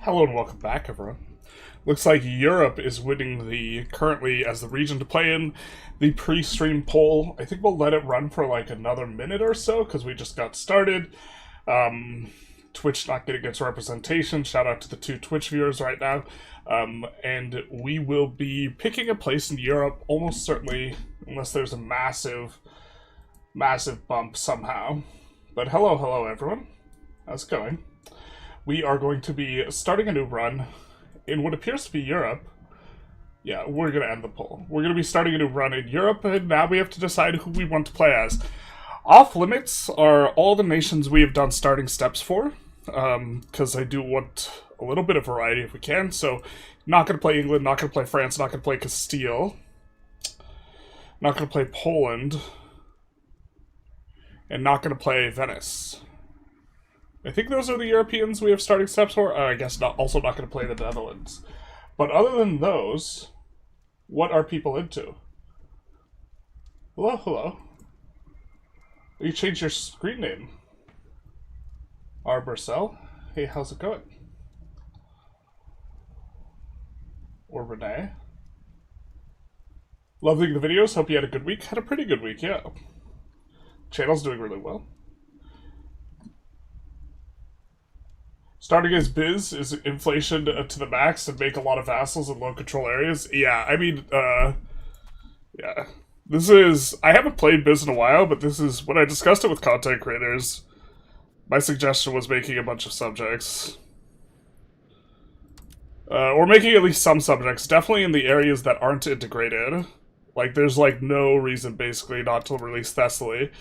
Hello and welcome back, everyone. Looks like Europe is winning currently as the region to play in the pre-stream poll. I think we'll let it run for like another minute or so because we just got started. Twitch not getting its representation. Shout out to the 2 Twitch viewers right now. And we will be picking a place in Europe almost certainly, unless there's a massive bump somehow. But hello everyone. How's it going? We are going to be starting a new run in what appears to be Europe. Yeah, we're going to end the poll. We're going to be starting a new run in Europe, and now we have to decide who we want to play as. Off limits are all the nations we have done starting steps for, because I do want a little bit of variety if we can. So, not going to play England, not going to play France, not going to play Castile, not going to play Poland, and not going to play Venice. I think those are the Europeans we have starting steps for. I guess also not going to play the Netherlands. But other than those, what are people into? Hello. You changed your screen name. R. Burcell. Hey, how's it going? Or Renee. Loving the videos. Hope you had a good week. Had a pretty good week, yeah. Channel's doing really well. Starting as biz is inflation to the max and make a lot of vassals in low control areas. Yeah, I mean, yeah. This is... I haven't played biz in a while, but this is... When I discussed it with content creators, my suggestion was making a bunch of subjects. Or making at least some subjects. Definitely in the areas that aren't integrated. Like, there's, like, no reason, basically, not to release Thessaly.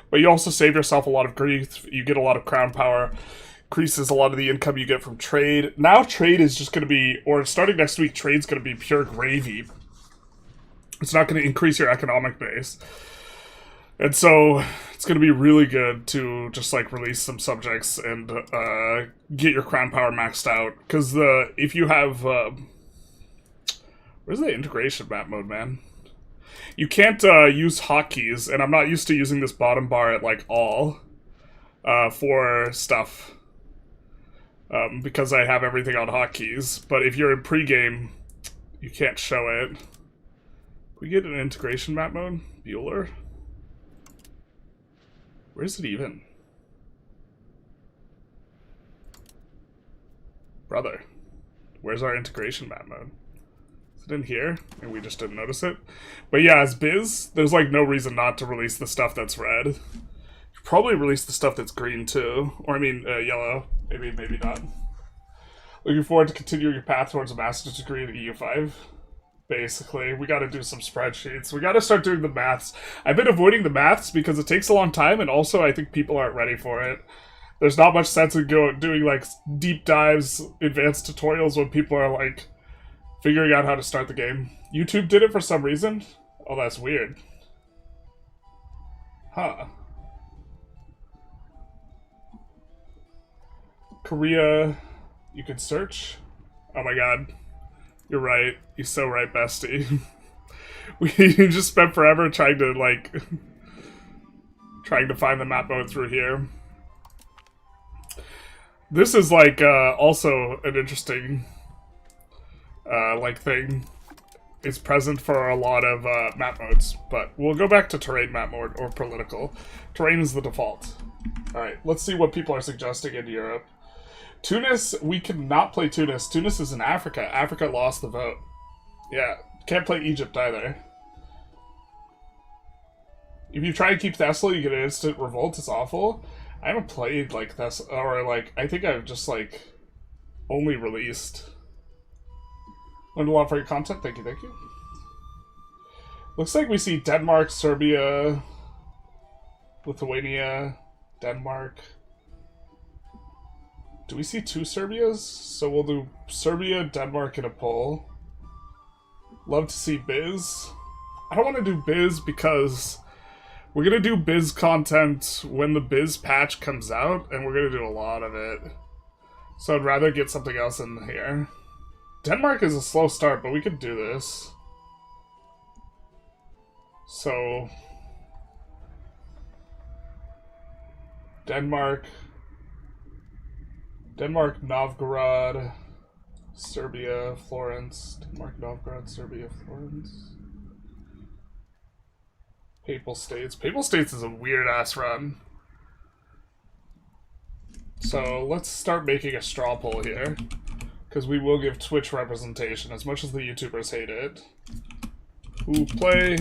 But you also save yourself a lot of grief. You get a lot of crown power. Increases a lot of the income you get from trade. Now trade is just going to be, or starting next week, trade's going to be pure gravy. It's not going to increase your economic base. And so it's going to be really good to just like release some subjects and get your crown power maxed out. Because if you have, where's the integration map mode, man? You can't use hotkeys, and I'm not used to using this bottom bar at like all for stuff. Because I have everything on hotkeys. But if you're in pregame, you can't show it. Can we get an integration map mode? Bueller? Where is it even? Brother. Where's our integration map mode? Is it in here? And we just didn't notice it? But yeah, as biz, there's like no reason not to release the stuff that's red. Probably release the stuff that's green too. Or I mean, yellow. Maybe not. Looking forward to continuing your path towards a master's degree in EU5. Basically, we gotta do some spreadsheets. We gotta start doing the maths. I've been avoiding the maths because it takes a long time, and also I think people aren't ready for it. There's not much sense in doing like deep dives, advanced tutorials when people are like figuring out how to start the game. YouTube did it for some reason. Oh, that's weird. Huh. Korea, you can search. Oh my god. You're right. You're so right, bestie. We just spent forever trying to, like, trying to find the map mode through here. This is, like, also an interesting, like, thing. It's present for a lot of, map modes. But we'll go back to terrain map mode, or political. Terrain is the default. Alright, let's see what people are suggesting in Europe. Tunis, we cannot play Tunis. Tunis is in Africa. Africa lost the vote. Yeah, can't play Egypt either. If you try and keep Thessaly, you get an instant revolt. It's awful. I haven't played, like, Thessaly, or, like, I think I've just, like, only released. Learned a lot for your content. Thank you. Looks like we see Denmark, Serbia, Lithuania, Denmark. Do we see 2 Serbias? So we'll do Serbia, Denmark in a poll. Love to see biz. I don't want to do biz because we're going to do biz content when the biz patch comes out, and we're going to do a lot of it. So I'd rather get something else in here. Denmark is a slow start, but we could do this. So Denmark, Novgorod, Serbia, Florence, Denmark, Novgorod, Serbia, Florence. Papal States. Papal States is a weird-ass run. So let's start making a straw poll here. Because we will give Twitch representation, as much as the YouTubers hate it. Who play?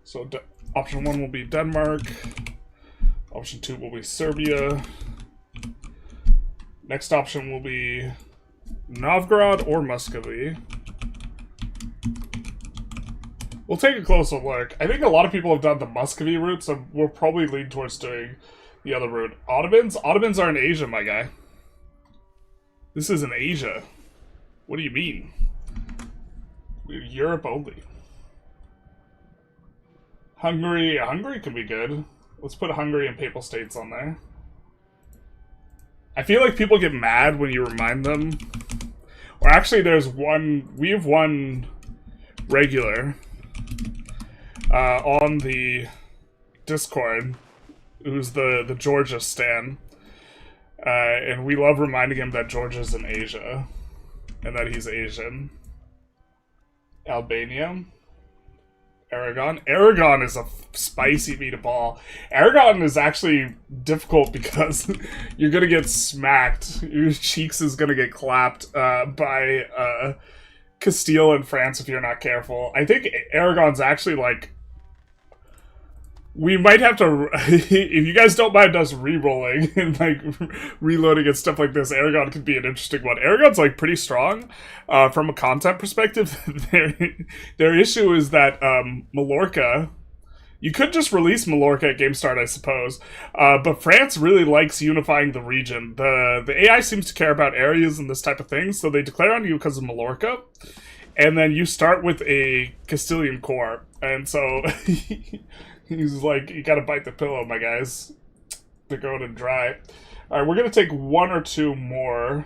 So option 1 will be Denmark. Option 2 will be Serbia. Next option will be Novgorod or Muscovy. We'll take a closer look. I think a lot of people have done the Muscovy route, so we'll probably lean towards doing the other route. Ottomans? Ottomans are in Asia, my guy. This is in Asia. What do you mean? We're Europe only. Hungary. Hungary could be good. Let's put Hungary and Papal States on there. I feel like people get mad when you remind them. Or actually, there's one... We have one regular on the Discord who's the Georgia stan. And we love reminding him that Georgia's in Asia. And that he's Asian. Albania. Aragon. Aragon is a spicy meatball. Aragon is actually difficult because you're gonna get smacked. Your cheeks is gonna get clapped by Castile and France if you're not careful. I think Aragon's actually like... We might have to... If you guys don't mind us re-rolling and like reloading and stuff like this, Aragon could be an interesting one. Aragon's like pretty strong from a content perspective. Their issue is that Mallorca... You could just release Mallorca at GameStart, I suppose. But France really likes unifying the region. The AI seems to care about areas and this type of thing, so they declare on you because of Mallorca. And then you start with a Castilian core. And so... He's like, you gotta bite the pillow, my guys. They're going to dry. Alright, we're gonna take one or two more.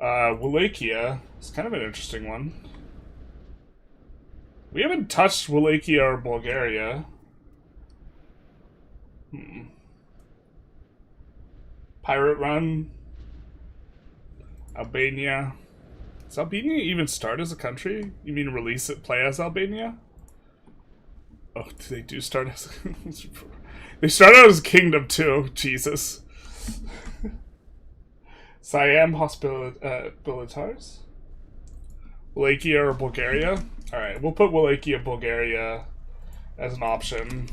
Wallachia. It's kind of an interesting one. We haven't touched Wallachia or Bulgaria. Pirate Run. Albania. Does Albania even start as a country? You mean release it, play as Albania? Oh, they do start as... They start out as a kingdom, too. Jesus. Siam Hospitalitars? Wallachia or Bulgaria? Alright, we'll put Wallachia, Bulgaria as an option.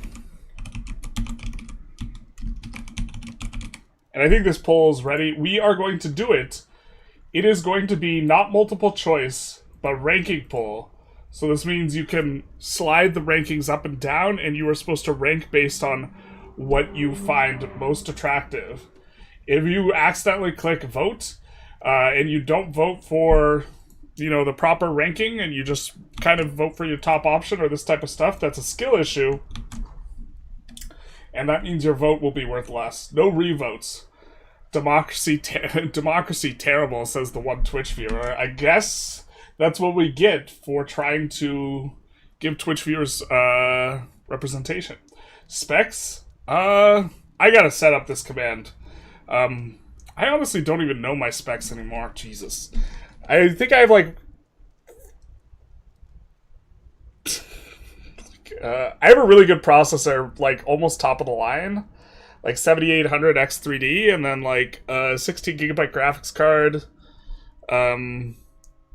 And I think this poll is ready. We are going to do it. It is going to be not multiple choice, but ranking poll. So this means you can slide the rankings up and down, and you are supposed to rank based on what you find most attractive. If you accidentally click vote, and you don't vote for, you know, the proper ranking, and you just kind of vote for your top option or this type of stuff, that's a skill issue. And that means your vote will be worth less. No revotes. Democracy terrible, says the one Twitch viewer. I guess... That's what we get for trying to give Twitch viewers representation. Specs? I gotta set up this command. I honestly don't even know my specs anymore. Jesus. I think I have like... I have a really good processor, like almost top of the line. Like 7800 X3D, and then like a 16 gigabyte graphics card.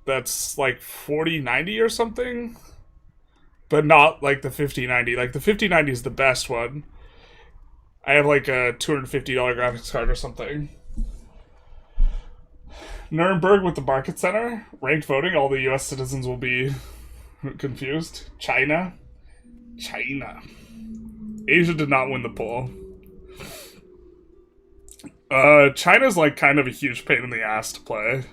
That's like 4090 or something, but not like the 5090. Like the 5090 is the best one. I have like a $250 graphics card or something. Nuremberg with the market center. Ranked voting, all the US citizens will be confused. China. Asia did not win the poll. China's like kind of a huge pain in the ass to play.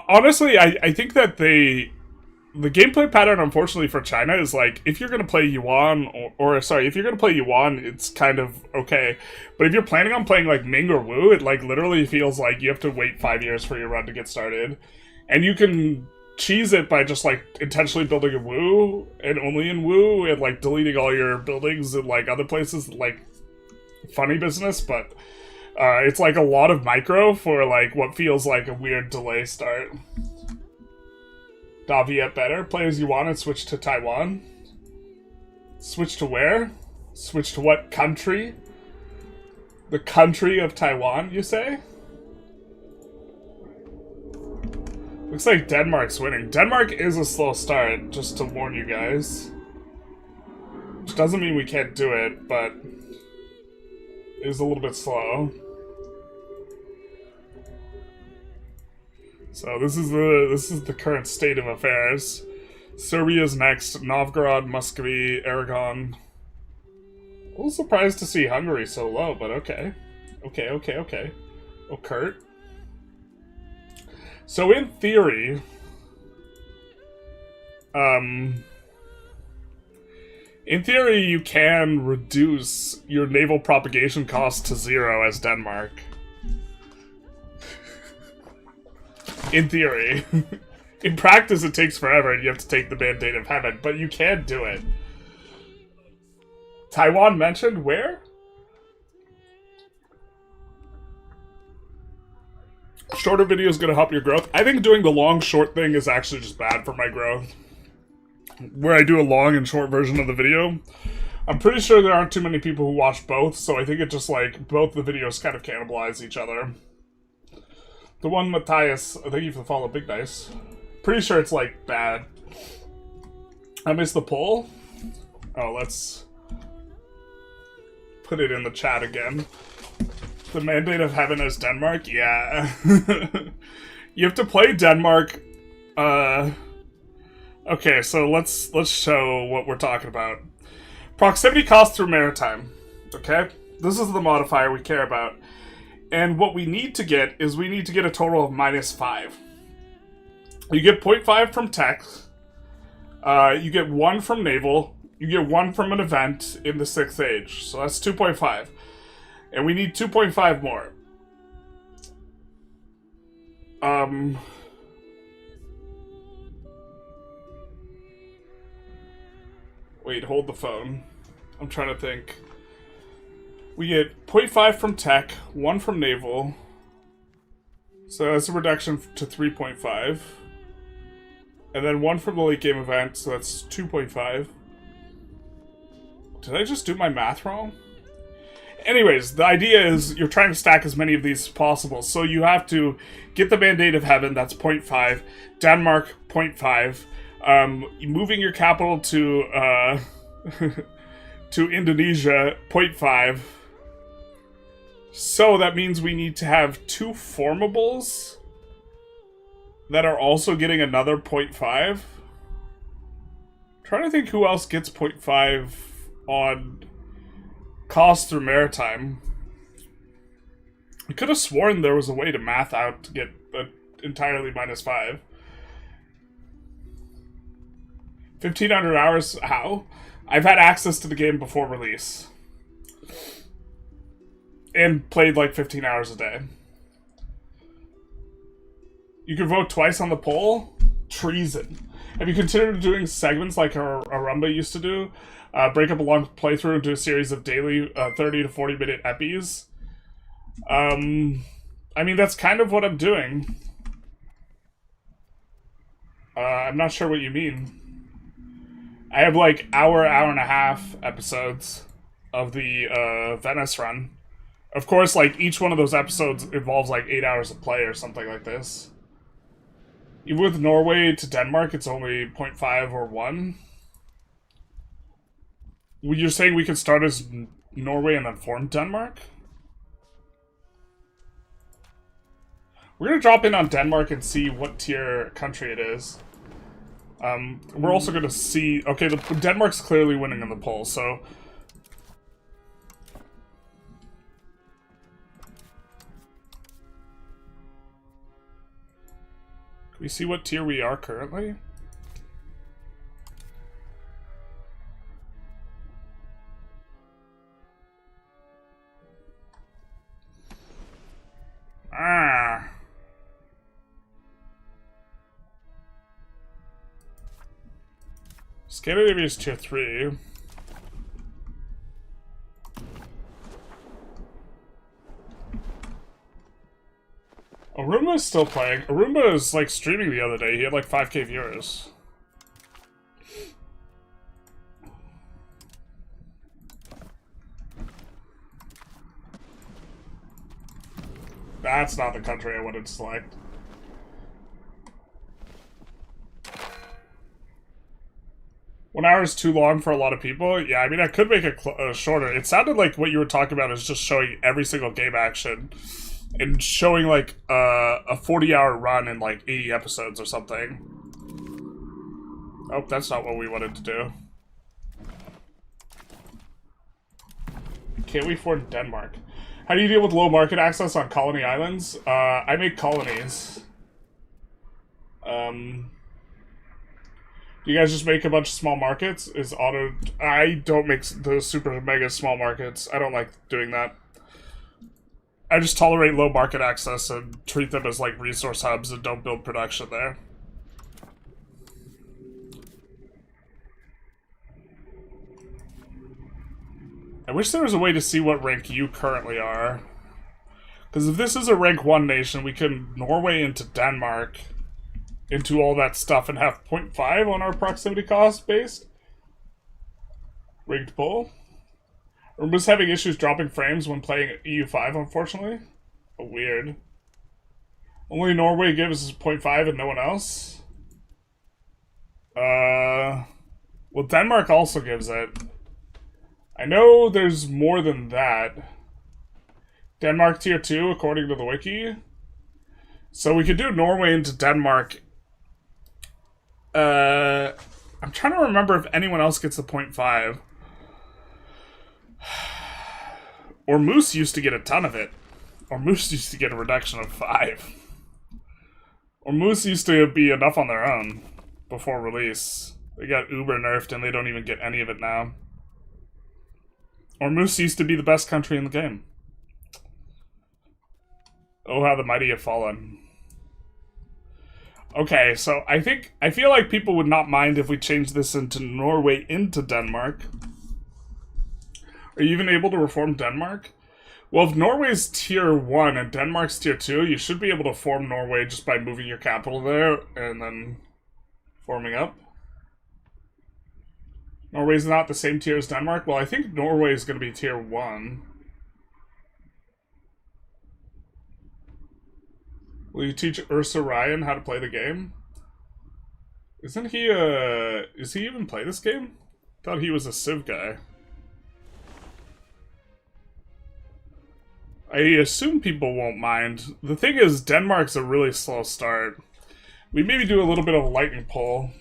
Honestly, I think that the gameplay pattern, unfortunately, for China is like, if you're going to play Yuan, if you're going to play Yuan, it's kind of okay. But if you're planning on playing, like, Ming or Wu, it, like, literally feels like you have to wait 5 years for your run to get started. And you can cheese it by just, like, intentionally building a Wu, and only in Wu, and, like, deleting all your buildings in, like, other places, like, funny business, but... It's like a lot of micro for like what feels like a weird delay start. Daviet better. Play as you want and switch to Taiwan. Switch to where? Switch to what country? The country of Taiwan, you say? Looks like Denmark's winning. Denmark is a slow start, just to warn you guys. Which doesn't mean we can't do it, but it is a little bit slow. So this is the current state of affairs. Serbia's next. Novgorod, Muscovy, Aragon. A little surprised to see Hungary so low, but okay. Okay. Oh, Kurt. So in theory, you can reduce your naval propagation cost to 0 as Denmark. In theory. In practice, it takes forever, and you have to take the Mandate of Heaven, but you can do it. Taiwan mentioned? Where? Shorter video is going to help your growth. I think doing the long-short thing is actually just bad for my growth. Where I do a long and short version of the video. I'm pretty sure there aren't too many people who watch both, so I think it just, like, both the videos kind of cannibalize each other. The one Matthias, thank you for the follow, Big Dice. Pretty sure it's, like, bad. I missed the poll. Oh, let's put it in the chat again. The Mandate of Heaven as Denmark? Yeah. You have to play Denmark. Okay, so let's show what we're talking about. Proximity cost through maritime. Okay? This is the modifier we care about. And what we need to get is we need to get a total of -5. You get 0.5 from tech. You get 1 from naval. You get 1 from an event in the 6th age. So that's 2.5. And we need 2.5 more. Wait, hold the phone. I'm trying to think. We get 0.5 from tech, 1 from naval. So that's a reduction to 3.5. And then 1 from the late game event, so that's 2.5. Did I just do my math wrong? Anyways, the idea is you're trying to stack as many of these as possible. So you have to get the Mandate of Heaven, that's 0.5. Denmark, 0.5. Moving your capital to to Indonesia, 0.5. So that means we need to have 2 formables that are also getting another 0.5. Trying to think who else gets 0.5 on cost through maritime. I could have sworn there was a way to math out to get entirely -5. 1,500 hours? How? I've had access to the game before release. And played like 15 hours a day. You can vote twice on the poll? Treason. Have you considered doing segments like Arumba used to do? Break up a long playthrough into a series of daily 30 to 40 minute epis? I mean, that's kind of what I'm doing. I'm not sure what you mean. I have like hour and a half episodes of the Venice run. Of course, like each one of those episodes involves like 8 hours of play or something like this. Even with Norway to Denmark, it's only 0.5 or 1. You're saying we could start as Norway and then form Denmark? We're gonna drop in on Denmark and see what tier country it is. We're also gonna see... Okay, Denmark's clearly winning in the poll, so... Can we see what tier we are currently? Ah. Scandinavia is tier 3. Arumba's still playing. Arumba is like streaming the other day. He had like 5K viewers. That's not the country I wanted to select. One hour is too long for a lot of people. Yeah, I mean, I could make it shorter. It sounded like what you were talking about is just showing every single game action and showing like a 40-hour run in like 80 episodes or something. Oh, that's not what we wanted to do. Can't we afford Denmark? How do you deal with low market access on colony islands? I make colonies. Do you guys just make a bunch of small markets? I don't make the super mega small markets. I don't like doing that. I just tolerate low market access and treat them as like resource hubs and don't build production there. I wish there was a way to see what rank you currently are. Because if this is a rank 1 nation, we can Norway into Denmark into all that stuff and have 0.5 on our proximity cost based. Rigged pull. Rumba's having issues dropping frames when playing EU5, unfortunately. Oh, weird. Only Norway gives 0.5 and no one else? Well, Denmark also gives it. I know there's more than that. Denmark tier 2, according to the wiki. So we could do Norway into Denmark. I'm trying to remember if anyone else gets the 0.5. Or Moose used to get a ton of it. Or Moose used to get a reduction of 5. Or Moose used to be enough on their own before release. They got uber nerfed and they don't even get any of it now. Or Moose used to be the best country in the game. Oh, how the mighty have fallen. Okay, so I feel like people would not mind if we changed this into Norway into Denmark. Are you even able to reform Denmark? Well, if Norway's tier 1 and Denmark's tier 2, you should be able to form Norway just by moving your capital there and then forming up. Norway's not the same tier as Denmark? Well, I think Norway is going to be tier 1. Will you teach Ursa Ryan how to play the game? Isn't he, is he even play this game? Thought he was a Civ guy. I assume people won't mind. The thing is, Denmark's a really slow start. We maybe do a little bit of a lightning pull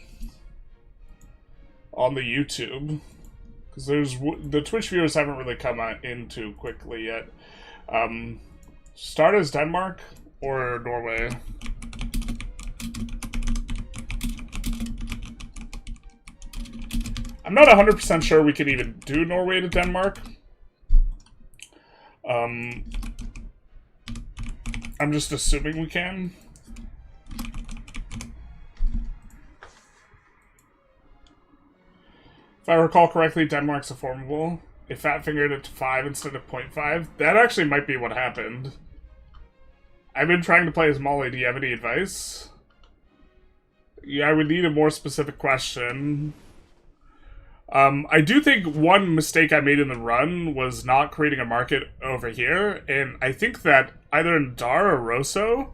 on the YouTube. Because the Twitch viewers haven't really come in too quickly yet. Start as Denmark or Norway. I'm not 100% sure we could even do Norway to Denmark. I'm just assuming we can. If I recall correctly, Denmark's a formable. They fat-fingered it to 5 instead of 0.5. That actually might be what happened. I've been trying to play as Molly. Do you have any advice? Yeah, I would need a more specific question. I do think one mistake I made in the run was not creating a market over here, and I think that either in Dar or Rosso,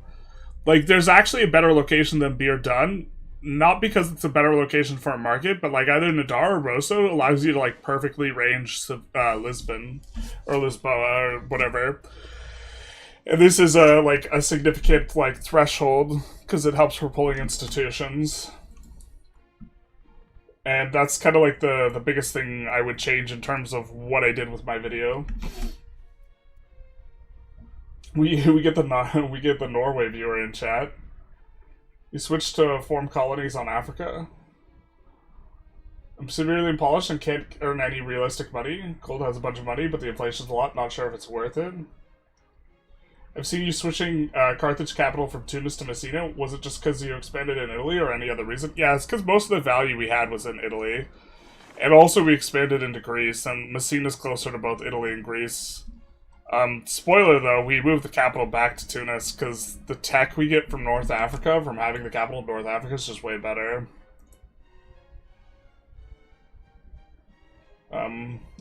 like, there's actually a better location than Bir Dun, not because it's a better location for a market, but, like, either Nadar or Rosso allows you to, like, perfectly range Lisbon, or Lisboa, or whatever. And this is, like, a significant, like, threshold, because it helps for pulling institutions. And that's kind of like the biggest thing I would change in terms of what I did with my video. We get the Norway viewer in chat. You switched to form colonies on Africa. I'm severely impoverished and can't earn any realistic money. Gold has a bunch of money, but the inflation's a lot. Not sure if it's worth it. I've seen you switching Carthage capital from Tunis to Messina. Was it just because you expanded in Italy or any other reason? Yeah, it's because most of the value we had was in Italy. And also we expanded into Greece, and Messina's closer to both Italy and Greece. Spoiler though, we moved the capital back to Tunis because the tech we get from North Africa, from having the capital in North Africa, is just way better.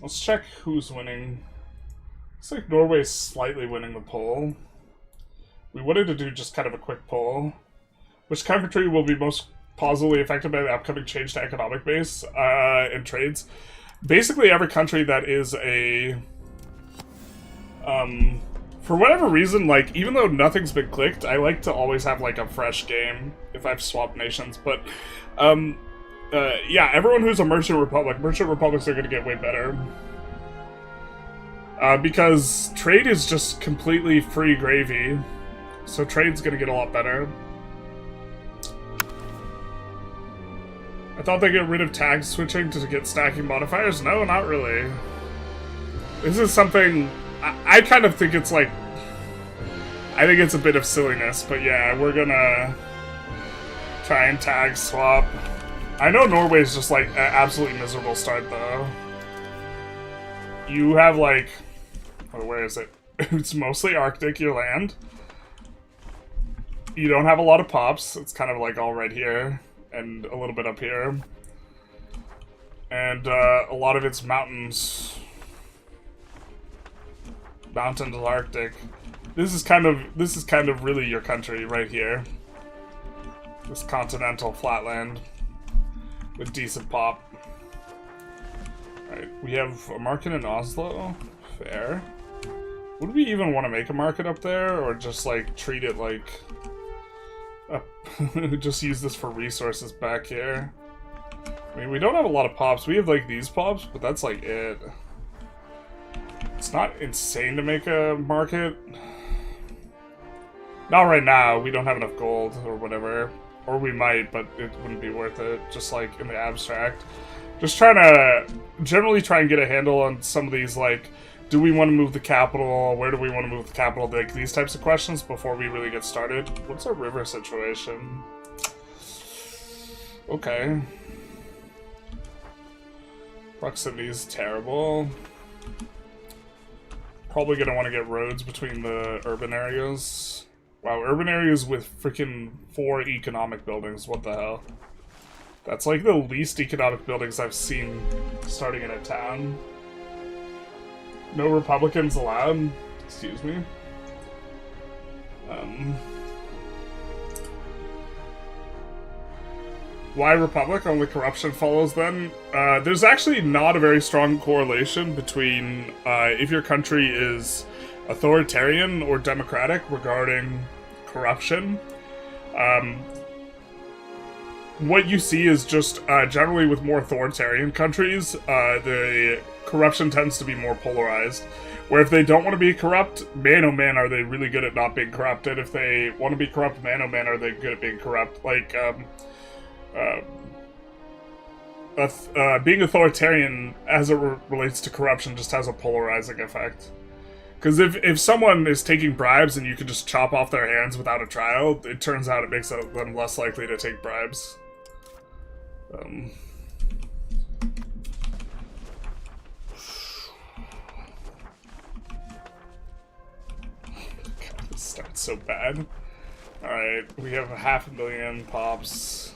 Let's check who's winning. Looks like Norway's slightly winning the poll. We wanted to do just kind of a quick poll. Which country will be most positively affected by the upcoming change to economic base and trades? Basically every country that is a... for whatever reason, like, even though nothing's been clicked, I like to always have, like, a fresh game if I've swapped nations, but, yeah, everyone who's a merchant republics are gonna get way better. Because trade is just completely free gravy, so trade's gonna get a lot better. I thought they get rid of tag switching to get stacking modifiers? No, not really. This is something... I kind of think it's like... I think it's a bit of silliness, but yeah, we're gonna try and tag swap. I know Norway's just like an absolutely miserable start though. You have like... Oh, where is it? It's mostly Arctic, your land. You don't have a lot of pops. It's kind of like all right here and a little bit up here. And a lot of it's mountains. Mountains, Arctic. This is kind of really your country right here. This continental flatland with decent pop. Alright, we have a market in Oslo. Fair. Would we even want to make a market up there, or just like treat it like just use this for resources back here? I mean, we don't have a lot of pops. We have like these pops, but that's like it. It's not insane to make a market. Not right now. We don't have enough gold or whatever. Or we might, but it wouldn't be worth it. Just like in the abstract. Just trying to generally try and get a handle on some of these, like, do we want to move the capital? Where do we want to move the capital? Like these types of questions before we really get started. What's our river situation? Okay. Proximity is terrible. Probably gonna want to get roads between the urban areas. Wow, urban areas with freaking 4 economic buildings. What the hell? That's like the least economic buildings I've seen starting in a town. No Republicans allowed? Excuse me. Why Republic? Only corruption follows then? There's actually not a very strong correlation between if your country is authoritarian or democratic regarding corruption. What you see is just generally with more authoritarian countries, the corruption tends to be more polarized. Where if they don't want to be corrupt, man oh man are they really good at not being corrupted. If they want to be corrupt, man oh man are they good at being corrupt. Like, being authoritarian as it relates to corruption just has a polarizing effect. Because if someone is taking bribes and you can just chop off their hands without a trial, it turns out it makes them less likely to take bribes. God, this starts so bad. Alright, we have 500,000 pops.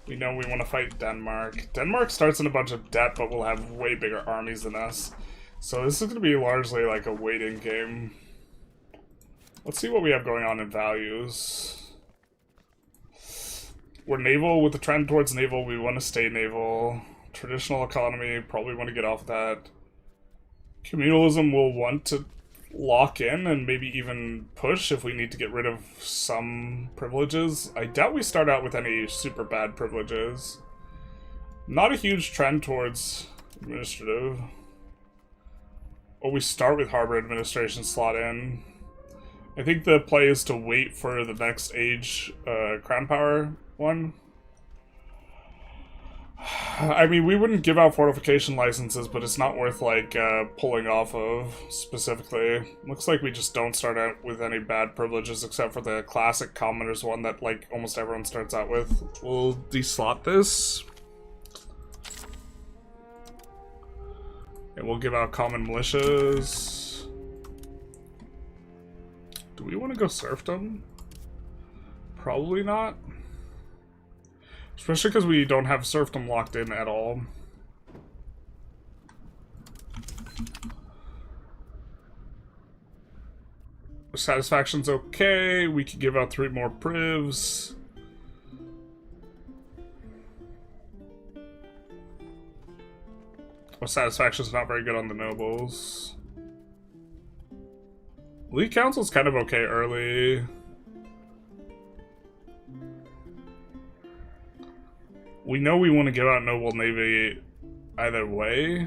We know we want to fight Denmark. Denmark starts in a bunch of debt, but will have way bigger armies than us. So this is going to be largely like a waiting game. Let's see what we have going on in values. We're naval with the trend towards naval. We want to stay naval. Traditional economy, probably want to get off that. Communalism will want to lock in and maybe even push if we need to get rid of some privileges. I doubt we start out with any super bad privileges. Not a huge trend towards administrative. Oh, we start with harbor administration slot in. I think the play is to wait for the next age crown power one. I mean, we wouldn't give out fortification licenses, but it's not worth, like, pulling off of, specifically. Looks like we just don't start out with any bad privileges, except for the classic commoners one that, like, almost everyone starts out with. We'll deslot this. And we'll give out common militias. we want to go serfdom? Probably not. Especially because we don't have serfdom locked in at all. Satisfaction's okay. We could give out 3 more privs. Well, satisfaction's not very good on the nobles. Elite Council's kind of okay early. We know we want to give out Noble Navy either way.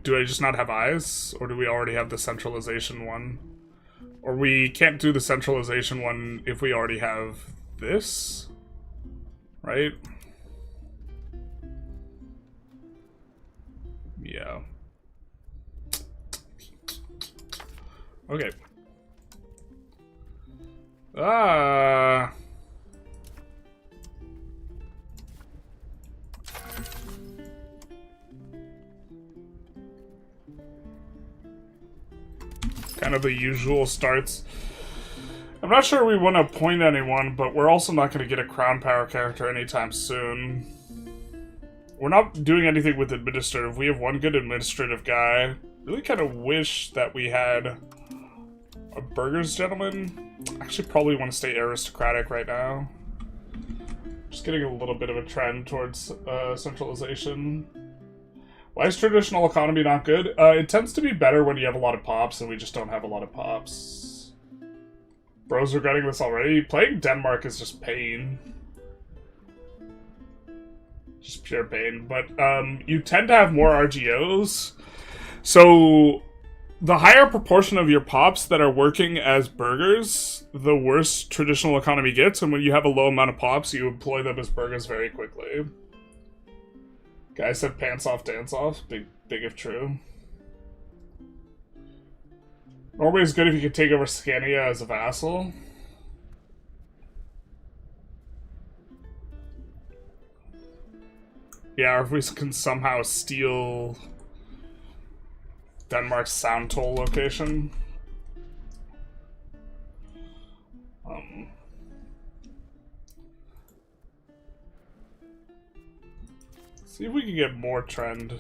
Do I just not have eyes? Or do we already have the centralization one? Or we can't do the centralization one if we already have this? Right? Yeah. Okay. Kind of the usual starts. I'm not sure we want to appoint anyone, but we're also not going to get a crown power character anytime soon. We're not doing anything with administrative. We have one good administrative guy. Really kind of wish that we had a burghers gentleman. Actually probably want to stay aristocratic right now. Just getting a little bit of a trend towards centralization. Why is traditional economy not good? It tends to be better when you have a lot of pops, and we just don't have a lot of pops. Bro's regretting this already. Playing Denmark is just pain. Just pure pain. But you tend to have more RGOs. So the higher proportion of your pops that are working as burghers, the worse traditional economy gets. And when you have a low amount of pops, you employ them as burghers very quickly. Guy said pants off, dance off. Big if true. Norway's good if you could take over Scania as a vassal. Yeah, or if we can somehow steal Denmark's sound toll location. See if we can get more trend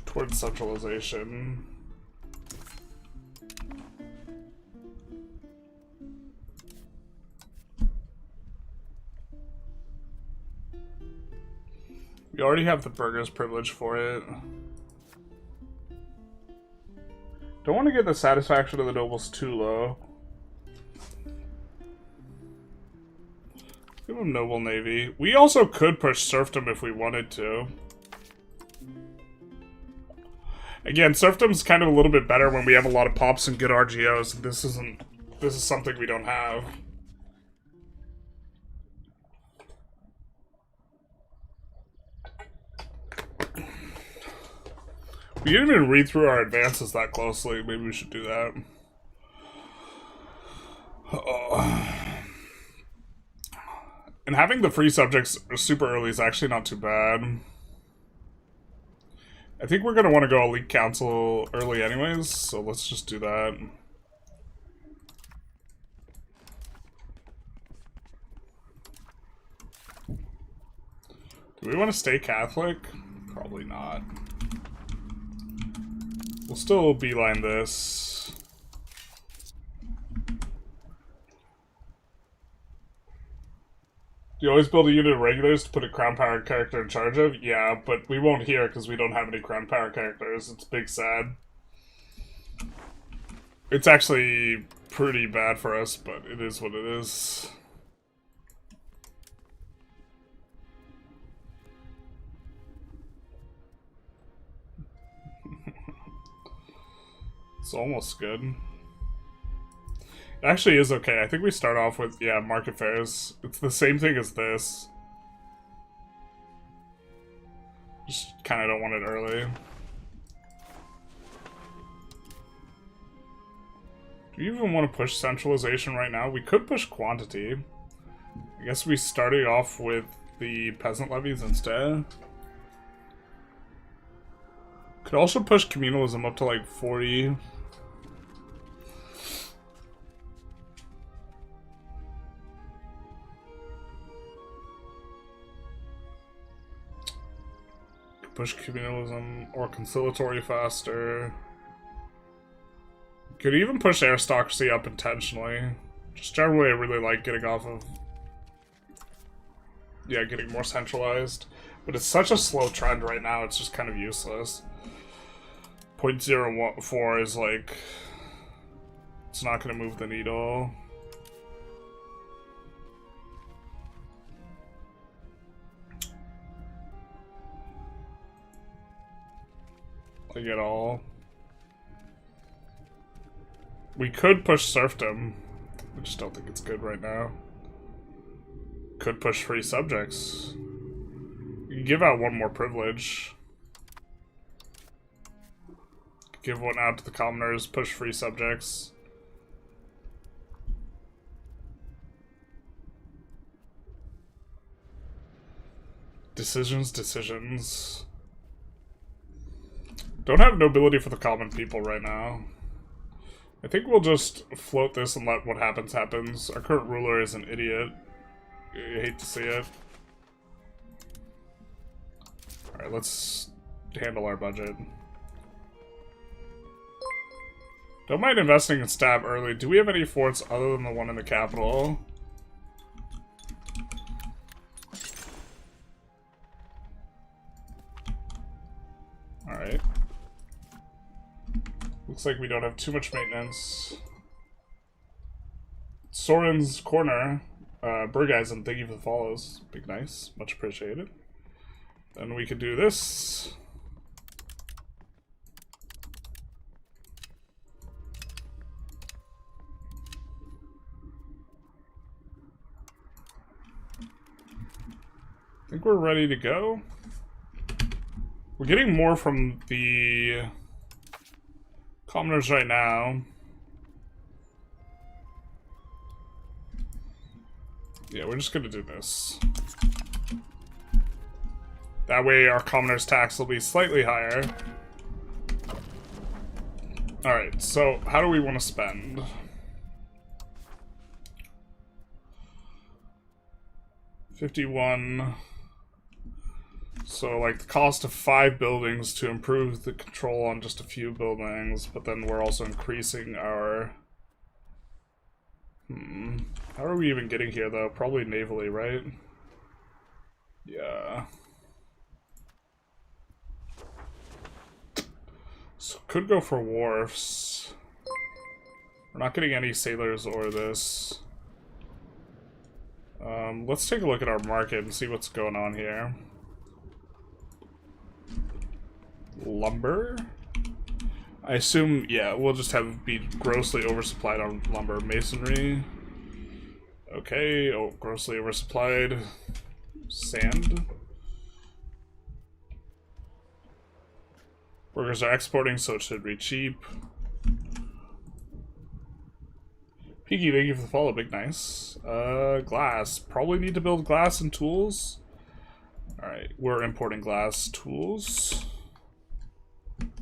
towards centralization. We already have the burghers privilege for it. Don't want to get the satisfaction of the nobles too low. Give them noble navy. We also could push serfdom if we wanted to. Again, serfdom's kind of a little bit better when we have a lot of pops and good RGOs. This is something we don't have. We didn't even read through our advances that closely. Maybe we should do that. And having the free subjects super early is actually not too bad. I think we're going to want to go Elite Council early anyways, so let's just do that. Do we want to stay Catholic? Probably not. We'll still beeline this. Do you always build a unit of regulars to put a crown power character in charge of? Yeah, but we won't here because we don't have any crown power characters. It's big sad. It's actually pretty bad for us, but it is what it is. It's almost good. It actually is okay. I think we start off with, yeah, market fairs. It's the same thing as this. Just kind of don't want it early. Do you even want to push centralization right now? We could push quantity. I guess we started off with the peasant levies instead. Could also push communalism up to like 40. Push communalism or conciliatory faster. Could even push aristocracy up intentionally. Just generally I really like getting off of... yeah, getting more centralized. But it's such a slow trend right now, it's just kind of useless. 0.04 is like... it's not going to move the needle. Like at all. We could push serfdom. I just don't think it's good right now. Could push free subjects. You can give out one more privilege. Give one out to the commoners, push free subjects. Decisions. Don't have nobility for the common people right now. I think we'll just float this and let what happens happens. Our current ruler is an idiot. I hate to see it. Alright, let's handle our budget. Don't mind investing in stab early. Do we have any forts other than the one in the capital? Alright. Looks like we don't have too much maintenance. Soren's Corner. Burgeisen, thank you for the follows. Big nice. Much appreciated. Then we could do this. I think we're ready to go. We're getting more from the commoners right now. Yeah, we're just gonna do this. That way our commoners' tax will be slightly higher. Alright, so how do we want to spend? $51. So, like, the cost of 5 buildings to improve the control on just a few buildings, but then we're also increasing our... How are we even getting here, though? Probably navally, right? Yeah. So, could go for wharfs. We're not getting any sailors or this. Let's take a look at our market and see what's going on here. Lumber? I assume, yeah, we'll just be grossly oversupplied on lumber. Masonry. Okay, oh, grossly oversupplied. Sand. Workers are exporting, so it should be cheap. Piggy, thank you for the follow, big nice. Glass. Probably need to build glass and tools. Alright, we're importing glass tools.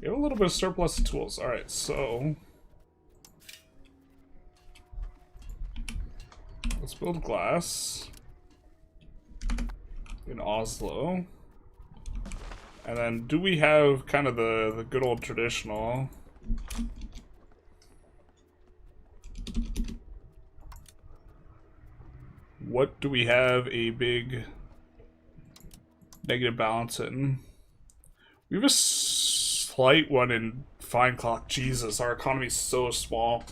We have a little bit of surplus of tools. Alright, so... let's build glass. In Oslo. And then, do we have kind of the good old traditional... What do we have a big negative balance in? We have a slight one in fine cloth. Jesus, our economy is so small.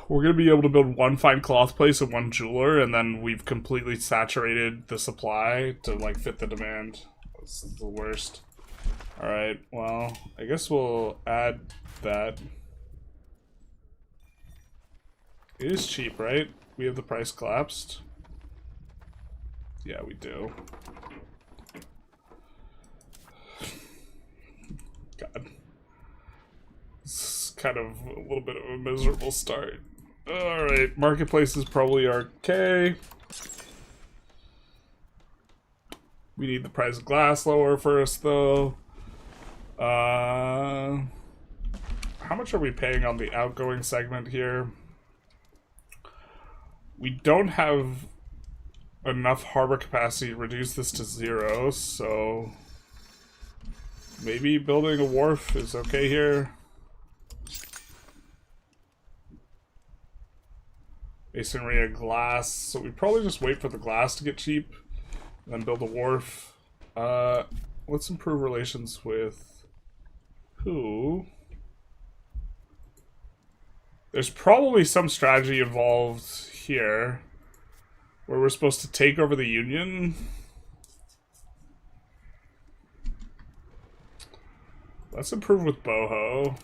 We're going to be able to build one fine cloth place and one jeweler, and then we've completely saturated the supply to, like, fit the demand. That's the worst. Alright, well, I guess we'll add that. It is cheap, right? We have the price collapsed. Yeah, we do. God. This is kind of a little bit of a miserable start. Alright, marketplaces probably are okay. We need the price of glass lower first, though. How much are we paying on the outgoing segment here? We don't have enough harbor capacity to reduce this to 0, so maybe building a wharf is okay here. Masonry and glass, so we probably just wait for the glass to get cheap, and then build a wharf. Let's improve relations with who? There's probably some strategy involved here where we're supposed to take over the Union. Let's improve with Boho.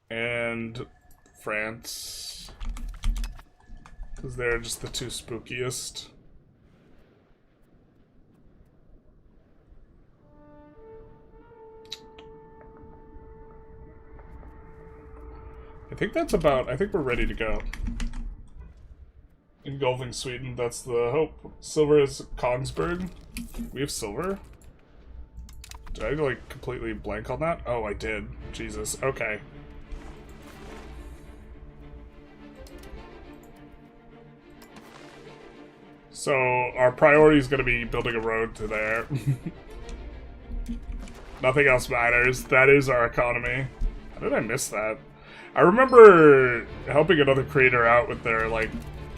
And France. Because they're just the two spookiest. I think that's about... I think we're ready to go. Engulfing Sweden, that's the hope. Silver is Kongsberg. We have silver? Did I, like, completely blank on that? Oh, I did. Jesus. Okay. So, our priority is going to be building a road to there. Nothing else matters. That is our economy. How did I miss that? I remember helping another creator out with their, like,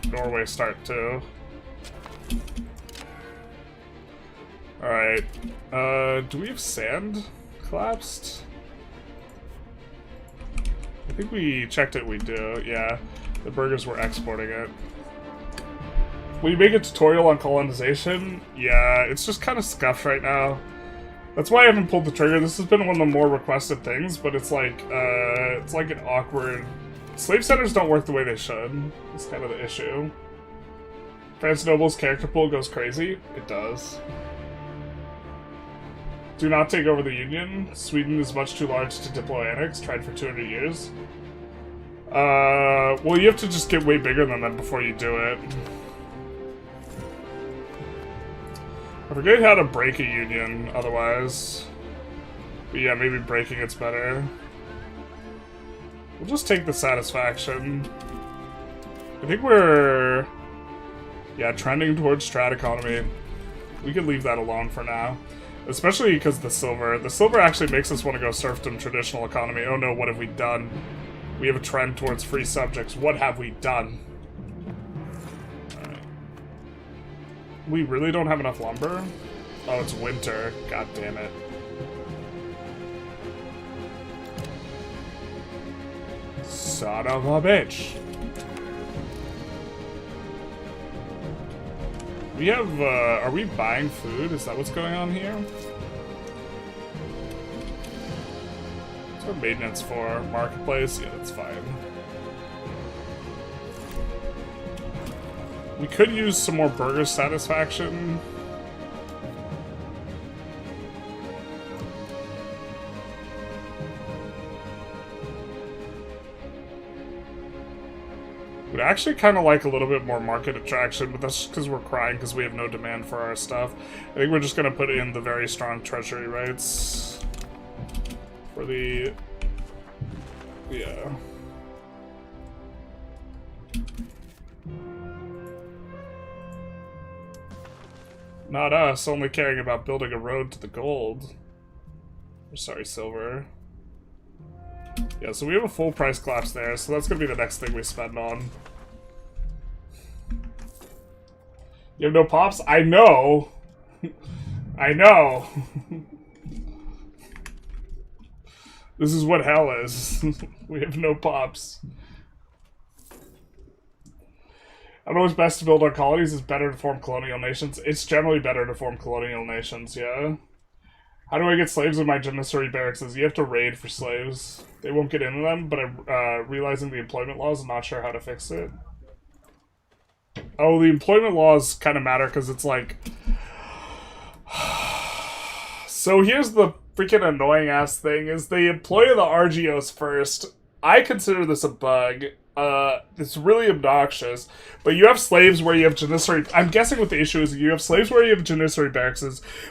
Norway start, too. Alright. Do we have sand collapsed? I think we checked it, we do. Yeah, the burgers were exporting it. Will you make a tutorial on colonization? Yeah, it's just kind of scuffed right now. That's why I haven't pulled the trigger. This has been one of the more requested things, but it's like an awkward... Slave centers don't work the way they should. It's kind of the issue. France Noble's character pool goes crazy. It does. Do not take over the Union. Sweden is much too large to deploy annex. Tried for 200 years. Well, you have to just get way bigger than that before you do it. I forget how to break a union, otherwise. But yeah, maybe breaking it's better. We'll just take the satisfaction. I think we're... yeah, trending towards strat economy. We can leave that alone for now. Especially because the silver. The silver actually makes us want to go serfdom traditional economy. Oh no, what have we done? We have a trend towards free subjects. What have we done? We really don't have enough lumber? Oh, it's winter. God damn it. Son of a bitch. We have, are we buying food? Is that what's going on here? What's our maintenance for? Marketplace? Yeah, that's fine. We could use some more burger satisfaction. We'd actually kind of like a little bit more market attraction, but that's just because we're crying because we have no demand for our stuff. I think we're just going to put in the very strong treasury rights for the... yeah. Not us, only caring about building a road to the gold. Or, sorry, silver. Yeah, so we have a full price collapse there, so that's gonna be the next thing we spend on. You have no pops? I know! I know! This is what hell is. We have no pops. I don't know what's best to build on colonies. It's better to form colonial nations. It's generally better to form colonial nations, yeah. How do I get slaves in my janissary barracks? You have to raid for slaves. They won't get into them, but I'm realizing the employment laws, I'm not sure how to fix it. Oh, the employment laws kind of matter because it's like... So here's the freaking annoying ass thing, is they employ the RGOs first. I consider this a bug. it's really obnoxious. But you have slaves where you have janissary. I'm guessing what the issue is. You have slaves where you have janissary barracks,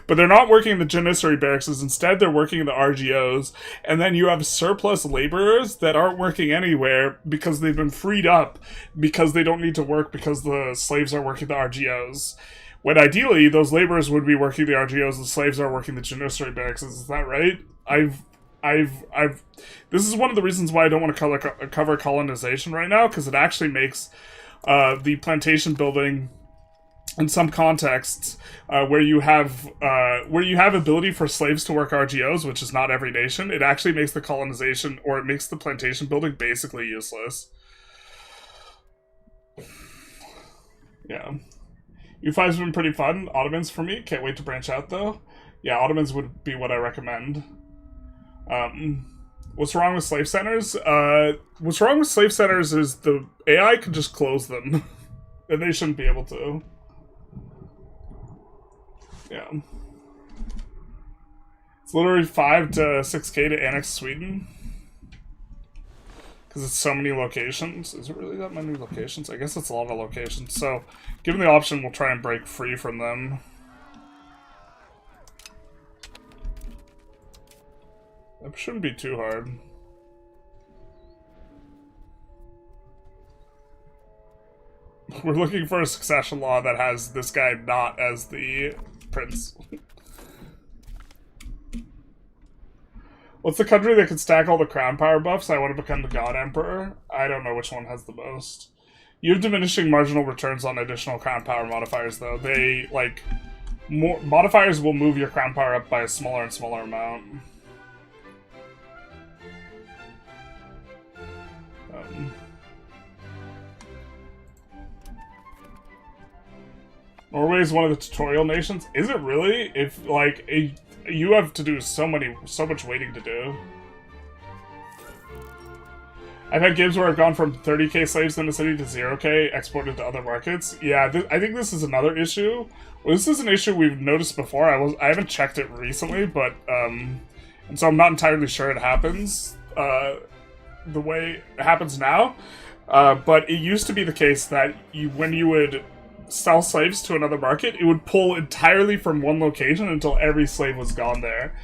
but they're not working in the janissary barracks. Instead, they're working in the RGOs. And then you have surplus laborers that aren't working anywhere because they've been freed up because they don't need to work because the slaves are working the RGOs. When ideally, those laborers would be working the RGOs, the slaves are working the janissary barracks. Is that right? This is one of the reasons why I don't want to cover colonization right now, because it actually makes the plantation building, in some contexts, where you have ability for slaves to work RGOs, which is not every nation, it actually makes the colonization, or it makes the plantation building basically useless. Yeah. EU5's been pretty fun. Ottomans for me. Can't wait to branch out, though. Yeah, Ottomans would be what I recommend. What's wrong with slave centers? What's wrong with slave centers is the AI can just close them. And they shouldn't be able to. Yeah. It's literally 5 to 6k to annex Sweden. Because it's so many locations. Is it really that many locations? I guess it's a lot of locations. So, given the option, we'll try and break free from them. That shouldn't be too hard. We're looking for a succession law that has this guy not as the prince. What's the country that can stack all the crown power buffs? I want to become the God Emperor. I don't know which one has the most. You have diminishing marginal returns on additional crown power modifiers, though. They, like, modifiers will move your crown power up by a smaller and smaller amount. Norway is one of the tutorial nations. Is it really? If, like, you have to do so much waiting to do. I've had games where I've gone from 30k slaves in the city to 0k exported to other markets. Yeah, I think this is another issue. Well, this is an issue we've noticed before. I haven't checked it recently, but and so I'm not entirely sure it happens the way it happens now. But it used to be the case that when you would sell slaves to another market, it would pull entirely from one location until every slave was gone there.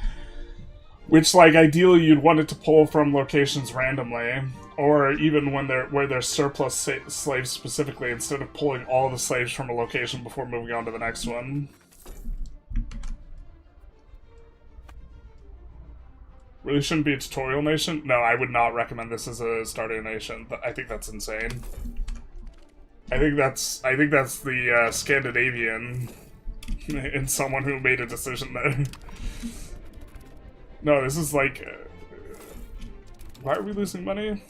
Which, like, ideally you'd want it to pull from locations randomly, or even where there's surplus slaves specifically, instead of pulling all the slaves from a location before moving on to the next one. Really shouldn't be a tutorial nation? No, I would not recommend this as a starter nation. I think that's insane. I think that's the Scandinavian in someone who made a decision there. No, this is like... why are we losing money?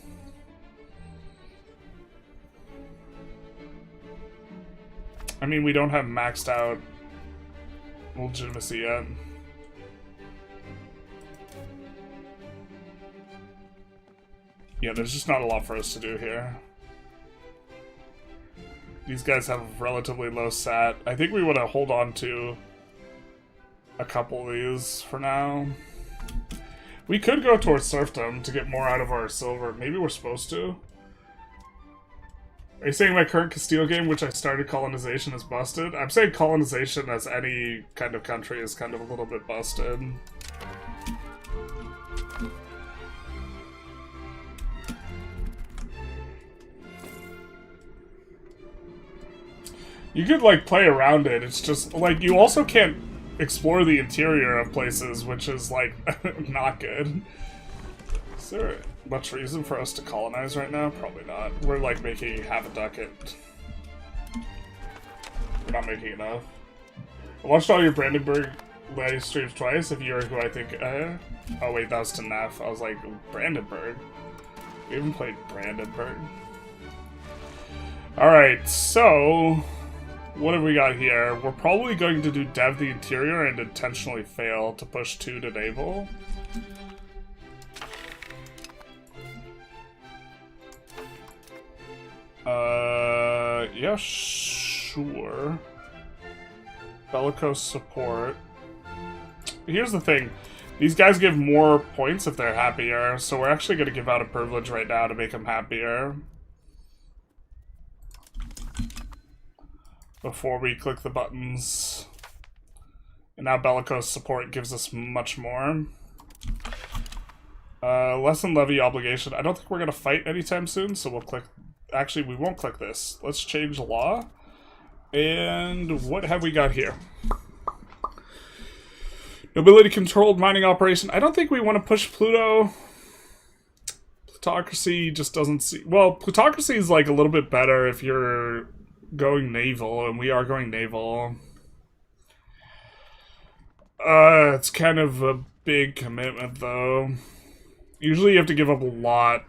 I mean, we don't have maxed out legitimacy yet. Yeah, there's just not a lot for us to do here. These guys have relatively low sat. I think we want to hold on to a couple of these for now. We could go towards serfdom to get more out of our silver. Maybe we're supposed to. Are you saying my current Castile game, which I started colonization, is busted? I'm saying colonization as any kind of country is kind of a little bit busted. You could, like, play around it. It's just, like, you also can't explore the interior of places, which is, like, not good. Is there much reason for us to colonize right now? Probably not. We're, like, making half a ducat. We're not making enough. I watched all your Brandenburg live streams twice, if you're who I think, oh wait, that was to Neff. I was like, Brandenburg? We haven't played Brandenburg. Alright, so... what have we got here? We're probably going to do dev the interior and intentionally fail to push 2 to naval. Yeah, sure. Bellicose support. Here's the thing. These guys give more points if they're happier, so we're actually going to give out a privilege right now to make them happier. before we click the buttons. And now bellicose support gives us much more. Lesson levy obligation. I don't think we're going to fight anytime soon, so we'll click... Actually, we won't click this. Let's change law. And what have we got here? Nobility-controlled mining operation. I don't think we want to push Pluto. Plutocracy just doesn't see... Well, plutocracy is like a little bit better if you're going naval, and we are going naval. It's kind of a big commitment, though. Usually you have to give up a lot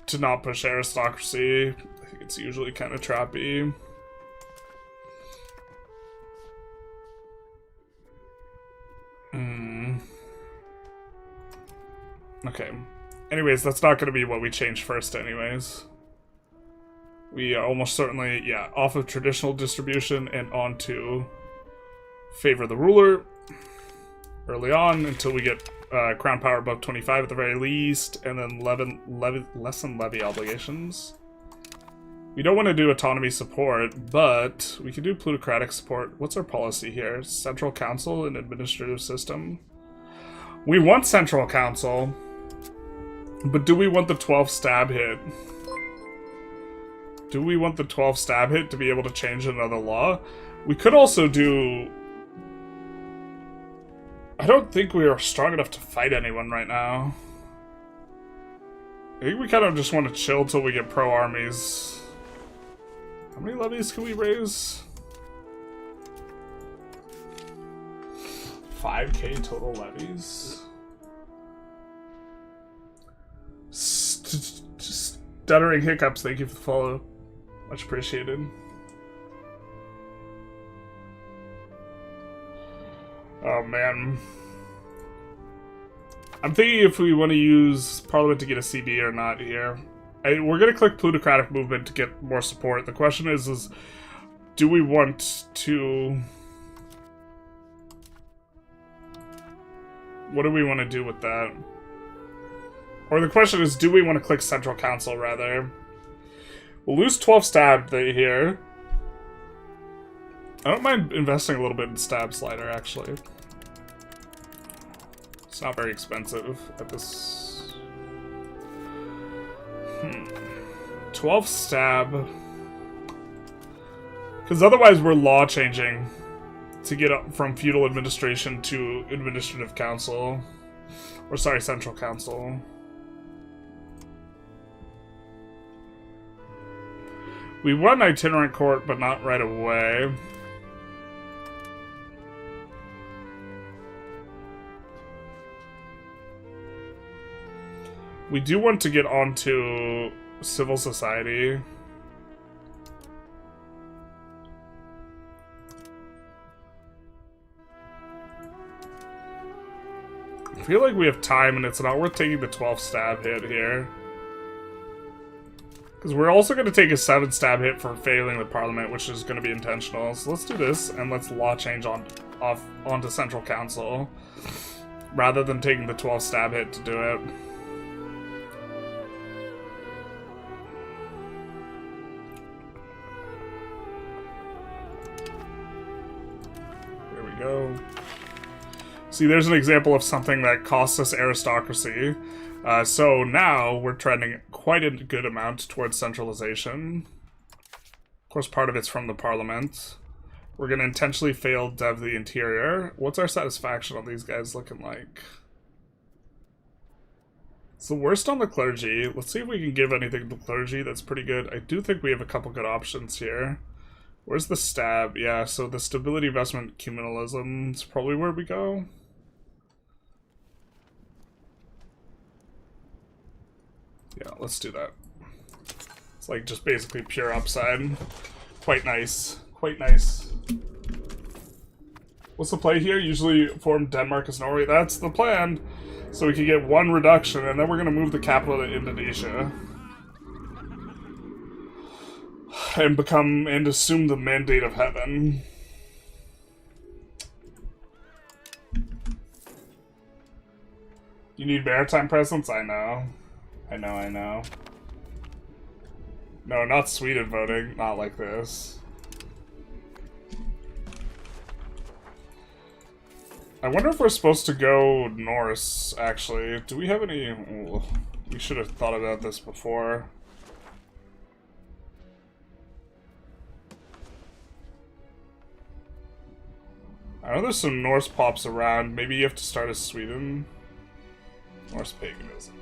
to not push aristocracy. I think it's usually kind of trappy. Okay. Anyways, that's not going to be what we change first anyways. We almost certainly, yeah, off of traditional distribution and onto favor the ruler early on until we get crown power above 25 at the very least, and then lessen levy obligations. We don't want to do autonomy support, but we can do plutocratic support. What's our policy here? Central council and administrative system. We want central council, but do we want the 12 stab hit? Do we want the 12 stab hit to be able to change another law? We could also do... I don't think we are strong enough to fight anyone right now. I think we kind of just want to chill till we get pro-armies. How many levies can we raise? 5k total levies. Stuttering hiccups, thank you for the follow. Much appreciated. Oh man. I'm thinking if we want to use Parliament to get a CB or not here. We're going to click plutocratic movement to get more support. The question is do we want to... What do we want to do with that? Or the question is, do we want to click Central Council, rather? We'll lose 12 stab here. I don't mind investing a little bit in Stab Slider, actually. It's not very expensive at this... 12 stab. Because otherwise we're law changing to get up from feudal administration to administrative council. Or sorry, central council. We run itinerant court, but not right away. We do want to get onto civil society. I feel like we have time and it's not worth taking the 12 stab hit here. Because we're also going to take a 7 stab hit for failing the parliament, which is going to be intentional. So let's do this and let's law change onto central council. Rather than taking the 12 stab hit to do it. There we go. See, there's an example of something that costs us aristocracy. So now we're trending quite a good amount towards centralization. Of course, part of it's from the parliament. We're going to intentionally fail dev the interior. What's our satisfaction on these guys looking like? It's the worst on the clergy. Let's see if we can give anything to the clergy. That's pretty good. I do think we have a couple good options here. Where's the stab? Yeah, so the stability investment communalism is probably where we go. Yeah, let's do that. It's like just basically pure upside. Quite nice. Quite nice. What's the play here? Usually form Denmark as Norway. That's the plan. So we can get 1 reduction, and then we're going to move the capital to Indonesia. And assume the mandate of heaven. You need maritime presence? I know. I know. No, not Sweden voting. Not like this. I wonder if we're supposed to go Norse, actually. Do we have any... Oh, we should have thought about this before. I know there's some Norse pops around. Maybe you have to start as Sweden. Norse paganism.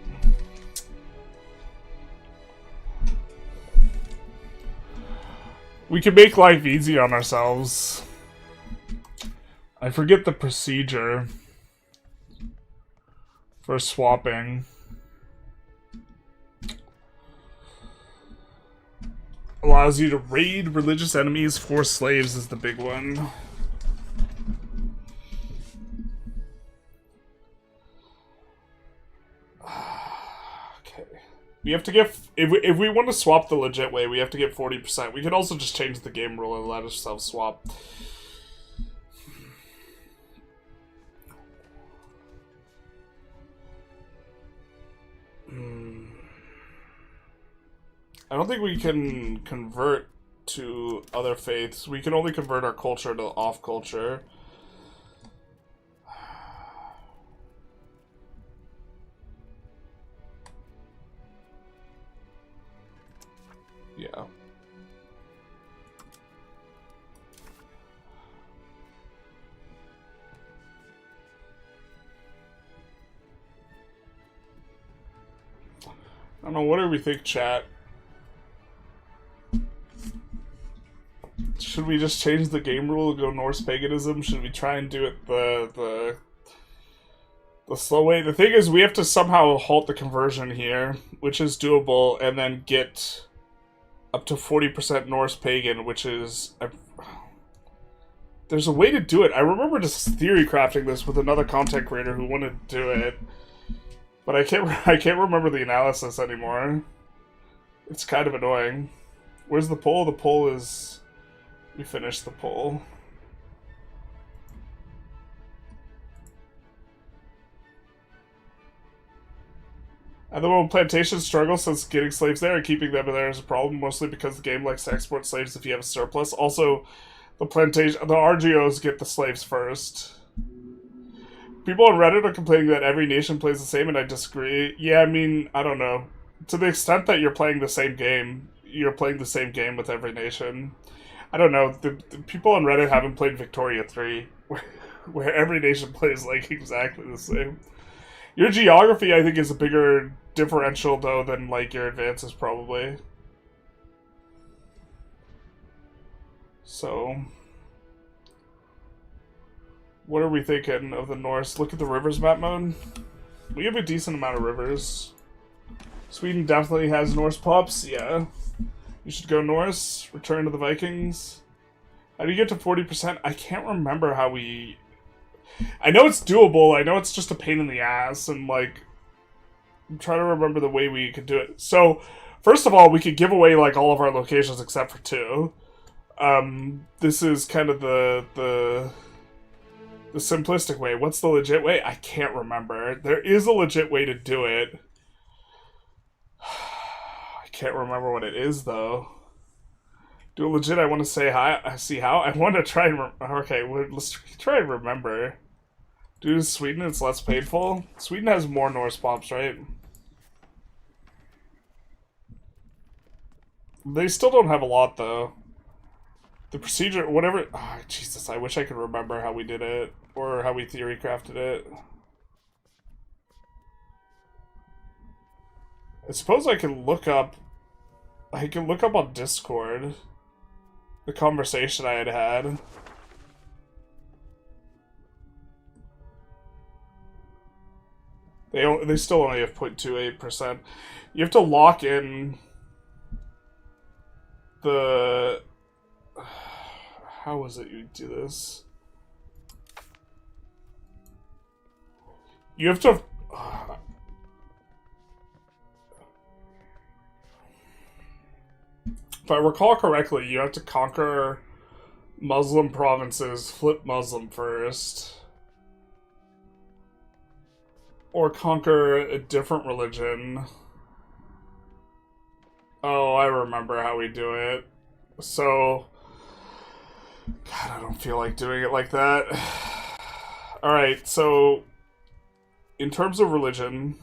We can make life easy on ourselves. I forget the procedure for swapping. Allows you to raid religious enemies, force slaves is the big one. We have to get, if we want to swap the legit way, we have to get 40%. We can also just change the game rule and let ourselves swap. I don't think we can convert to other faiths. We can only convert our culture to off culture. Yeah. I don't know, what do we think, chat? Should we just change the game rule and go Norse paganism? Should we try and do it the slow way? The thing is, we have to somehow halt the conversion here, which is doable, and then get up to 40% Norse pagan, which is... There's a way to do it. I remember just theory crafting this with another content creator who wanted to do it, but I can't remember the analysis anymore. It's kind of annoying. Where's the poll? The poll is... We finished the poll. At the moment, plantations struggle since getting slaves there and keeping them there is a problem, mostly because the game likes to export slaves if you have a surplus. Also, the RGOs get the slaves first. People on Reddit are complaining that every nation plays the same, and I disagree. Yeah, I mean, I don't know. To the extent that you're playing the same game, you're playing the same game with every nation. I don't know. The people on Reddit haven't played Victoria 3, where every nation plays, like, exactly the same. Your geography, I think, is a bigger differential, though, than, like, your advances, probably. So... What are we thinking of the Norse? Look at the rivers map mode. We have a decent amount of rivers. Sweden definitely has Norse pops, yeah. You should go Norse, return to the Vikings. How do you get to 40%? I can't remember how we... I know it's doable, I know it's just a pain in the ass, and, like, I'm trying to remember the way we could do it. So, first of all, we could give away, like, all of our locations except for 2. This is kind of the simplistic way. What's the legit way? I can't remember. There is a legit way to do it. I can't remember what it is, though. Do a legit, I want to say hi. I see how. I want to try and... Okay, let's try and remember. Do Sweden, it's less painful. Sweden has more Norse pops, right? They still don't have a lot, though. The procedure, whatever... Oh, Jesus, I wish I could remember how we did it. Or how we theory crafted it. I suppose I can look up... I can look up on Discord the conversation I had. They still only have 0.28%. You have to lock in the... How was it you do this? You have to... If I recall correctly, you have to conquer Muslim provinces, flip Muslim first. Or conquer a different religion. Oh, I remember how we do it. So... God, I don't feel like doing it like that. Alright, so in terms of religion,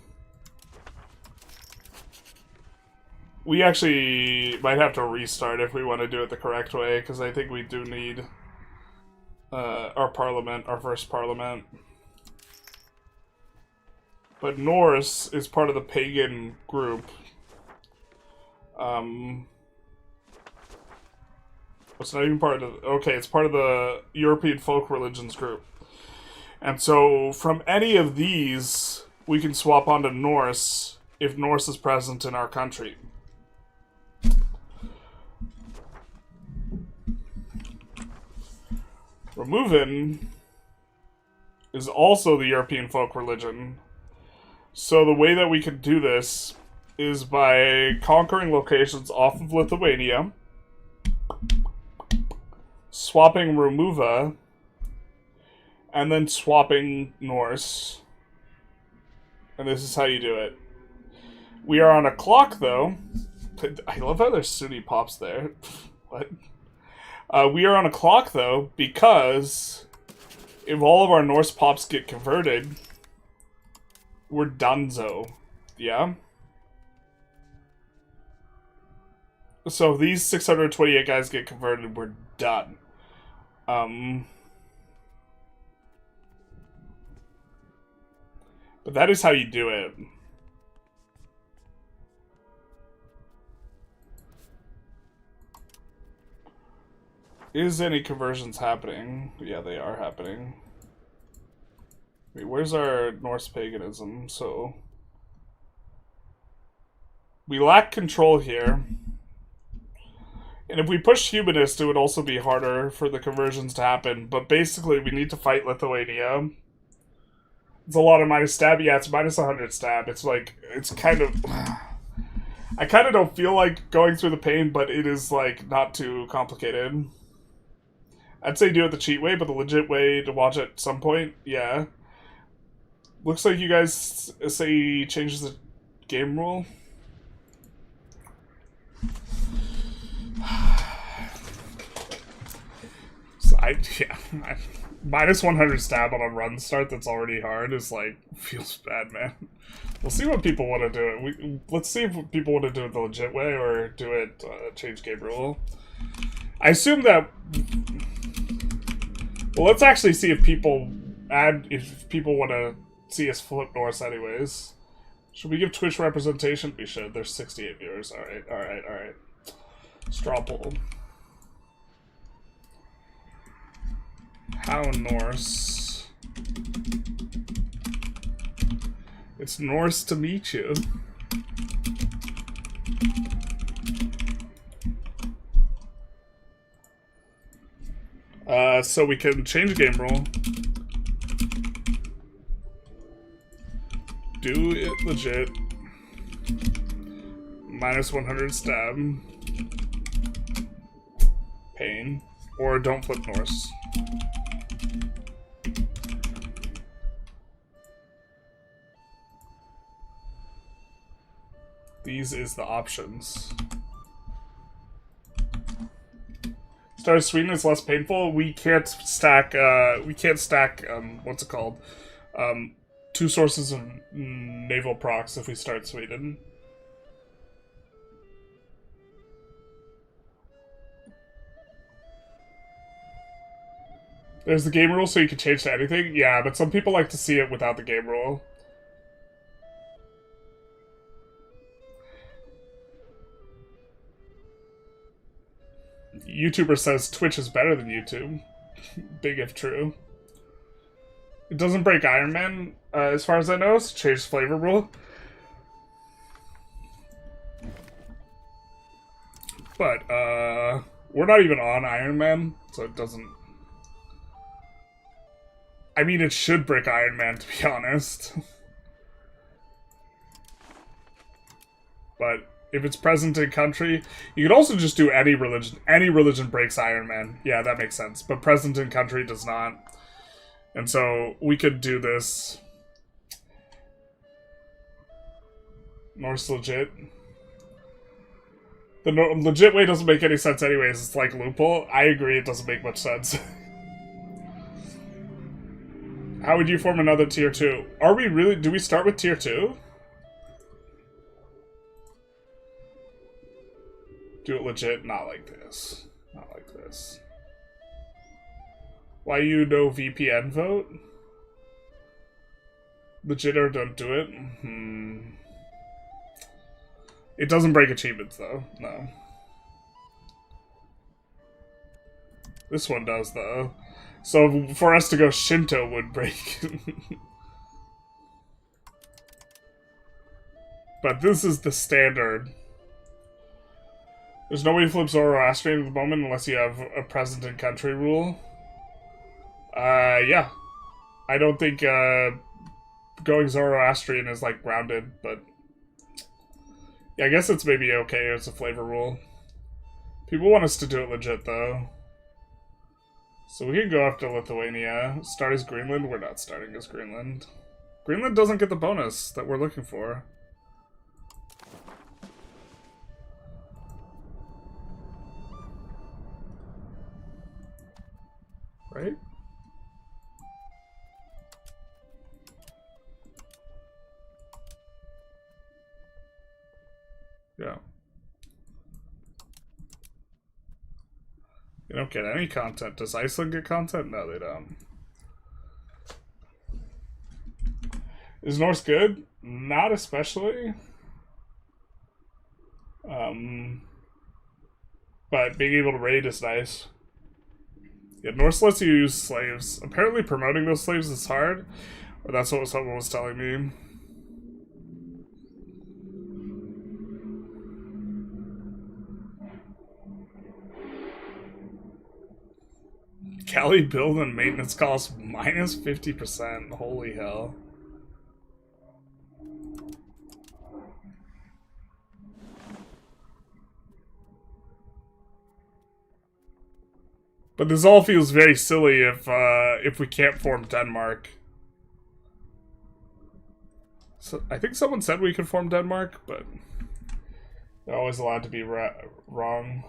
we actually might have to restart if we want to do it the correct way, because I think we do need our parliament, our first parliament. But Norse is part of the pagan group. It's not even part of the... Okay, it's part of the European folk religions group. And so, from any of these, we can swap onto Norse if Norse is present in our country. Removin is also the European folk religion. So the way that we could do this is by conquering locations off of Lithuania, swapping Remuva, and then swapping Norse. And this is how you do it. We are on a clock, though. I love how there's Sunni pops there. What? We are on a clock, though, because if all of our Norse pops get converted, we're donezo. Yeah? So if these 628 guys get converted, we're done. But that is how you do it. Is any conversions happening? Yeah, they are happening. Wait, where's our Norse paganism? So we lack control here. And if we push humanist, it would also be harder for the conversions to happen. But basically, we need to fight Lithuania. It's a lot of minus stab. Yeah, it's minus 100 stab. It's like, it's kind of... I kind of don't feel like going through the pain, but it is, like, not too complicated. I'd say do it the cheat way, but the legit way to watch at some point, yeah. Looks like you guys say he changes the game rule. So minus 100 stab on a run start that's already hard is like, feels bad, man. We'll see what people want to do it. Let's see if people want to do it the legit way or do it change game rule. I assume that... Well, let's actually see if people want to see us flip Norse anyways. Should we give Twitch representation? We should. There's 68 viewers. Alright. Straw poll. How Norse? It's Norse to meet you. So we can change game rule. Do it legit. Minus 100 stab. Pain. Or don't flip Norse. These is the options. Star Sweden is less painful. We can't stack, what's it called? Two sources of naval procs if we start Sweden. There's the game rule so you can change to anything? Yeah, but some people like to see it without the game rule. YouTuber says Twitch is better than YouTube. Big if true. It doesn't break Iron Man, as far as I know, so change flavor rule. But, we're not even on Iron Man, so it doesn't... I mean, it should break Iron Man, to be honest. But... if it's present in country, you could also just do any religion. Any religion breaks Iron Man. Yeah, that makes sense. But present in country does not. And so we could do this. Norse legit. The legit way doesn't make any sense anyways. It's like loophole. I agree, it doesn't make much sense. How would you form another tier 2? Are we really... Do we start with tier 2? Do it legit? Not like this. Not like this. Why you no VPN vote? Legit or don't do it? It doesn't break achievements though. No. This one does though. So for us to go Shinto would break. But this is the standard. There's no way to flip Zoroastrian at the moment unless you have a present in country rule. Yeah. I don't think going Zoroastrian is like grounded, but yeah, I guess it's maybe okay as a flavor rule. People want us to do it legit though. So we can go after Lithuania. Start as Greenland? We're not starting as Greenland. Greenland doesn't get the bonus that we're looking for. Right? Yeah. You don't get any content. Does Iceland get content? No, they don't. Is Norse good? Not especially. But being able to raid is nice. Yeah, Norse lets you use slaves. Apparently promoting those slaves is hard. Or that's what someone was telling me. Cali build and maintenance costs minus 50%. Holy hell. But this all feels very silly if we can't form Denmark. So I think someone said we could form Denmark, but they're always allowed to be wrong.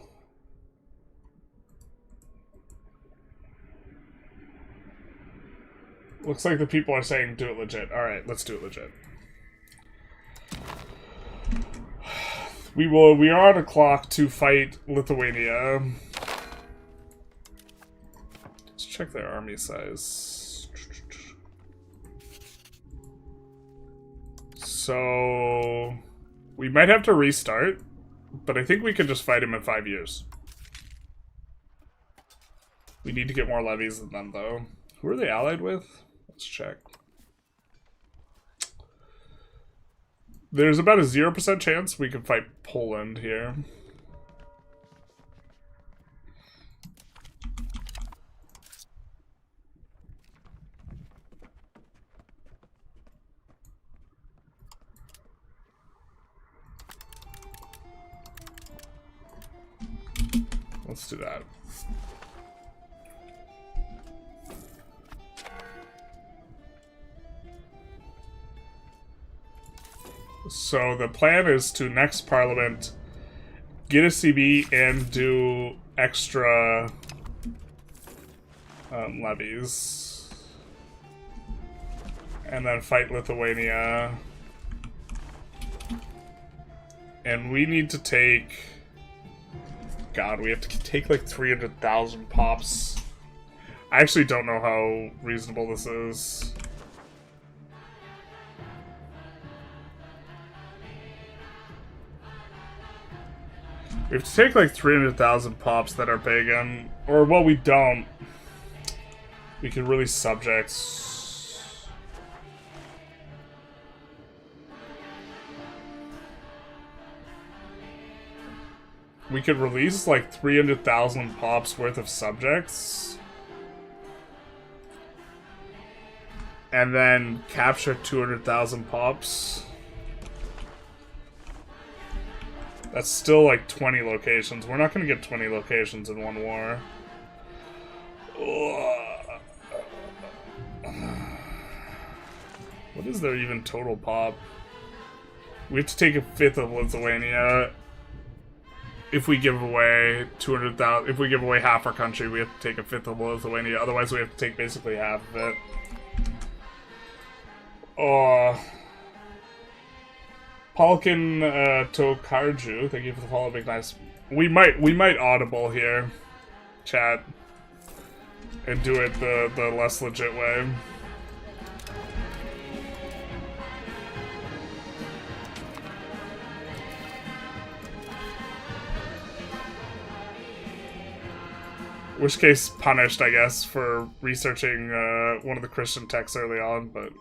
Looks like the people are saying do it legit. Alright, let's do it legit. We are on a clock to fight Lithuania. Let's check their army size. So we might have to restart, but I think we can just fight him in 5 years. We need to get more levies than them though. Who are they allied with? Let's check. There's about a 0% chance we can fight Poland here. Let's do that. So the plan is to next parliament get a CB and do extra levies. And then fight Lithuania. And we need to take... God, we have to take like 300,000 pops. I actually don't know how reasonable this is. We have to take like 300,000 pops that are pagan. Or, well, we don't. We could release subjects. We could release like 300,000 pops worth of subjects. And then capture 200,000 pops. That's still like 20 locations. We're not going to get 20 locations in one war. What is their even total pop? We have to take a fifth of Lithuania. If we give away 200,000, if we give away half our country, we have to take a fifth of Lithuania. Otherwise, we have to take basically half of it. Oh. Palkin Tokarju, thank you for the follow, big nice. We might audible here, chat, and do it the less legit way. In which case, punished, I guess, for researching one of the Christian texts early on, but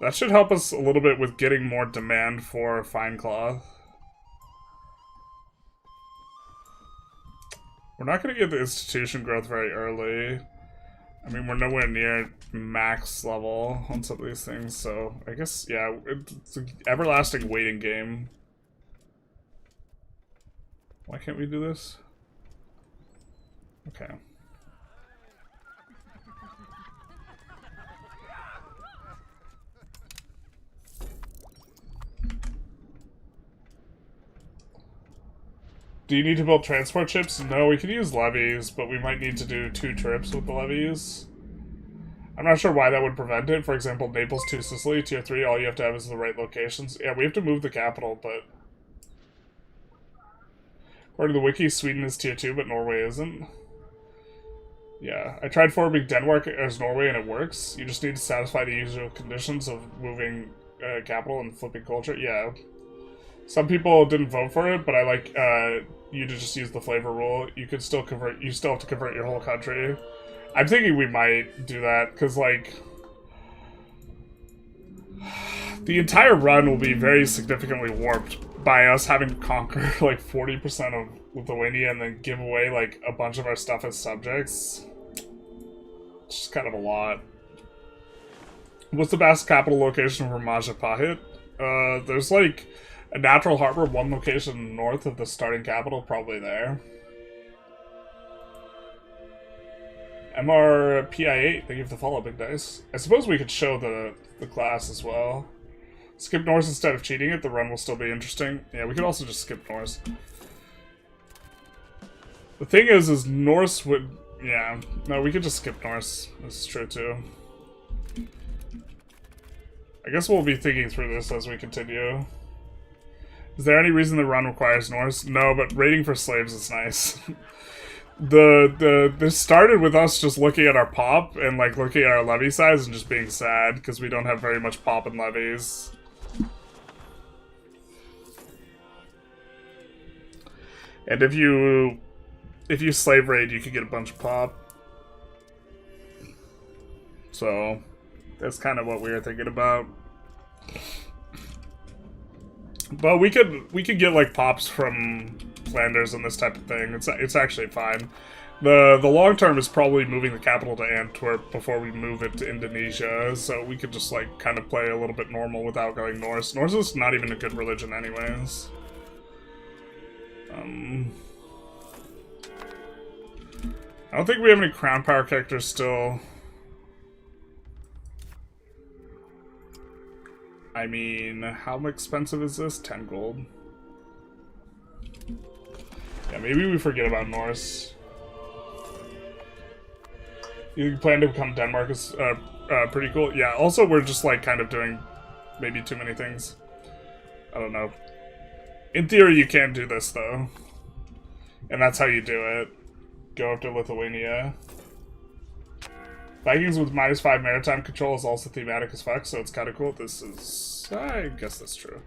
that should help us a little bit with getting more demand for fine cloth. We're not going to get the institution growth very early. I mean, we're nowhere near max level on some of these things, so I guess, yeah, it's an everlasting waiting game. Why can't we do this? Okay. Do you need to build transport ships? No, we can use levies, but we might need to do 2 trips with the levies. I'm not sure why that would prevent it. For example, Naples to Sicily, tier 3, all you have to have is the right locations. Yeah, we have to move the capital, but according to the wiki, Sweden is tier 2, but Norway isn't. Yeah, I tried forming Denmark as Norway and it works. You just need to satisfy the usual conditions of moving capital and flipping culture. Yeah. Some people didn't vote for it, but I like you to just use the flavor rule. You could still convert. You still have to convert your whole country. I'm thinking we might do that because, like, the entire run will be very significantly warped by us having to conquer like 40% of Lithuania and then give away like a bunch of our stuff as subjects. It's just kind of a lot. What's the best capital location for Majapahit? There's like a natural harbor, one location north of the starting capital, probably there. MRPI8, thank you for the follow, big dice. I suppose we could show the class as well. Skip Norse instead of cheating it, the run will still be interesting. Yeah, we could also just skip Norse. The thing is Norse would... Yeah, no, we could just skip Norse. This is true too. I guess we'll be thinking through this as we continue. Is there any reason the run requires Norse? No, but rating for slaves is nice. This started with us just looking at our pop and like looking at our levy size and just being sad because we don't have very much pop and levies. And if you slave raid, you could get a bunch of pop. So that's kind of what we were thinking about. But we could get like pops from Flanders and this type of thing. It's actually fine. The long term is probably moving the capital to Antwerp before we move it to Indonesia. So we could just like kind of play a little bit normal without going Norse. Norse is not even a good religion anyways. I don't think we have any crown power characters still. I mean, how expensive is this? 10 gold. Yeah, maybe we forget about Norse. You plan to become Denmark is pretty cool. Yeah, also we're just like kind of doing maybe too many things. I don't know. In theory, you can do this though. And that's how you do it. Go after Lithuania. Vikings with -5 maritime control is also thematic as fuck, so it's kind of cool. This is... I guess that's true.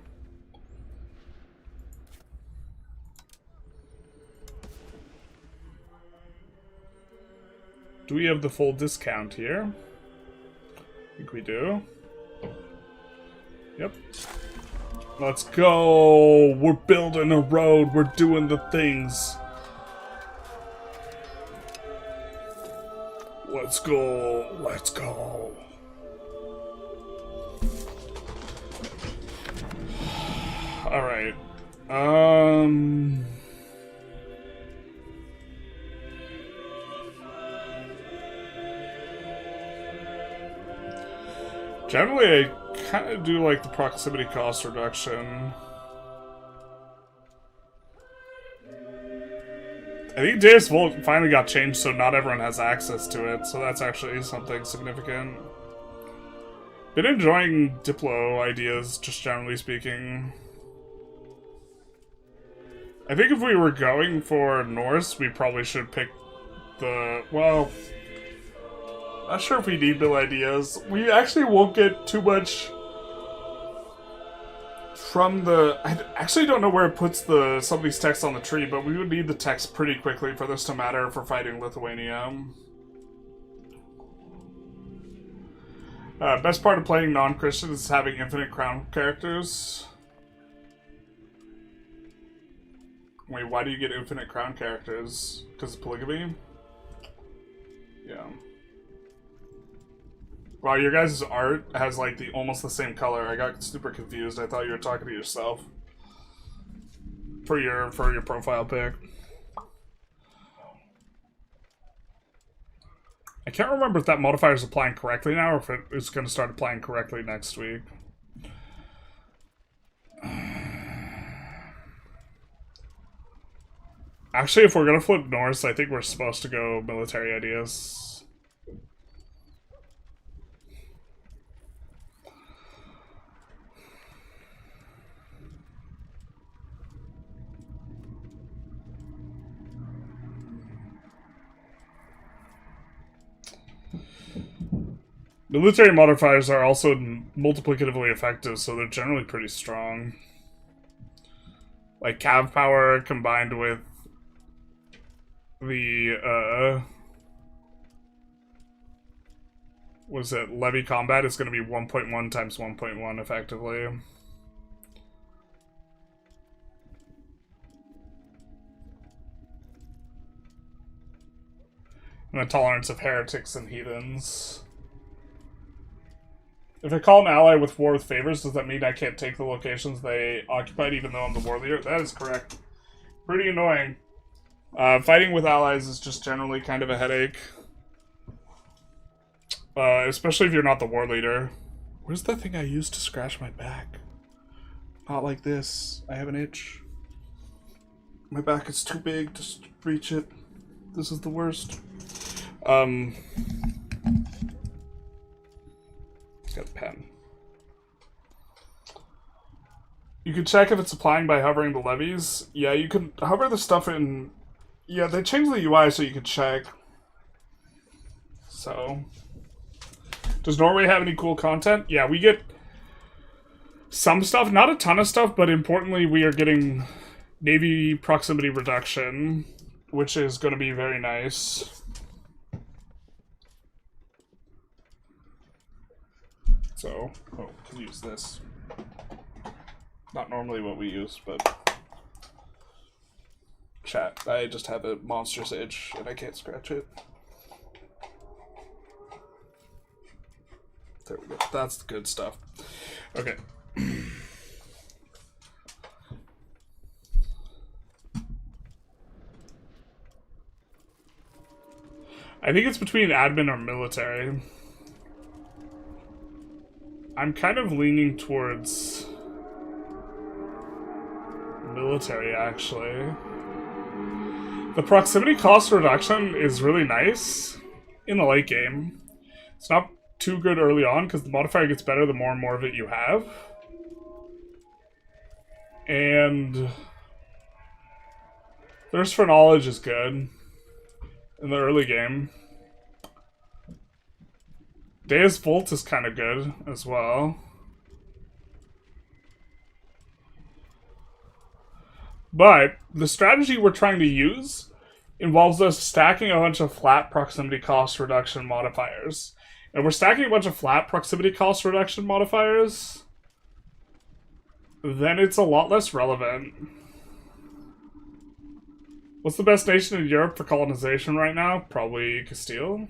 Do we have the full discount here? I think we do. Yep. Let's go! We're building a road, we're doing the things. Let's go, let's go. Alright. Generally, I kind of do like the proximity cost reduction. I think Deus Volt finally got changed so not everyone has access to it, so that's actually something significant. Been enjoying Diplo ideas, just generally speaking. I think if we were going for Norse, we probably should pick the... Well, not sure if we need Bill ideas. We actually won't get too much from the... I actually don't know where it puts some of these texts on the tree, but we would need the text pretty quickly for this to matter for fighting Lithuania. Best part of playing non-Christian is having infinite crown characters. Wait, why do you get infinite crown characters? Because of polygamy? Yeah. Wow, your guys' art has like almost the same color. I got super confused. I thought you were talking to yourself for your profile pic. I can't remember if that modifier is applying correctly now or if it is going to start applying correctly next week. Actually, if we're going to flip Norse, I think we're supposed to go military ideas. Military modifiers are also multiplicatively effective, so they're generally pretty strong. Like cav power combined with the what is it? Levy combat is going to be 1.1 times 1.1 effectively. And the tolerance of heretics and heathens. If I call an ally with war with favors, does that mean I can't take the locations they occupied even though I'm the war leader? That is correct. Pretty annoying. Fighting with allies is just generally kind of a headache. Especially if you're not the war leader. Where's the thing I used to scratch my back? Not like this. I have an itch. My back is too big to reach it. This is the worst. Got a pen. You can check if it's applying by hovering the levies. Yeah, you can hover the stuff in... Yeah, they changed the UI so you can check. So... Does Norway have any cool content? Yeah, we get some stuff. Not a ton of stuff, but importantly, we are getting Navy proximity reduction, which is going to be very nice. So, oh, can use this. Not normally what we use, but chat. I just have a monstrous itch and I can't scratch it. There we go. That's the good stuff. Okay. I think it's between admin or military. I'm kind of leaning towards military, actually. The proximity cost reduction is really nice in the late game. It's not too good early on because the modifier gets better the more and more of it you have. And thirst for knowledge is good in the early game. Deus Volt is kind of good as well. But the strategy we're trying to use involves us stacking a bunch of flat proximity cost reduction modifiers. And we're stacking a bunch of flat proximity cost reduction modifiers, then it's a lot less relevant. What's the best nation in Europe for colonization right now? Probably Castile.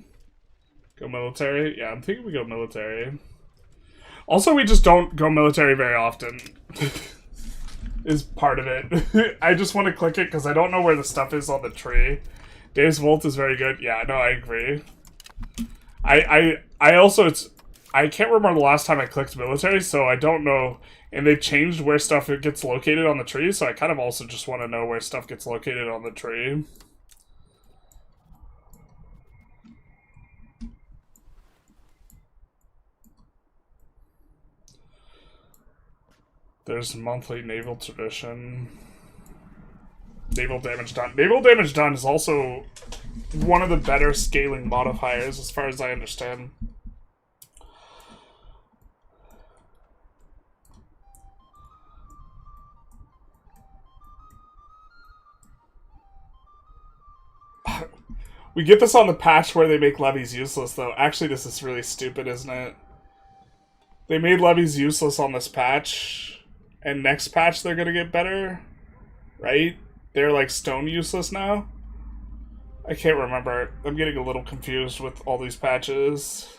Go military? Yeah, I'm thinking we go military. Also, we just don't go military very often. Is part of it. I just want to click it because I don't know where the stuff is on the tree. Deus Volt is very good. Yeah, no, I agree. I also, I can't remember the last time I clicked military, so I don't know. And they've changed where stuff gets located on the tree, so I kind of also just want to know where stuff gets located on the tree. There's monthly naval tradition. Naval damage done. Naval damage done is also one of the better scaling modifiers, as far as I understand. We get this on the patch where they make levies useless, though. Actually, this is really stupid, isn't it? They made levies useless on this patch, and next patch they're gonna get better, right? They're like stone useless now? I can't remember. I'm getting a little confused with all these patches.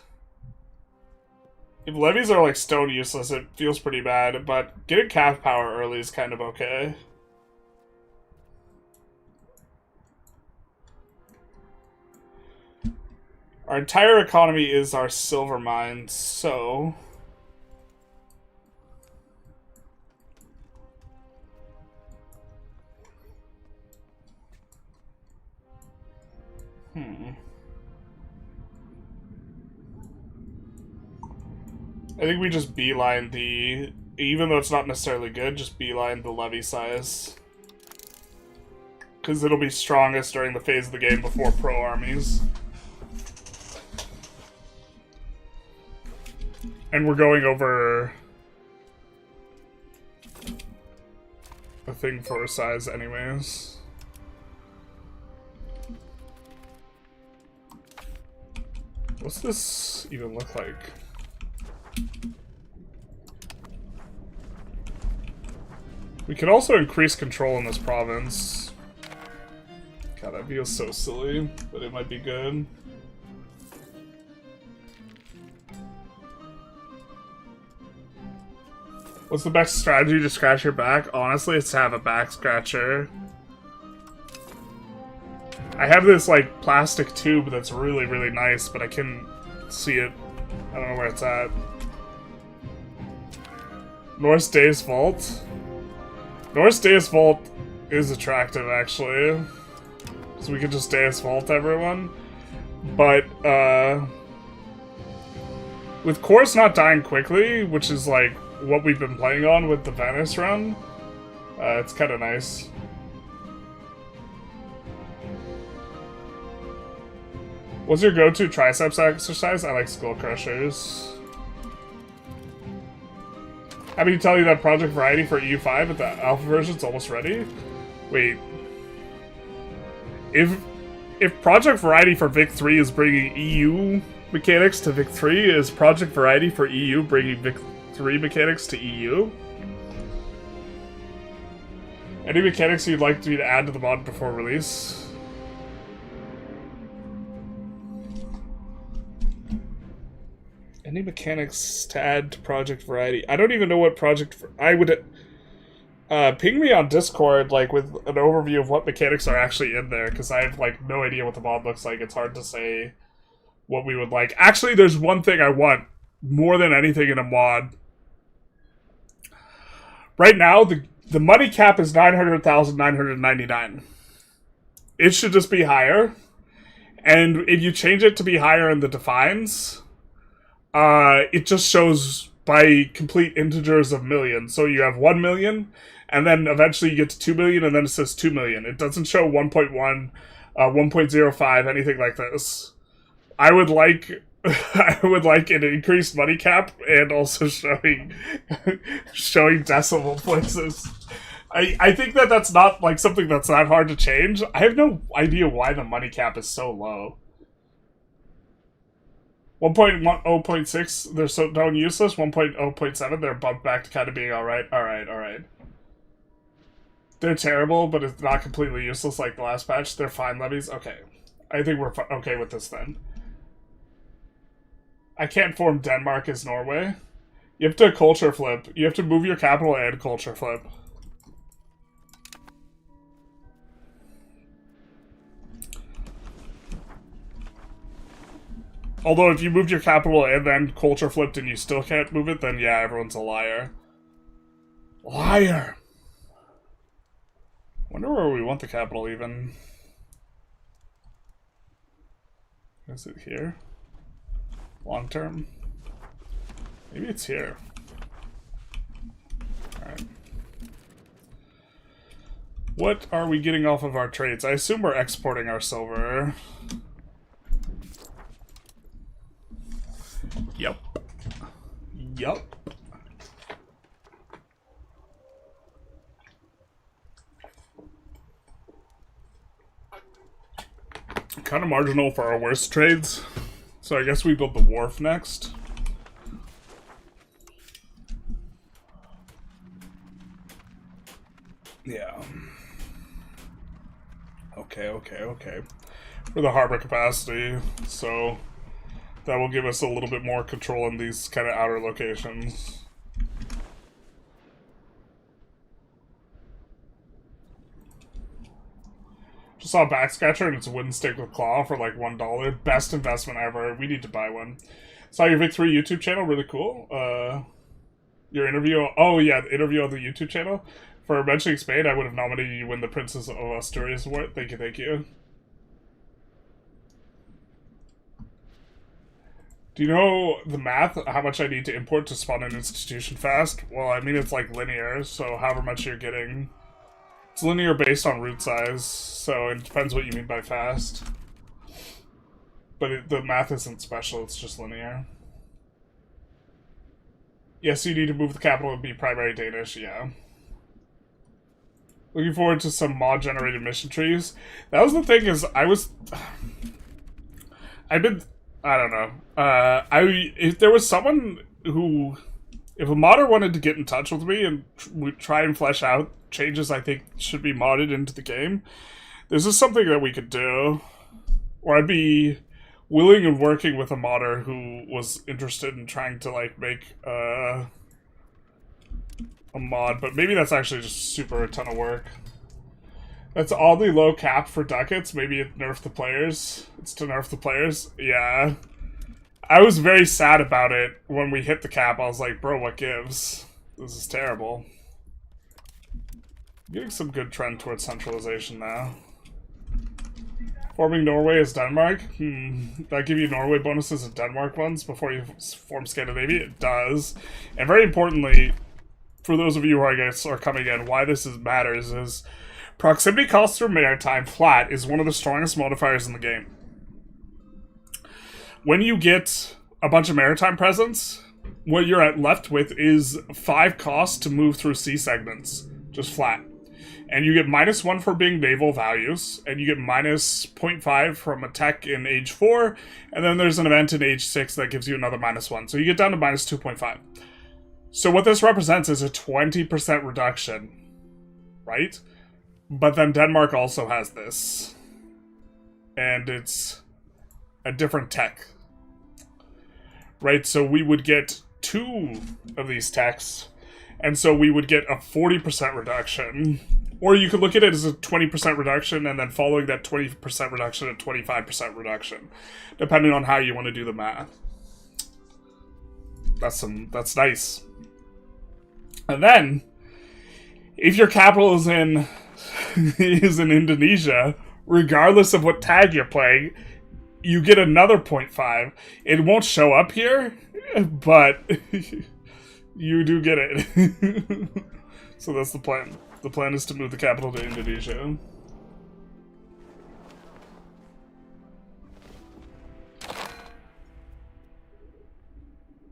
If levies are like stone useless, it feels pretty bad, but getting calf power early is kind of okay. Our entire economy is our silver mines, so... I think we just beeline the... Even though it's not necessarily good, just beeline the levy size. Because it'll be strongest during the phase of the game before pro armies. And we're going over a thing for size anyways. What's this even look like? We could also increase control in this province. God, that feels so silly, but it might be good. What's the best strategy to scratch your back? Honestly, it's to have a back scratcher. I have this, like, plastic tube that's really, really nice, but I can't see it. I don't know where it's at. Norse Deus Vault? Norse Deus Vault is attractive, actually. So we could just Deus Vault everyone. But, with cores not dying quickly, which is, like, what we've been playing on with the Venice run, it's kind of nice. What's your go-to triceps exercise? I like skull crushers. Happy to tell you that Project Variety for EU5 at the alpha version's almost ready. Wait. If Project Variety for Vic 3 is bringing EU mechanics to Vic 3, is Project Variety for EU bringing Vic 3 mechanics to EU? Any mechanics you'd like me to add to the mod before release? Any mechanics to add to Project Variety? I don't even know what Project... I would... ping me on Discord, like, with an overview of what mechanics are actually in there, because I have, like, no idea what the mod looks like. It's hard to say what we would like. Actually, there's one thing I want more than anything in a mod. Right now, the money cap is 900,999. It should just be higher. And if you change it to be higher in the defines... it just shows by complete integers of millions. So you have 1 million, and then eventually you get to 2 million, and then it says 2 million. It doesn't show 1.1, 1.05, anything like this. I would like an increased money cap and also showing decimal places. I think that's not like something that's that hard to change. I have no idea why the money cap is so low. 1.0.6, they're so down useless. 1.0.7, they're bumped back to kind of being alright. Alright. They're terrible, but it's not completely useless like the last patch. They're fine levies. Okay. I think we're okay with this then. I can't form Denmark as Norway. You have to culture flip. You have to move your capital and culture flip. Although if you moved your capital and then culture flipped and you still can't move it, then yeah, everyone's a liar. Liar! Wonder where we want the capital even. Is it here? Long term? Maybe it's here. Alright. What are we getting off of our trades? I assume we're exporting our silver. Yep. Yup. Kind of marginal for our worst trades. So I guess we build the wharf next. Yeah. Okay. For the harbor capacity, so that will give us a little bit more control in these kind of outer locations. Just saw a backscratcher and it's a wooden stick with claw for like $1. Best investment ever. We need to buy one. Saw your Victory YouTube channel, really cool. Your interview, oh yeah, the interview on the YouTube channel. For mentioning Spain, I would have nominated you to win the Princess of Asturias award. Thank you. Do you know the math? How much I need to import to spawn an institution fast? Well, I mean, it's like linear, so however much you're getting. It's linear based on root size, so it depends what you mean by fast. But the math isn't special, it's just linear. Yes, you need to move the capital and be primary Danish, yeah. Looking forward to some mod-generated mission trees. That was the thing, is I don't know. If there was someone who... If a modder wanted to get in touch with me and try and flesh out changes I think should be modded into the game, this is something that we could do. Or I'd be willing and working with a modder who was interested in trying to, like, make a mod, but maybe that's actually just super a ton of work. That's oddly low cap for ducats. Maybe it nerfed the players. It's to nerf the players. Yeah. I was very sad about it when we hit the cap. I was like, bro, what gives? This is terrible. Getting some good trend towards centralization now. Forming Norway as Denmark? That give you Norway bonuses and Denmark ones before you form Scandinavia? It does. And very importantly, for those of you who I guess are coming in, why this matters is proximity cost through maritime flat is one of the strongest modifiers in the game. When you get a bunch of maritime presence, what you're left with is 5 costs to move through sea segments, just flat. And you get -1 for being naval values, and you get -0.5 from a tech in Age 4, and then there's an event in Age 6 that gives you another -1. So you get down to -2.5. So what this represents is a 20% reduction, right? But then Denmark also has this. And it's a different tech. Right, so we would get 2 of these techs, and so we would get a 40% reduction. Or you could look at it as a 20% reduction, and then following that 20% reduction, a 25% reduction, depending on how you want to do the math. That's nice. And then, if your capital is in Indonesia, regardless of what tag you're playing, you get another 0.5. It won't show up here, but you do get it. So that's the plan. The plan is to move the capital to Indonesia.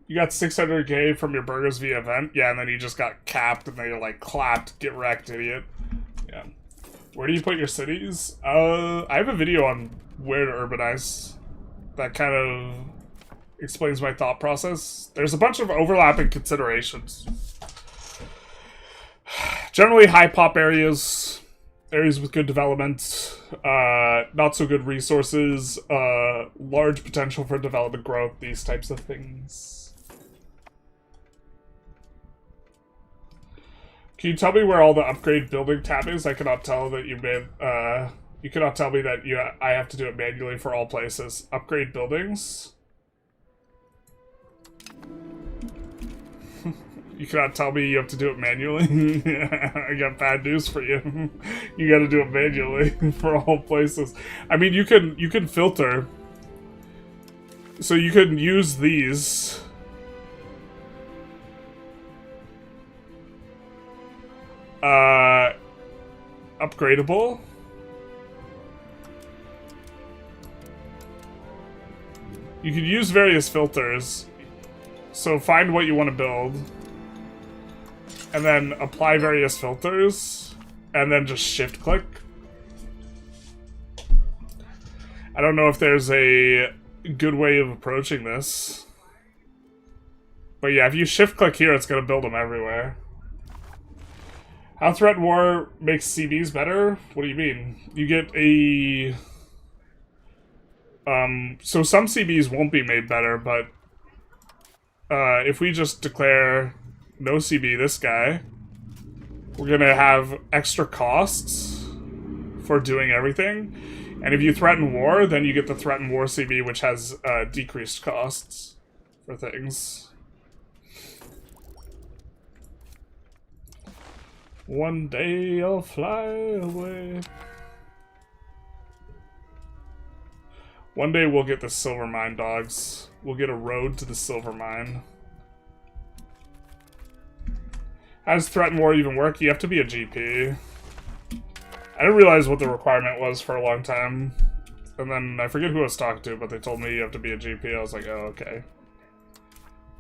You got 600k from your Burgers V event? Yeah, and then you just got capped and they like clapped. Get wrecked, idiot. Yeah. Where do you put your cities? I have a video on where to urbanize. That kind of explains my thought process. There's a bunch of overlapping considerations. Generally high pop areas, areas with good development, not so good resources, large potential for development growth, these types of things. Can you tell me where all the upgrade building tab is? I cannot tell that you made, you cannot tell me that I have to do it manually for all places. Upgrade buildings? You cannot tell me you have to do it manually? I got bad news for you. You gotta do it manually for all places. I mean, you can filter. So you can use these. upgradable. You can use various filters. So find what you want to build. And then apply various filters. And then just shift click. I don't know if there's a good way of approaching this. But yeah, if you shift click here, it's going to build them everywhere. How Threat War makes CVs better? What do you mean? You get a... so some CVs won't be made better, but if we just declare no CB this guy, we're going to have extra costs for doing everything. And if you threaten war, then you get the Threaten War CB, which has decreased costs for things. One day I'll fly away. One day we'll get the silver mine, dogs. We'll get a road to the silver mine. How does Threaten War even work? You have to be a GP. I didn't realize what the requirement was for a long time. And then I forget who I was talking to, but they told me you have to be a GP. I was like, oh, okay.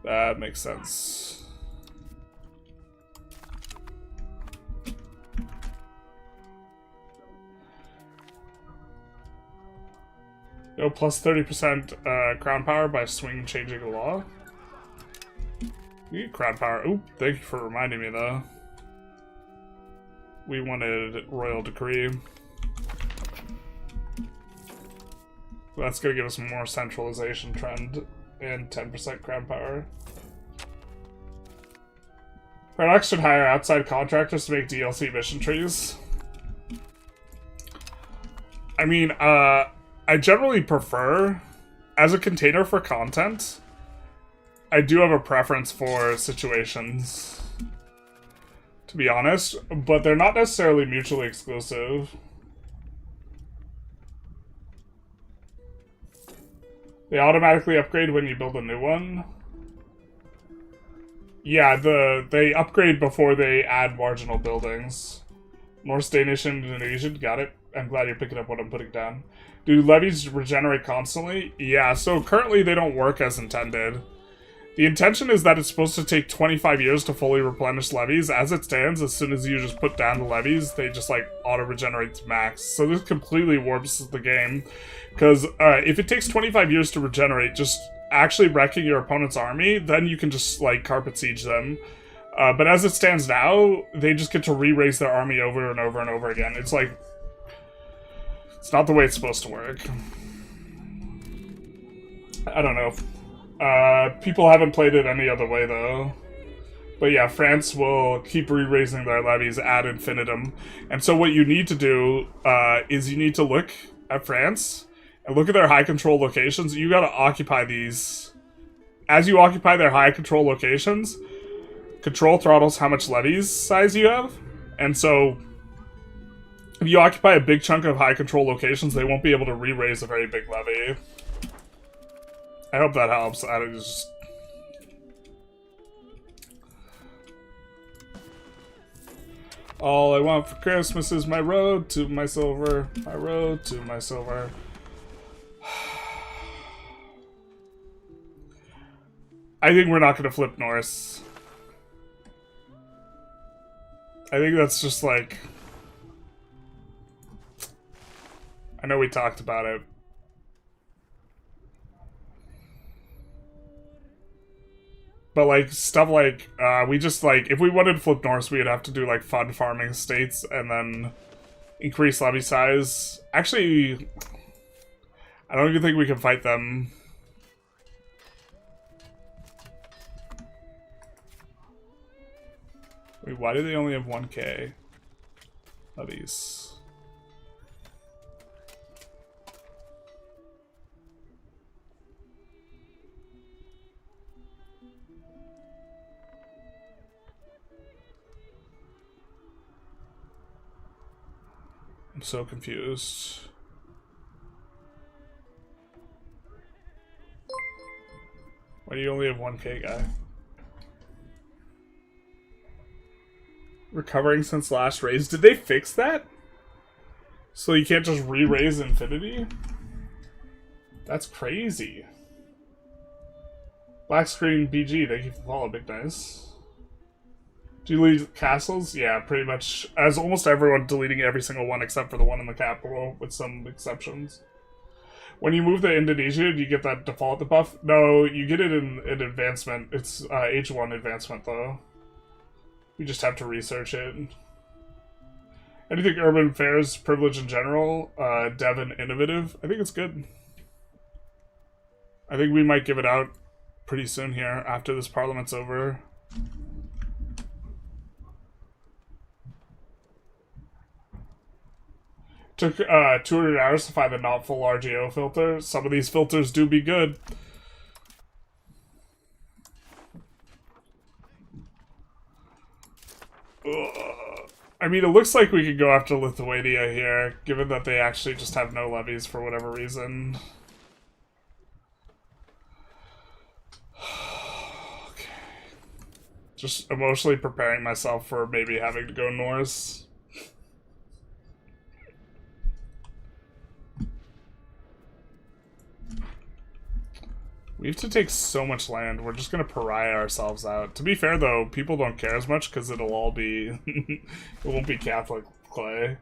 That makes sense. Yo, plus 30% crown power by swing changing the law. You get crown power. Oop, thank you for reminding me, though. We wanted Royal Decree. That's gonna give us more centralization trend and 10% crown power. Products should hire outside contractors to make DLC mission trees. I mean, I generally prefer, as a container for content, I do have a preference for situations, to be honest, but they're not necessarily mutually exclusive. They automatically upgrade when you build a new one. Yeah, they upgrade before they add marginal buildings. North Danish and Indonesian, got it. I'm glad you're picking up what I'm putting down. Do levies regenerate constantly? Yeah, so currently they don't work as intended. The intention is that it's supposed to take 25 years to fully replenish levies. As it stands, as soon as you just put down the levies, they just like auto-regenerate to max. So this completely warps the game. Because if it takes 25 years to regenerate, just actually wrecking your opponent's army, then you can just like carpet siege them. But as it stands now, they just get to re-raise their army over and over and over again. It's like, it's not the way it's supposed to work. I don't know. People haven't played it any other way, though. But yeah, France will keep re-raising their levies ad infinitum. And so what you need to do is you need to look at France and look at their high control locations. You gotta occupy these. As you occupy their high control locations, control throttles how much levies size you have. And so if you occupy a big chunk of high control locations, they won't be able to re-raise a very big levy. I hope that helps. I just... All I want for Christmas is my road to my silver. My road to my silver. I think we're not going to flip Norse. I think that's just like... I know we talked about it. But like, stuff like, we just like, if we wanted to flip Norse, we'd have to do like fund farming states and then increase levy size. Actually, I don't even think we can fight them. Wait, why do they only have 1k levies? I'm so confused. Why do you only have 1k, guy? Recovering since last raise. Did they fix that? So you can't just re-raise infinity? That's crazy. Black screen BG, thank you for following, big nice. Delete castles? Yeah, pretty much. As almost everyone deleting every single one except for the one in the capital, with some exceptions. When you move to Indonesia, do you get that default debuff? No, you get it in advancement. It's H1 advancement, though. We just have to research it. Anything urban affairs, privilege in general, dev and innovative? I think it's good. I think we might give it out pretty soon here, after this parliament's over. Took 200 hours to find the not full RGO filter. Some of these filters do be good. I mean, it looks like we could go after Lithuania here, given that they actually just have no levies for whatever reason. Okay. Just emotionally preparing myself for maybe having to go Norse. We have to take so much land, we're just gonna pariah ourselves out. To be fair though, people don't care as much because it'll all be... it won't be Catholic clay.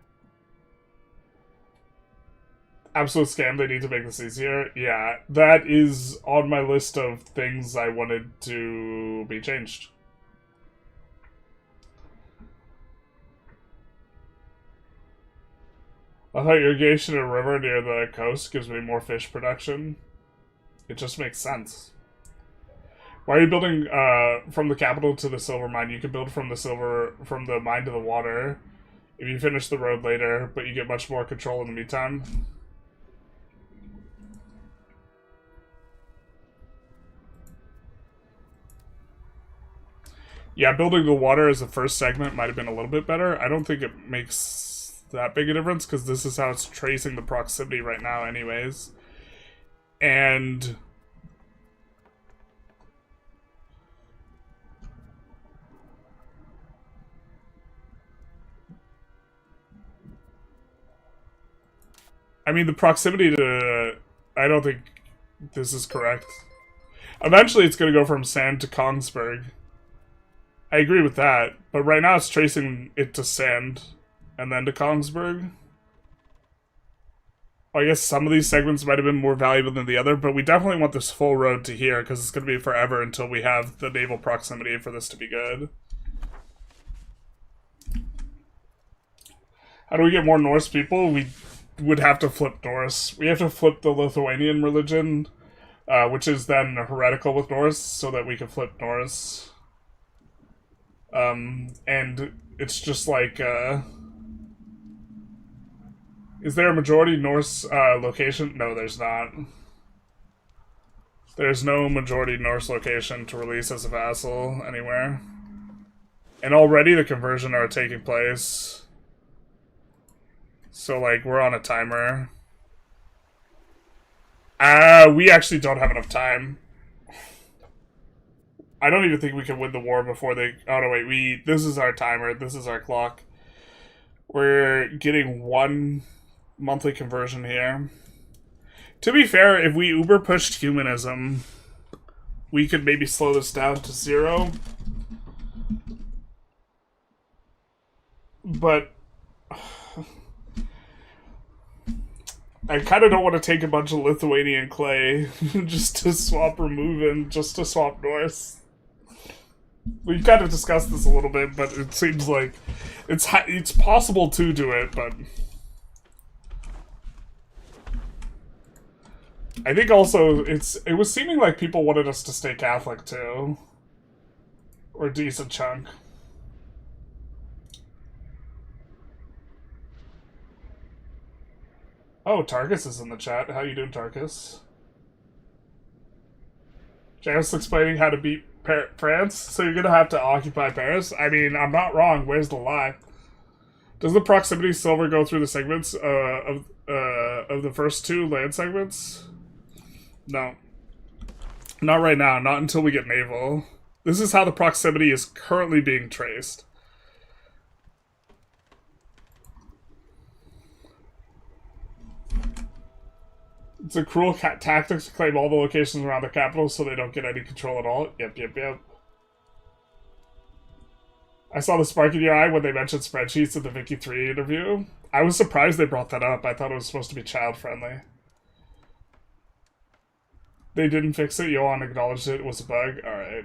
Absolute scam, they need to make this easier. Yeah, that is on my list of things I wanted to be changed. I thought irrigation in a river near the coast gives me more fish production. It just makes sense. Why are you building from the capital to the silver mine? You can build from the mine to the water if you finish the road later, but you get much more control in the meantime. Yeah, building the water as the first segment might have been a little bit better. I don't think it makes that big a difference because this is how it's tracing the proximity right now anyways. And I mean, the proximity to... I don't think this is correct. Eventually it's going to go from Sand to Kongsberg. I agree with that, but right now it's tracing it to Sand and then to Kongsberg. I guess some of these segments might have been more valuable than the other, but we definitely want this full road to here, because it's going to be forever until we have the naval proximity for this to be good. How do we get more Norse people? We would have to flip Norse. We have to flip the Lithuanian religion, which is then heretical with Norse, so that we can flip Norse. And it's just like... Is there a majority Norse location? No, there's not. There's no majority Norse location to release as a vassal anywhere. And already the conversion are taking place. So, like, we're on a timer. We actually don't have enough time. I don't even think we can win the war before they... Oh, no, wait. This is our timer. This is our clock. We're getting one... monthly conversion here. To be fair, if we uber pushed humanism, we could maybe slow this down to 0. But I kind of don't want to take a bunch of Lithuanian clay just to swap removing, just to swap Norse. We've kind of discussed this a little bit, but it seems like it's possible to do it, but I think also it was seeming like people wanted us to stay Catholic too. Or a decent chunk. Oh, Tarkus is in the chat. How you doing, Tarkus? Just explaining how to beat France, so you're gonna have to occupy Paris? I mean, I'm not wrong. Where's the lie? Does the proximity silver go through the segments of the first 2 land segments? No. Not right now. Not until we get naval. This is how the proximity is currently being traced. It's a cruel tactic to claim all the locations around the capital so they don't get any control at all. Yep. I saw the spark in your eye when they mentioned spreadsheets in the Vicky 3 interview. I was surprised they brought that up. I thought it was supposed to be child-friendly. They didn't fix it. Johan acknowledged it was a bug. Alright.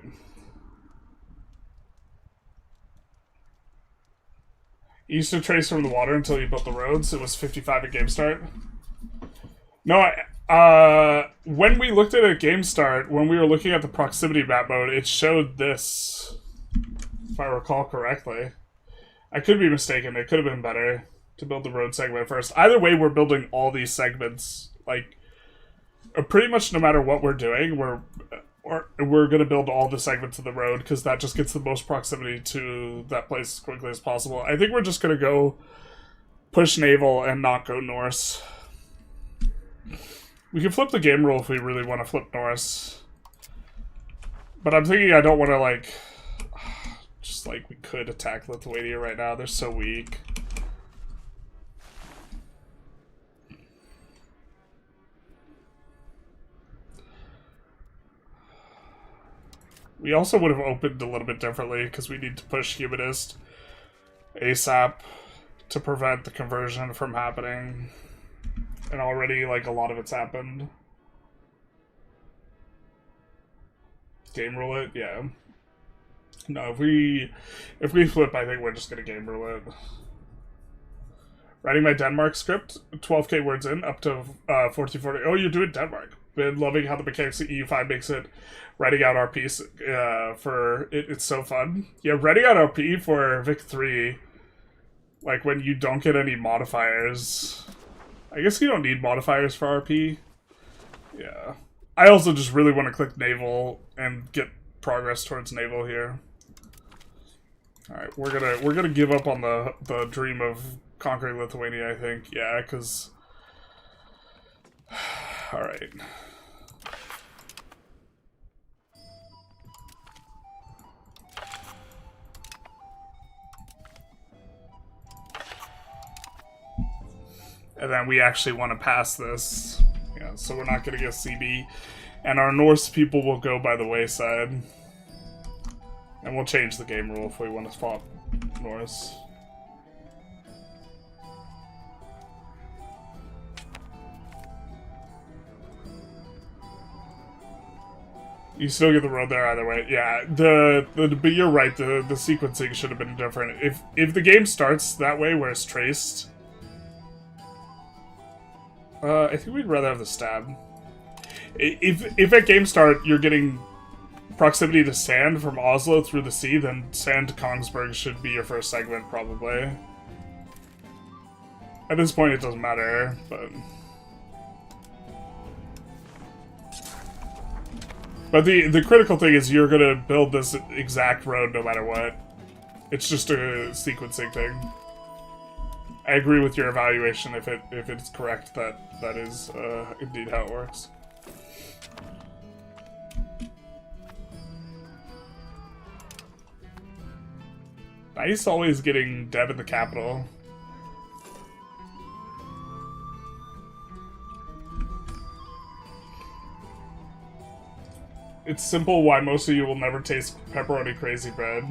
You used to trace from the water until you built the roads. It was 55 at game start. No, when we looked at it at game start, when we were looking at the proximity map mode, it showed this, if I recall correctly. I could be mistaken. It could have been better to build the road segment first. Either way, we're building all these segments. Like, pretty much no matter what we're doing, we're going to build all the segments of the road because that just gets the most proximity to that place as quickly as possible. I think we're just going to go push naval and not go Norse. We can flip the game rule if we really want to flip Norse. But I'm thinking I don't want to, like... Just, like, we could attack Lithuania right now. They're so weak. We also would have opened a little bit differently because we need to push Humanist ASAP to prevent the conversion from happening. And already, like, a lot of it's happened. Game rule it? Yeah. No, if we flip, I think we're just gonna game rule it. Writing my Denmark script, 12k words in, up to 1440. Oh, you're doing Denmark. Been loving how the mechanics of EU5 makes it writing out RP for it. It's so fun. Yeah, writing out RP for Vic 3, like when you don't get any modifiers. I guess you don't need modifiers for RP. Yeah. I also just really want to click naval and get progress towards naval here. Alright, we're gonna give up on the dream of conquering Lithuania, I think. Yeah, because... Alright. And then we actually want to pass this. Yeah, so we're not going to get CB. And our Norse people will go by the wayside. And we'll change the game rule if we want to swap Norse. You still get the road there either way. Yeah, but you're right, the sequencing should have been different. If the game starts that way where it's traced... I think we'd rather have the stab. If at game start you're getting proximity to sand from Oslo through the sea, then sand to Kongsberg should be your first segment, probably. At this point it doesn't matter, but... But the critical thing is you're gonna build this exact road no matter what. It's just a sequencing thing. I agree with your evaluation if it's correct that is indeed how it works. Nice always getting Deb in the capital. It's simple why most of you will never taste pepperoni crazy bread.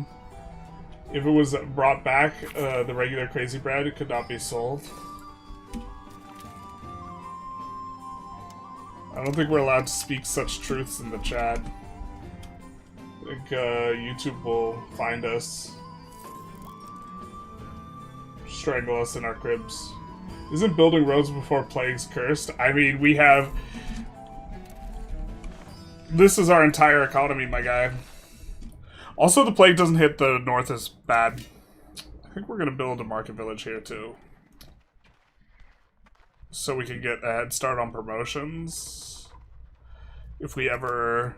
If it was brought back, the regular crazy bread, it could not be sold. I don't think we're allowed to speak such truths in the chat. I think YouTube will find us. Strangle us in our cribs. Isn't building roads before plagues cursed? I mean, we have... This is our entire economy, my guy. Also, the plague doesn't hit the north as bad. I think we're going to build a market village here, too. So we can get a head start on promotions. If we ever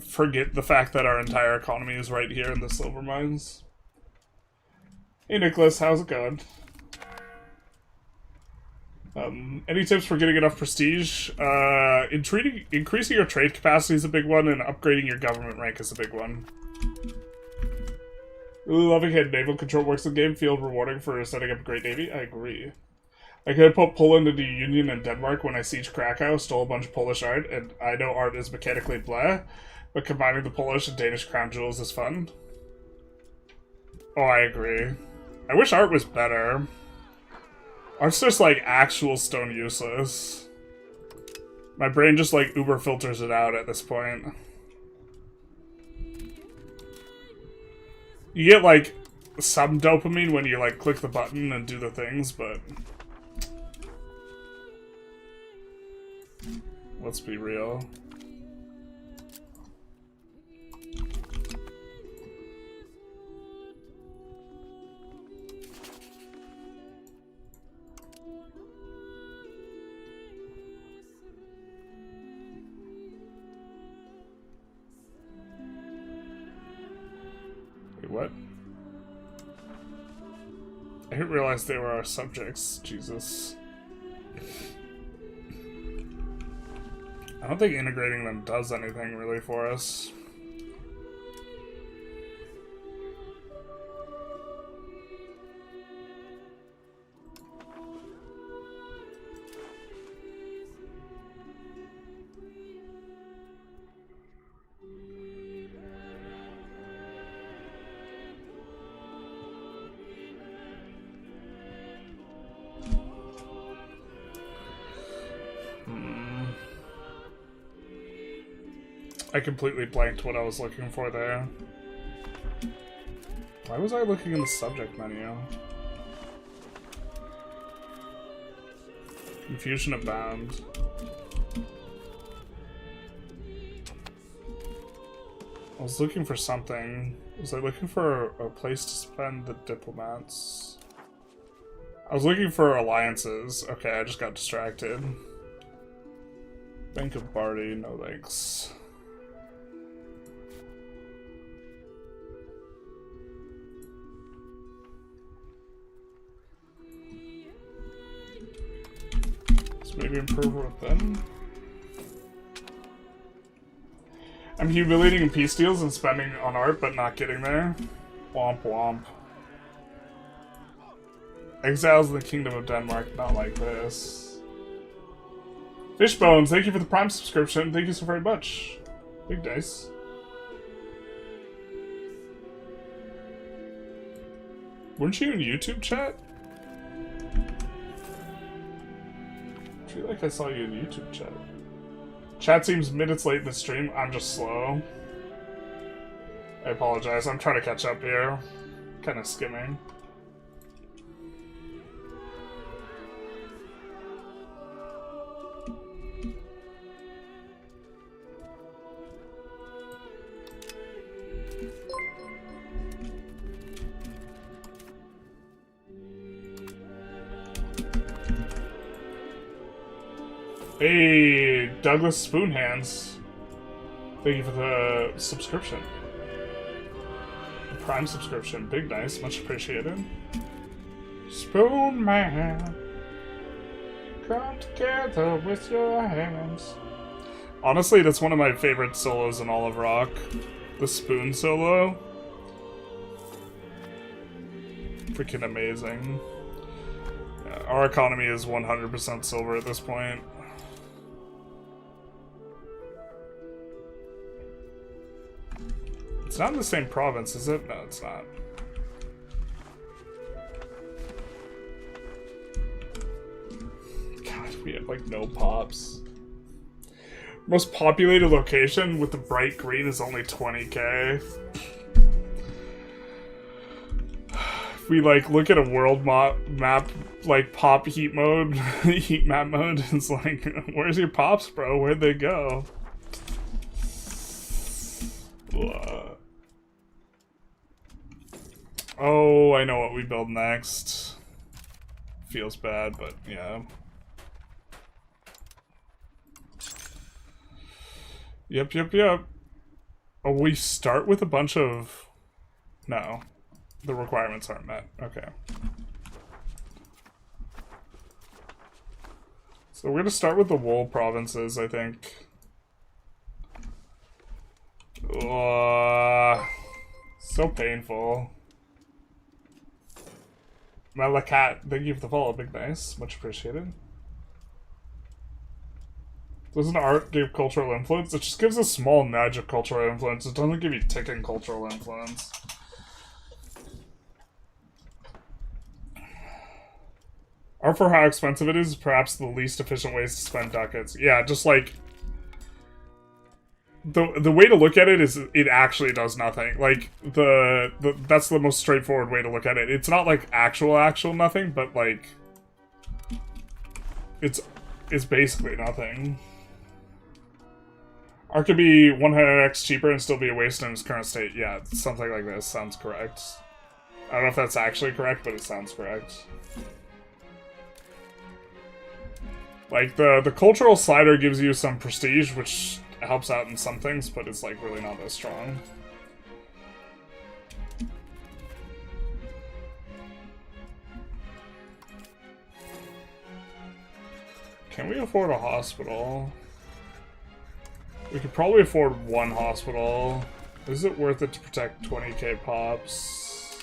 forget the fact that our entire economy is right here in the silver mines. Hey, Nicholas, how's it going? Any tips for getting enough prestige? Increasing your trade capacity is a big one, and upgrading your government rank is a big one. Really loving how naval control works in the game. Feel rewarding for setting up a great navy. I agree. Like, I put Poland into Union and Denmark when I sieged Krakow, stole a bunch of Polish art, and I know art is mechanically blah, but combining the Polish and Danish crown jewels is fun. Oh, I agree. I wish art was better. Art's just, like, actual stone useless. My brain just, like, uber filters it out at this point. You get, like, some dopamine when you, like, click the button and do the things, but... let's be real. Wait, what? I didn't realize they were our subjects. Jesus. I don't think integrating them does anything really for us. I completely blanked what I was looking for there. Why was I looking in the subject menu? Confusion abound. I was looking for something. Was I looking for a place to spend the diplomats? I was looking for alliances. Okay, I just got distracted. Bank of Bardi, no thanks. Maybe improve with them. I'm humiliating in peace deals and spending on art, but not getting there. Womp womp. Exiles in the Kingdom of Denmark, not like this. Fishbones, thank you for the Prime subscription. Thank you so very much. Big dice. Weren't you in YouTube chat? I feel like I saw you in YouTube chat. Chat seems minutes late in the stream. I'm just slow. I apologize. I'm trying to catch up here. Kind of skimming. Hey, Douglas Spoonhands. Thank you for the subscription. The Prime subscription. Big nice. Much appreciated. Spoon Man. Come together with your hands. Honestly, that's one of my favorite solos in all of rock. The spoon solo. Freaking amazing. Yeah, our economy is 100% silver at this point. It's not in the same province, is it? No, it's not. God, we have like no pops. Most populated location with the bright green is only 20k. If we like look at a world map, like pop heat mode, heat map mode, it's like, where's your pops, bro? Where'd they go? Oh, I know what we build next. Feels bad, but yeah. Yep. Oh, we start with a bunch of... No. The requirements aren't met. Okay. So we're gonna start with the wool provinces, I think. So painful. Malakat, thank you for the follow, big nice. Much appreciated. Doesn't art give cultural influence? It just gives a small nudge of cultural influence. It doesn't give you ticking cultural influence. Art for how expensive it is perhaps the least efficient ways to spend ducats. Yeah, just like... The way to look at it is it actually does nothing. Like, that's the most straightforward way to look at it. It's not like actual nothing, but like... It's basically nothing. Art could be 100x cheaper and still be a waste in its current state. Yeah, something like this sounds correct. I don't know if that's actually correct, but it sounds correct. Like, the cultural slider gives you some prestige, which helps out in some things, but it's, like, really not that strong. Can we afford a hospital? We could probably afford one hospital. Is it worth it to protect 20k pops?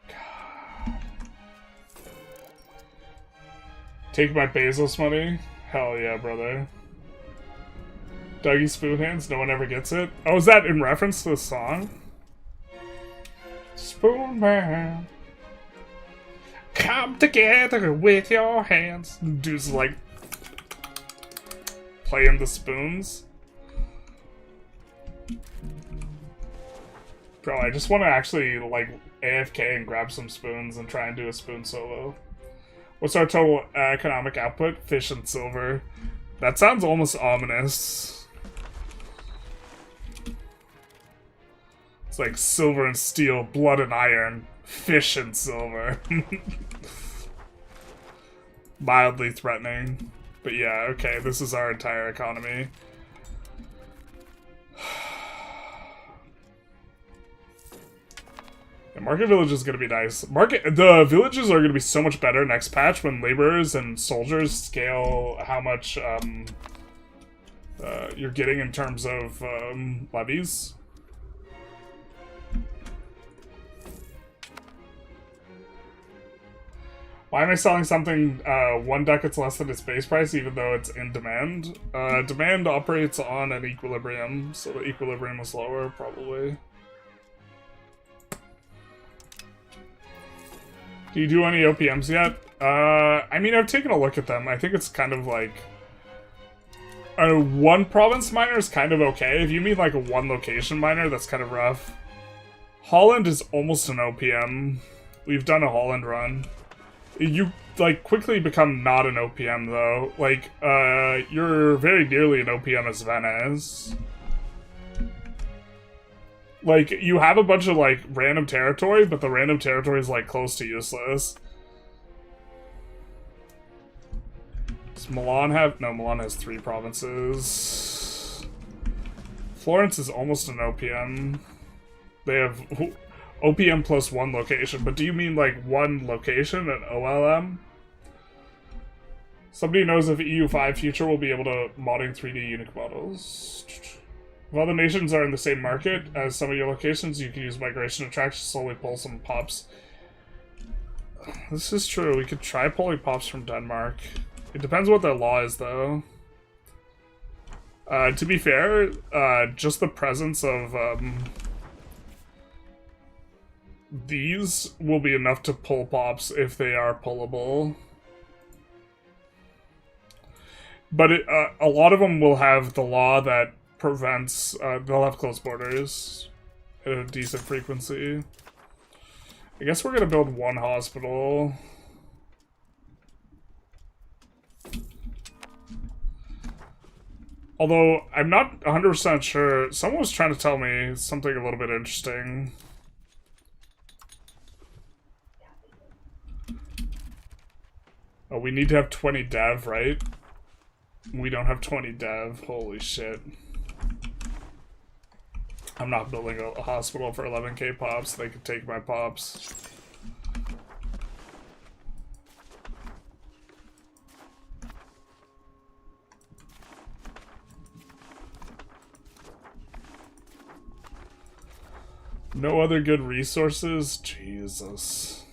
God. Take my Bezos money? Hell yeah, brother. Dougie Spoon Hands, no one ever gets it? Oh, is that in reference to the song? Spoon Man. Come together with your hands. Dude's like playing the spoons. Bro, I just want to actually like AFK and grab some spoons and try and do a spoon solo. What's our total economic output? Fish and silver. That sounds almost ominous. It's like silver and steel, blood and iron. Fish and silver. Mildly threatening. But yeah, okay, this is our entire economy. The market village is gonna be nice. The villages are gonna be so much better next patch when laborers and soldiers scale how much you're getting in terms of levies. Why am I selling something 1 ducats less than its base price even though it's in demand? Demand operates on an equilibrium, so the equilibrium is lower, probably. Do you do any OPMs yet? I mean, I've taken a look at them. I think it's kind of like... A one province miner is kind of okay. If you mean like a one location miner, that's kind of rough. Holland is almost an OPM. We've done a Holland run. You, like, quickly become not an OPM, though. Like, you're very nearly an OPM as Venice. Like, you have a bunch of, like, random territory, but the random territory is, like, close to useless. Does Milan have... No, Milan has 3 provinces. Florence is almost an OPM. They have... OPM plus 1 location, but do you mean like 1 location, an OLM? Somebody knows if EU5 future will be able to modding 3D unique models. If other nations are in the same market as some of your locations, you can use migration attraction to slowly pull some pops. This is true, we could try pulling pops from Denmark. It depends what their law is though. To be fair, just the presence of these will be enough to pull pops if they are pullable. But a lot of them will have the law that prevents, they'll have close borders at a decent frequency. I guess we're gonna build 1 hospital. Although, I'm not 100% sure. Someone was trying to tell me something a little bit interesting. Oh, we need to have 20 dev, right? We don't have 20 dev. Holy shit. I'm not building a hospital for 11k pops. They could take my pops. No other good resources? Jesus.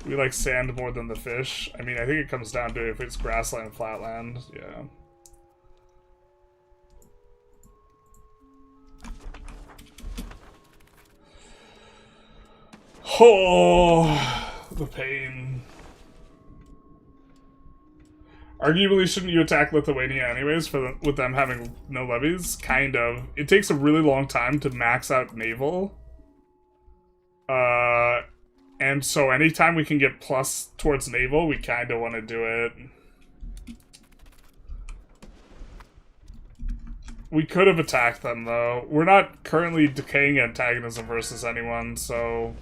We like sand more than the fish. I mean, I think it comes down to if it's grassland, flatland. Yeah. Oh, the pain. Arguably, shouldn't you attack Lithuania anyways, with them having no levies? Kind of. It takes a really long time to max out naval. And so anytime we can get plus towards naval, we kind of want to do it. We could have attacked them, though. We're not currently decaying antagonism versus anyone, so...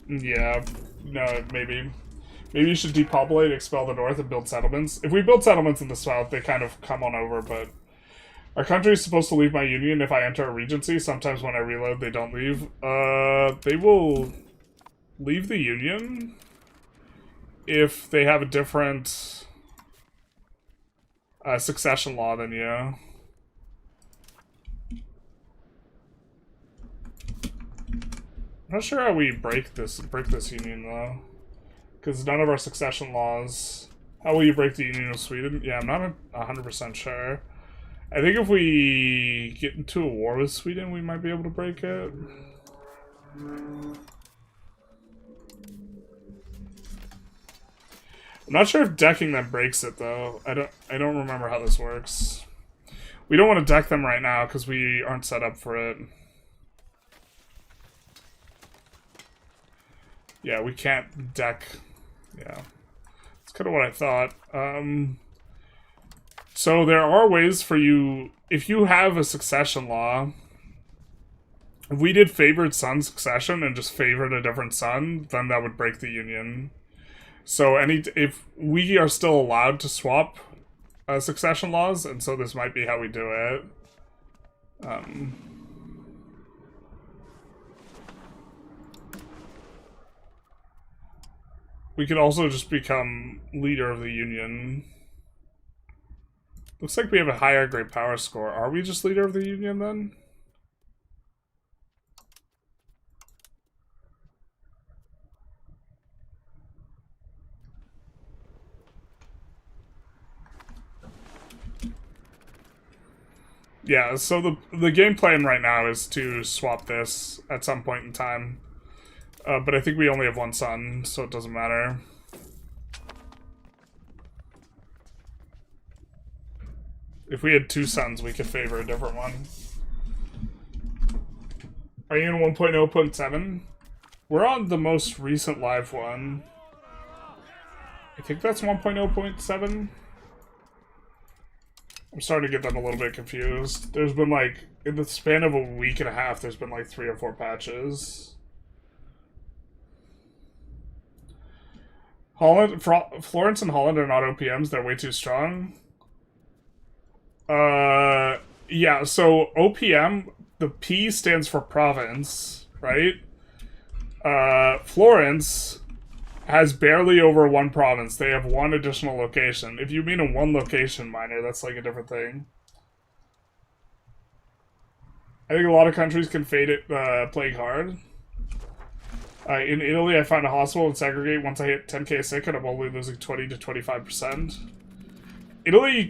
Yeah, no, maybe. Maybe you should depopulate, expel the north, and build settlements. If we build settlements in the south, they kind of come on over, but... Our country is supposed to leave my union if I enter a regency. Sometimes when I reload, they don't leave. They will leave the union if they have a different succession law than you. I'm not sure how we break this union though, because none of our succession laws. How will you break the union of Sweden? Yeah, I'm not 100% sure. I think if we get into a war with Sweden, we might be able to break it. I'm not sure if decking them breaks it though. I don't remember how this works. We don't want to deck them right now because we aren't set up for it. Yeah, we can't deck. Yeah. That's kind of what I thought. So there are ways for you, if you have a succession law, if we did favored son succession and just favored a different son, then that would break the union. So if we are still allowed to swap succession laws, and so this might be how we do it. We could also just become leader of the union. Looks like we have a higher great power score. Are we just leader of the union then? Yeah, so the game plan right now is to swap this at some point in time. But I think we only have one son, so it doesn't matter. If we had two sons, we could favor a different one. Are you in 1.0.7? We're on the most recent live one. I think that's 1.0.7. I'm starting to get them a little bit confused. There's been like, in the span of a week and a half, there's been like 3 or 4 patches. Florence and Holland are not OPMs, they're way too strong. Yeah, so OPM, the P stands for province, right? Florence has barely over 1 province. They have 1 additional location. If you mean a 1 location minor, that's like a different thing. I think a lot of countries can fade it, plague hard. In Italy, I found a hospital and segregate once I hit 10k sick, and I'm only losing 20 to 25%. Italy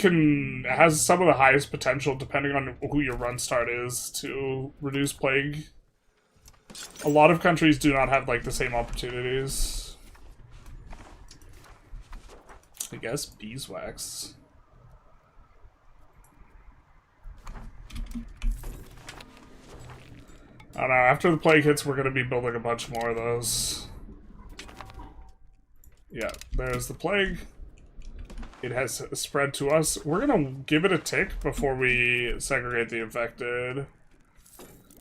has some of the highest potential, depending on who your run start is, to reduce plague. A lot of countries do not have like the same opportunities. I guess beeswax. I don't know, after the plague hits, we're going to be building a bunch more of those. Yeah, there's the plague. It has spread to us. We're going to give it a tick before we segregate the infected.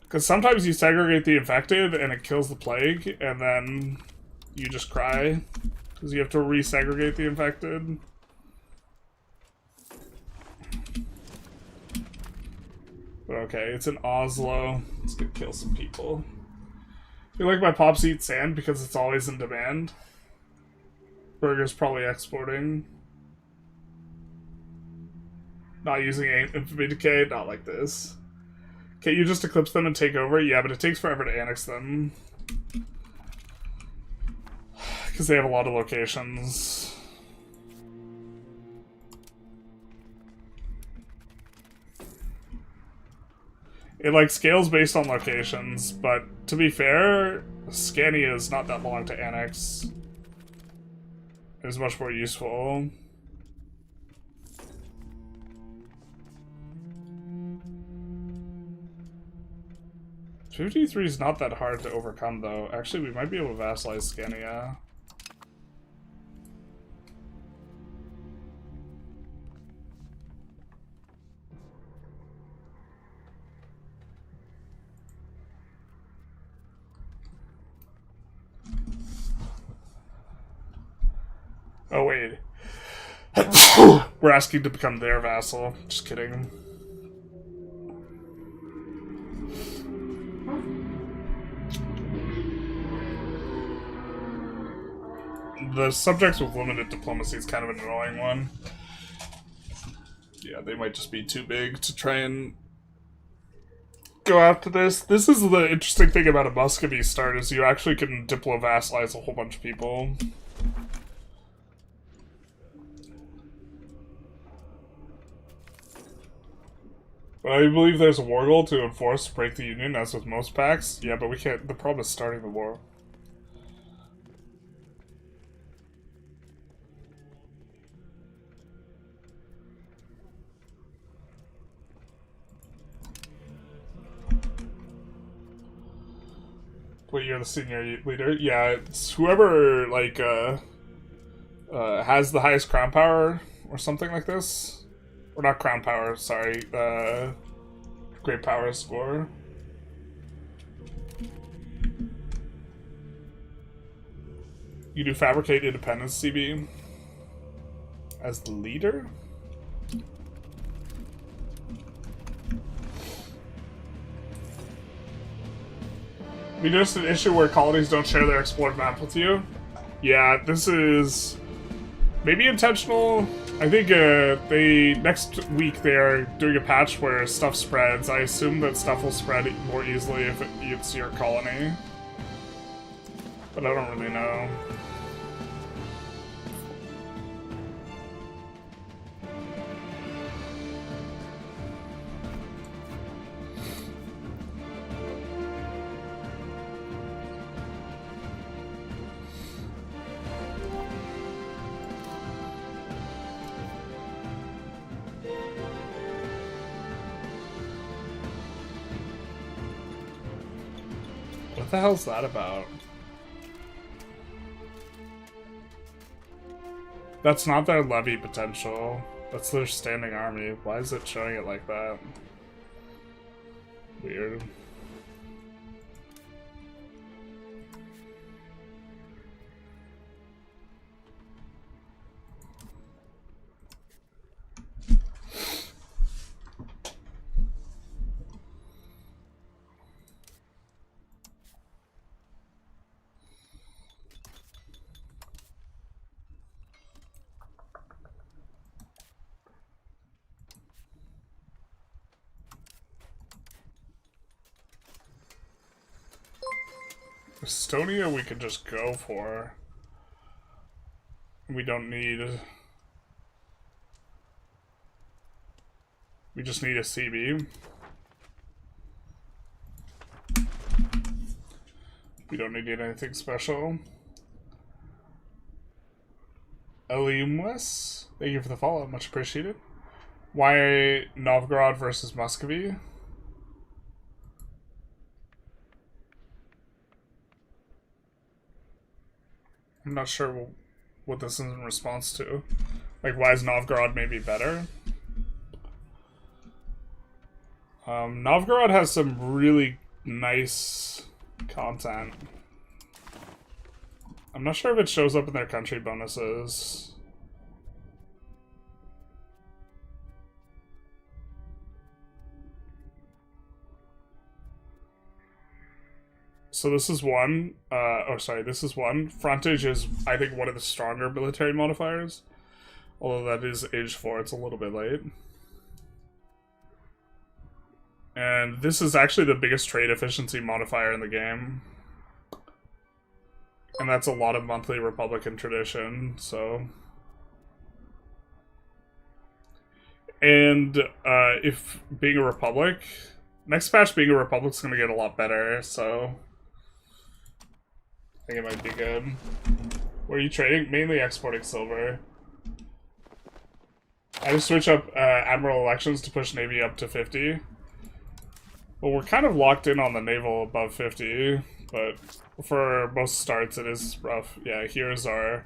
Because sometimes you segregate the infected and it kills the plague, and then you just cry. Because you have to resegregate the infected. But okay, it's in Oslo. Let's go kill some people. I feel like my pops eat sand because it's always in demand. Burger's probably exporting. Not using infamy decay, not like this. Can't you just eclipse them and take over? Yeah, but it takes forever to annex them. Because they have a lot of locations. It, like, scales based on locations, but to be fair, Scania is not that long to annex. It's much more useful. $53 is not that hard to overcome, though. Actually, we might be able to vassalize Scania. Oh, wait. We're asking to become their vassal. Just kidding. The subjects with limited diplomacy is kind of an annoying one. Yeah, they might just be too big to try and go after this. This is the interesting thing about a Muscovy start, is you actually can diplo-vassalize a whole bunch of people. But I believe there's a war goal to enforce break the union, as with most pacts. Yeah, but we can't. The problem is starting the war. Wait, you're the senior leader? Yeah, it's whoever, like, has the highest crown power, or something like this. Or not crown power, sorry, great power score. You do fabricate independence, CB, as the leader? We noticed an issue where colonies don't share their explored map with you. Yeah, this is maybe intentional. I think next week they are doing a patch where stuff spreads. I assume that stuff will spread more easily if it's your colony. But I don't really know. What the hell's that about? That's not their levy potential. That's their standing army. Why is it showing it like that? Weird. Estonia we could just go for. We don't need... We just need a CB. We don't need anything special. Elimus, thank you for the follow, much appreciated. Why Novgorod versus Muscovy? I'm not sure what this is in response to. Like, why is Novgorod maybe better? Novgorod has some really nice content. I'm not sure if it shows up in their country bonuses. So this is one, this is one. Frontage is, I think, one of the stronger military modifiers. Although that is age 4, it's a little bit late. And this is actually the biggest trade efficiency modifier in the game. And that's a lot of monthly Republican tradition, so... And if being a Republic... Next patch, being a Republic's gonna get a lot better, so... I think it might be good. What are you trading? Mainly exporting silver. I just switch up Admiral Elections to push Navy up to 50. Well, we're kind of locked in on the naval above 50, but for most starts it is rough. Yeah, here's our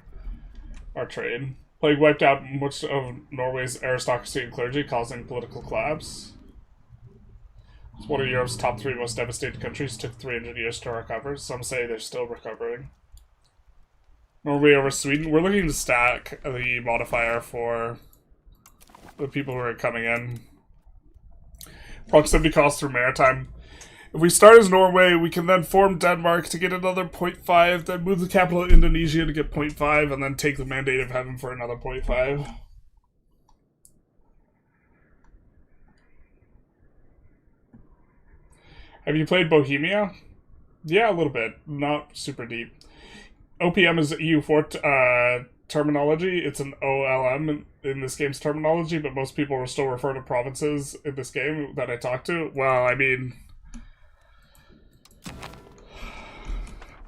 trade. Plague wiped out much of Norway's aristocracy and clergy, causing political collapse. It's one of Europe's top 3 most devastated countries. Took 300 years to recover. Some say they're still recovering. Norway over Sweden. We're looking to stack the modifier for the people who are coming in. Proximity costs through maritime. If we start as Norway, we can then form Denmark to get another 0.5, then move the capital to Indonesia to get 0.5, and then take the Mandate of Heaven for another 0.5. Have you played Bohemia? Yeah, a little bit. Not super deep. OPM is EU4 terminology. It's an OLM in this game's terminology, but most people will still refer to provinces in this game that I talk to. Well, I mean...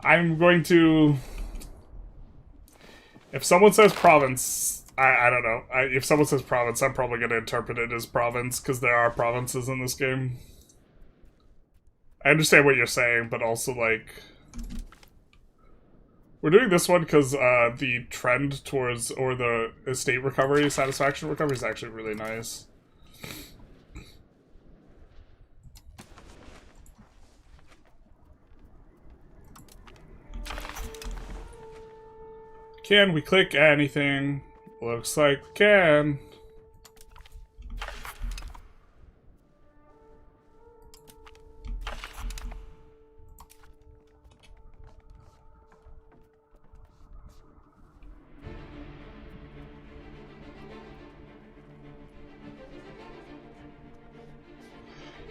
I'm going to... If someone says province, I don't know. If someone says province, I'm probably going to interpret it as province, because there are provinces in this game. I understand what you're saying, but also, like... We're doing this one because the trend towards, or the estate recovery, satisfaction recovery is actually really nice. Can we click anything? Looks like we can.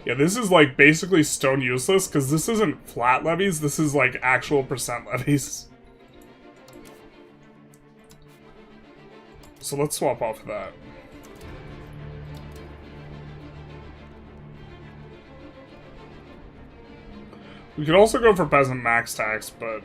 Yeah, this is like basically stone useless because this isn't flat levies, this is like actual percent levies. So let's swap off of that. We could also go for peasant max tax, but...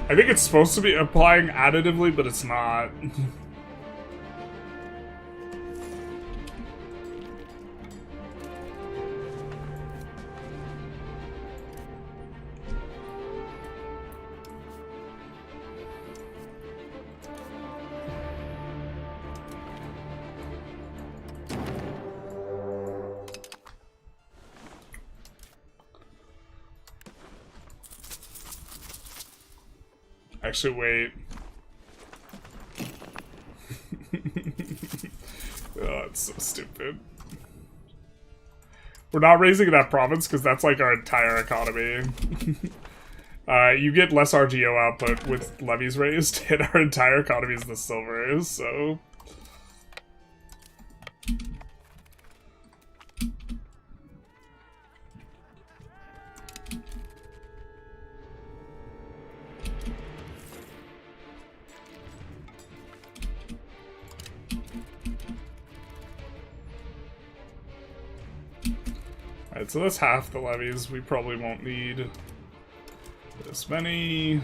I think it's supposed to be applying additively, but it's not. Actually, wait. Oh, it's so stupid. We're not raising that province because that's like our entire economy. You get less RGO output with levies raised, and our entire economy is the silver, so... Alright, so that's half the levies. We probably won't need this many.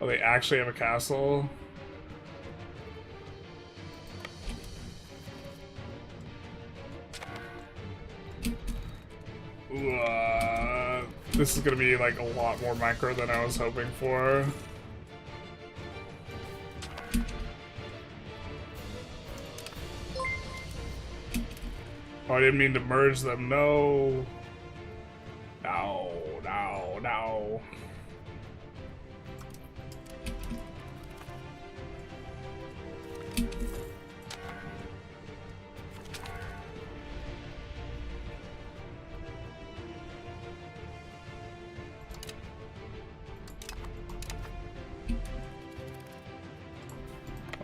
Oh, they actually have a castle? This is gonna be like a lot more micro than I was hoping for. Oh, I didn't mean to merge them, no. No, no.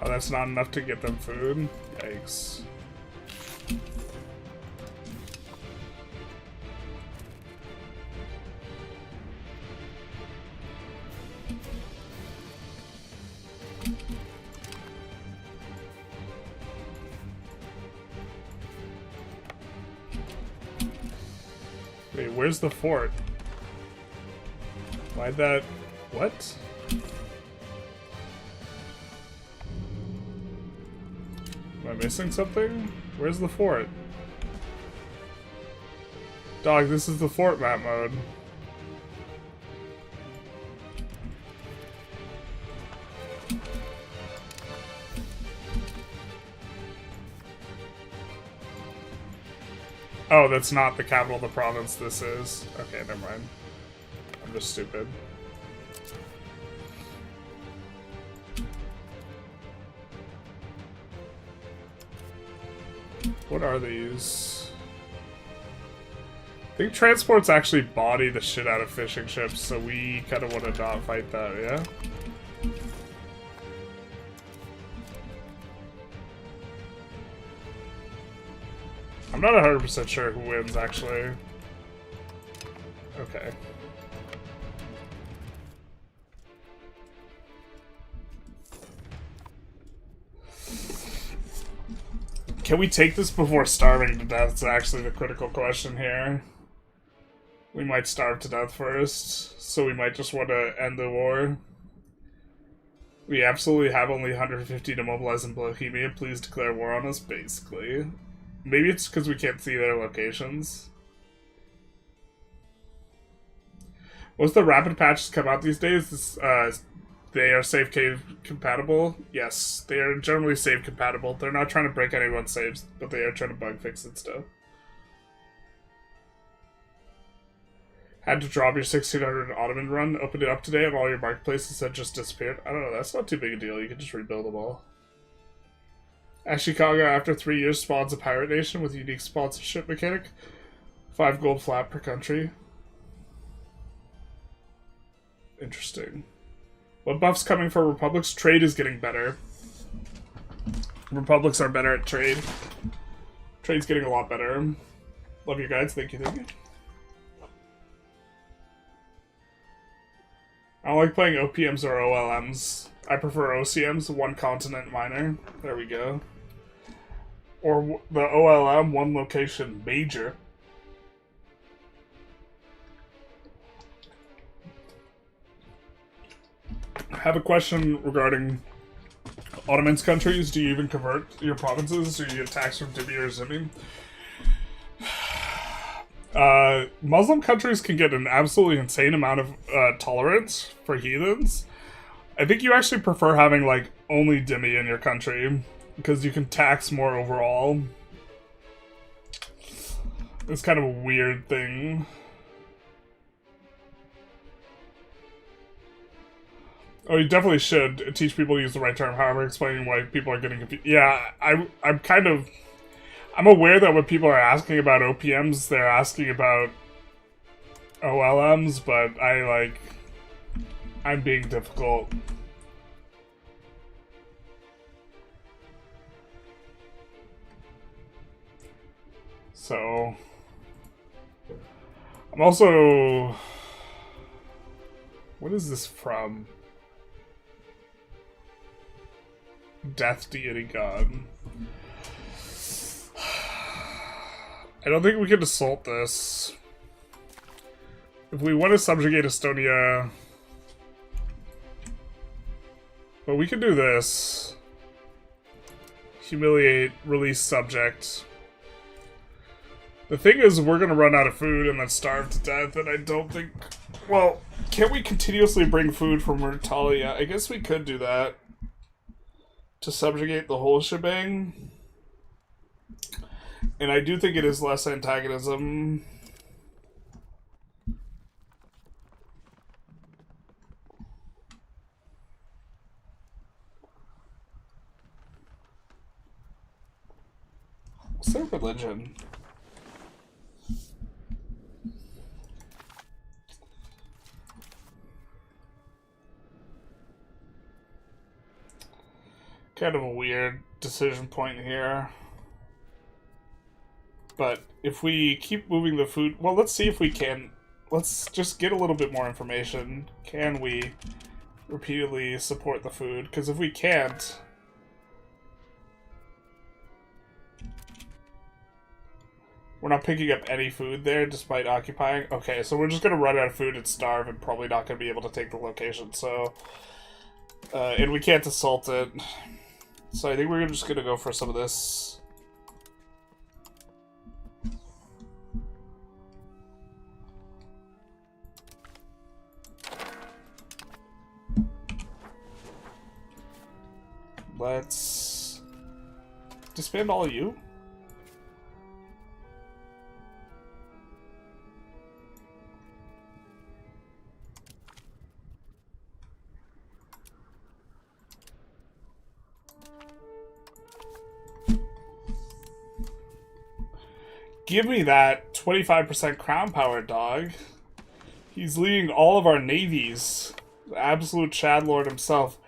Oh, that's not enough to get them food? Yikes. Wait, where's the fort? Why'd that... What? Am I missing something? Where's the fort? Dog, this is the fort map mode. Oh, that's not the capital of the province, this is. Okay, never mind. I'm just stupid. What are these? I think transports actually body the shit out of fishing ships, so we kind of want to not fight that, yeah? I'm not 100% sure who wins, actually. Okay. Can we take this before starving to death? It's actually the critical question here. We might starve to death first, so we might just want to end the war. We absolutely have only 150 to mobilize in Bohemia. Please declare war on us, basically. Maybe it's because we can't see their locations. Once the rapid patches come out these days, they are save cave compatible. Yes, they are generally save compatible. They're not trying to break anyone's saves, but they are trying to bug fix it stuff. Had to drop your 1600 Ottoman run, opened it up today, and all your marketplaces had just disappeared. I don't know, that's not too big a deal. You can just rebuild them all. Ashikaga, after 3 years, spawns a pirate nation with a unique sponsorship mechanic. 5 gold flat per country. Interesting. What buff's coming for republics? Trade is getting better. Republics are better at trade. Trade's getting a lot better. Love your guides. Thank you, thank you. I don't like playing OPMs or OLMs. I prefer OCMs, one continent minor. There we go. Or the OLM, one location major. I have a question regarding Ottoman's countries. Do you even convert your provinces? Do you get taxed from Dibi or Zimi? Muslim countries can get an absolutely insane amount of tolerance for heathens. I think you actually prefer having, like, only dhimmi in your country, because you can tax more overall. It's kind of a weird thing. Oh, you definitely should teach people to use the right term, however, explaining why people are getting confused. Yeah, I'm aware that when people are asking about OPMs, they're asking about OLMs, but I'm being difficult. So, I'm also... What is this from? Death Deity God. I don't think we can assault this. If we want to subjugate Estonia... But we can do this. Humiliate, release subject. The thing is, we're gonna run out of food and then starve to death, and I don't think... Well, can't we continuously bring food from Mercantilia? I guess we could do that. To subjugate the whole shebang. And I do think it is less antagonism. What's their religion? Kind of a weird decision point here. But if we keep moving the food... Well, let's see if we can... Let's just get a little bit more information. Can we repeatedly support the food? Because if we can't... We're not picking up any food there despite occupying. Okay, so we're just going to run out of food and starve and probably not going to be able to take the location. So, and we can't assault it. So I think we're just going to go for some of this. Let's disband all of you. Give me that 25% crown power, dog. He's leading all of our navies. The absolute Chad Lord himself.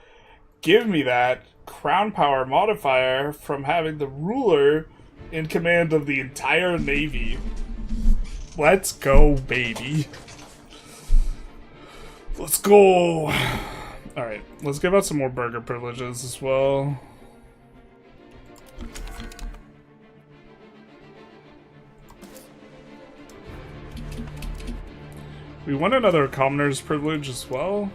Give me that crown power modifier from having the ruler in command of the entire navy. Let's go, baby. Let's go. Alright, let's give out some more burger privileges as well. We want another commoner's privilege as well.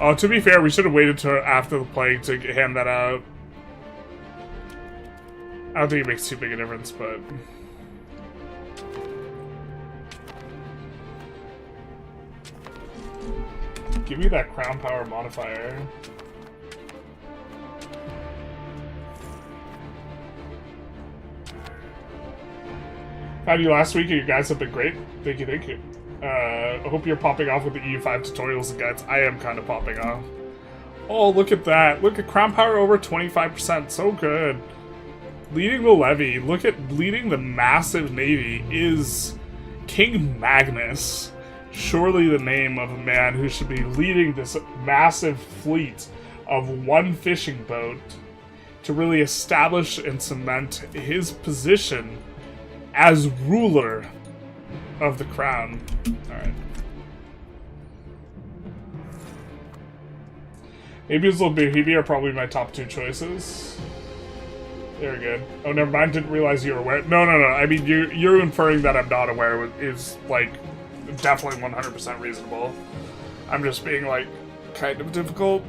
Oh, to be fair, we should have waited till after the plague to hand that out. I don't think it makes too big a difference, but... Give me that crown power modifier. Found you last week and you guys have been great. Thank you, thank you. I hope you're popping off with the EU5 tutorials and guides. I am kind of popping off. Oh, look at that. Look at crown power over 25%. So good. Leading the levy. Look at leading the massive navy is King Magnus. Surely the name of a man who should be leading this massive fleet of one fishing boat to really establish and cement his position as ruler of the crown. Alright. Maybe his little baby are probably my top two choices. Very good. Oh, never mind. Didn't realize you were aware. No. I mean, you're inferring that I'm not aware is, like, definitely 100% reasonable. I'm just being, like, kind of difficult.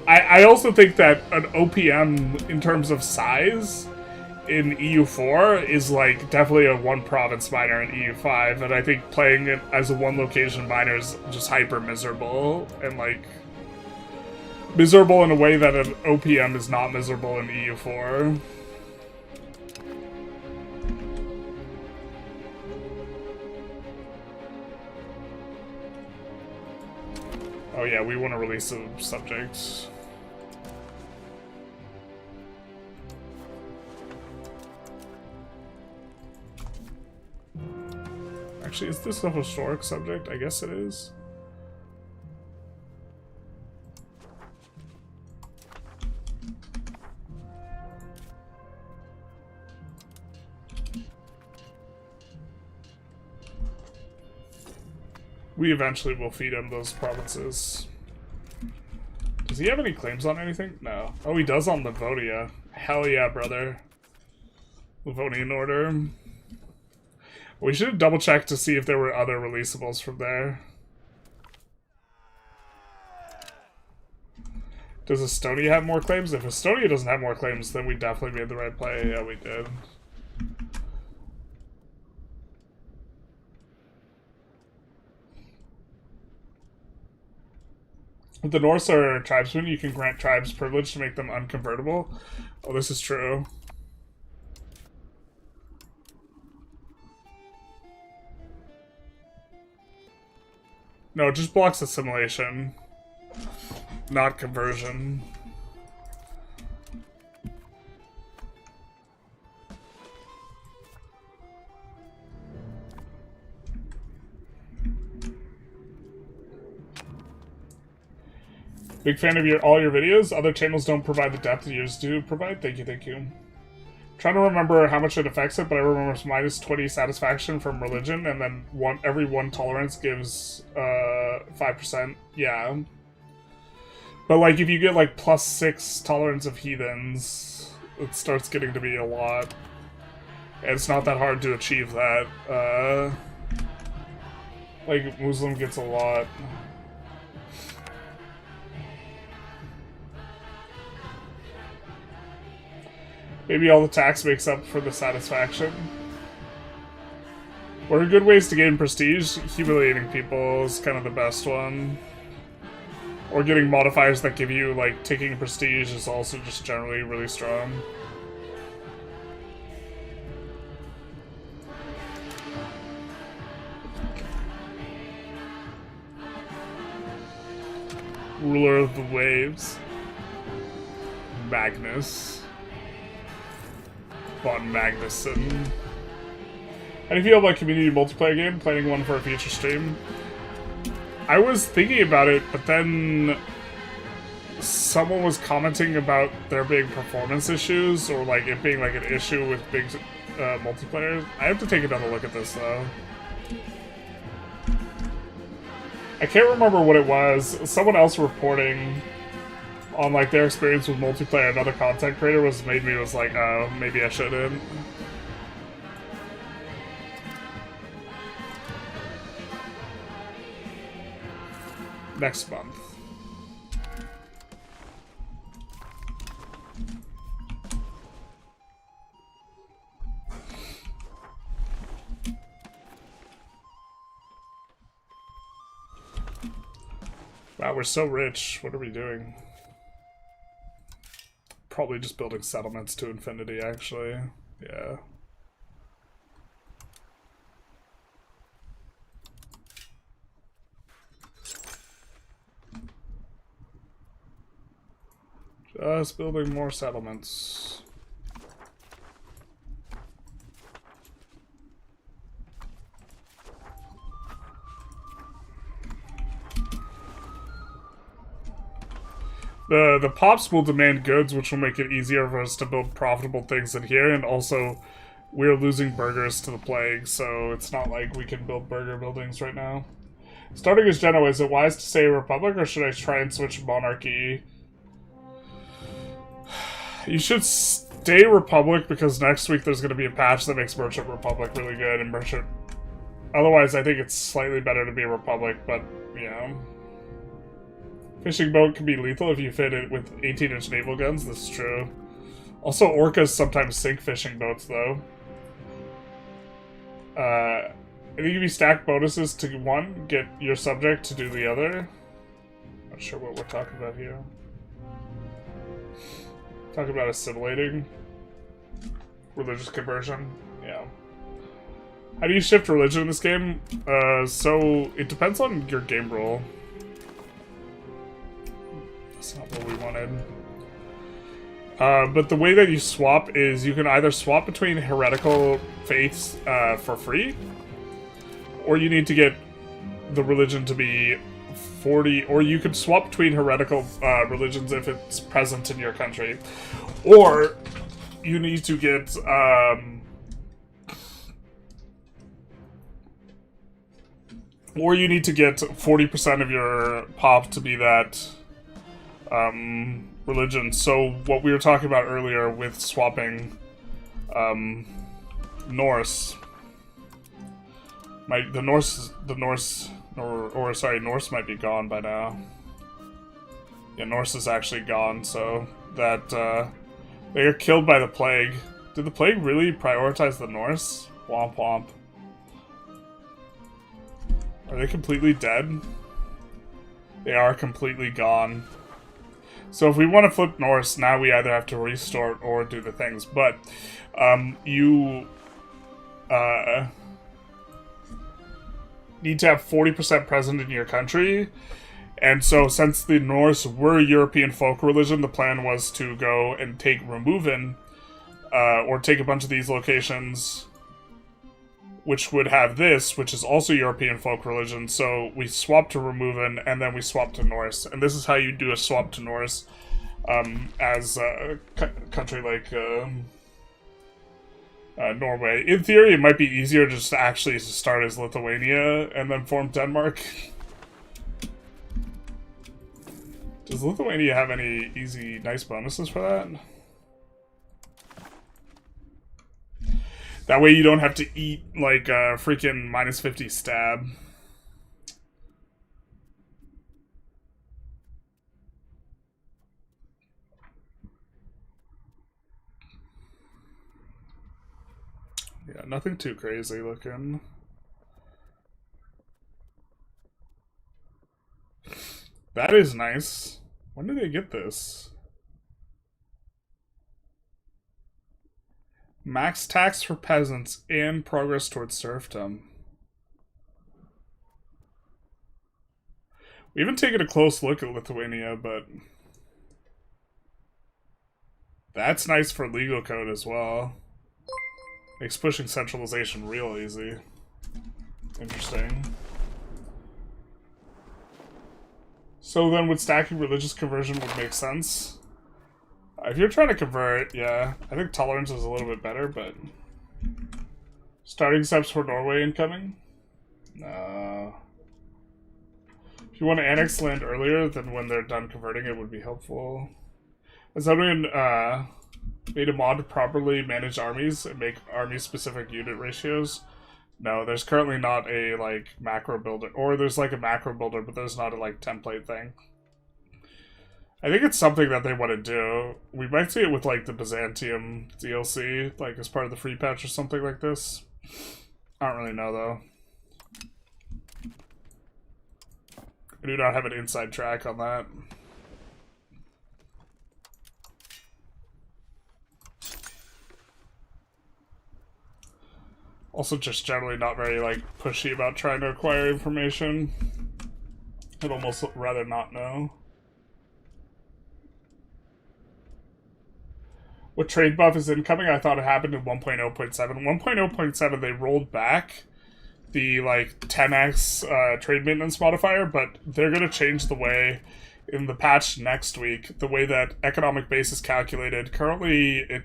I also think that an OPM, in terms of size, in EU4 is, like, definitely a one-province miner in EU5, and I think playing it as a one-location miner is just hyper-miserable, and, like, miserable in a way that an OPM is not miserable in EU4. Oh yeah, we want to release the subject. Actually, is this a historic subject? I guess it is. We eventually will feed him those provinces. Does he have any claims on anything? No. Oh, he does on Livonia. Hell yeah, brother. Livonian order. We should have double-checked to see if there were other releasables from there. Does Estonia have more claims? If Estonia doesn't have more claims, then we definitely made the right play. Yeah, we did. The Norse are tribesmen. You can grant tribes privilege to make them unconvertible. Oh, this is true. No, it just blocks assimilation, not conversion. Big fan of all your videos. Other channels don't provide the depth that yours do provide. Thank you, thank you. Trying to remember how much it affects it, but I remember it's minus 20 satisfaction from religion, and then every one tolerance gives 5%. Yeah. But like if you get like plus 6 tolerance of heathens, it starts getting to be a lot. And it's not that hard to achieve that. Like Muslim gets a lot. Maybe all the tax makes up for the satisfaction. What are good ways to gain prestige? Humiliating people is kind of the best one. Or getting modifiers that give you, like, taking prestige is also just generally really strong. Ruler of the Waves. Magnus. Von Magnuson. How do you feel about community multiplayer game? Planning one for a future stream? I was thinking about it, but then someone was commenting about there being performance issues, or like it being like an issue with big multiplayer. I have to take another look at this though. I can't remember what it was. Someone else reporting on like their experience with multiplayer, another content creator was like, oh, maybe I shouldn't. Next month. Wow, we're so rich. What are we doing? Probably just building settlements to infinity, actually. Yeah. Just building more settlements. The pops will demand goods, which will make it easier for us to build profitable things in here, and also we're losing burghers to the plague, so it's not like we can build burger buildings right now. Starting as general, is it wise to say republic, or should I try and switch monarchy? You should stay republic, because next week there's going to be a patch that makes merchant republic really good, and merchant... Otherwise, I think it's slightly better to be a republic, but, you know... Fishing boat can be lethal if you fit it with 18-inch naval guns, this is true. Also, orcas sometimes sink fishing boats, though. I think if you stack bonuses to one, get your subject to do the other. Not sure what we're talking about here. Talking about assimilating. Religious conversion. Yeah. How do you shift religion in this game? So, it depends on your game rule. That's not what we wanted. But the way that you swap is you can either swap between heretical faiths for free, or you need to get the religion to be 40, or you could swap between heretical religions if it's present in your country, or you need to get 40% of your pop to be that religion. So what we were talking about earlier with swapping Norse, Norse might be gone by now. Yeah, Norse is actually gone, so that they are killed by the plague. Did the plague really prioritize the Norse? Womp womp. Are they completely dead? They are completely gone. So if we want to flip Norse, now we either have to restart or do the things. But you need to have 40% present in your country. And so since the Norse were a European folk religion, the plan was to go and take Removen, or take a bunch of these locations, which would have this, which is also European folk religion. So we swapped to Removen, and then we swapped to Norse. And this is how you do a swap to Norse, as a country like Norway. In theory, it might be easier just to actually start as Lithuania and then form Denmark. Does Lithuania have any easy, nice bonuses for that? That way you don't have to eat, like, a freaking minus 50 stab. Yeah, nothing too crazy looking. That is nice. When did they get this? Max tax for peasants and progress towards serfdom. We haven't taken a close look at Lithuania, but that's nice for legal code as well. Makes pushing centralization real easy. Interesting. So then would stacking religious conversion would make sense? If you're trying to convert, yeah. I think tolerance is a little bit better, but... Starting steps for Norway incoming? No. If you want to annex land earlier than when they're done converting, it would be helpful. Has anyone made a mod to properly manage armies and make army-specific unit ratios? No, there's currently not a, like, macro builder. Or there's, like, a macro builder, but there's not a, like, template thing. I think it's something that they want to do. We might see it with, like, the Byzantium DLC, like, as part of the free patch or something like this. I don't really know, though. I do not have an inside track on that. Also just generally not very, like, pushy about trying to acquire information. I'd almost rather not know. What trade buff is incoming? I thought it happened in 1.0.7. 1.0.7, they rolled back the, like, 10x trade maintenance modifier, but they're going to change the way, in the patch next week, the way that economic base is calculated. Currently,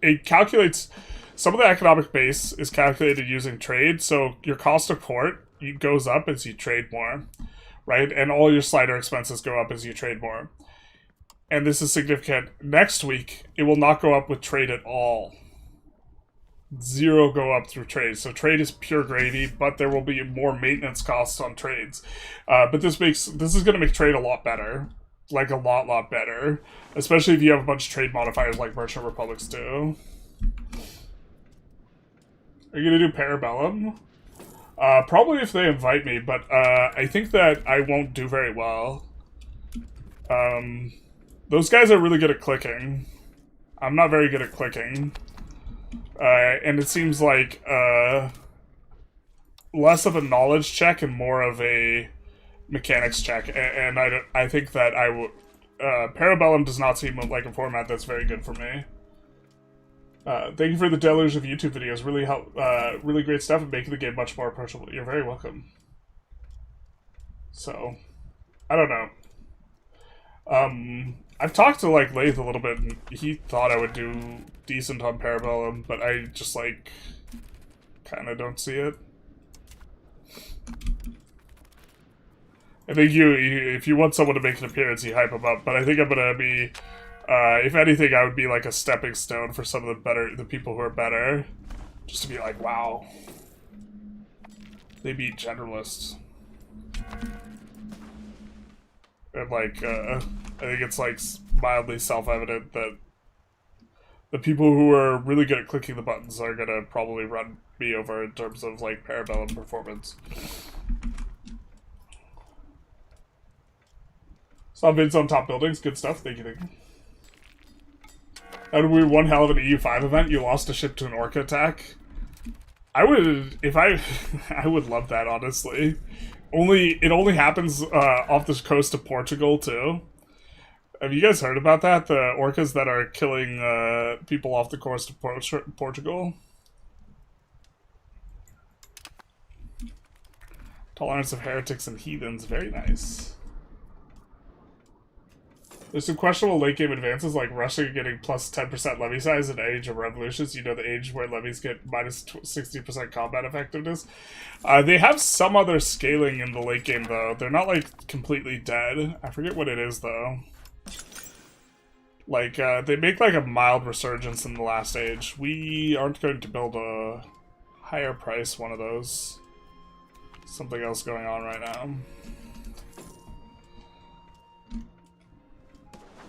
it calculates... Some of the economic base is calculated using trade, so your cost of port goes up as you trade more, right? And all your slider expenses go up as you trade more. And this is significant. Next week, it will not go up with trade at all. 0 go up through trade. So trade is pure gravy, but there will be more maintenance costs on trades. But this is going to make trade a lot better. Like, a lot better. Especially if you have a bunch of trade modifiers like Merchant Republics do. Are you going to do Parabellum? Probably if they invite me, but I think that I won't do very well. Those guys are really good at clicking. I'm not very good at clicking. And it seems like less of a knowledge check and more of a mechanics check. And I think that I would... Parabellum does not seem like a format that's very good for me. Thank you for the deluge of YouTube videos. Really great stuff and making the game much more approachable. You're very welcome. So, I don't know. I've talked to, like, Lathe a little bit, and he thought I would do decent on Parabellum, but I just, like, kind of don't see it. I think if you want someone to make an appearance, you hype them up, but I think I'm gonna be... if anything, I would be like a stepping stone for some of the people who are better. Just to be like, wow. They beat Generalists. And like, I think it's like mildly self-evident that the people who are really good at clicking the buttons are gonna probably run me over in terms of like Parabellum performance. Saw vids on top buildings. Good stuff. Thank you, thank you. That would be one hell of an EU5 event. You lost a ship to an orca attack. I would, if I would love that, honestly. It only happens off the coast of Portugal, too. Have you guys heard about that? The orcas that are killing people off the coast of Portugal? Tolerance of heretics and heathens. Very nice. There's some questionable late game advances like Russia getting plus 10% levy size in Age of Revolutions. You know, the age where levies get minus 60% combat effectiveness. They have some other scaling in the late game, though. They're not, like, completely dead. I forget what it is, though. Like, they make, like, a mild resurgence in the last age. We aren't going to build a higher price one of those. Something else going on right now.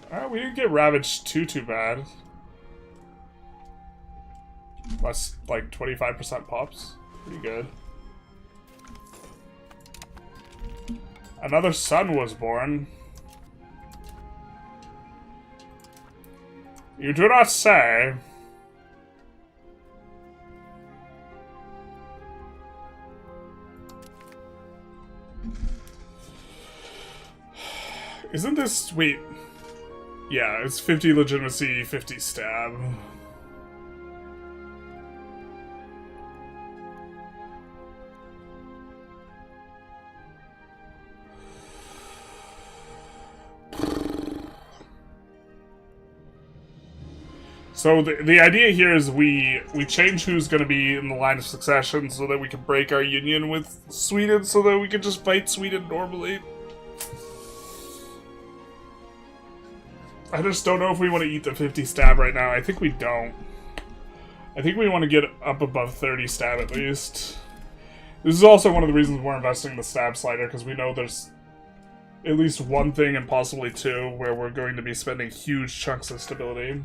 Alright, we didn't get ravaged too bad. Less, like, 25% pops. Pretty good. Another son was born. You do not say. Isn't this... Wait... Yeah, it's 50 legitimacy, 50 stab. So the idea here is we change who's going to be in the line of succession so that we can break our union with Sweden so that we can just fight Sweden normally. I just don't know if we want to eat the 50 stab right now. I think we don't. I think we want to get up above 30 stab at least. This is also one of the reasons we're investing in the stab slider, because we know there's at least one thing and possibly two where we're going to be spending huge chunks of stability.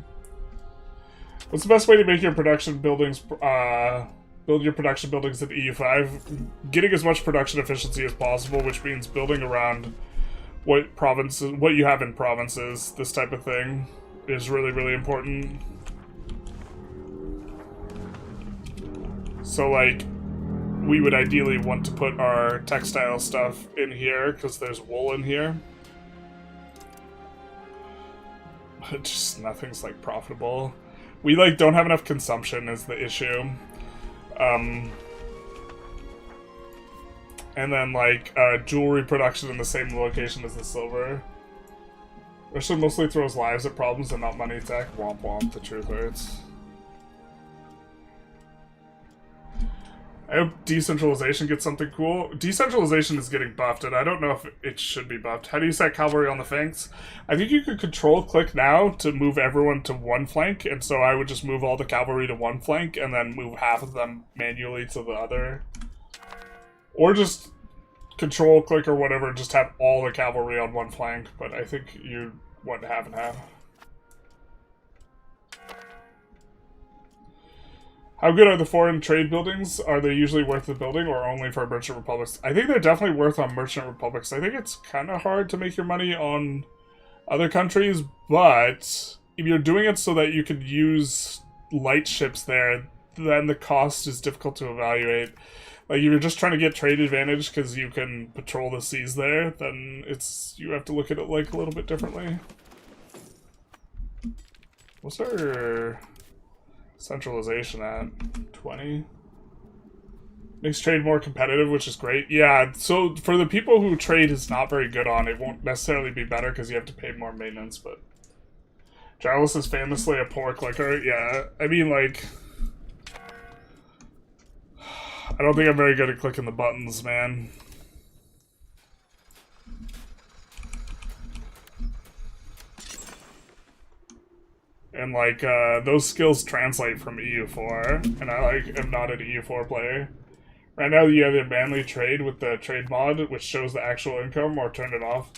What's the best way to make your production buildings, build your production buildings in EU5? Getting as much production efficiency as possible, which means building around what provinces, what you have in provinces, this type of thing is really, really important. So, like, we would ideally want to put our textile stuff in here, because there's wool in here. But just nothing's, like, profitable. We, like, don't have enough consumption is the issue. And then, like, jewelry production in the same location as the silver. Russia mostly throws lives at problems and not money attack. Womp womp, the truth hurts. I hope decentralization gets something cool. Decentralization is getting buffed, and I don't know if it should be buffed. How do you set cavalry on the flanks? I think you could control-click now to move everyone to one flank, and so I would just move all the cavalry to one flank, and then move half of them manually to the other. Or just control-click or whatever, just have all the cavalry on one flank, but I think you want half and half. How good are the foreign trade buildings? Are they usually worth the building or only for merchant republics? I think they're definitely worth on merchant republics. I think it's kind of hard to make your money on other countries, but if you're doing it so that you could use light ships there, then the cost is difficult to evaluate. Like, if you're just trying to get trade advantage because you can patrol the seas there, then you have to look at it, like, a little bit differently. What's our centralization at? 20? Makes trade more competitive, which is great. Yeah, so for the people who trade is not very good on, it won't necessarily be better because you have to pay more maintenance, but... Generalist is famously a poor clicker. Yeah, I mean, like... I don't think I'm very good at clicking the buttons, man. And, like, those skills translate from EU4, and I, like, am not an EU4 player. Right now, you either manually trade with the trade mod, which shows the actual income, or turn it off.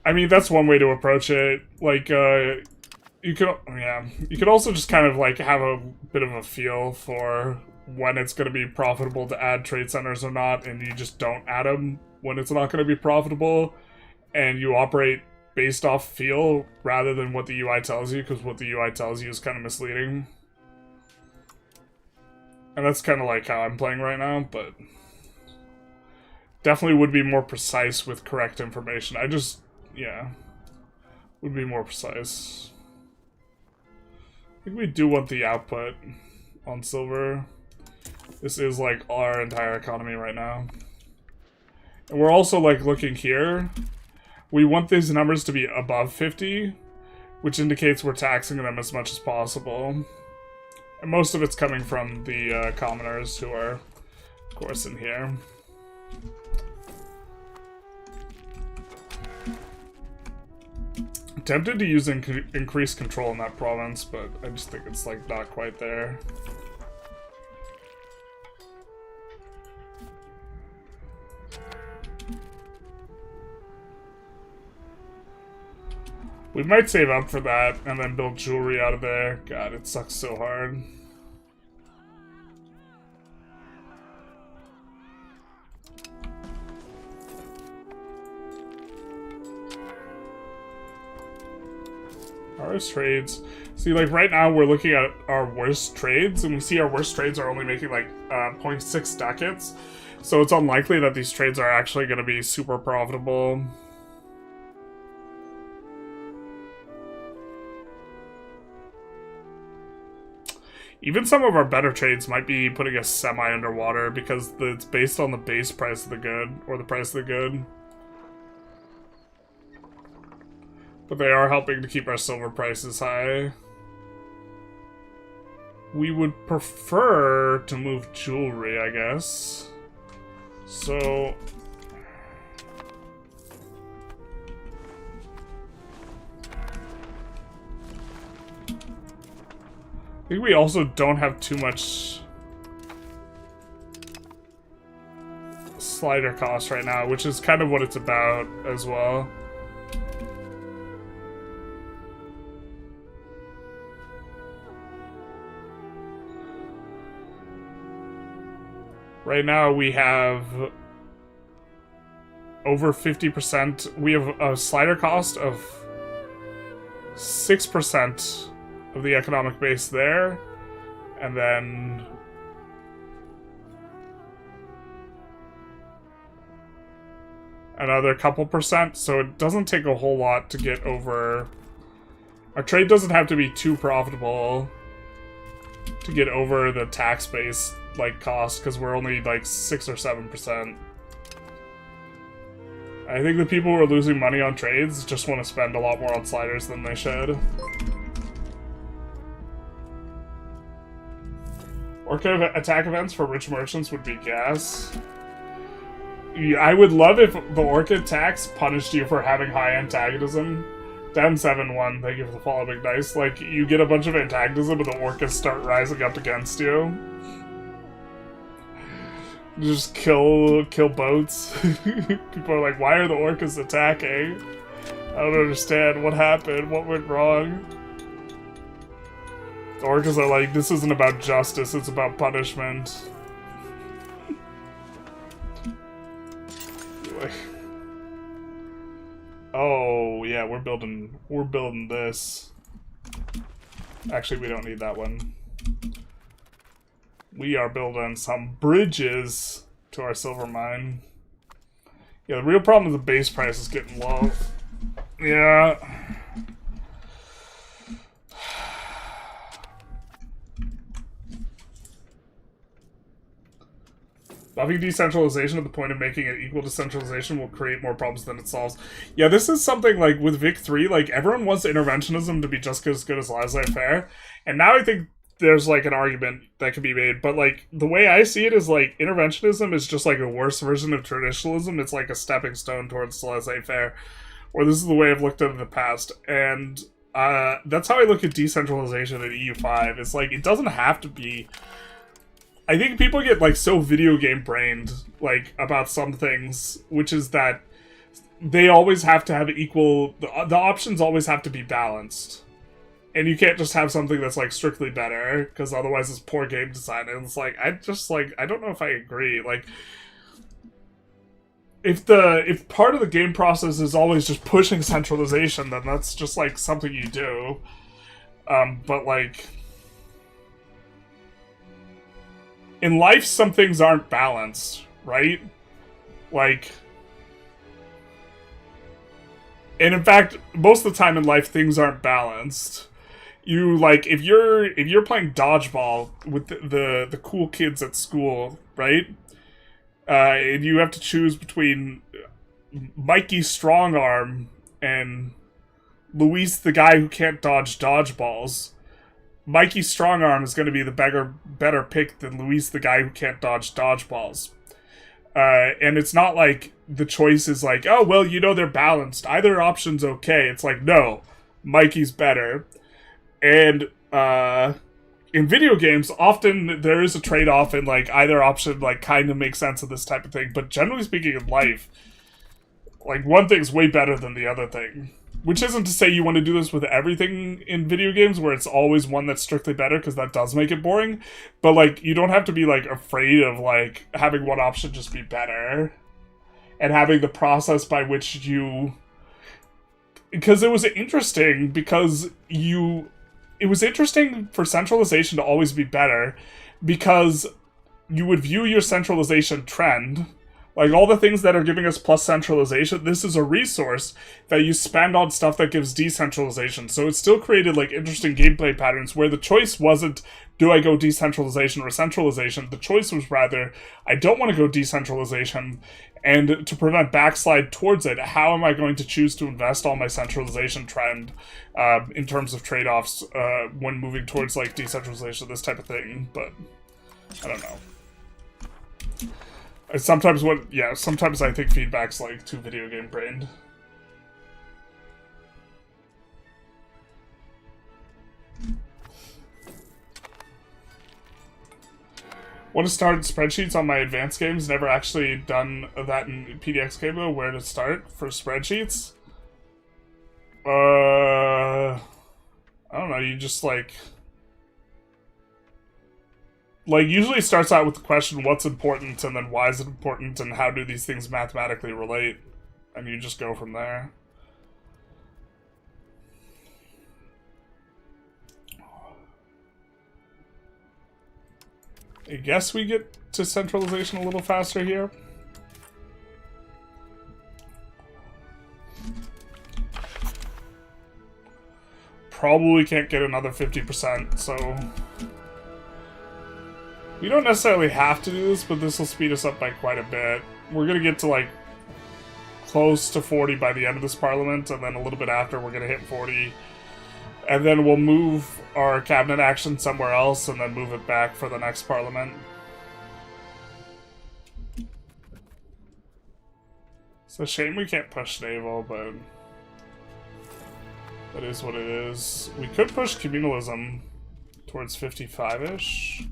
I mean, that's one way to approach it. Like, you could also just kind of, like, have a bit of a feel for when it's going to be profitable to add trade centers or not, and you just don't add them when it's not going to be profitable. and you operate based off feel rather than what the UI tells you, because what the UI tells you is kind of misleading. And that's kind of like how I'm playing right now, but definitely would be more precise with correct information. I just, yeah, would be more precise. I think we do want the output on silver. This is like our entire economy right now. And we're also like looking here. We want these numbers to be above 50, which indicates we're taxing them as much as possible. And most of it's coming from the commoners, who are, of course, in here. I'm tempted to use increased control in that province, but I just think it's like not quite there. We might save up for that and then build jewelry out of there. God, it sucks so hard. Worst trades. See, like right now we're looking at our worst trades, and we see our worst trades are only making like 0.6 ducats. So it's unlikely that these trades are actually going to be super profitable. Even some of our better trades might be putting us semi-underwater because it's based on the base price of the good, or the price of the good. But they are helping to keep our silver prices high. We would prefer to move jewelry, I guess. So... I think we also don't have too much slider cost right now, which is kind of what it's about as well. Right now we have over 50%. We have a slider cost of 6% of the economic base there, and then another couple percent, so it doesn't take a whole lot to get over. Our trade doesn't have to be too profitable to get over the tax base like cost, because we're only like 6 or 7%. I think the people who are losing money on trades just want to spend a lot more on sliders than they should. Orca attack events for rich merchants would be gas. I would love if the Orca attacks punished you for having high antagonism. Down 7-1, thank you for the follow, big dice. Like, you get a bunch of antagonism and the Orcas start rising up against you. Just kill boats. People are like, why are the Orcas attacking? I don't understand. What happened? What went wrong? The Orcas are like, this isn't about justice, it's about punishment. Oh, yeah, we're building this. Actually, we don't need that one. We are building some bridges to our silver mine. Yeah, the real problem is the base price is getting low. Yeah. Buffing decentralization at the point of making it equal to centralization will create more problems than it solves. Yeah, this is something like with Vic 3, like everyone wants interventionism to be just as good as laissez-faire. And now I think there's like an argument that can be made, but like the way I see it is like interventionism is just like a worse version of traditionalism. It's like a stepping stone towards laissez-faire, or this is the way I've looked at it in the past. And that's how I look at decentralization at EU5. It's like, it doesn't have to be. I think people get like so video game brained like about some things, which is that they always have to have equal, the options always have to be balanced. And you can't just have something that's like strictly better, because otherwise it's poor game design. And it's like, I don't know if I agree. Like, if part of the game process is always just pushing centralization, then that's just like something you do. But like in life, some things aren't balanced, right? Like, and in fact, most of the time in life, things aren't balanced. You like if you're playing dodgeball with the cool kids at school, right? And you have to choose between Mikey Strongarm and Luis, the guy who can't dodge dodgeballs. Mikey Strongarm is going to be the better pick than Luis, the guy who can't dodge dodgeballs. And it's not like the choice is like, oh, well, you know, they're balanced. Either option's okay. It's like, no, Mikey's better. And in video games, often there is a trade-off and like either option like kind of makes sense of this type of thing. But generally speaking in life, like one thing's way better than the other thing. Which isn't to say you want to do this with everything in video games where it's always one that's strictly better, because that does make it boring. But like you don't have to be like afraid of like having one option just be better. And having the process by which you... Because it was interesting because it was interesting for centralization to always be better, because you would view your centralization trend, like all the things that are giving us plus centralization, this is a resource that you spend on stuff that gives decentralization. So it still created like interesting gameplay patterns where the choice wasn't, do I go decentralization or centralization? The choice was rather, I don't want to go decentralization, and to prevent backslide towards it, how am I going to choose to invest all my centralization trend in terms of trade-offs when moving towards like decentralization, this type of thing. But I don't know. Sometimes sometimes I think feedback's like too video game brained. Want to start spreadsheets on my advanced games. Never actually done that in PDX game though. Where to start for spreadsheets? I don't know. You just like usually starts out with the question, what's important, and then why is it important, and how do these things mathematically relate? And you just go from there. I guess we get to centralization a little faster here. Probably can't get another 50%, so... We don't necessarily have to do this, but this will speed us up by quite a bit. We're gonna get to, like, close to 40 by the end of this parliament, and then a little bit after we're gonna hit 40. And then we'll move our cabinet action somewhere else, and then move it back for the next parliament. It's a shame we can't push naval, but... that is what it is. We could push communalism towards 55-ish.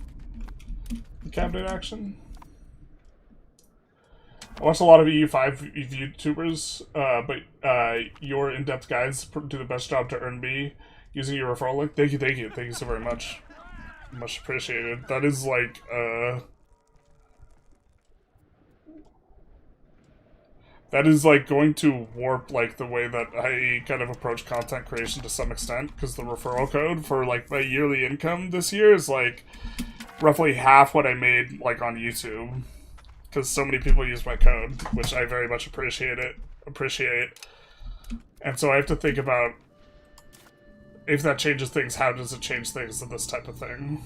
Cabinet action. I watch a lot of EU5 YouTubers, but your in-depth guides do the best job to earn me using your referral link. Thank you so very much. Much appreciated. That is like, that is like going to warp like the way that I kind of approach content creation to some extent, because the referral code for like my yearly income this year is like roughly half what I made like on YouTube, because so many people use my code, which I very much appreciate. And so I have to think about if that changes things, how does it change things, and this type of thing.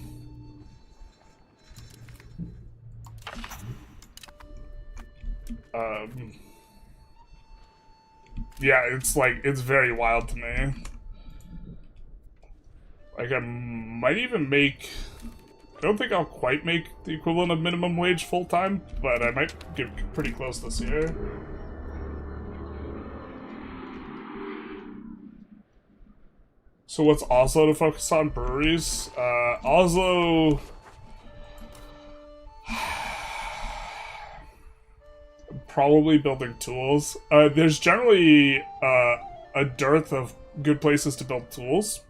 Yeah, it's like, it's very wild to me. Like, I might even make... I don't think I'll quite make the equivalent of minimum wage full-time, but I might get pretty close this year. So what's Oslo to focus on? Breweries? Oslo... probably building tools. There's generally a dearth of good places to build tools.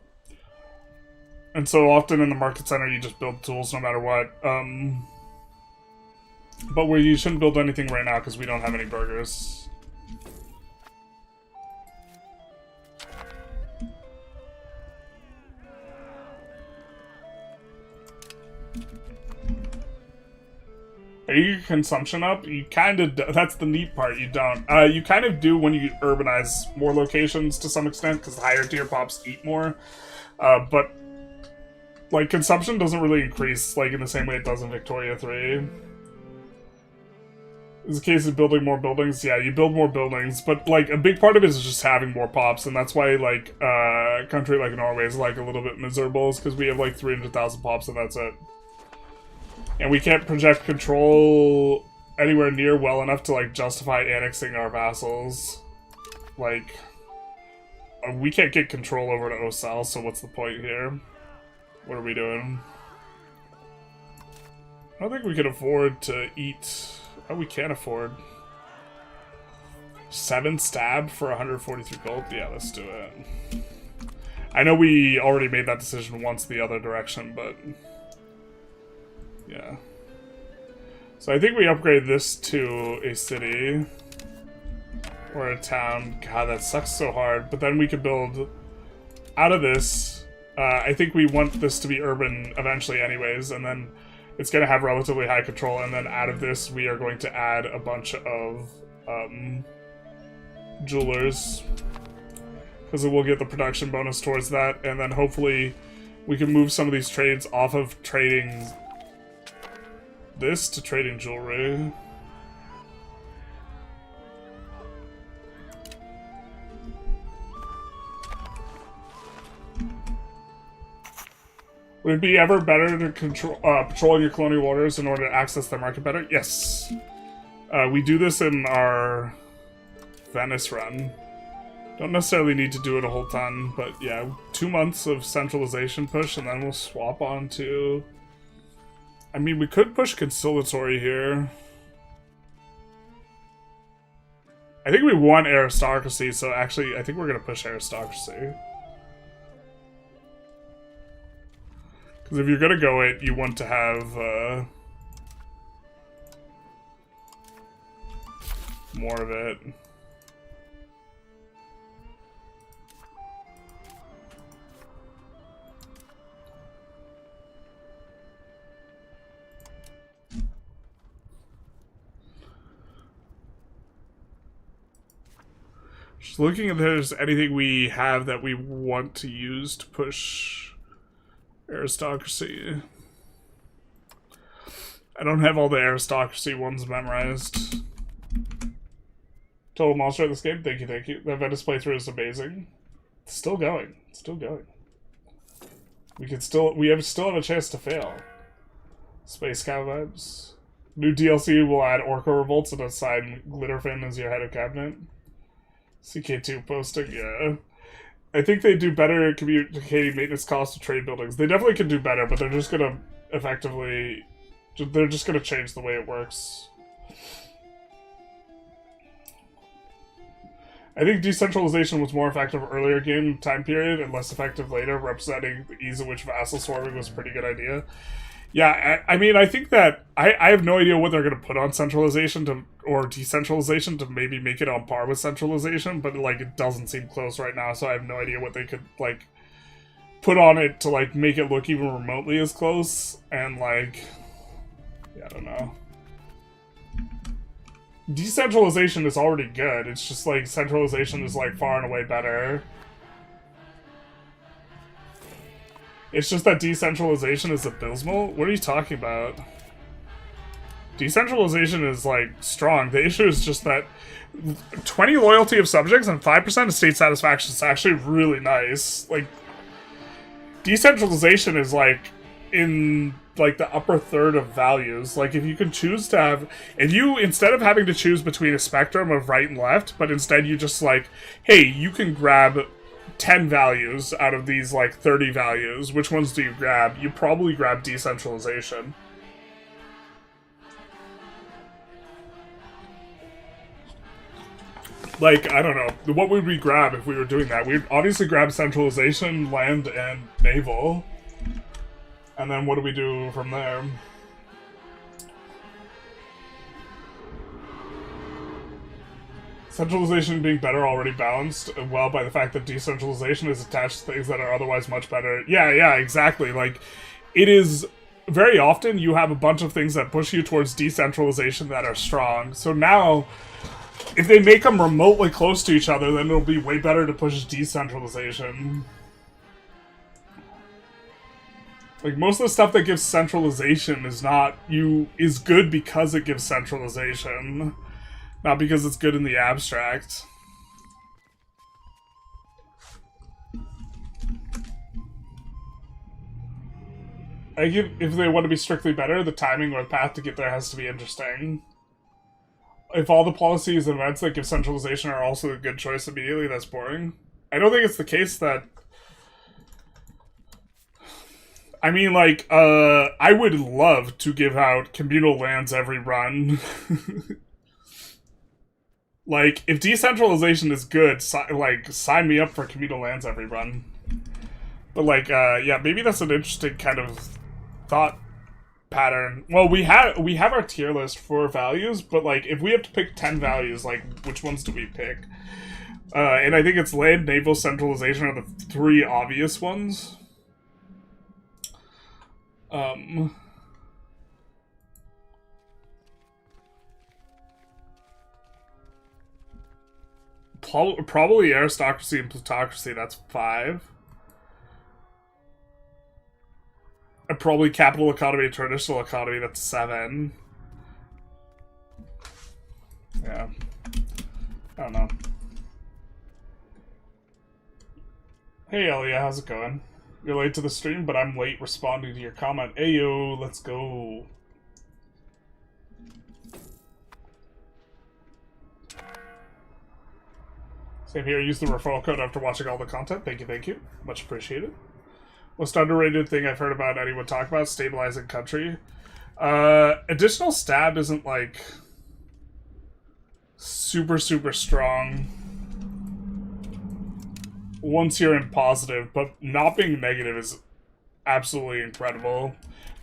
And so often in the market center, you just build tools no matter what. But we shouldn't build anything right now because we don't have any burgers. Are you consumption up? You kind of... That's the neat part. You don't. You kind of do when you urbanize more locations to some extent, because higher tier pops eat more. But, like, consumption doesn't really increase, like, in the same way it does in Victoria 3. Is the case of building more buildings? Yeah, you build more buildings, but, like, a big part of it is just having more pops, and that's why, like, a country like Norway is, like, a little bit miserable, is because we have, like, 300,000 pops, and that's it. And we can't project control anywhere near well enough to, like, justify annexing our vassals. Like, we can't get control over to Osal, so what's the point here? What are we doing? I don't think we can afford to eat... Oh, we can afford. 7 stab for 143 gold? Yeah, let's do it. I know we already made that decision once the other direction, but... Yeah. So I think we upgrade this to a city. Or a town. God, that sucks so hard. But then we could build... Out of this, I think we want this to be urban eventually anyways, and then it's going to have relatively high control, and then out of this we are going to add a bunch of jewelers. Because it will get the production bonus towards that, and then hopefully we can move some of these trades off of trading... this to trading jewelry. Would it be ever better to control patrol your colonial waters in order to access the market better? Yes. We do this in our Venice run. Don't necessarily need to do it a whole ton, but yeah, 2 months of centralization push, and then we'll swap on to... I mean, we could push conciliatory here. I think we want aristocracy, so actually, I think we're going to push aristocracy. Because if you're going to go it, you want to have more of it. Just looking if there's anything we have that we want to use to push aristocracy. I don't have all the aristocracy ones memorized. Total monster at this game? Thank you, thank you. That Venice playthrough is amazing. It's still going. It's still going. We can still have a chance to fail. Space Cow vibes. New DLC will add Orca Revolts and assign Glitterfin as your head of cabinet. CK2 posting, yeah. I think they do better at communicating maintenance costs to trade buildings. They definitely can do better, but they're just gonna effectively... They're just gonna change the way it works. I think decentralization was more effective earlier game time period and less effective later, representing the ease at which vassal swarming was a pretty good idea. Yeah, I mean, I think that... I have no idea what they're going to put on centralization to or decentralization to maybe make it on par with centralization, but, like, it doesn't seem close right now, so I have no idea what they could, like, put on it to, like, make it look even remotely as close, and, like... Yeah, I don't know. Decentralization is already good, it's just, like, centralization is, like, far and away better. It's just that decentralization is abysmal? What are you talking about? Decentralization is, like, strong. The issue is just that 20 loyalty of subjects and 5% of state satisfaction is actually really nice. Like, decentralization is, like, in, like, the upper third of values. Like, if you can choose to have... If you, instead of having to choose between a spectrum of right and left, but instead you just, like, hey, you can grab 10 values out of these, like, 30 values. Which ones do you grab? You probably grab decentralization. Like, I don't know. What would we grab if we were doing that? We'd obviously grab centralization, land, and naval. And then what do we do from there? Centralization being better already balanced well by the fact that decentralization is attached to things that are otherwise much better. Yeah, exactly. Like, it is... Very often, you have a bunch of things that push you towards decentralization that are strong. So now, if they make them remotely close to each other, then it'll be way better to push decentralization. Like, most of the stuff that gives centralization is good because it gives centralization. Not because it's good in the abstract. If they want to be strictly better, the timing or the path to get there has to be interesting. If all the policies and events that give centralization are also a good choice immediately, that's boring. I don't think it's the case that... I mean, like, I would love to give out communal lands every run. Like, if decentralization is good, sign me up for communal lands every run. But, like, yeah, maybe that's an interesting kind of thought pattern. Well, we have our tier list for values, but, like, if we have to pick 10 values, like, which ones do we pick? And I think it's land, naval, centralization are the 3 obvious ones. Probably aristocracy and plutocracy, that's 5. And probably capital economy and traditional economy, that's 7. Yeah. I don't know. Hey Elia, how's it going? You're late to the stream, but I'm late responding to your comment. Ayo, let's go. Same here, use the referral code after watching all the content. Thank you. Much appreciated. Most underrated thing I've heard about anyone talk about, stabilizing country. Additional stab isn't, like, super strong once you're in positive, but not being negative is absolutely incredible.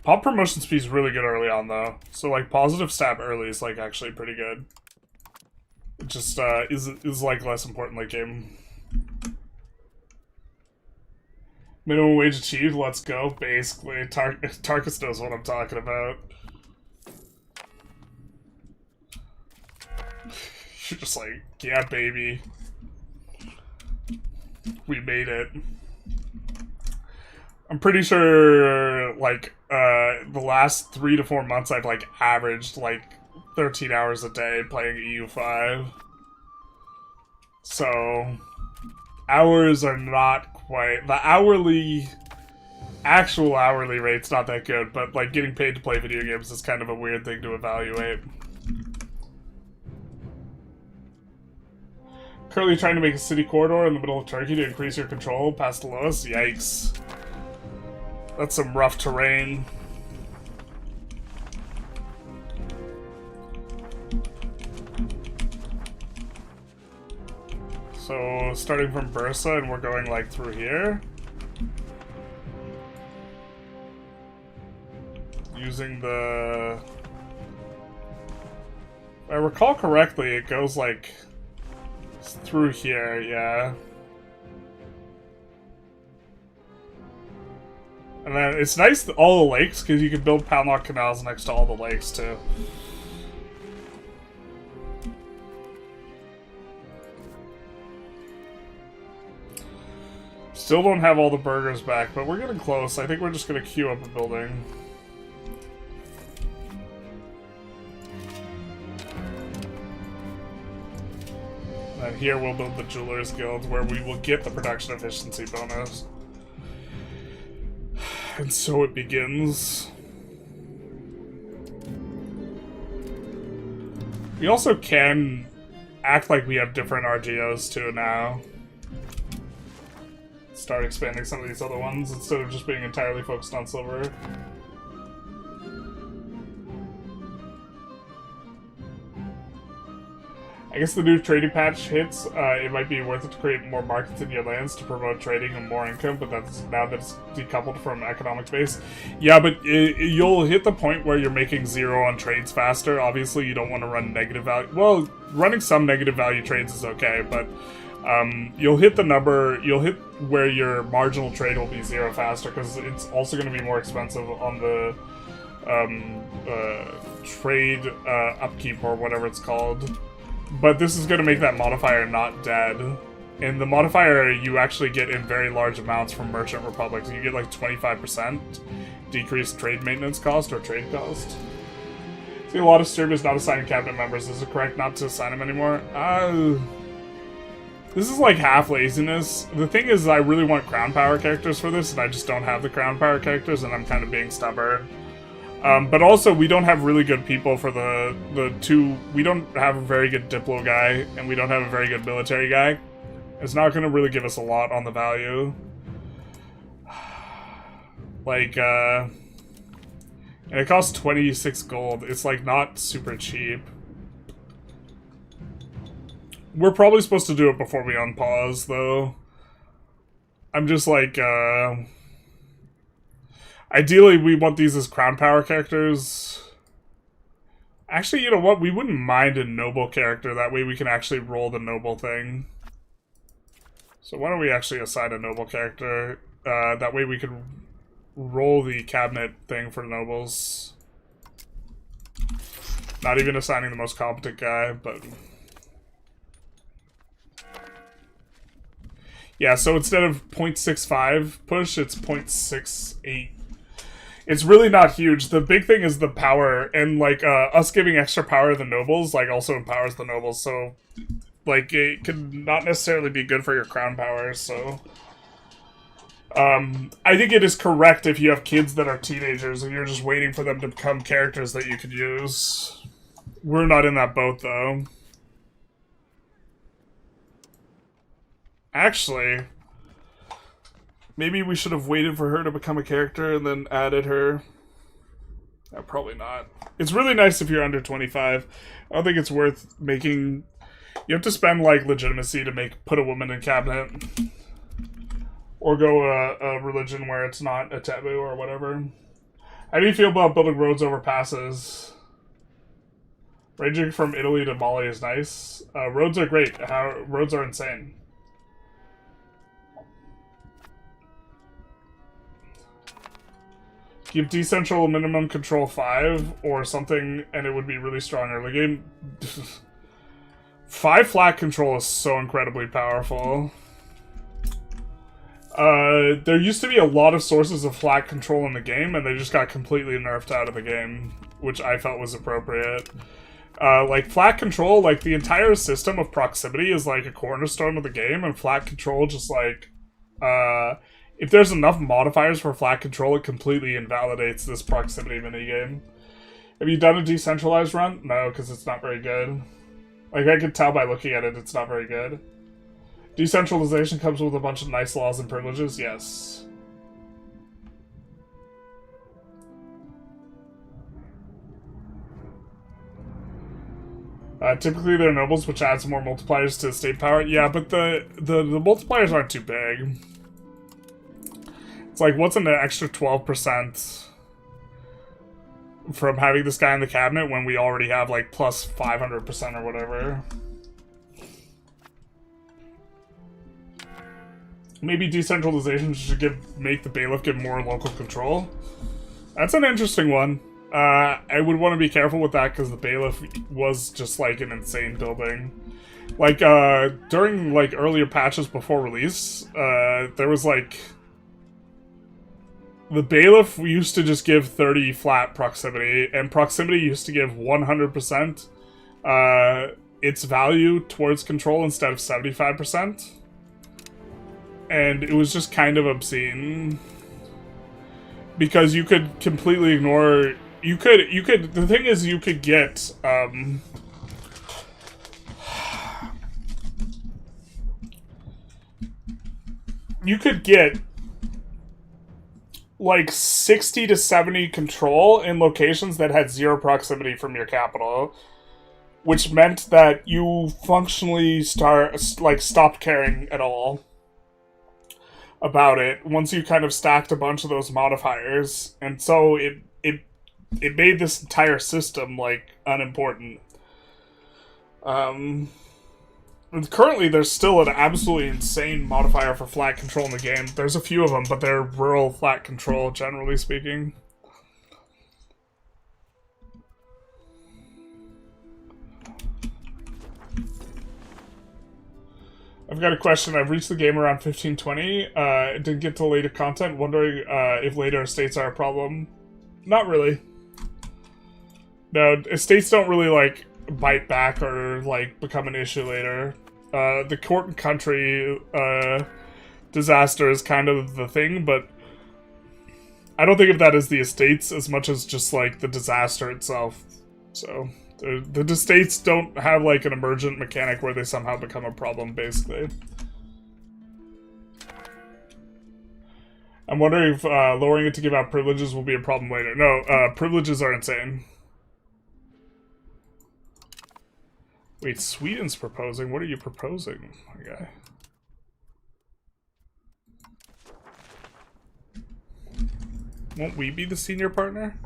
Pop promotion speed is really good early on, though. So, like, positive stab early is, like, actually pretty good. It just, is like, less important late game. Minimum wage achieved, let's go, basically. Tarkus knows what I'm talking about. You're just like, yeah, baby. We made it. I'm pretty sure, like, the last 3 to 4 months I've, like, averaged, like, 13 hours a day playing EU5. So, hours are not quite... The actual hourly rate's not that good, but, like, getting paid to play video games is kind of a weird thing to evaluate. Currently trying to make a city corridor in the middle of Turkey to increase your control past the lowest? Yikes. That's some rough terrain. So, starting from Bursa, and we're going, like, through here. Using the... If I recall correctly, it goes, like... through here, yeah. And then it's nice that all the lakes, because you can build padlock canals next to all the lakes, too. Still don't have all the burgers back, but we're getting close. I think we're just going to queue up a building. And here we'll build the Jewelers Guild, where we will get the production efficiency bonus. And so it begins. We also can act like we have different RGOs too now. Start expanding some of these other ones instead of just being entirely focused on silver. I guess the new trading patch hits, it might be worth it to create more markets in your lands to promote trading and more income, but that's now that it's decoupled from economic base. Yeah, but you'll hit the point where you're making 0 on trades faster. Obviously, you don't want to run negative value. Well, running some negative value trades is okay, but you'll hit where your marginal trade will be 0 faster, because it's also going to be more expensive on the trade upkeep or whatever it's called. But this is going to make that modifier not dead. And the modifier you actually get in very large amounts from merchant republics. You get like 25% decreased trade maintenance cost or trade cost. See a lot of Serbians not assigning cabinet members. Is it correct not to assign them anymore? This is like half laziness. The thing is, I really want crown power characters for this, and I just don't have the crown power characters, and I'm kind of being stubborn. But also, we don't have really good people for the two. We don't have a very good Diplo guy, and we don't have a very good military guy. It's not going to really give us a lot on the value. Like, and it costs 26 gold. It's, like, not super cheap. We're probably supposed to do it before we unpause, though. I'm just like, ideally, we want these as crown power characters. Actually, you know what? We wouldn't mind a noble character. That way we can actually roll the noble thing. So why don't we actually assign a noble character? That way we could roll the cabinet thing for nobles. Not even assigning the most competent guy, but... Yeah, so instead of 0.65 push, it's 0.68. It's really not huge. The big thing is the power, and, like, us giving extra power to the nobles, like, also empowers the nobles, so, like, it could not necessarily be good for your crown power, so... I think it is correct if you have kids that are teenagers, and you're just waiting for them to become characters that you could use. We're not in that boat, though. Actually, maybe we should have waited for her to become a character and then added her. Probably not. It's really nice if you're under 25. I don't think it's worth making... You have to spend, like, legitimacy to put a woman in cabinet. Or go a religion where it's not a taboo or whatever. How do you feel about building roads over passes? Ranging from Italy to Mali is nice. Roads are great. Roads are insane. Give decentral minimum control 5 or something, and it would be really strong early game. 5 flat control is so incredibly powerful. There used to be a lot of sources of flat control in the game, and they just got completely nerfed out of the game, which I felt was appropriate. Like, flat control, like, the entire system of proximity is, like, a cornerstone of the game, and flat control just, like, if there's enough modifiers for flat control, it completely invalidates this proximity minigame. Have you done a decentralized run? No, because it's not very good. Like, I could tell by looking at it, it's not very good. Decentralization comes with a bunch of nice laws and privileges? Yes. Typically they're nobles, which adds more multipliers to state power. Yeah, but the multipliers aren't too big. It's like, what's an extra 12% from having this guy in the cabinet when we already have, like, plus 500% or whatever? Maybe decentralization should make the bailiff get more local control. That's an interesting one. I would want to be careful with that because the bailiff was just, like, an insane building. Like, during, like, earlier patches before release, there was, like... The bailiff used to just give 30 flat proximity, and proximity used to give 100% its value towards control instead of 75%. And it was just kind of obscene. Because you could completely ignore... The thing is, you could get, you could get, like, 60 to 70 control in locations that had 0 proximity from your capital. Which meant that you functionally stopped caring at all about it once you kind of stacked a bunch of those modifiers. And so it made this entire system, like, unimportant. And currently, there's still an absolutely insane modifier for flat control in the game. There's a few of them, but they're rural flat control, generally speaking. I've got a question. I've reached the game around 1520. Didn't get to later content. Wondering if later estates are a problem. Not really. No, estates don't really, like, bite back or, like, become an issue later. The court and country disaster is kind of the thing, but I don't think of that as the estates as much as just, like, the disaster itself. So, the estates don't have, like, an emergent mechanic where they somehow become a problem, basically. I'm wondering if lowering it to give out privileges will be a problem later. No, privileges are insane. Wait, Sweden's proposing? What are you proposing, my guy? Won't we be the senior partner?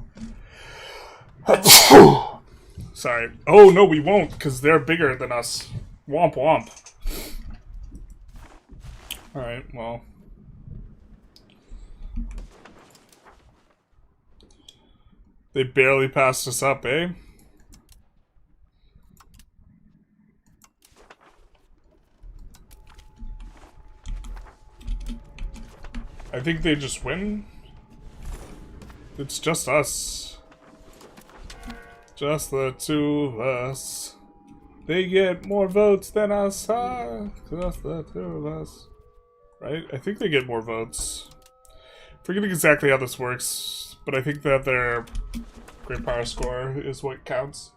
Sorry. Oh, no, we won't, because they're bigger than us. Womp womp. Alright, well. They barely passed us up, eh? I think they just win. It's just us. Just the two of us. They get more votes than us. Just the two of us. Right? I think they get more votes. Forgetting exactly how this works, but I think that their great power score is what counts.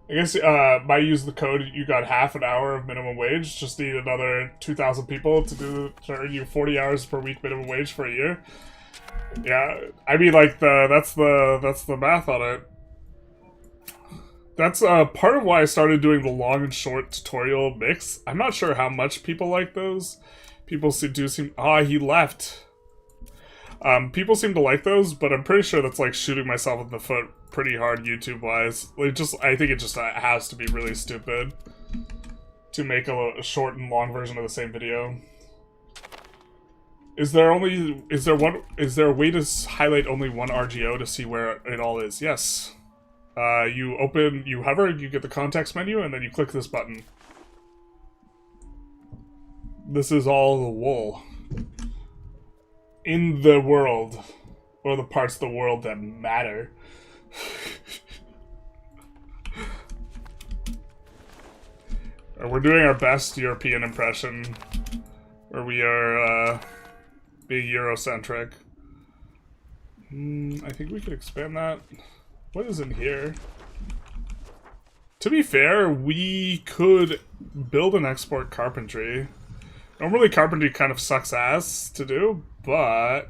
I guess by use the code, you got half an hour of minimum wage. Just need another 2,000 people to earn you 40 hours per week minimum wage for a year. Yeah, I mean, like that's the math on it. That's part of why I started doing the long and short tutorial mix. I'm not sure how much people like those. People do seem. Ah, he left. People seem to like those, but I'm pretty sure that's like shooting myself in the foot pretty hard YouTube-wise. Like, I think it just has to be really stupid to make a short and long version of the same video. Is there a way to highlight only one RGO to see where it all is? Yes. You hover, you get the context menu, and then you click this button. This is all the wool. In the world. Or the parts of the world that matter. We're doing our best European impression. Where we are, being Eurocentric. I think we could expand that. What is in here? To be fair, we could build and export carpentry. Normally carpentry kind of sucks ass to do, but...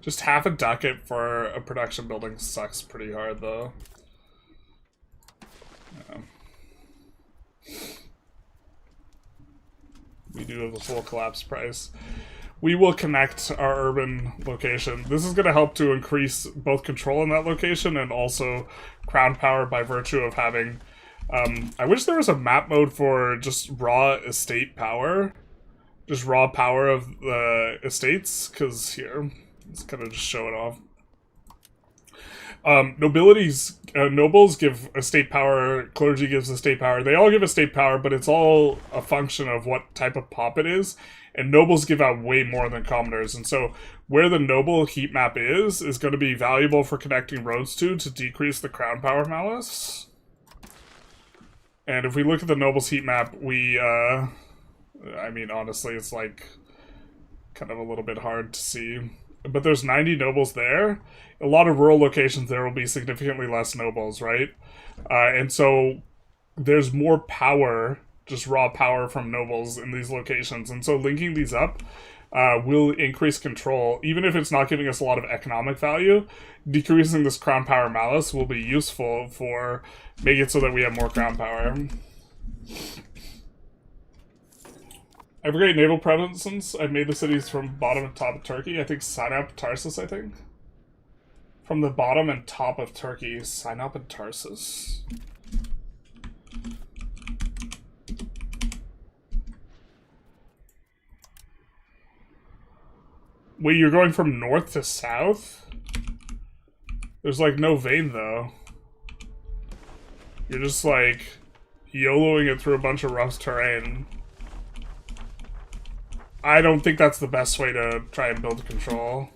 just half a ducat for a production building sucks pretty hard, though. Yeah. We do have a full collapse price. We will connect our urban location. This is going to help to increase both control in that location and also crown power by virtue of having... I wish there was a map mode for just raw estate power. Just raw power of the estates, because here, let's kind of just show it off. Nobles give estate power, clergy gives estate power. They all give estate power, but it's all a function of what type of pop it is. And nobles give out way more than commoners. And so where the noble heat map is going to be valuable for connecting roads to decrease the crown power malice. And if we look at the nobles heat map, we, I mean, honestly, it's like kind of a little bit hard to see. But there's 90 nobles there. A lot of rural locations there will be significantly less nobles, right? And so there's more power, just raw power from nobles in these locations. And so linking these up will increase control. Even if it's not giving us a lot of economic value, decreasing this crown power malice will be useful for making it so that we have more crown power. I have a great naval presence. I've made the cities from bottom and top of Turkey. I think Sinop, Tarsus, I think. From the bottom and top of Turkey, Sinop and Tarsus. Wait, you're going from north to south? There's like no vein though. You're just like YOLOing it through a bunch of rough terrain. I don't think that's the best way to try and build control.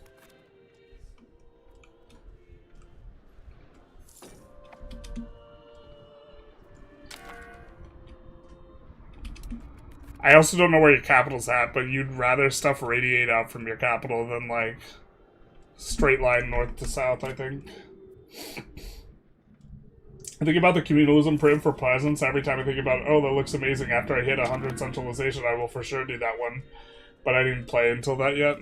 I also don't know where your capital's at, but you'd rather stuff radiate out from your capital than, like, straight line north to south, I think. I think about the communalism prim for Pleasance every time I think about, oh, that looks amazing. After I hit 100 centralization, I will for sure do that one. But I didn't play until that yet.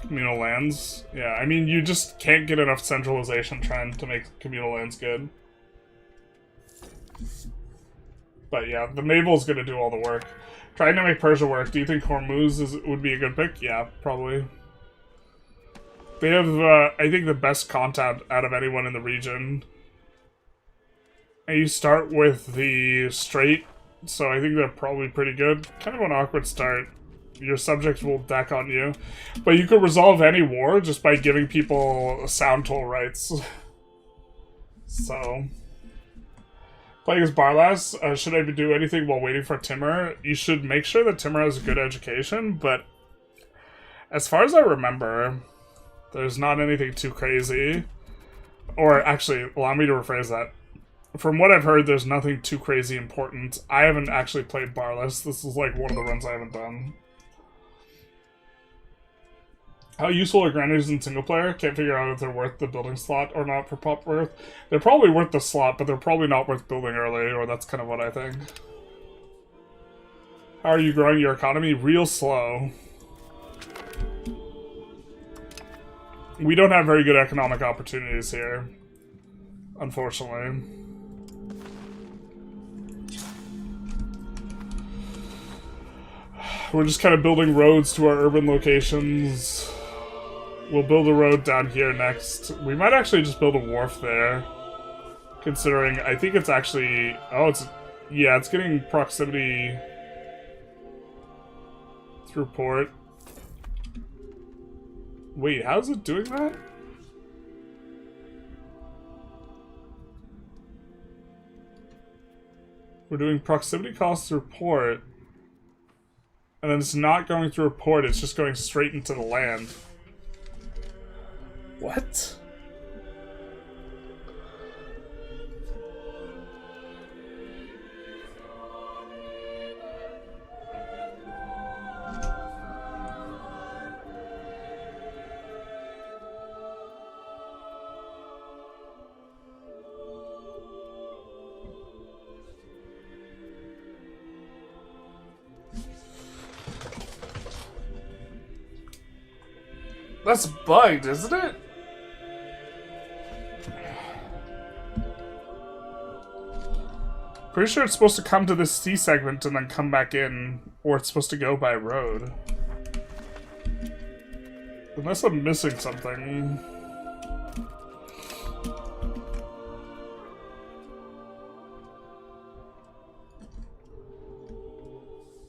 Communal lands. Yeah, I mean, you just can't get enough centralization trying to make communal lands good. But yeah, the Mabel's gonna do all the work. Trying to make Persia work. Do you think Hormuz would be a good pick? Yeah, probably. They have, I think, the best content out of anyone in the region. And you start with the Strait, so I think they're probably pretty good. Kind of an awkward start. Your subjects will deck on you. But you could resolve any war just by giving people sound toll rights. So... Playing as Barlas, should I do anything while waiting for Timur? You should make sure that Timur has a good education, but... As far as I remember, there's not anything too crazy. Or, actually, allow me to rephrase that. From what I've heard, there's nothing too crazy important. I haven't actually played Barless. This is like one of the runs I haven't done. How useful are granaries in single player? Can't figure out if they're worth the building slot or not for pop worth. They're probably worth the slot, but they're probably not worth building early, or that's kind of what I think. How are you growing your economy? Real slow. We don't have very good economic opportunities here, unfortunately. We're just kind of building roads to our urban locations. We'll build a road down here next. We might actually just build a wharf there. Considering, I think it's actually... Oh, it's... Yeah, it's getting proximity through port. Wait, how's it doing that? We're doing proximity costs through port. And then it's not going through a port, it's just going straight into the land. What? That's bugged, isn't it? Pretty sure it's supposed to come to this C segment and then come back in, or it's supposed to go by road. Unless I'm missing something.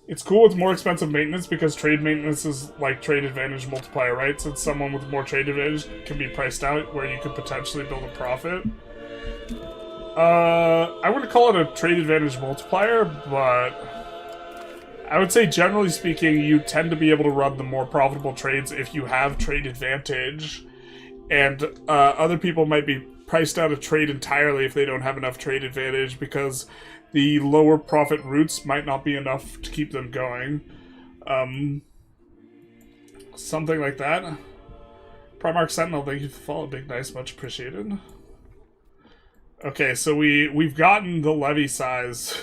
It's cool with more expensive maintenance because trade maintenance is like trade advantage multiplier, right? Since someone with more trade advantage can be priced out where you could potentially build a profit. I wouldn't call it a trade advantage multiplier, but I would say generally speaking, you tend to be able to run the more profitable trades if you have trade advantage, and other people might be priced out of trade entirely if they don't have enough trade advantage because the lower profit routes might not be enough to keep them going. Something like that. Primarch Sentinel, thank you for the follow. Big nice, much appreciated. Okay, so we've gotten the levy size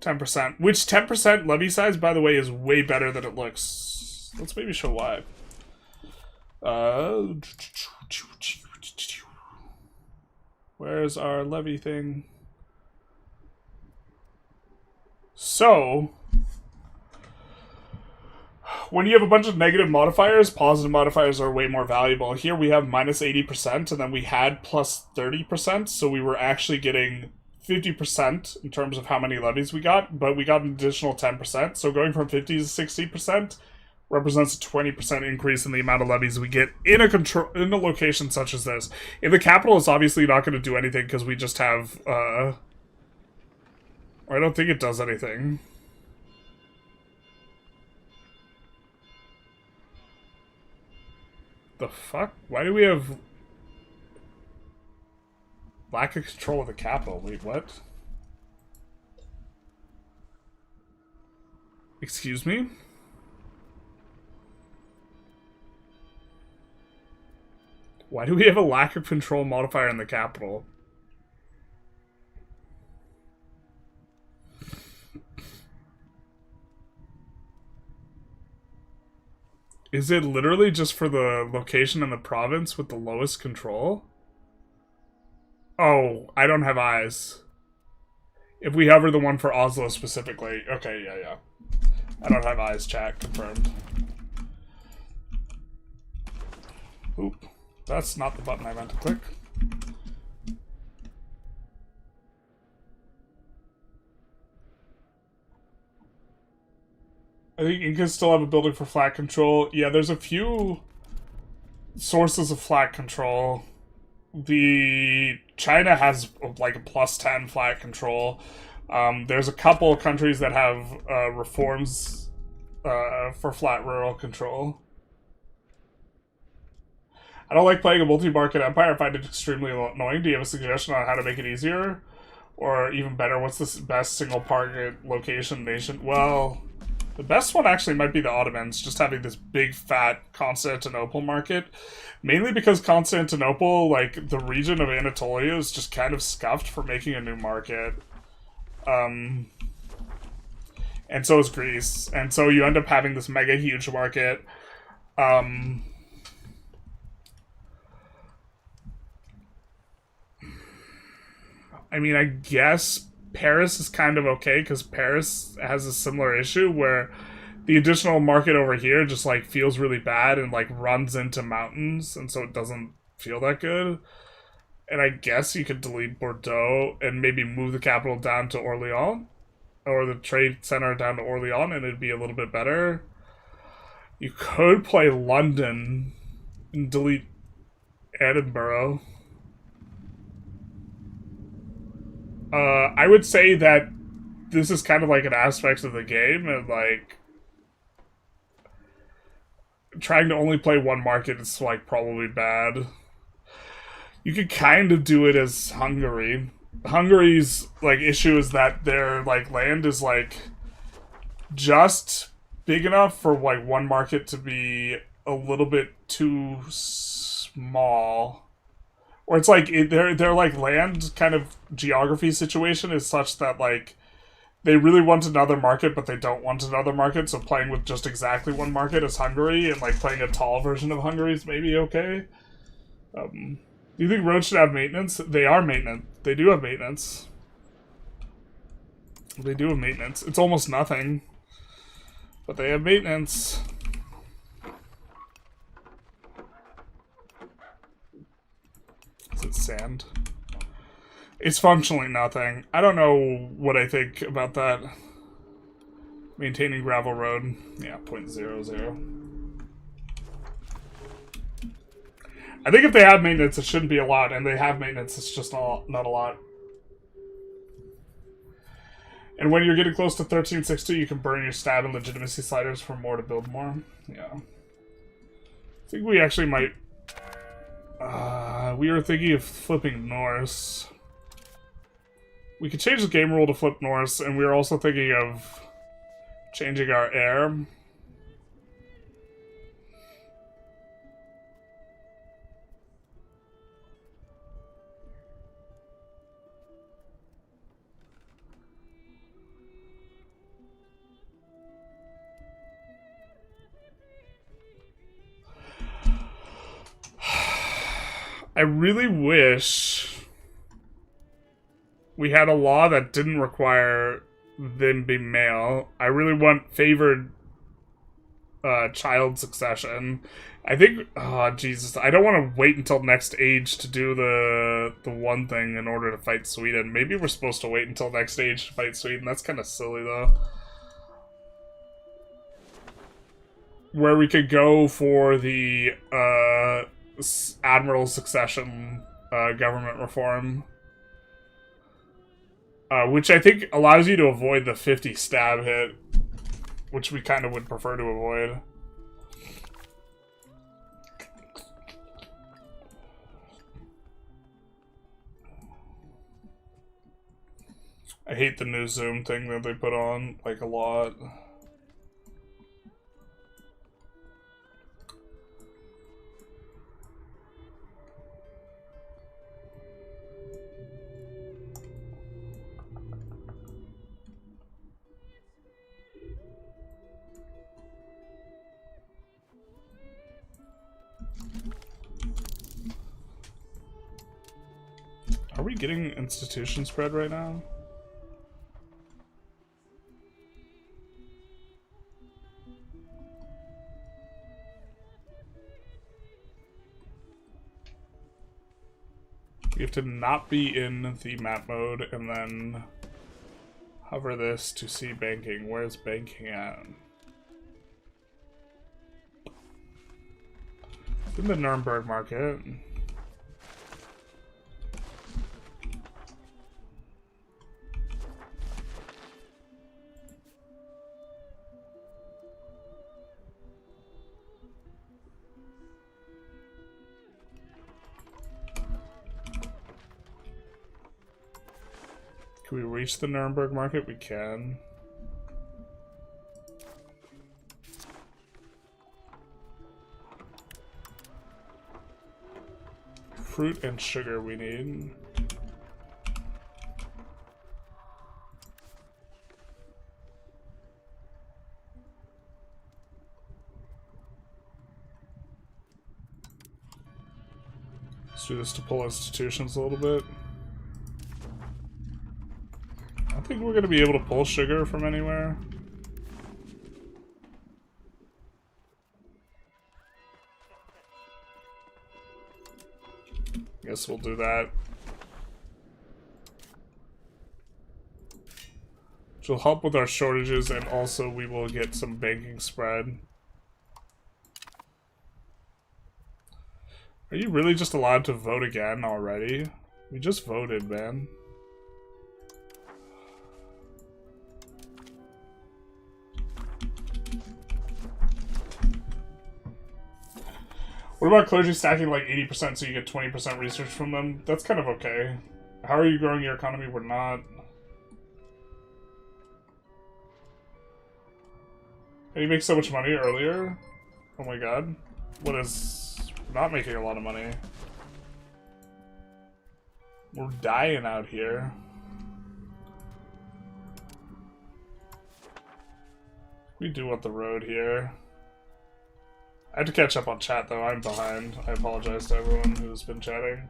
10%, which 10% levy size, by the way, is way better than it looks. Let's maybe show why. Where's our levy thing? So, when you have a bunch of negative modifiers, positive modifiers are way more valuable. Here we have minus 80%, and then we had plus 30%, so we were actually getting 50% in terms of how many levies we got, but we got an additional 10%. So going from 50 to 60% represents a 20% increase in the amount of levies we get in a location such as this. In the capital, it's obviously not going to do anything because we just have, or I don't think it does anything. The fuck? Why do we have lack of control of the capital? Wait, what? Excuse me? Why do we have a lack of control modifier in the capital? Is it literally just for the location in the province with the lowest control? Oh, I don't have eyes. If we hover the one for Oslo specifically. Okay, yeah. I don't have eyes, chat. Confirmed. Oop. That's not the button I meant to click. I think you can still have a building for flat control. Yeah, there's a few sources of flat control. China has like a plus 10 flat control. There's a couple of countries that have reforms for flat rural control. I don't like playing a multi-market empire. I find it extremely annoying. Do you have a suggestion on how to make it easier? Or even better, what's the best single target location nation? Well, the best one actually might be the Ottomans, just having this big, fat Constantinople market. Mainly because Constantinople, like, the region of Anatolia is just kind of scuffed for making a new market. And so is Greece. And so you end up having this mega huge market. I mean, I guess Paris is kind of okay, because Paris has a similar issue where the additional market over here just, like, feels really bad and, like, runs into mountains, and so it doesn't feel that good. And I guess you could delete Bordeaux and maybe move the capital down to Orléans, or the trade center down to Orléans, and it'd be a little bit better. You could play London and delete Edinburgh. I would say that this is kind of like an aspect of the game, and like trying to only play one market is like probably bad. You could kind of do it as Hungary. Hungary's like issue is that their like land is like just big enough for like one market to be a little bit too small. Or it's like their like land kind of geography situation is such that like they really want another market, but they don't want another market. So playing with just exactly one market is Hungary, and like playing a tall version of Hungary is maybe okay. Do you think roads should have maintenance? They are maintenance. They do have maintenance. They do have maintenance. It's almost nothing, but they have maintenance. Is it sand? It's functionally nothing. I don't know what I think about that. Maintaining gravel road. Yeah, 0.00. I think if they have maintenance, it shouldn't be a lot, and they have maintenance, it's just not a lot. And when you're getting close to 1360, you can burn your stab and legitimacy sliders for more to build more. Yeah. I think we actually might... we were thinking of flipping Norse. We could change the game rule to flip Norse, and we were also thinking of changing our heir. I really wish we had a law that didn't require them be male. I really want favored child succession. I think, oh Jesus, I don't want to wait until next age to do the one thing in order to fight Sweden. Maybe we're supposed to wait until next age to fight Sweden. That's kind of silly though. Where we could go for the admiral succession government reform. Which I think allows you to avoid the 50 stab hit, which we kind of would prefer to avoid. I hate the new Zoom thing that they put on, like, a lot. Are we getting institution spread right now? We have to not be in the map mode and then hover this to see banking. Where's banking at? It's in the Nuremberg market. Can we reach the Nuremberg market? We can. Fruit and sugar we need. Let's do this to pull institutions a little bit. I think we're going to be able to pull sugar from anywhere. Guess we'll do that. Which will help with our shortages, and also we will get some banking spread. Are you really just allowed to vote again already? We just voted, man. What about clergy stacking like 80% so you get 20% research from them? That's kind of okay. How are you growing your economy? We're not. And you make so much money earlier? Oh my god. What is... We're not making a lot of money. We're dying out here. We do want the road here. I had to catch up on chat though, I'm behind. I apologize to everyone who's been chatting.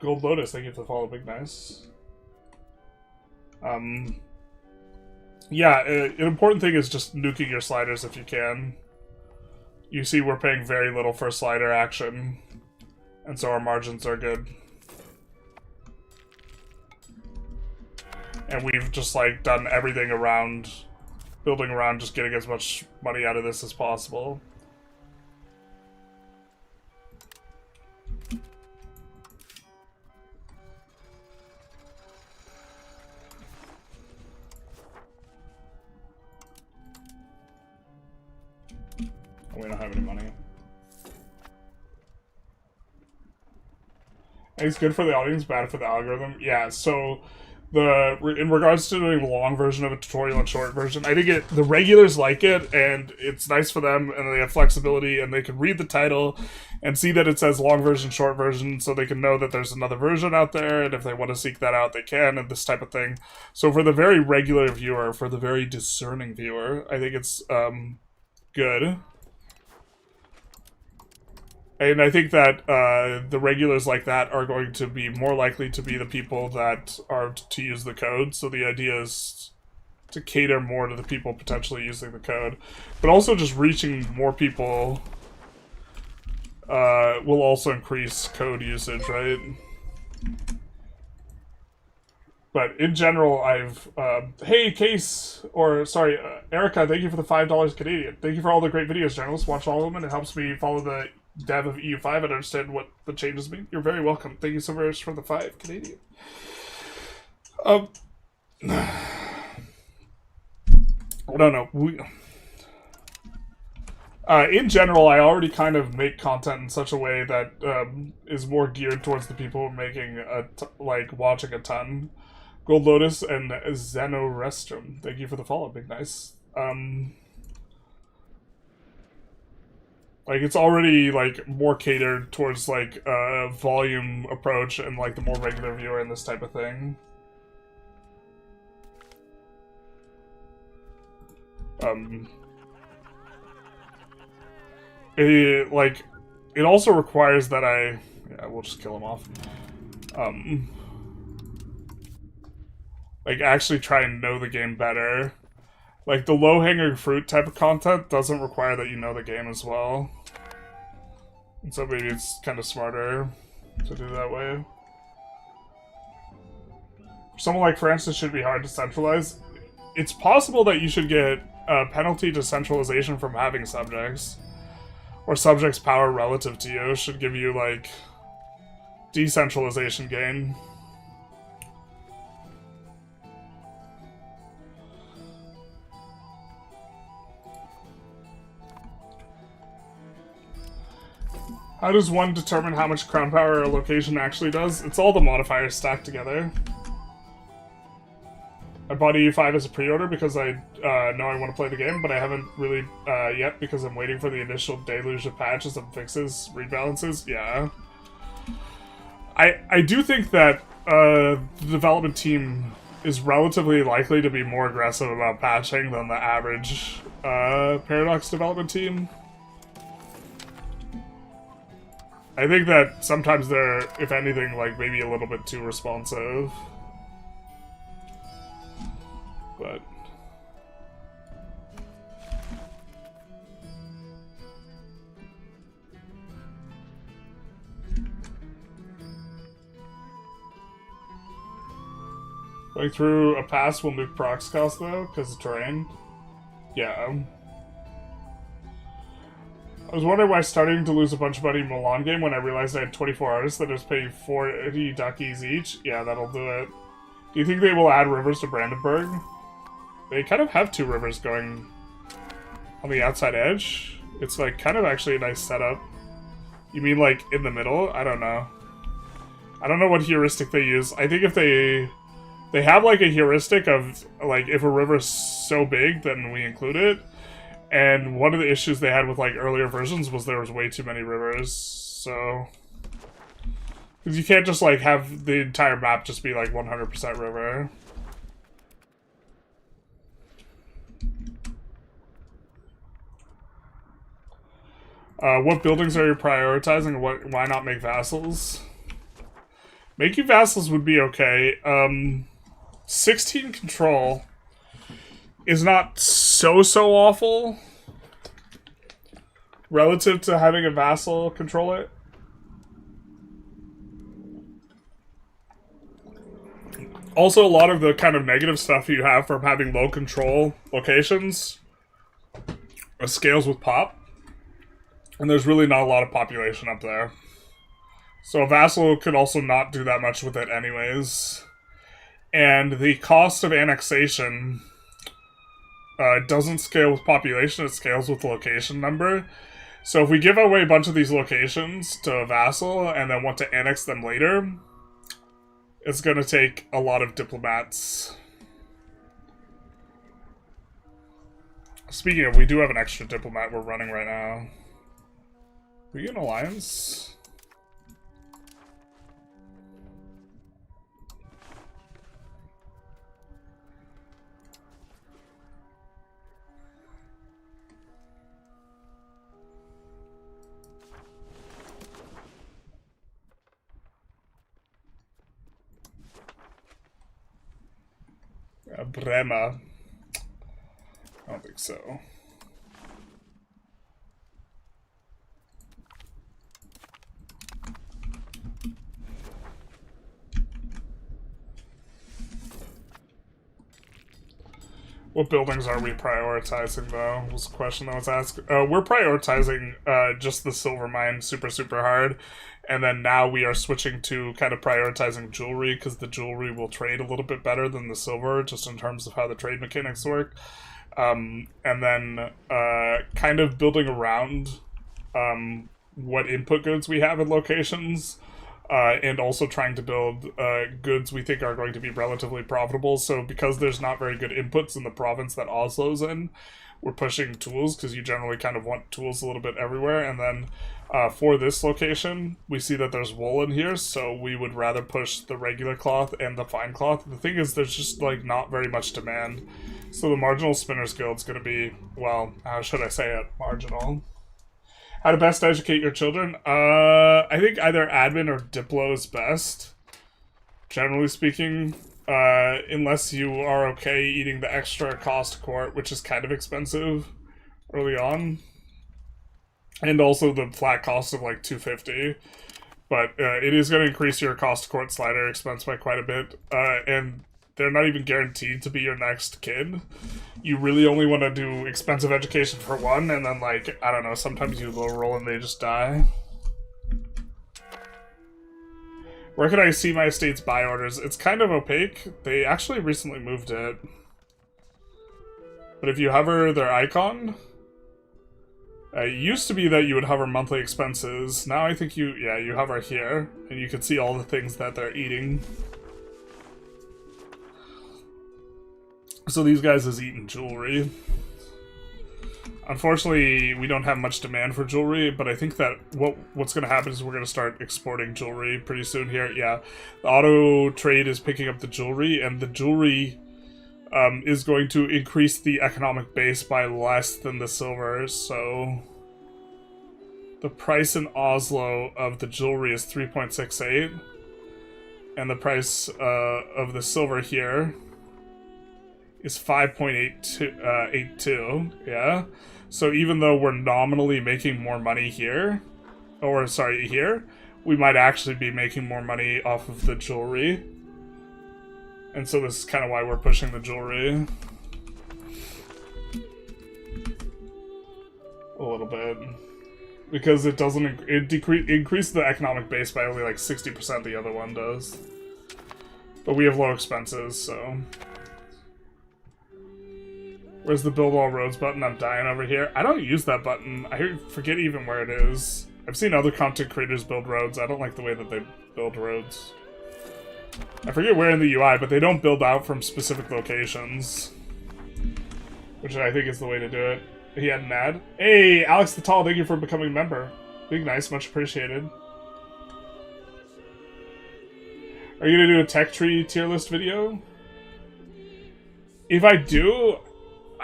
Gold Lotus, thank you for the follow, big nice. Yeah, an important thing is just nuking your sliders if you can. You see we're paying very little for slider action, and so our margins are good. And we've just like done everything around... building around just getting as much money out of this as possible. Oh, we don't have any money. It's good for the audience, bad for the algorithm. Yeah, so... in regards to doing the long version of a tutorial and short version, I think the regulars like it, and it's nice for them, and they have flexibility, and they can read the title and see that it says long version, short version, so they can know that there's another version out there, and if they want to seek that out, they can, and this type of thing. So for the very regular viewer, for the very discerning viewer, I think it's good. And I think that the regulars like that are going to be more likely to be the people that are to use the code. So the idea is to cater more to the people potentially using the code. But also just reaching more people will also increase code usage, right? But in general, I've... hey, Case, or sorry, Erica, thank you for the $5 Canadian. Thank you for all the great videos, Generalist. Watch all of them, and it helps me follow the dev of EU5 and understand what the changes mean. You're very welcome. Thank you so much for the 5 Canadian. I don't know. In general, I already kind of make content in such a way that is more geared towards the people making watching a ton. Gold Lotus and Xenorestrum. Thank you for the follow, big nice. Like, it's already, like, more catered towards, like, a volume approach and, like, the more regular viewer and this type of thing. It also requires that yeah, we'll just kill him off. Like, actually try and know the game better. Like, the low-hanging fruit type of content doesn't require that you know the game as well. And so maybe it's kind of smarter to do that way. For someone like France, it should be hard to centralize. It's possible that you should get a penalty to centralization from having subjects. Or subjects' power relative to you should give you, like, decentralization gain. How does one determine how much crown power a location actually does? It's all the modifiers stacked together. I bought EU5 as a pre-order because I know I want to play the game, but I haven't really yet because I'm waiting for the initial deluge of patches and fixes, rebalances. Yeah. I do think that the development team is relatively likely to be more aggressive about patching than the average Paradox development team. I think that sometimes they're, if anything, like maybe a little bit too responsive. But going through a pass will nuke procs cost though, because of terrain. Yeah. I was wondering why starting to lose a bunch of money in Milan game when I realized I had 24 artists that I was paying 40 duckies each. Yeah, that'll do it. Do you think they will add rivers to Brandenburg? They kind of have 2 rivers going on the outside edge. It's like kind of actually a nice setup. You mean like in the middle? I don't know. I don't know what heuristic they use. I think if they have like a heuristic of like if a river's so big then we include it. And one of the issues they had with, like, earlier versions was there was way too many rivers, so... Because you can't just, like, have the entire map just be, like, 100% river. What buildings are you prioritizing, and why not make vassals? Making vassals would be okay. 16 control is not so awful relative to having a vassal control it. Also, a lot of the kind of negative stuff you have from having low control locations scales with pop, and there's really not a lot of population up there. So a vassal could also not do that much with it anyways. And the cost of annexation doesn't scale with population, it scales with location number. So if we give away a bunch of these locations to a vassal and then want to annex them later, it's going to take a lot of diplomats. Speaking of, we do have an extra diplomat we're running right now. Are we in alliance? Brema. I don't think so. What buildings are we prioritizing, though? Was the question that was asked. We're prioritizing just the silver mine super hard. And then now we are switching to kind of prioritizing jewelry, because the jewelry will trade a little bit better than the silver, just in terms of how the trade mechanics work. And then kind of building around what input goods we have in locations. And also trying to build goods we think are going to be relatively profitable. So because there's not very good inputs in the province that Oslo's in, we're pushing tools, because you generally kind of want tools a little bit everywhere. And then for this location, we see that there's wool in here, so we would rather push the regular cloth and the fine cloth. The thing is, there's just like not very much demand. So the marginal spinner's guild's going to be, well, how should I say it? Marginal. How to best educate your children? I think either admin or Diplo is best. Generally speaking, unless you are okay eating the extra cost court, which is kind of expensive early on. And also the flat cost of like 250. But it is going to increase your cost court slider expense by quite a bit. And they're not even guaranteed to be your next kid. You really only want to do expensive education for one, and then, like, I don't know, sometimes you low roll and they just die. Where can I see my estate's buy orders? It's kind of opaque. They actually recently moved it. But if you hover their icon, it used to be that you would hover monthly expenses. Now I think you hover here, and you can see all the things that they're eating. So these guys is eating jewelry. Unfortunately, we don't have much demand for jewelry, but I think that what's going to happen is we're going to start exporting jewelry pretty soon here. Yeah, the auto trade is picking up the jewelry, and the jewelry is going to increase the economic base by less than the silver, so the price in Oslo of the jewelry is 3.68, and the price of the silver here is 5.82, yeah? So even though we're nominally making more money here, or sorry, here, we might actually be making more money off of the jewelry. And so this is kind of why we're pushing the jewelry. A little bit. Because it doesn't, increase the economic base by only like 60%, the other one does. But we have low expenses, so... Where's the build all roads button? I'm dying over here. I don't use that button. I forget even where it is. I've seen other content creators build roads. I don't like the way that they build roads. I forget where in the UI, but they don't build out from specific locations. Which I think is the way to do it. He had an ad. Hey, Alex the Tall, thank you for becoming a member. Big nice, much appreciated. Are you gonna do a tech tree tier list video? If I do...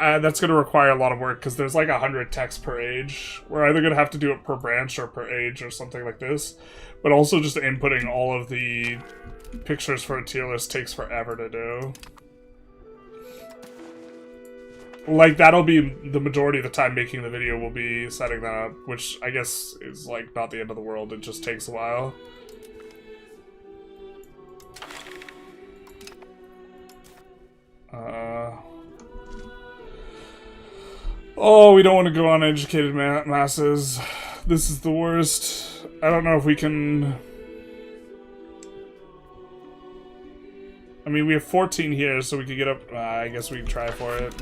that's going to require a lot of work, because there's like 100 texts per age. We're either going to have to do it per branch or per age or something like this. But also just inputting all of the pictures for a tier list takes forever to do. Like, that'll be the majority of the time making the video will be setting that up, which I guess is like not the end of the world, it just takes a while. Oh, we don't want to go on educated masses. This is the worst. I don't know if we can... I mean, we have 14 here, so we could get up... I guess we can try for it.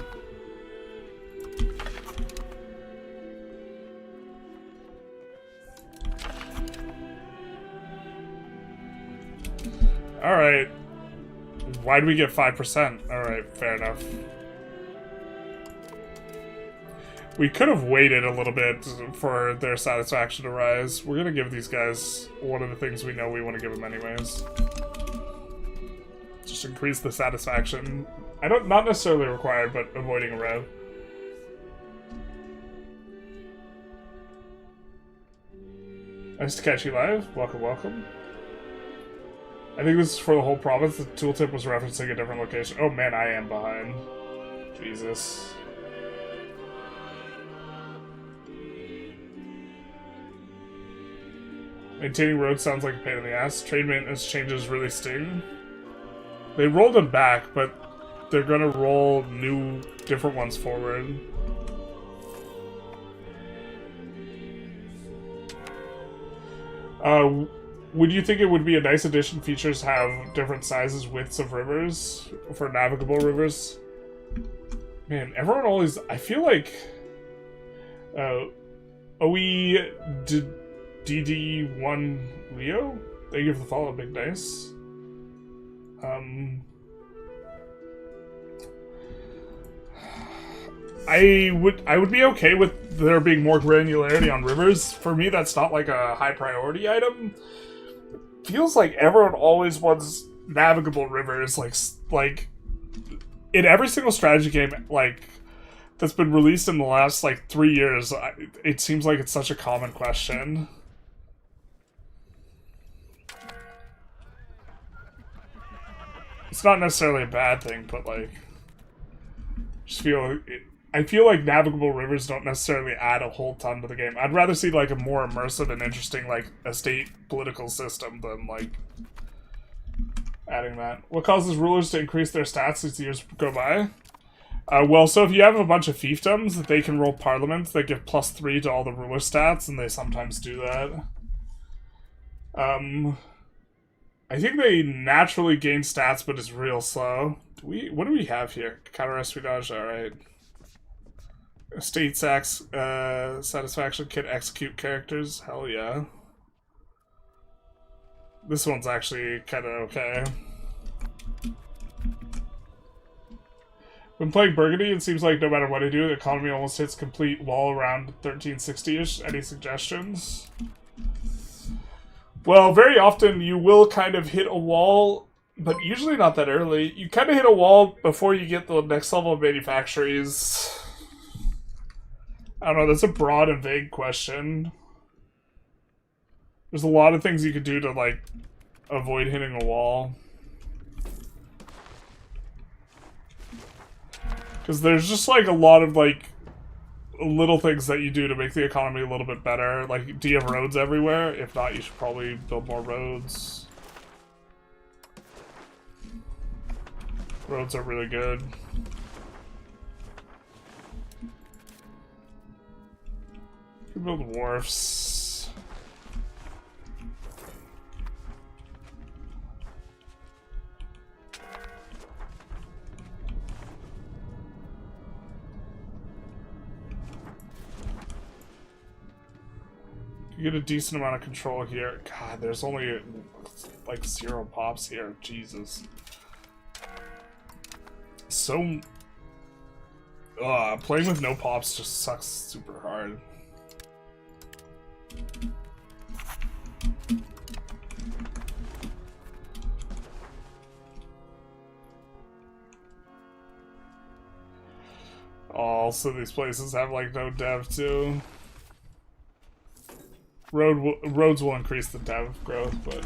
Alright. Why do we get 5%? Alright, fair enough. We could have waited a little bit for their satisfaction to rise. We're gonna give these guys one of the things we know we want to give them anyways. Just increase the satisfaction. Not necessarily required, but avoiding a rev. Nice to catch you live. Welcome, welcome. I think this is for the whole province. The tooltip was referencing a different location. Oh man, I am behind. Jesus. Maintaining roads sounds like a pain in the ass. Trade maintenance changes really sting. They rolled them back, but they're gonna roll new, different ones forward. Would you think it would be a nice addition features have different sizes, widths of rivers for navigable rivers? Man, everyone always... I feel like... OE DD1 Leo? Thank you for the follow, big dice. I would be okay with there being more granularity on rivers. For me, that's not like a high priority item. Feels like everyone always wants navigable rivers, like in every single strategy game, like that's been released in the last like 3 years. It seems like it's such a common question. It's not necessarily a bad thing, but like, I feel like navigable rivers don't necessarily add a whole ton to the game. I'd rather see like a more immersive and interesting like estate political system than like adding that. What causes rulers to increase their stats as years go by? Well, so if you have a bunch of fiefdoms, they can roll parliaments that give +3 to all the ruler stats, and they sometimes do that. I think they naturally gain stats, but it's real slow. What do we have here? Counter-espionage, alright. Estate satisfaction can execute characters. Hell yeah. This one's actually kind of okay. When playing Burgundy, it seems like no matter what I do, the economy almost hits complete wall around 1360-ish. Any suggestions? Well, very often you will kind of hit a wall, but usually not that early. You kind of hit a wall before you get the next level of manufactories. I don't know, that's a broad and vague question. There's a lot of things you could do to, like, avoid hitting a wall. Because there's just, like, a lot of, like, little things that you do to make the economy a little bit better. Like, do you have roads everywhere? If not, you should probably build more roads. Roads are really good. You can build wharfs. You get a decent amount of control here. God, there's only like 0 pops here. Jesus. So... playing with no pops just sucks super hard. Also, these places have like no dev too. Roads will increase the dev growth, but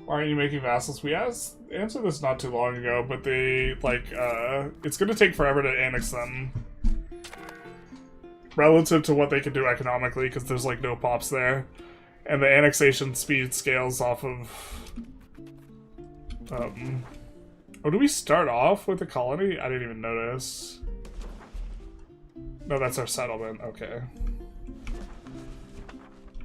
why aren't you making vassals? We answered this not too long ago, but they like it's gonna take forever to annex them relative to what they can do economically, because there's like no pops there, and the annexation speed scales off of oh, do we start off with a colony? I didn't even notice. No, that's our settlement. Okay.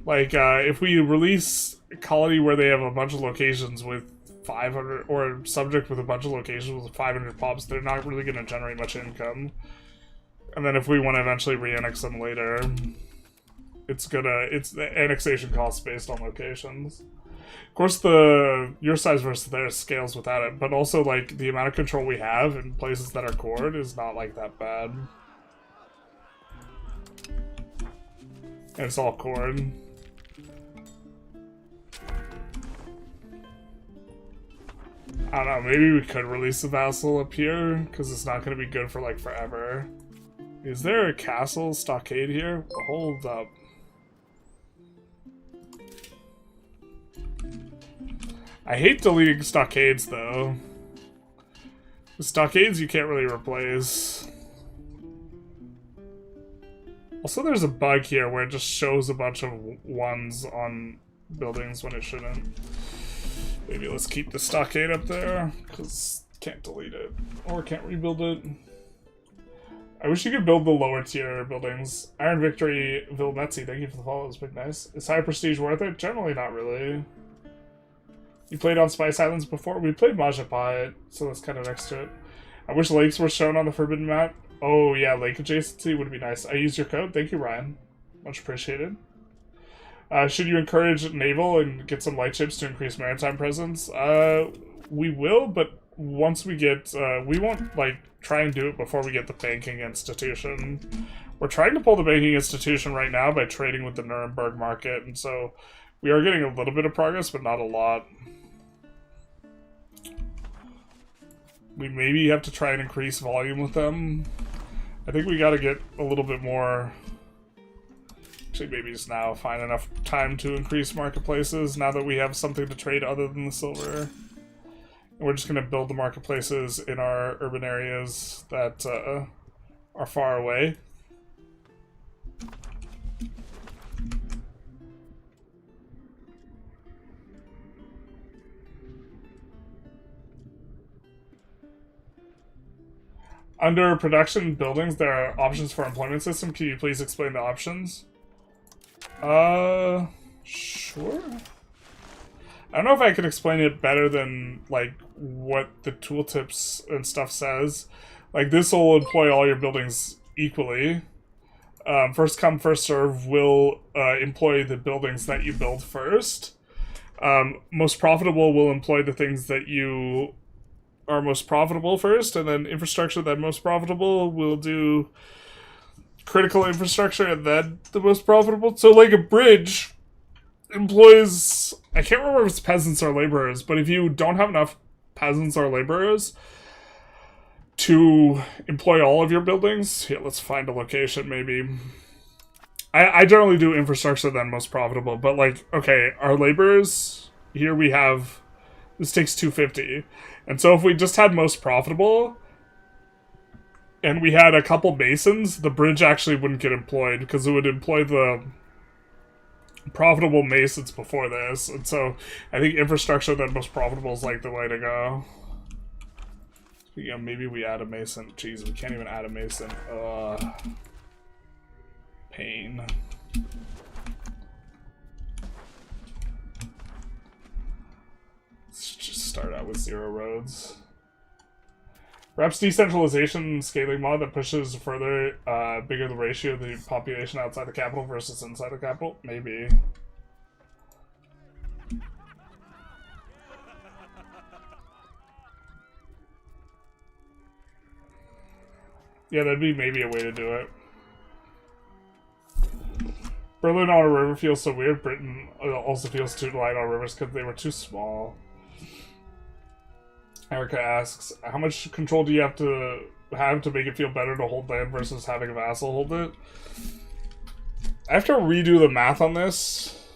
Like, if we release a colony where they have a bunch of locations with 500, or a subject with a bunch of locations with 500 pops, they're not really going to generate much income. And then if we want to eventually re-annex them later, it's the annexation cost based on locations. Of course, your size versus theirs scales without it, but also, like, the amount of control we have in places that are cored is not, like, that bad. And it's all cored. I don't know, maybe we could release a vassal up here, because it's not going to be good for, like, forever. Is there a castle stockade here? Hold up. I hate deleting stockades, though. The stockades you can't really replace. Also, there's a bug here where it just shows a bunch of ones on buildings when it shouldn't. Maybe let's keep the stockade up there, because can't delete it. Or can't rebuild it. I wish you could build the lower tier buildings. Iron Victory, Vilmetzi, thank you for the follow, it's been nice. Is high prestige worth it? Generally not really. You played on Spice Islands before? We played Majapahit, so that's kind of next to it. I wish lakes were shown on the Forbidden map. Oh yeah, lake adjacency would be nice. I used your code. Thank you, Ryan. Much appreciated. Should you encourage naval and get some light ships to increase maritime presence? We will, but once we get... we won't, like, try and do it before we get the banking institution. We're trying to pull the banking institution right now by trading with the Nuremberg market, and so we are getting a little bit of progress, but not a lot. We maybe have to try and increase volume with them. I think we gotta get a little bit more... Actually, maybe just now find enough time to increase marketplaces now that we have something to trade other than the silver. And we're just gonna build the marketplaces in our urban areas that are far away. Under production buildings, there are options for employment system. Can you please explain the options? Sure. I don't know if I could explain it better than, like, what the tooltips and stuff says. Like, this will employ all your buildings equally. First come, first serve will employ the buildings that you build first. Most profitable will employ the things that you are most profitable first, and then infrastructure that most profitable will do critical infrastructure and then the most profitable. So like a bridge employs, I can't remember if it's peasants or laborers, but if you don't have enough peasants or laborers to employ all of your buildings, here, let's find a location maybe. I generally do infrastructure then most profitable, but like, okay, our laborers, here we have, this takes 250. And so if we just had most profitable, and we had a couple masons, the bridge actually wouldn't get employed, because it would employ the profitable masons before this. And so I think infrastructure that most profitable is like the way to go. Yeah, maybe we add a mason. Jeez, we can't even add a mason. Pain. Let's just start out with 0 roads. Perhaps decentralization scaling mod that pushes further bigger the ratio of the population outside the capital versus inside the capital? Maybe. Yeah, that'd be maybe a way to do it. Berlin on a river feels so weird. Britain also feels too light on rivers because they were too small. Erica asks, how much control do you have to make it feel better to hold land versus having a vassal hold it? I have to redo the math on this.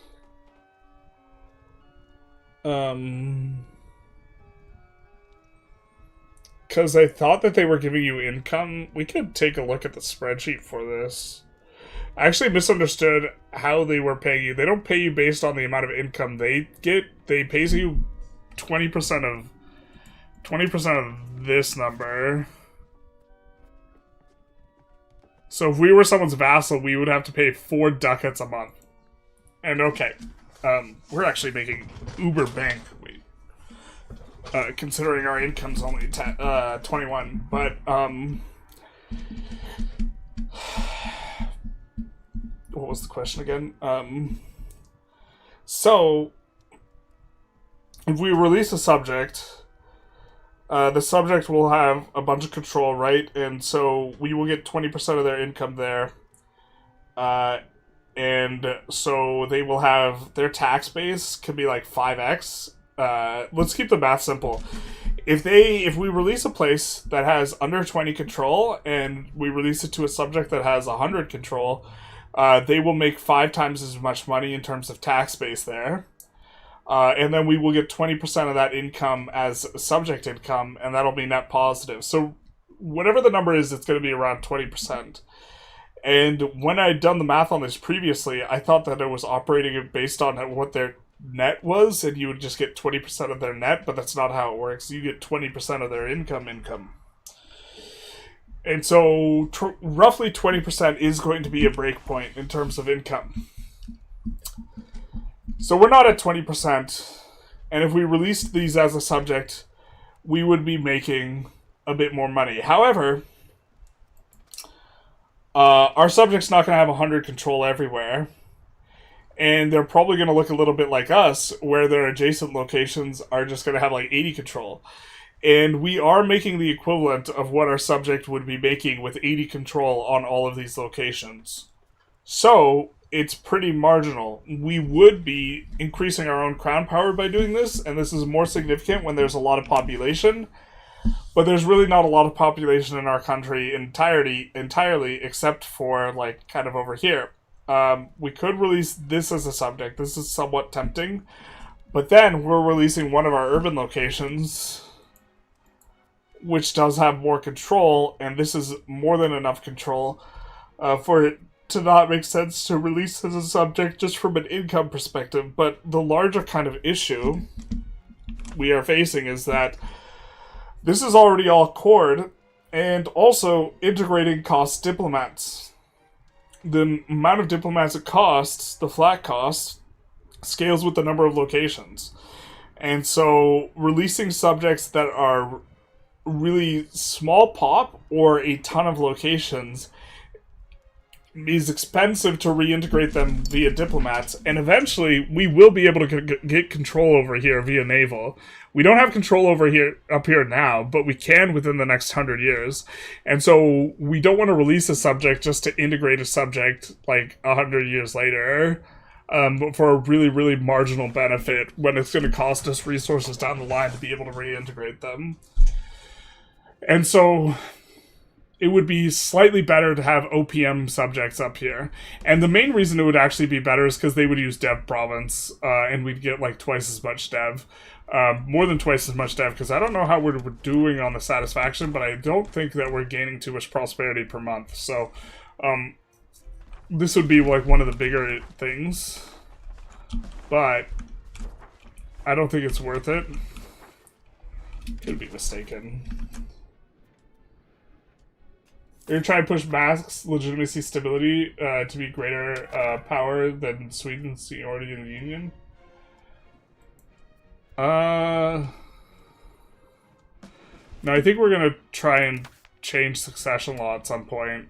Because I thought that they were giving you income. We could take a look at the spreadsheet for this. I actually misunderstood how they were paying you. They don't pay you based on the amount of income they get. They pay you 20% of this number. So if we were someone's vassal, we would have to pay 4 ducats a month. And okay, we're actually making uber bank. Considering our income's only 21, but what was the question again? So if we release a subject, the subject will have a bunch of control, right? And so we will get 20% of their income there. And so they will have, their tax base could be like 5x. Let's keep the math simple. If we release a place that has under 20 control and we release it to a subject that has 100 control, they will make 5 times as much money in terms of tax base there. And then we will get 20% of that income as subject income, and that'll be net positive. So whatever the number is, it's going to be around 20%. And when I'd done the math on this previously, I thought that it was operating based on what their net was, and you would just get 20% of their net, but that's not how it works. You get 20% of their income. And so roughly 20% is going to be a break point in terms of income. So we're not at 20%, and if we released these as a subject, we would be making a bit more money. However, our subject's not going to have 100 control everywhere, and they're probably going to look a little bit like us, where their adjacent locations are just going to have like 80 control. And we are making the equivalent of what our subject would be making with 80 control on all of these locations. So it's pretty marginal. We would be increasing our own crown power by doing this, and this is more significant when there's a lot of population. But there's really not a lot of population in our country entirely, except for, like, kind of over here. We could release this as a subject. This is somewhat tempting. But then we're releasing one of our urban locations, which does have more control, and this is more than enough control for it to not make sense to release as a subject just from an income perspective. But the larger kind of issue we are facing is that this is already all cored, and also integrating costs diplomats. The amount of diplomats it costs, the flat cost, scales with the number of locations. And so releasing subjects that are really small pop or a ton of locations is expensive to reintegrate them via diplomats, and eventually we will be able to get control over here via naval. We don't have control over here up here now, but we can within the next 100 years. And so we don't want to release a subject just to integrate a subject like 100 years later, for a really, really marginal benefit when it's going to cost us resources down the line to be able to reintegrate them. And so it would be slightly better to have OPM subjects up here. And the main reason it would actually be better is because they would use dev province, and we'd get like twice as much dev. More than twice as much dev, because I don't know how we're doing on the satisfaction, but I don't think that we're gaining too much prosperity per month. So this would be like one of the bigger things. But I don't think it's worth it. Could be mistaken. You're going to try and push Mask's legitimacy stability to be greater power than Sweden's seniority in the Union? No, I think we're going to try and change succession law at some point.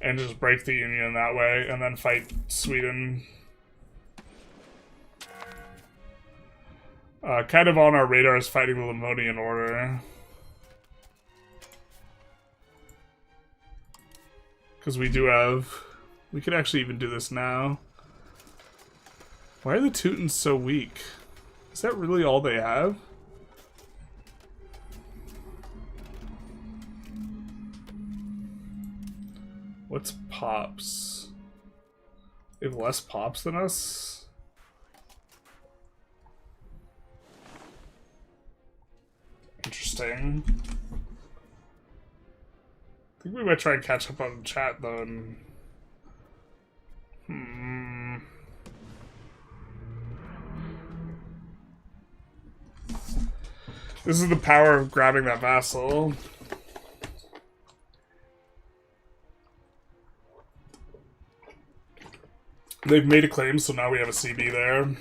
And just break the Union that way, and then fight Sweden. Kind of on our radar is fighting the Lemonian Order. Because we do have... We could actually even do this now. Why are the Teutons so weak? Is that really all they have? What's pops? They have less pops than us? Interesting. I think we might try and catch up on chat though. And... This is the power of grabbing that vassal. They've made a claim, so now we have a CB there.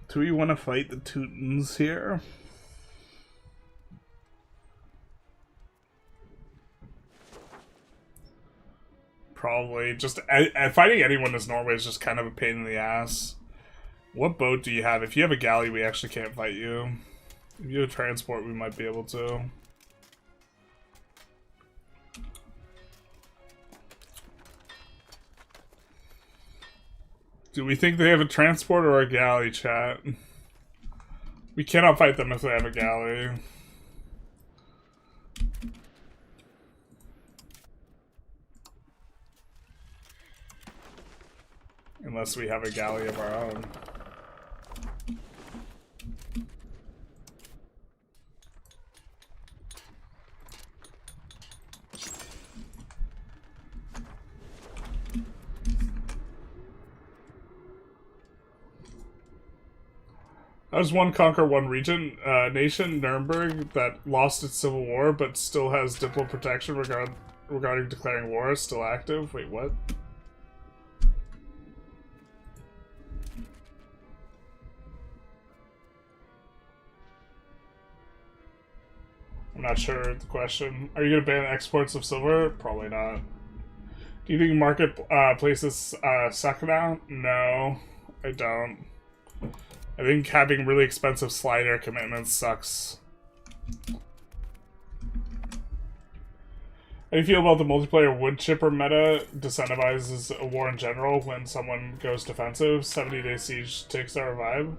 Do we want to fight the Teutons here? Probably. Just fighting anyone as Norway is just kind of a pain in the ass. What boat do you have? If you have a galley, we actually can't fight you. If you have a transport, we might be able to. Do we think they have a transport or a galley, chat? We cannot fight them if they have a galley. Unless we have a galley of our own. How does one conquer one region? Nation, Nuremberg, that lost its civil war but still has diplo protection regarding declaring war, is still active? Wait, what? I'm not sure the question. Are you going to ban exports of silver? Probably not. Do you think marketplaces suck now? No, I don't. I think having really expensive slider commitments sucks. How do you feel about the multiplayer wood chipper meta? Disincentivizes a war in general when someone goes defensive. 70-day siege takes our vibe.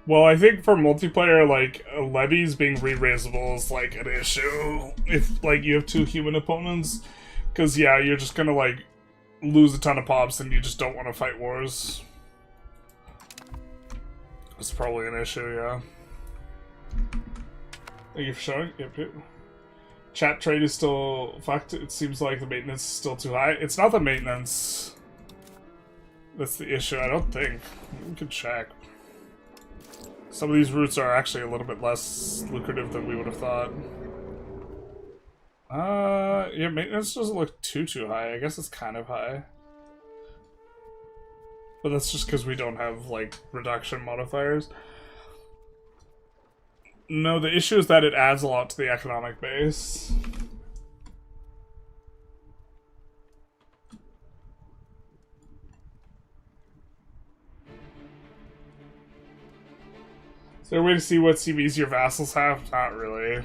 Well, I think for multiplayer, like, levies being re-raisable is, like, an issue. If, like, you have two human opponents. Because, yeah, you're just gonna, like, lose a ton of pops and you just don't want to fight wars. It's probably an issue, yeah. Thank you for showing. Yep. Chat trade is still fucked. It seems like the maintenance is still too high. It's not the maintenance that's the issue, I don't think. We can check. Some of these routes are actually a little bit less lucrative than we would have thought. Yeah, maintenance doesn't look too high. I guess it's kind of high. But that's just because we don't have, like, reduction modifiers. No, the issue is that it adds a lot to the economic base. Is there a way to see what CVs your vassals have? Not really.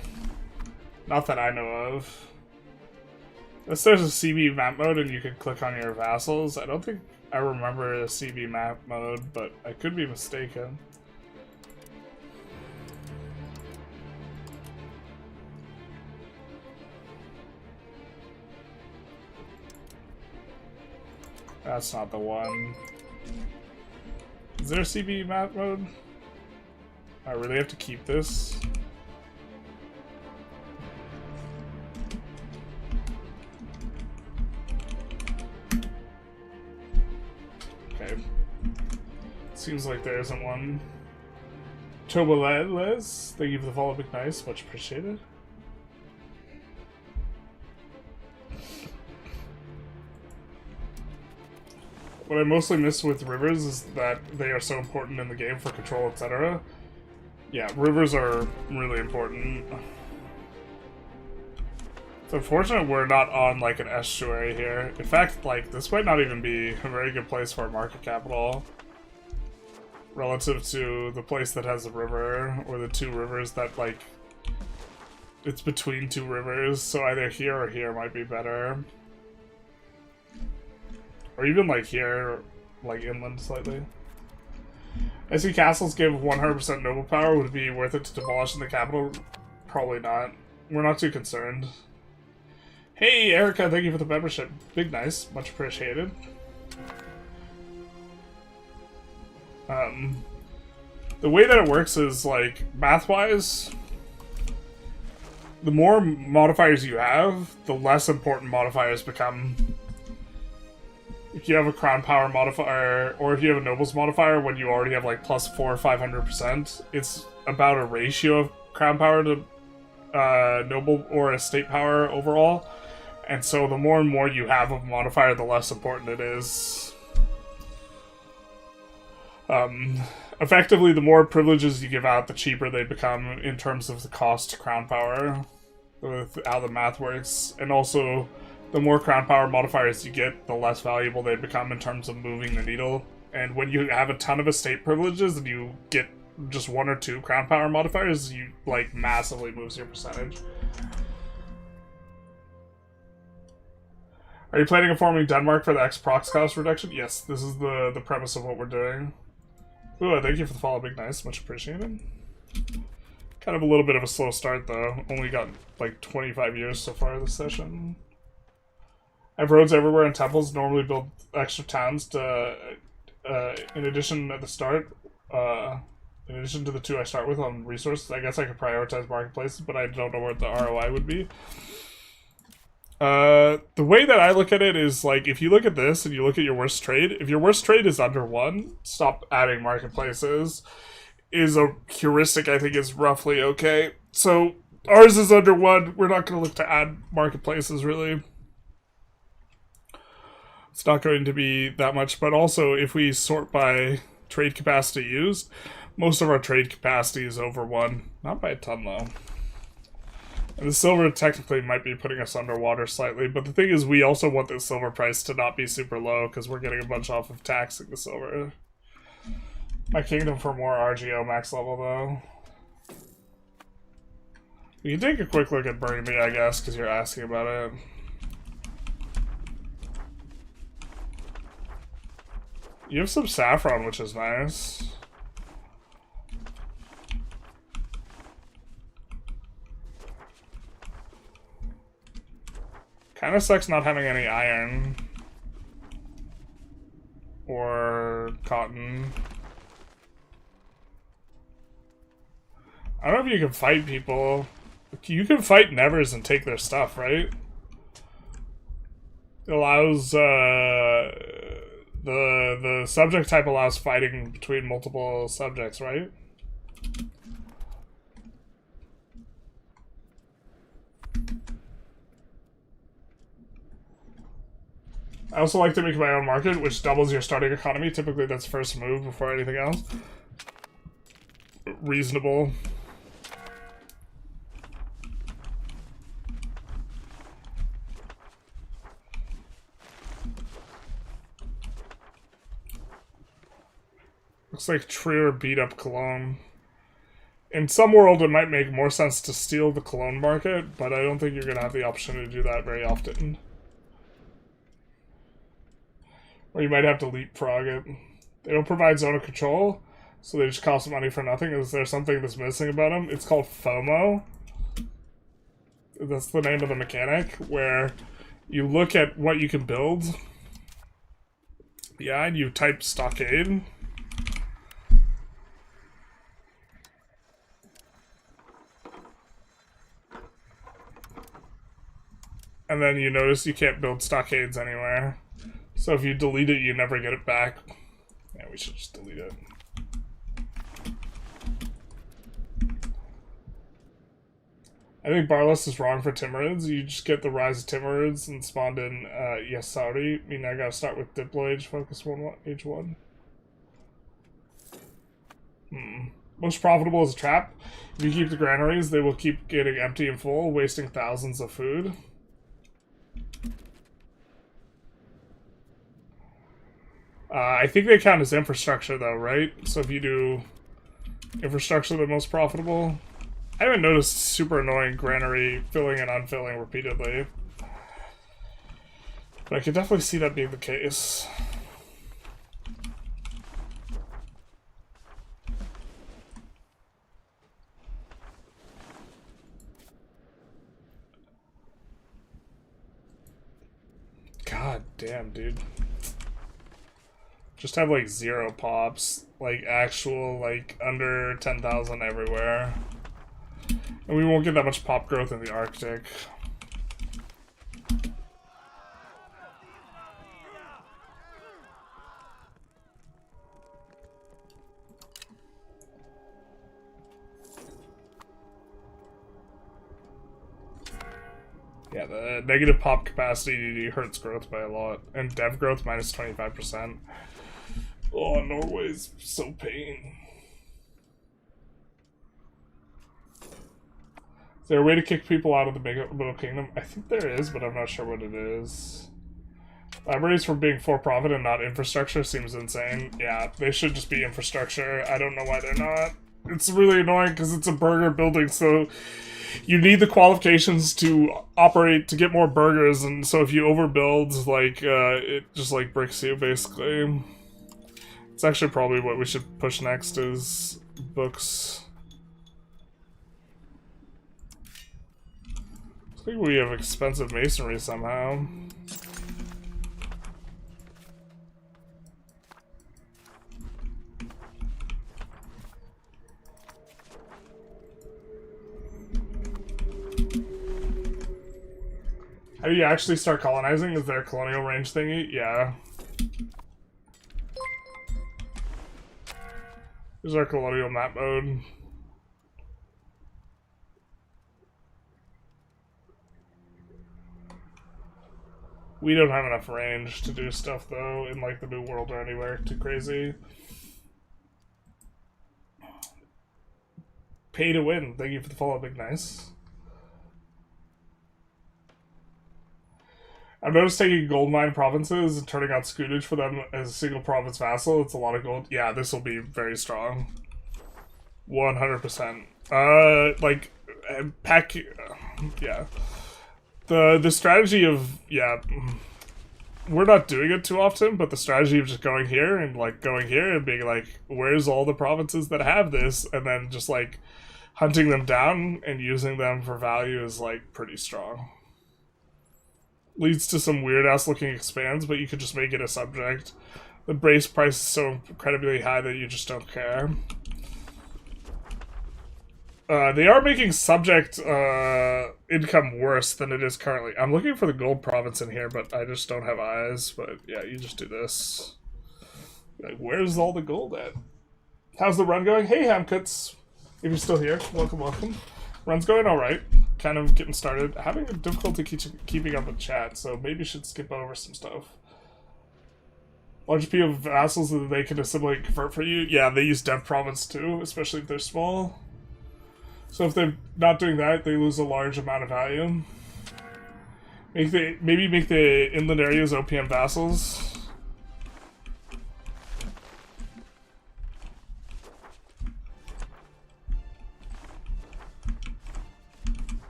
Not that I know of. Unless there's a CV map mode and you can click on your vassals. I don't think I remember a CV map mode, but I could be mistaken. That's not the one. Is there a CV map mode? I really have to keep this. Okay. Seems like there isn't one. Toboles, thank you for the follow, big nice, much appreciated. What I mostly miss with rivers is that they are so important in the game for control, etc. Yeah, rivers are really important. It's unfortunate we're not on, like, an estuary here. In fact, like, this might not even be a very good place for a market capital. Relative to the place that has a river, or the two rivers that, like... It's between two rivers, so either here or here might be better. Or even, like, here, like, inland slightly. I see castles give 100% noble power. Would it be worth it to demolish in the capital? Probably not. We're not too concerned. Hey, Erica, thank you for the membership. Big nice. Much appreciated. The way that it works is, like, math-wise, the more modifiers you have, the less important modifiers become. If you have a crown power modifier, or if you have a nobles modifier, when you already have like +4 or 500%, it's about a ratio of crown power to noble or estate power overall. And so the more and more you have of a modifier, the less important it is. Effectively, the more privileges you give out, the cheaper they become in terms of the cost to crown power, with how the math works. And also, the more crown power modifiers you get, the less valuable they become in terms of moving the needle. And when you have a ton of estate privileges and you get just 1 or 2 crown power modifiers, you, like, massively moves your percentage. Are you planning on forming Denmark for the X-Prox cost reduction? Yes, this is the premise of what we're doing. Ooh, thank you for the follow, Big Nice. Much appreciated. Kind of a little bit of a slow start, though. Only got, like, 25 years so far this session. I have roads everywhere and temples. Normally build extra towns to, in addition at the start, in addition to the 2 I start with on resources. I guess I could prioritize marketplaces, but I don't know what the ROI would be. The way that I look at it is, like, if you look at this and you look at your worst trade, if your worst trade is under 1, stop adding marketplaces. Is a heuristic I think is roughly okay. So, ours is under 1. We're not going to look to add marketplaces, really. It's not going to be that much, but also, if we sort by trade capacity used, most of our trade capacity is over 1. Not by a ton, though. And the silver technically might be putting us underwater slightly, but the thing is we also want the silver price to not be super low because we're getting a bunch off of taxing the silver. My kingdom for more RGO max level, though. You can take a quick look at Burgundy, I guess, because you're asking about it. You have some saffron, which is nice. Kind of sucks not having any iron. Or cotton. I don't know if you can fight people. You can fight nevers and take their stuff, right? It allows, the subject type allows fighting between multiple subjects, right? I also like to make my own market, which doubles your starting economy. Typically, that's first move before anything else. Reasonable. Looks like Trier beat up Cologne. In some world, it might make more sense to steal the Cologne market, but I don't think you're going to have the opportunity to do that very often. Or you might have to leapfrog it. They don't provide zone of control, so they just cost money for nothing. Is there something that's missing about them? It's called FOMO. That's the name of the mechanic, where you look at what you can build. Yeah, and you type stockade. And then you notice you can't build stockades anywhere. So if you delete it, you never get it back. Yeah, we should just delete it. I think Barless is wrong for Timurids. You just get the rise of Timurids and spawned in Yasauri. I mean, I gotta start with Diplo focus age 1. Most profitable is a trap. If you keep the granaries, they will keep getting empty and full, wasting thousands of food. I think they count as infrastructure, though, right? So if you do infrastructure, the most profitable. I haven't noticed super annoying granary filling and unfilling repeatedly. But I could definitely see that being the case. God damn, dude. Just have, like, 0 pops. Like, actual, like, under 10,000 everywhere. And we won't get that much pop growth in the Arctic. Yeah, the negative pop capacity hurts growth by a lot. And dev growth minus 25%. Oh, Norway's so pain. Is there a way to kick people out of the Middle Kingdom? I think there is, but I'm not sure what it is. Libraries for being for-profit and not infrastructure seems insane. Yeah, they should just be infrastructure. I don't know why they're not. It's really annoying because it's a burger building, so you need the qualifications to operate to get more burgers, and so if you overbuild, like it just like bricks you basically. It's actually probably what we should push next is books. I think we have expensive masonry somehow. How do you actually start colonizing? Is there a colonial range thingy? Yeah. Here's our colonial map mode. We don't have enough range to do stuff though in like the New World or anywhere too crazy. Pay to win. Thank you for the follow, Big Nice. I've noticed taking gold mine provinces and turning out scutage for them as a single province vassal. It's a lot of gold. Yeah, this will be very strong. 100%. Like, pack. Yeah. The strategy of, yeah. We're not doing it too often, but the strategy of just going here and, like, going here and being like, where's all the provinces that have this? And then just, like, hunting them down and using them for value is, like, pretty strong. Leads to some weird-ass looking expands, but you could just make it a subject. The base price is so incredibly high that you just don't care. They are making subject income worse than it is currently. I'm looking for the gold province in here, but I just don't have eyes. But yeah, you just do this. Like, where's all the gold at? How's the run going? Hey, Hamkits. If you're still here, welcome, welcome. Run's going alright. Kind of getting started. Having a difficulty keeping up with chat, so maybe should skip over some stuff. Large P of vassals that they can assimilate and convert for you. Yeah, they use dev province too, especially if they're small. So if they're not doing that, they lose a large amount of value. Maybe make the inland areas OPM vassals.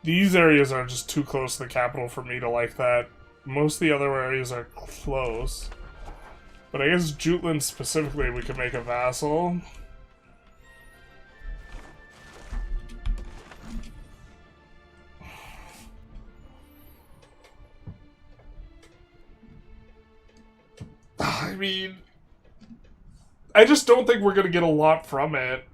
These areas are just too close to the capital for me to like that. Most of the other areas are close. But I guess Jutland specifically we could make a vassal. I mean, I just don't think we're going to get a lot from it.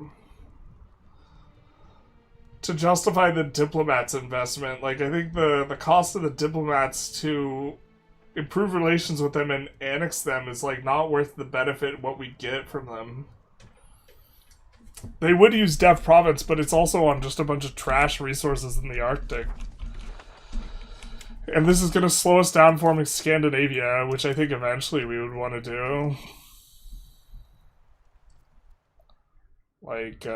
To justify the diplomats' investment, like, I think the cost of the diplomats to improve relations with them and annex them is, like, not worth the benefit what we get from them. They would use Deaf Province, but it's also on just a bunch of trash resources in the Arctic. And this is going to slow us down forming Scandinavia, which I think eventually we would want to do. Like,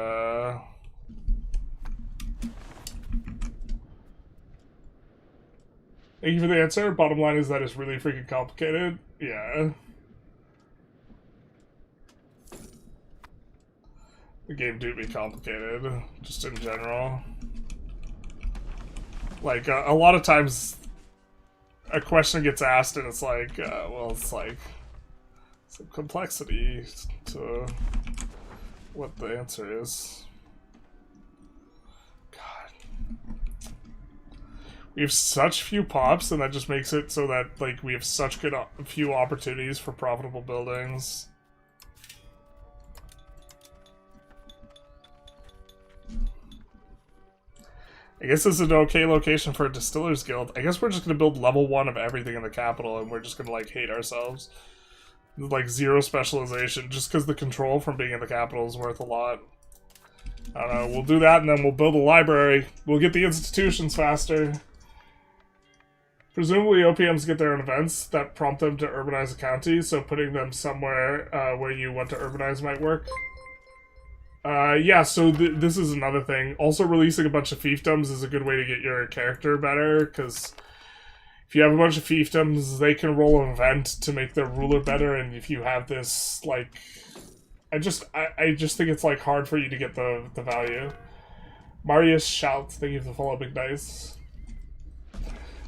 Thank you for the answer. Bottom line is that it's really freaking complicated. Yeah. The game do be complicated, just in general. Like, a lot of times a question gets asked and it's like, well, it's like some complexity to what the answer is. We have such few pops, and that just makes it so that, like, we have such good few opportunities for profitable buildings. I guess this is an okay location for a Distillers Guild. I guess we're just going to build level 1 of everything in the capital, and we're just going to, like, hate ourselves. Like, 0 specialization, just because the control from being in the capital is worth a lot. I don't know, we'll do that, and then we'll build a library. We'll get the institutions faster. Presumably OPMs get their own events that prompt them to urbanize a county, so putting them somewhere where you want to urbanize might work. Yeah, so this is another thing. Also, releasing a bunch of fiefdoms is a good way to get your character better, because if you have a bunch of fiefdoms, they can roll an event to make their ruler better, and if you have this, like, I just think it's like hard for you to get the value. Marius shouts, thank you for the follow, big dice.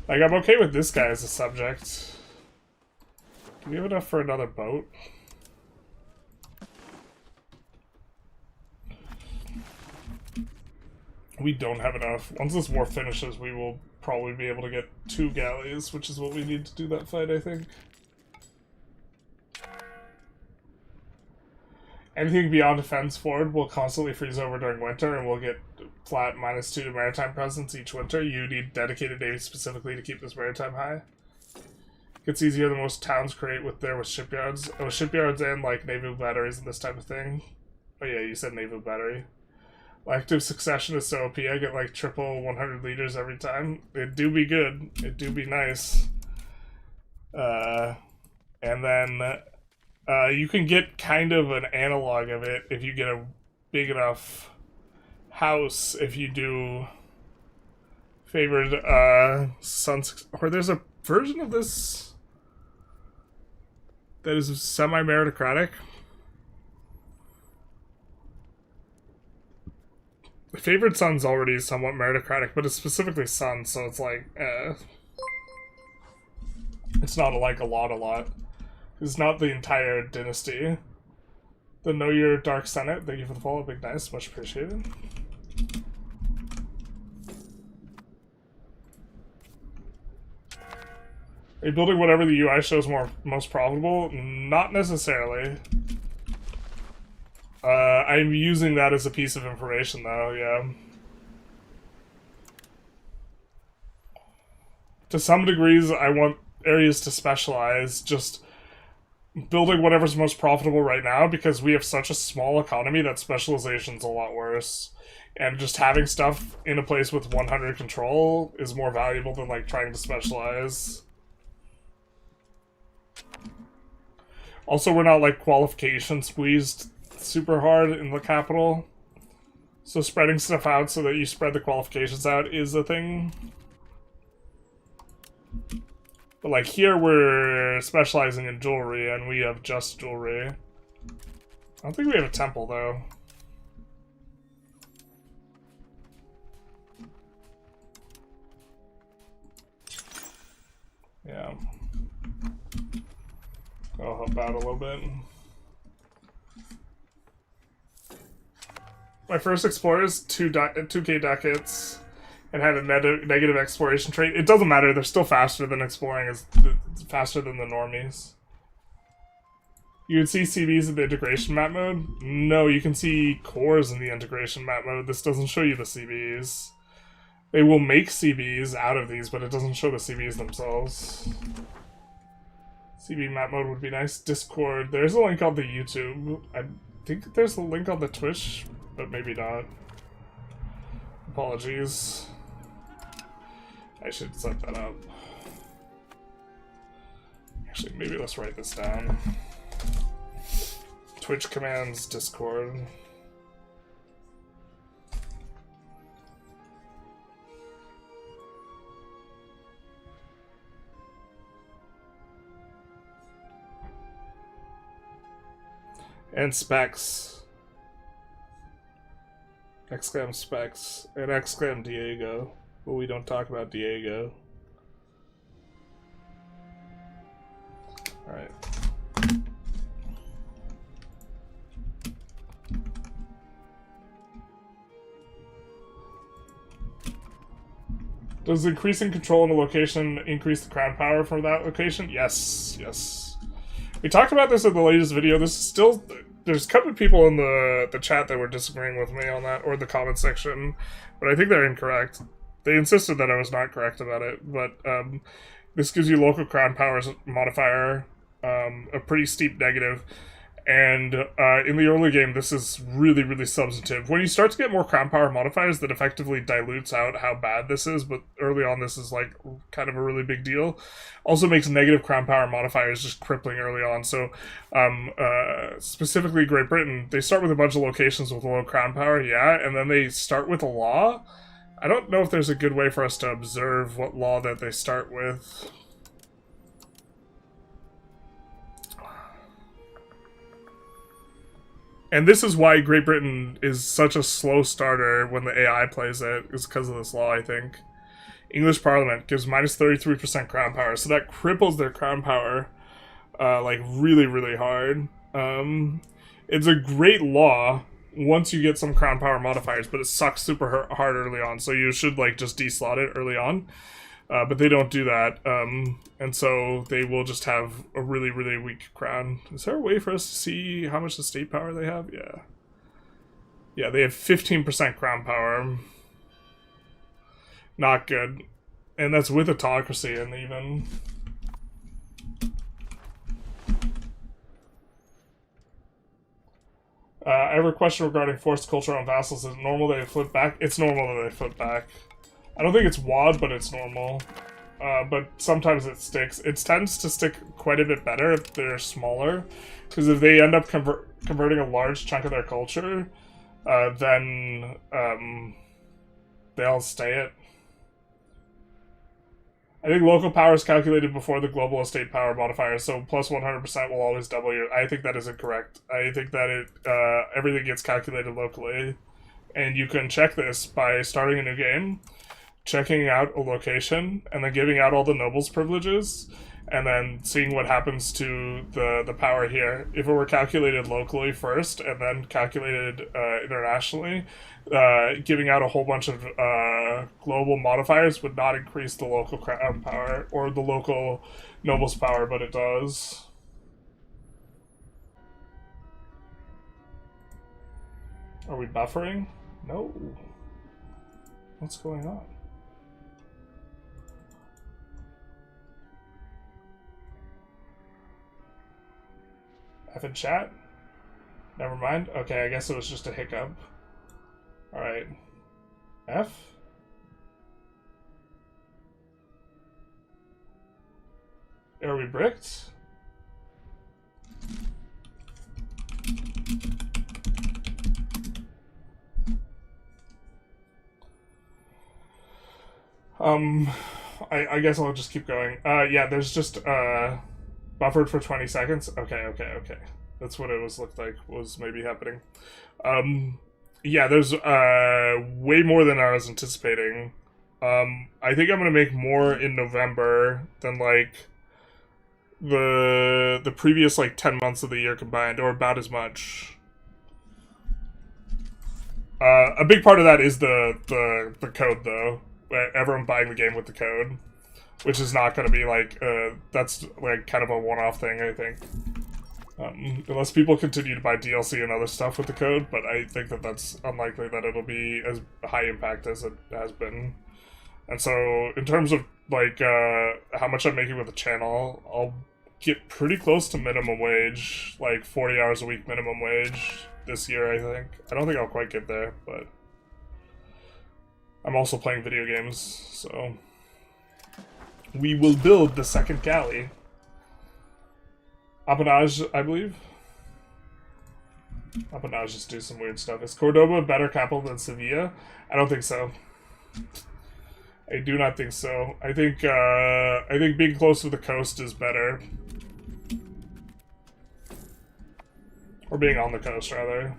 Like, I'm okay with this guy as a subject. Do we have enough for another boat? We don't have enough. Once this war finishes, we will probably be able to get 2 galleys, which is what we need to do that fight, I think. Anything beyond defense forward will constantly freeze over during winter, and we'll get flat -2 maritime presence each winter. You need dedicated navy specifically to keep this maritime high. It's easier than most towns create with shipyards. Oh, shipyards and like naval batteries and this type of thing. Oh yeah, you said naval battery. Active succession is so OP. I get like triple 100 liters every time. It do be good. It do be nice. And then you can get kind of an analog of it if you get a big enough house. If you do favored sons, or there's a version of this that is semi-meritocratic. The favored son's already somewhat meritocratic, but it's specifically son, so it's like, it's not like a lot. It's not the entire dynasty. The Know Your Dark Senate, thank you for the follow, big nice, much appreciated. Are you building whatever the UI shows most profitable? Not necessarily. I'm using that as a piece of information, though, yeah. To some degrees, I want areas to specialize, just building whatever's most profitable right now, because we have such a small economy that specialization's a lot worse. And just having stuff in a place with 100 control is more valuable than, like, trying to specialize. Also, we're not, like, qualification squeezed super hard in the capital, so spreading stuff out so that you spread the qualifications out is a thing. But like here we're specializing in jewelry and we have just jewelry. I don't think we have a temple though. Yeah. I'll help out a little bit. My first explorers, 2k ducats, and had a negative exploration trait. It doesn't matter, they're still faster than exploring, faster than the normies. You would see CBs in the integration map mode? No, you can see cores in the integration map mode. This doesn't show you the CBs. They will make CBs out of these, but it doesn't show the CBs themselves. CB map mode would be nice. Discord, there's a link on the YouTube. I think there's a link on the Twitch, but maybe not. Apologies. I should set that up. Actually, maybe let's write this down. Twitch commands, Discord. And specs. Exclam specs. And exclam Diego. But we don't talk about Diego. Alright. Does increasing control in a location increase the crown power for that location? Yes, yes. We talked about this in the latest video. This is still... There's a couple of people in the chat that were disagreeing with me on that, or the comment section, but I think they're incorrect. They insisted that I was not correct about it, but this gives you local crown powers modifier, a pretty steep negative, and in the early game this is really, really substantive. When you start to get more crown power modifiers, that effectively dilutes out how bad this is, but early on this is like kind of a really big deal. Also makes negative crown power modifiers just crippling early on, so specifically Great Britain, they start with a bunch of locations with low crown power, yeah, and then they start with a law. I don't know if there's a good way for us to observe what law that they start with. And this is why Great Britain is such a slow starter when the AI plays it, is because of this law, I think. English Parliament gives minus 33% crown power, so that cripples their crown power, like, really, really hard. It's a great law once you get some crown power modifiers, but it sucks super hard early on, so you should, like, just deslot it early on. But they don't do that, and so they will just have a really, really weak crown. Is there a way for us to see how much the state power they have? Yeah. Yeah, they have 15% crown power. Not good. And that's with autocracy and even... I have a question regarding forced culture on vassals. Is it normal that they flip back? It's normal that they flip back. I don't think it's WAD, but it's normal. But sometimes it sticks. It tends to stick quite a bit better if they're smaller. Because if they end up converting a large chunk of their culture, then they'll stay it. I think local power is calculated before the global estate power modifier, so plus 100% will always double your... I think that is incorrect. I think that everything gets calculated locally. And you can check this by starting a new game, checking out a location, and then giving out all the nobles privileges, and then seeing what happens to the power here. If it were calculated locally first, and then calculated internationally, giving out a whole bunch of global modifiers would not increase the local crown power, or the local nobles power, but it does. Are we buffering? No. What's going on? F in chat? Never mind. Okay, I guess it was just a hiccup. Alright. F? Are we bricked? I guess I'll just keep going. Yeah, there's just, buffered for 20 seconds. Okay. That's what it looked like was maybe happening. Yeah, there's, way more than I was anticipating. I think I'm gonna make more in November than, like, the previous, like, 10 months of the year combined, or about as much. A big part of that is the code, though. Everyone buying the game with the code, which is not going to be like that's like kind of a one-off thing, I think, unless people continue to buy DLC and other stuff with the code. But I think that that's unlikely that it'll be as high impact as it has been. And so in terms of like how much I'm making with the channel, I'll get pretty close to minimum wage, like 40 hours a week minimum wage this year, I think. I don't think I'll quite get there, but I'm also playing video games, so we will build the second galley. Appanage, I believe. Appanage just do some weird stuff. Is Cordoba a better capital than Sevilla? I don't think so. I do not think so. I think being close to the coast is better. Or being on the coast, rather.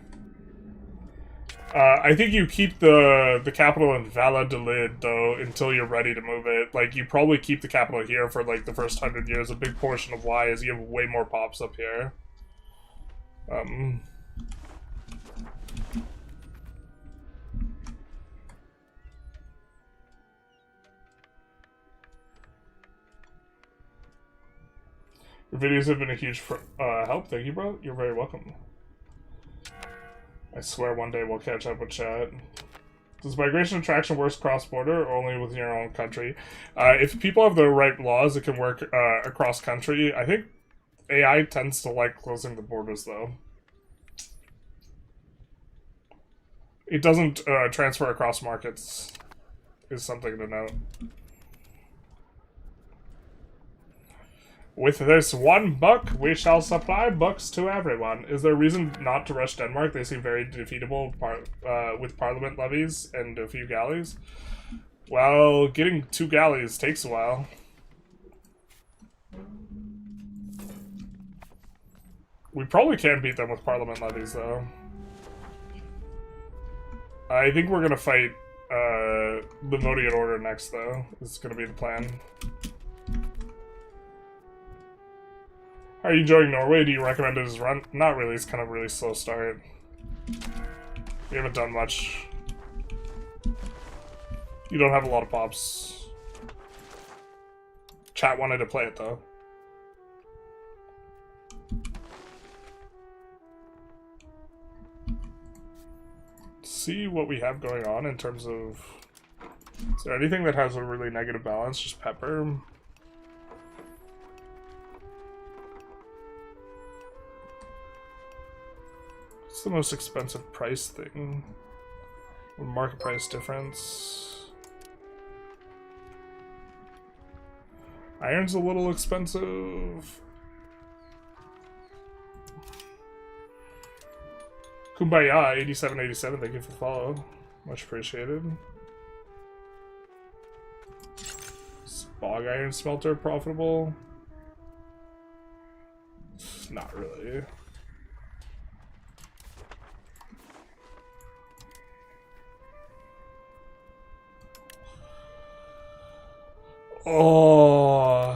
I think you keep the capital in Valladolid, though, until you're ready to move it. Like, you probably keep the capital here for, like, the first 100 years. A big portion of why is you have way more pops up here. Your videos have been a huge help. Thank you, bro. You're very welcome. I swear one day we'll catch up with chat. Does migration attraction work cross-border or only within your own country? If people have the right laws, it can work across country. I think AI tends to like closing the borders, though. It doesn't transfer across markets, is something to note. With this one book, we shall supply books to everyone. Is there a reason not to rush Denmark? They seem very defeatable with parliament levies and a few galleys. Well, getting 2 galleys takes a while. We probably can beat them with parliament levies, though. I think we're gonna fight the Modian Order next, though. This is gonna be the plan. How are you enjoying Norway? Do you recommend it as run? Not really. It's kind of a really slow start. We haven't done much. You don't have a lot of pops. Chat wanted to play it, though. See what we have going on in terms of... Is there anything that has a really negative balance? Just pepper. What's the most expensive price thing? Market price difference. Iron's a little expensive. Kumbaya, 8787, thank you for the follow. Much appreciated. Bog iron smelter profitable? Not really. Oh,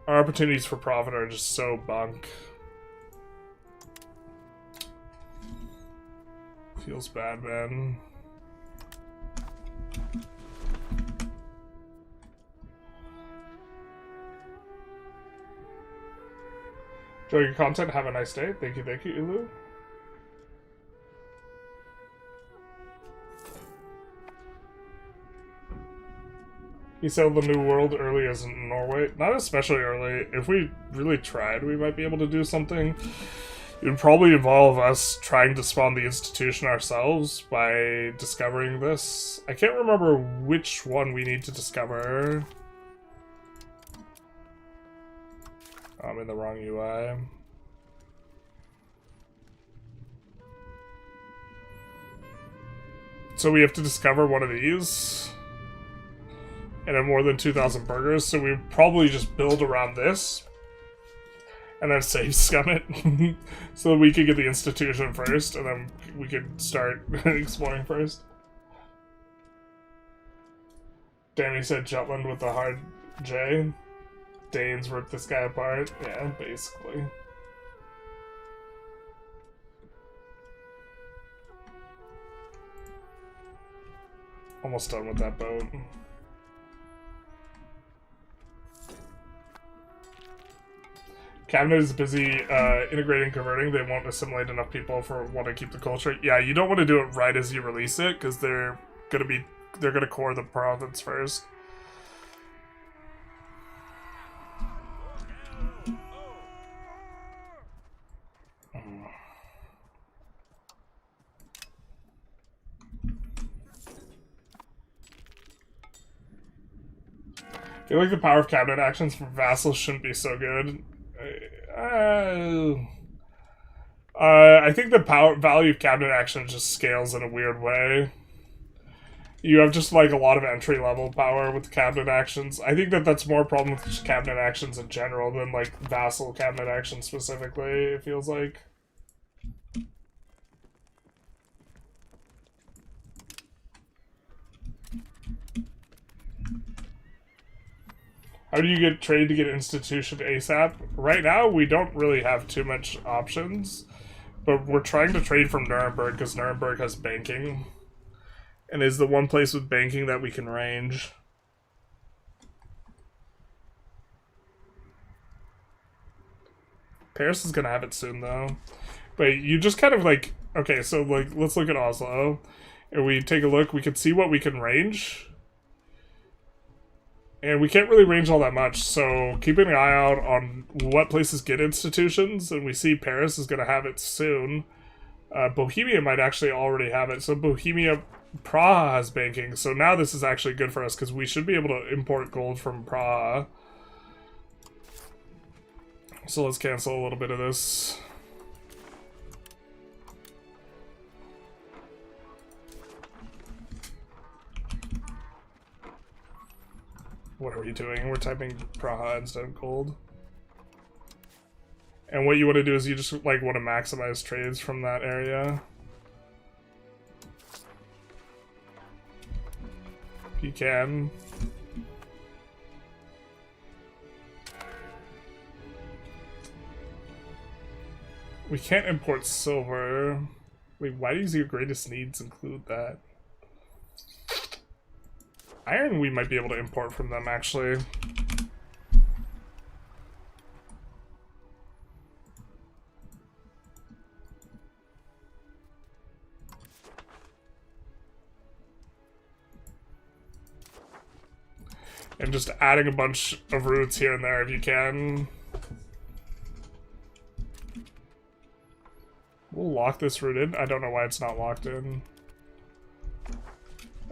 our opportunities for profit are just so bunk. Feels bad, man. Enjoy your content. Have a nice day. Thank you, Ulu. He sailed the New World early as in Norway. Not especially early. If we really tried, we might be able to do something. It would probably involve us trying to spawn the institution ourselves by discovering this. I can't remember which one we need to discover. I'm in the wrong UI. So we have to discover one of these. And have more than 2,000 burgers, so we probably just build around this. And then save scum it. So that we could get the institution first, and then we could start exploring first. Danny said Jutland with the hard J. Danes ripped this guy apart. Yeah, basically. Almost done with that boat. Cabinet is busy integrating, converting. They won't assimilate enough people for want to keep the culture. Yeah, you don't want to do it right as you release it, because they're gonna core the province first. I feel like the power of cabinet actions for vassals shouldn't be so good. I think the value of cabinet actions just scales in a weird way. You have just like a lot of entry level power with the cabinet actions. I think that that's more a problem with just cabinet actions in general than like vassal cabinet actions specifically, it feels like. How do you get trade to get institution ASAP? Right now, we don't really have too much options, but we're trying to trade from Nuremberg because Nuremberg has banking, and is the one place with banking that we can range. Paris is gonna have it soon, though. But you just kind of like, okay, so like, let's look at Oslo, and we take a look, we can see what we can range. And we can't really range all that much, so keeping an eye out on what places get institutions, and we see Paris is going to have it soon. Bohemia might actually already have it, so Bohemia, Praha has banking, so now this is actually good for us, because we should be able to import gold from Praha. So let's cancel a little bit of this. What are we doing? We're typing Praha instead of gold. And what you want to do is you just like want to maximize trades from that area. if you can. We can't import silver. Wait, why does your greatest needs include that? Iron we might be able to import from them, actually. And just adding a bunch of routes here and there if you can. We'll lock this route in. I don't know why it's not locked in.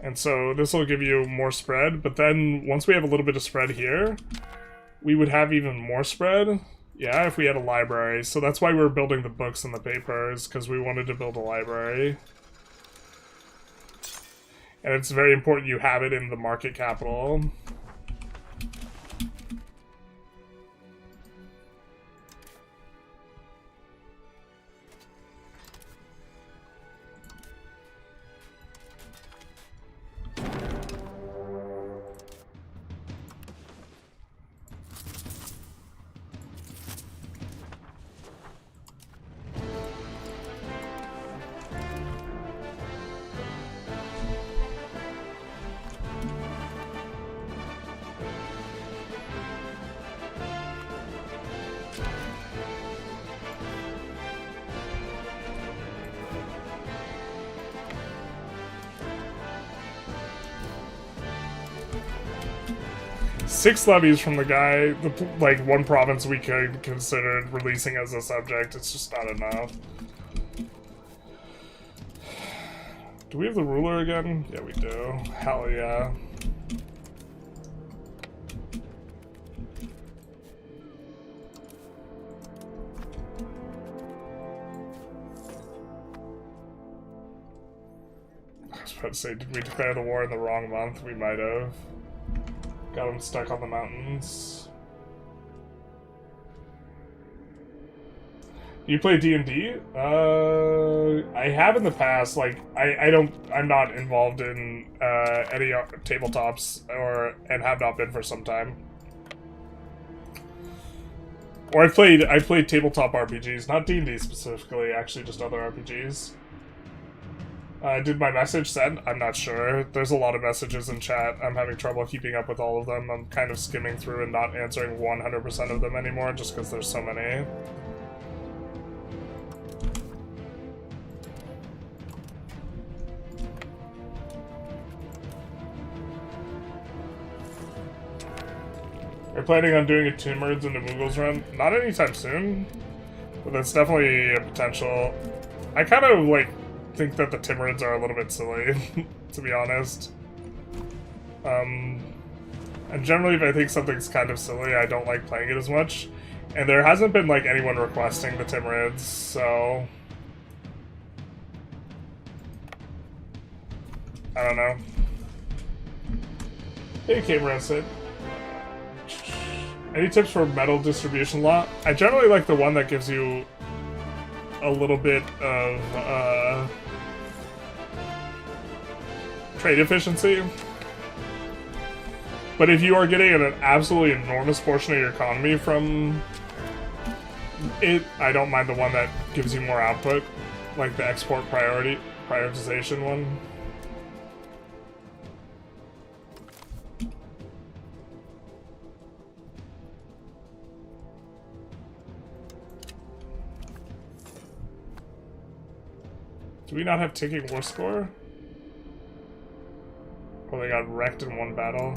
And so this will give you more spread, but then once we have a little bit of spread here, we would have even more spread. Yeah, if we had a library. So that's why we're building the books and the papers, because we wanted to build a library. And it's very important you have it in the market capital. Six levies from the guy, like one province we could consider releasing as a subject. It's just not enough. Do we have the ruler again? Yeah, we do. Hell yeah. I was about to say, did we declare the war in the wrong month? We might have. Got him stuck on the mountains. You play D&D? I have in the past. Like, I'm not involved in any tabletops, and have not been for some time. Or I played tabletop RPGs, not D&D specifically, actually just other RPGs. Did my message send? I'm not sure. There's a lot of messages in chat. I'm having trouble keeping up with all of them. I'm kind of skimming through and not answering 100% of them anymore, just because there's so many. We're planning on doing a Timurids into Mughals run? Not anytime soon, but that's definitely a potential. I kind of, like, think that the Timurids are a little bit silly, to be honest. And generally if I think something's kind of silly, I don't like playing it as much. And there hasn't been, like, anyone requesting the Timurids, so... I don't know. Hey, Cameron said. Any tips for metal distribution law? I generally like the one that gives you a little bit of, trade efficiency. But if you are getting an absolutely enormous portion of your economy from it, I don't mind the one that gives you more output, like the export prioritization one. Do we not have ticking war score? Oh, they got wrecked in one battle.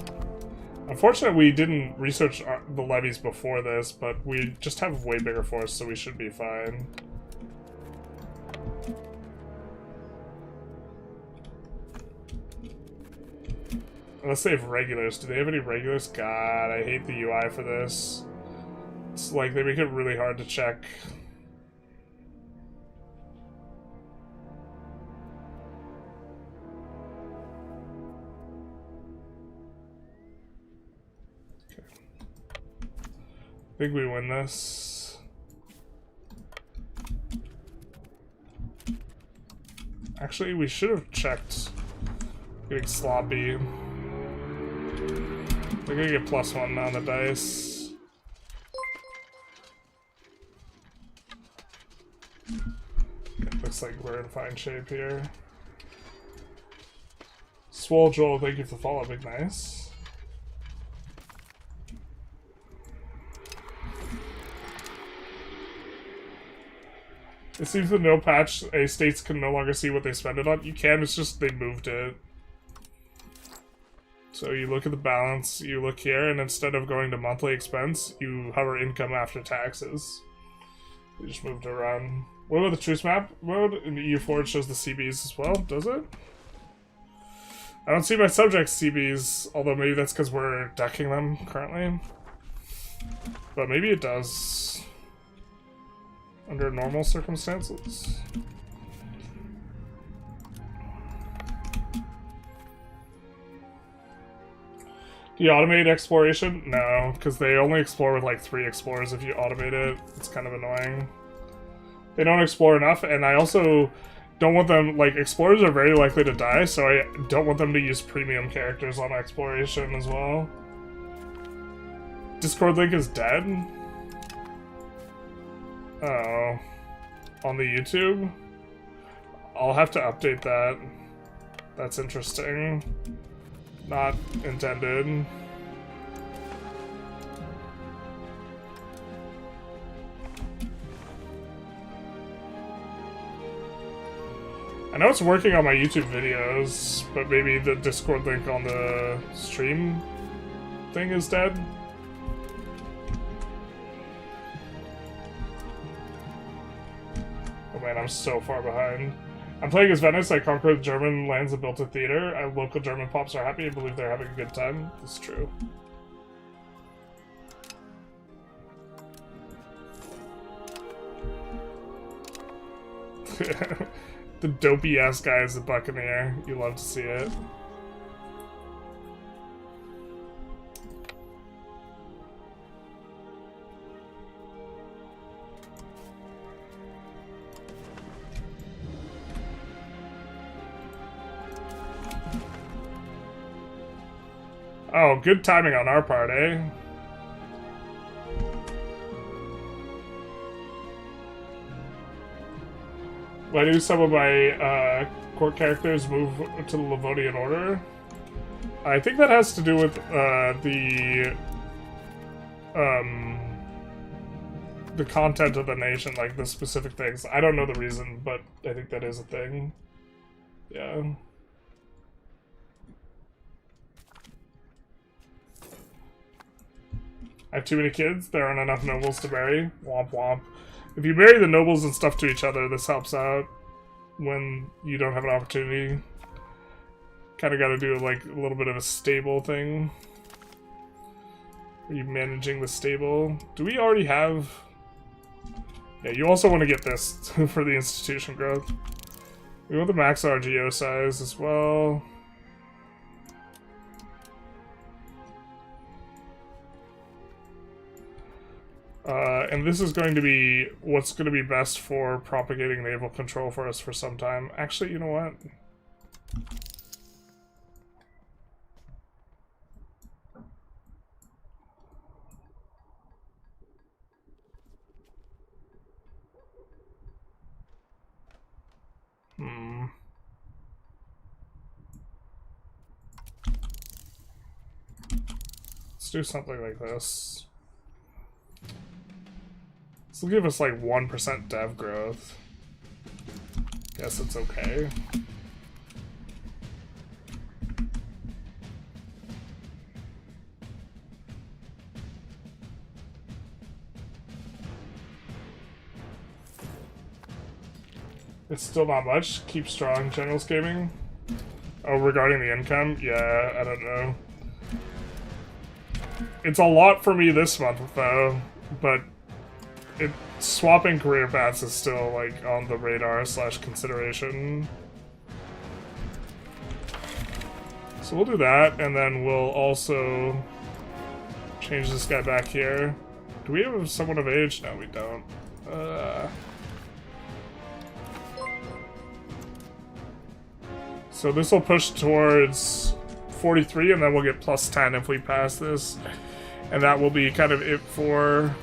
Unfortunately, we didn't research the levies before this, but we just have a way bigger force, so we should be fine. Unless they have regulars. Do they have any regulars? God, I hate the UI for this. It's like, they make it really hard to check. I think we win this. Actually, we should have checked. Getting sloppy. We're gonna get +1 on the dice. It looks like we're in fine shape here. Swole Joel, thank you for the follow, big nice. It seems with no patch, states can no longer see what they spend it on. You can, it's just they moved it. So you look at the balance, you look here, and instead of going to monthly expense, you hover income after taxes. You just moved it around. What about the truce map mode? In the EU4 it shows the CBs as well, does it? I don't see my subjects CBs, although maybe that's because we're decking them currently. But maybe it does. Under normal circumstances. Do you automate exploration? No, because they only explore with like 3 explorers if you automate it. It's kind of annoying. They don't explore enough, and I also don't want them, like, explorers are very likely to die, so I don't want them to use premium characters on exploration as well. Discord link is dead? Oh. On the YouTube? I'll have to update that. That's interesting. Not intended. I know it's working on my YouTube videos, but maybe the Discord link on the stream thing is dead? Oh man, I'm so far behind. I'm playing as Venice. I conquered German lands and built a theater. Local German pops are happy and believe they're having a good time. It's true. The dopey-ass guy is the Buccaneer. You love to see it. Oh, good timing on our part, eh? Why do some of my court characters move to the Livonian Order? I think that has to do with the content of the nation, like the specific things. I don't know the reason, but I think that is a thing. Yeah. I have too many kids. There aren't enough nobles to marry. Womp womp. If you marry the nobles and stuff to each other, this helps out when you don't have an opportunity. Kind of got to do like a little bit of a stable thing. Are you managing the stable? Do we already have... Yeah, you also want to get this for the institution growth. We want the max RGO size as well. And this is going to be what's going to be best for propagating naval control for us for some time. Actually, you know what? Let's do something like this. This will give us like 1% dev growth. Guess it's okay. It's still not much. Keep strong, Generalist Gaming. Oh, regarding the income? Yeah, I don't know. It's a lot for me this month, though, but swapping career paths is still, like, on the radar / consideration. So we'll do that, and then we'll also change this guy back here. Do we have someone of age? No, we don't. So this will push towards 43, and then we'll get plus 10 if we pass this. And that will be kind of it for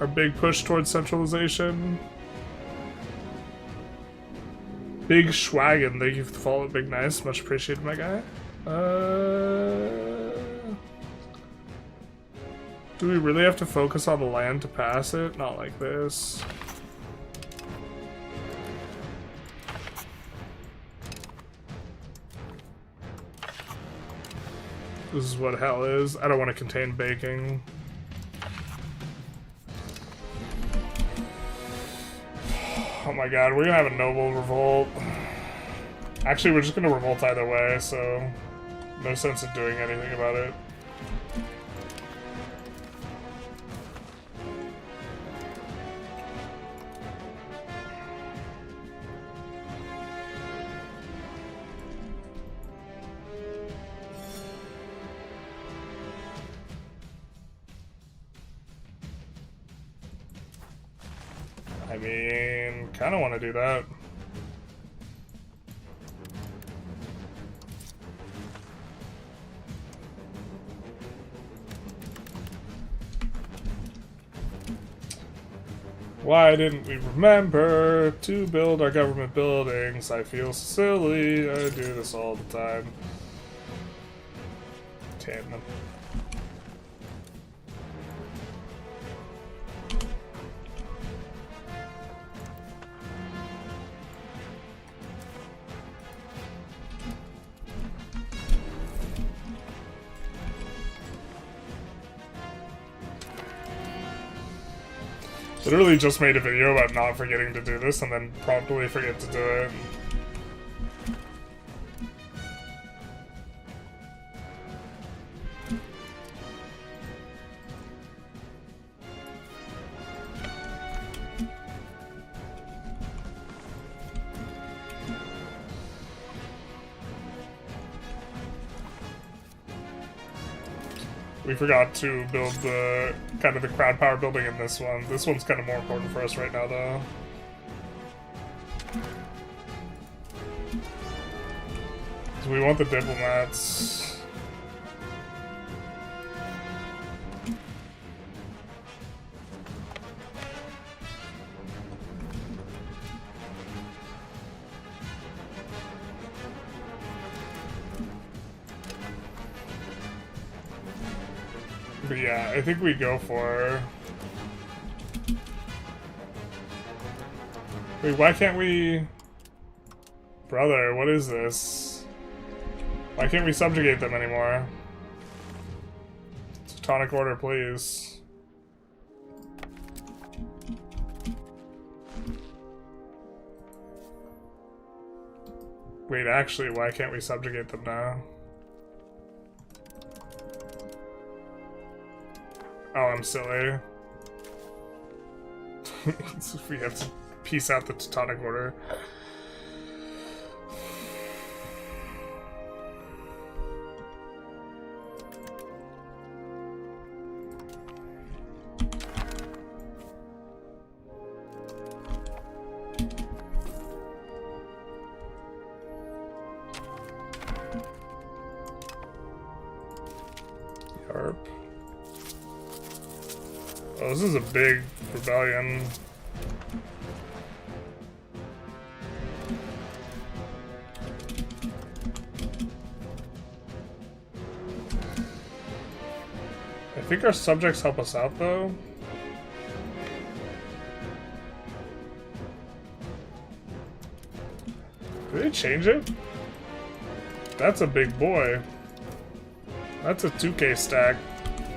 our big push towards centralization. Big Schwagen, thank you for the follow, Big Nice. Much appreciated, my guy. Do we really have to focus on the land to pass it? Not like this. This is what hell is. I don't want to contain baking. Oh my god, we're gonna have a noble revolt. Actually, we're just gonna revolt either way, so no sense in doing anything about it. I mean, kind of want to do that. Why didn't we remember to build our government buildings? I feel silly. I do this all the time. Damn them. Literally just made a video about not forgetting to do this and then promptly forget to do it. We forgot to build the kind of the crowd power building in this one. This one's kind of more important for us right now, though. So we want the diplomats. But yeah, I think we go for... Wait, why can't we... Brother, what is this? Why can't we subjugate them anymore? Teutonic order, please. Wait, actually, why can't we subjugate them now? Oh, I'm silly. We have to piece out the Teutonic Order. Yarp. Oh, this is a big rebellion. I think our subjects help us out, though. Did they change it? That's a big boy. That's a 2K stack.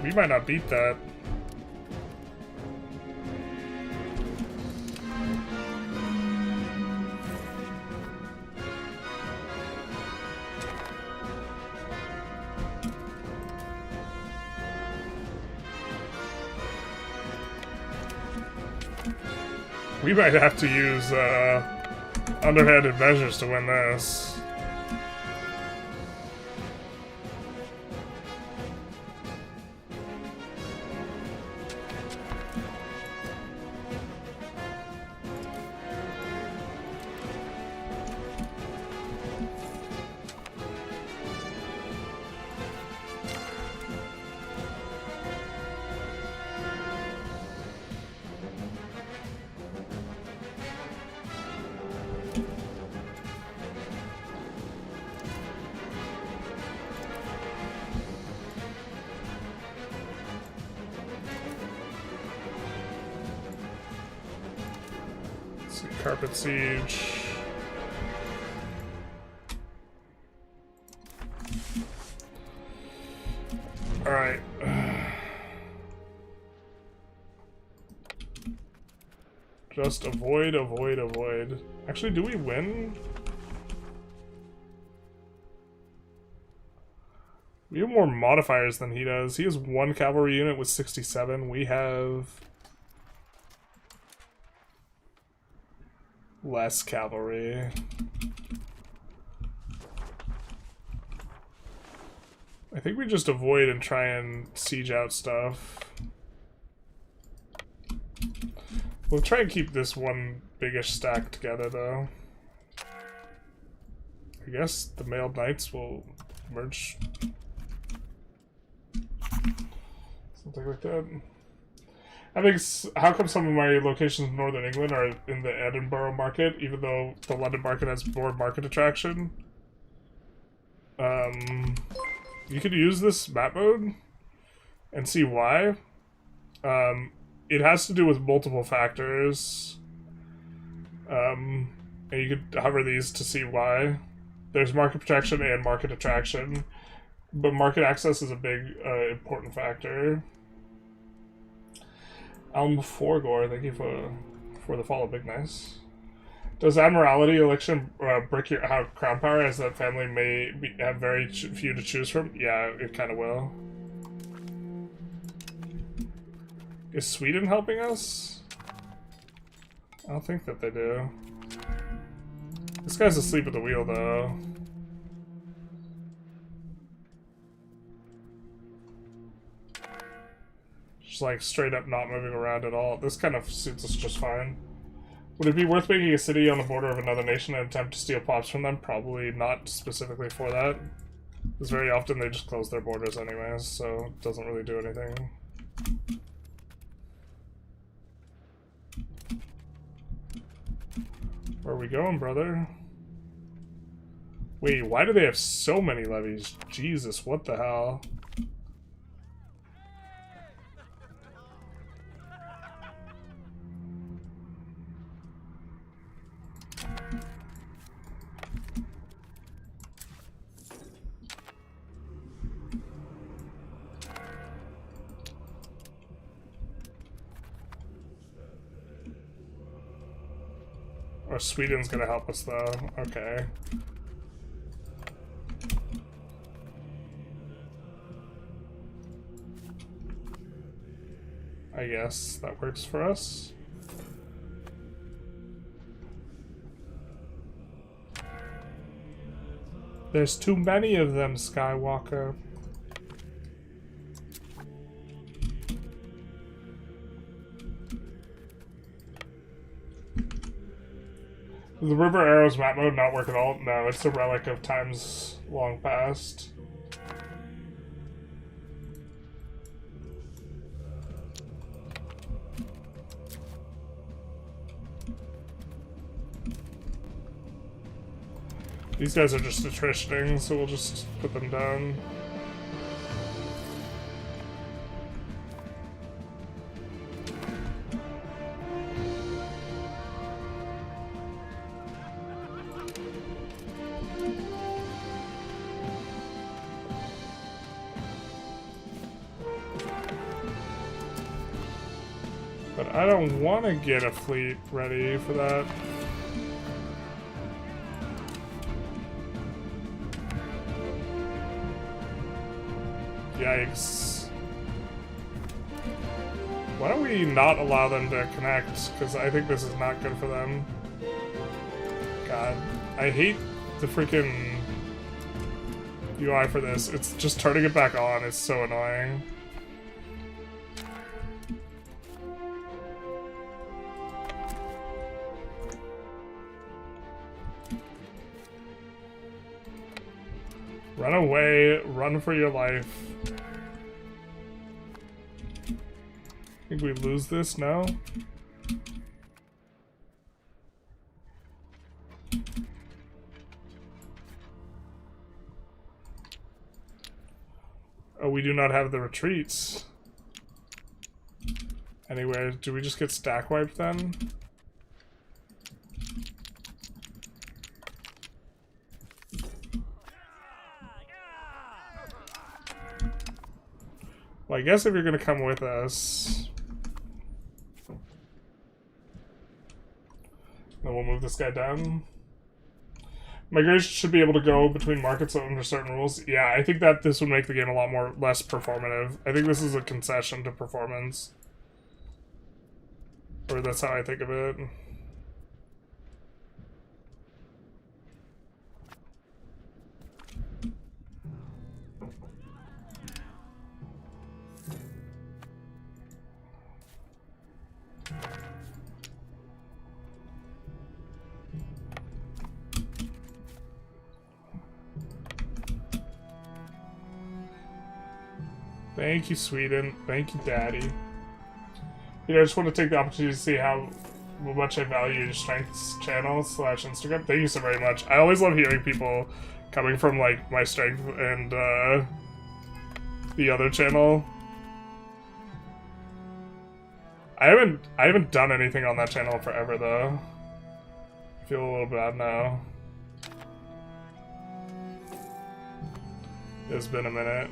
We might not beat that. We might have to use underhanded measures to win this. Carpet siege. Alright. Just avoid, avoid, avoid. Actually, do we win? We have more modifiers than he does. He has 1 cavalry unit with 67. We have less cavalry. I think we just avoid and try and siege out stuff. We'll try and keep this one biggish stack together, though. I guess the mailed knights will merge. Something like that. I think, how come some of my locations in Northern England are in the Edinburgh market, even though the London market has more market attraction? You could use this map mode and see why. It has to do with multiple factors. And you could hover these to see why. There's market protection and market attraction. But market access is a big, important factor. Elm Forgore, thank you for the follow, big nice. Does Admiralty election break your crown power, as that family may have very few to choose from? Yeah, it kind of will. Is Sweden helping us? I don't think that they do. This guy's asleep at the wheel, though. Just like straight up not moving around at all. This kind of suits us just fine. Would it be worth making a city on the border of another nation and attempt to steal plots from them? Probably not specifically for that. Because very often they just close their borders anyways, so it doesn't really do anything. Where are we going, brother? Wait, why do they have so many levies? Jesus, what the hell? Or Sweden's gonna help us, though. Okay. I guess that works for us. There's too many of them, Skywalker. The River Arrows map mode not work at all? No, it's a relic of times long past. These guys are just attritioning, so we'll just put them down. But I don't want to get a fleet ready for that. Yikes. Why don't we not allow them to connect? Because I think this is not good for them. God. I hate the freaking UI for this. It's just turning it back on is so annoying. Run away, run for your life. Think we lose this now? Oh, we do not have the retreats. Anyway, do we just get stack wiped then? Well, I guess if you're gonna come with us, then we'll move this guy down. Migration should be able to go between markets under certain rules. Yeah, I think that this would make the game a lot less performative. I think this is a concession to performance. Or that's how I think of it. Thank you, Sweden. Thank you, Daddy. You know, I just want to take the opportunity to see how much I value your Strengths channel / Instagram. Thank you so very much. I always love hearing people coming from, like, my Strength and, the other channel. I haven't done anything on that channel forever, though. I feel a little bad now. It's been a minute.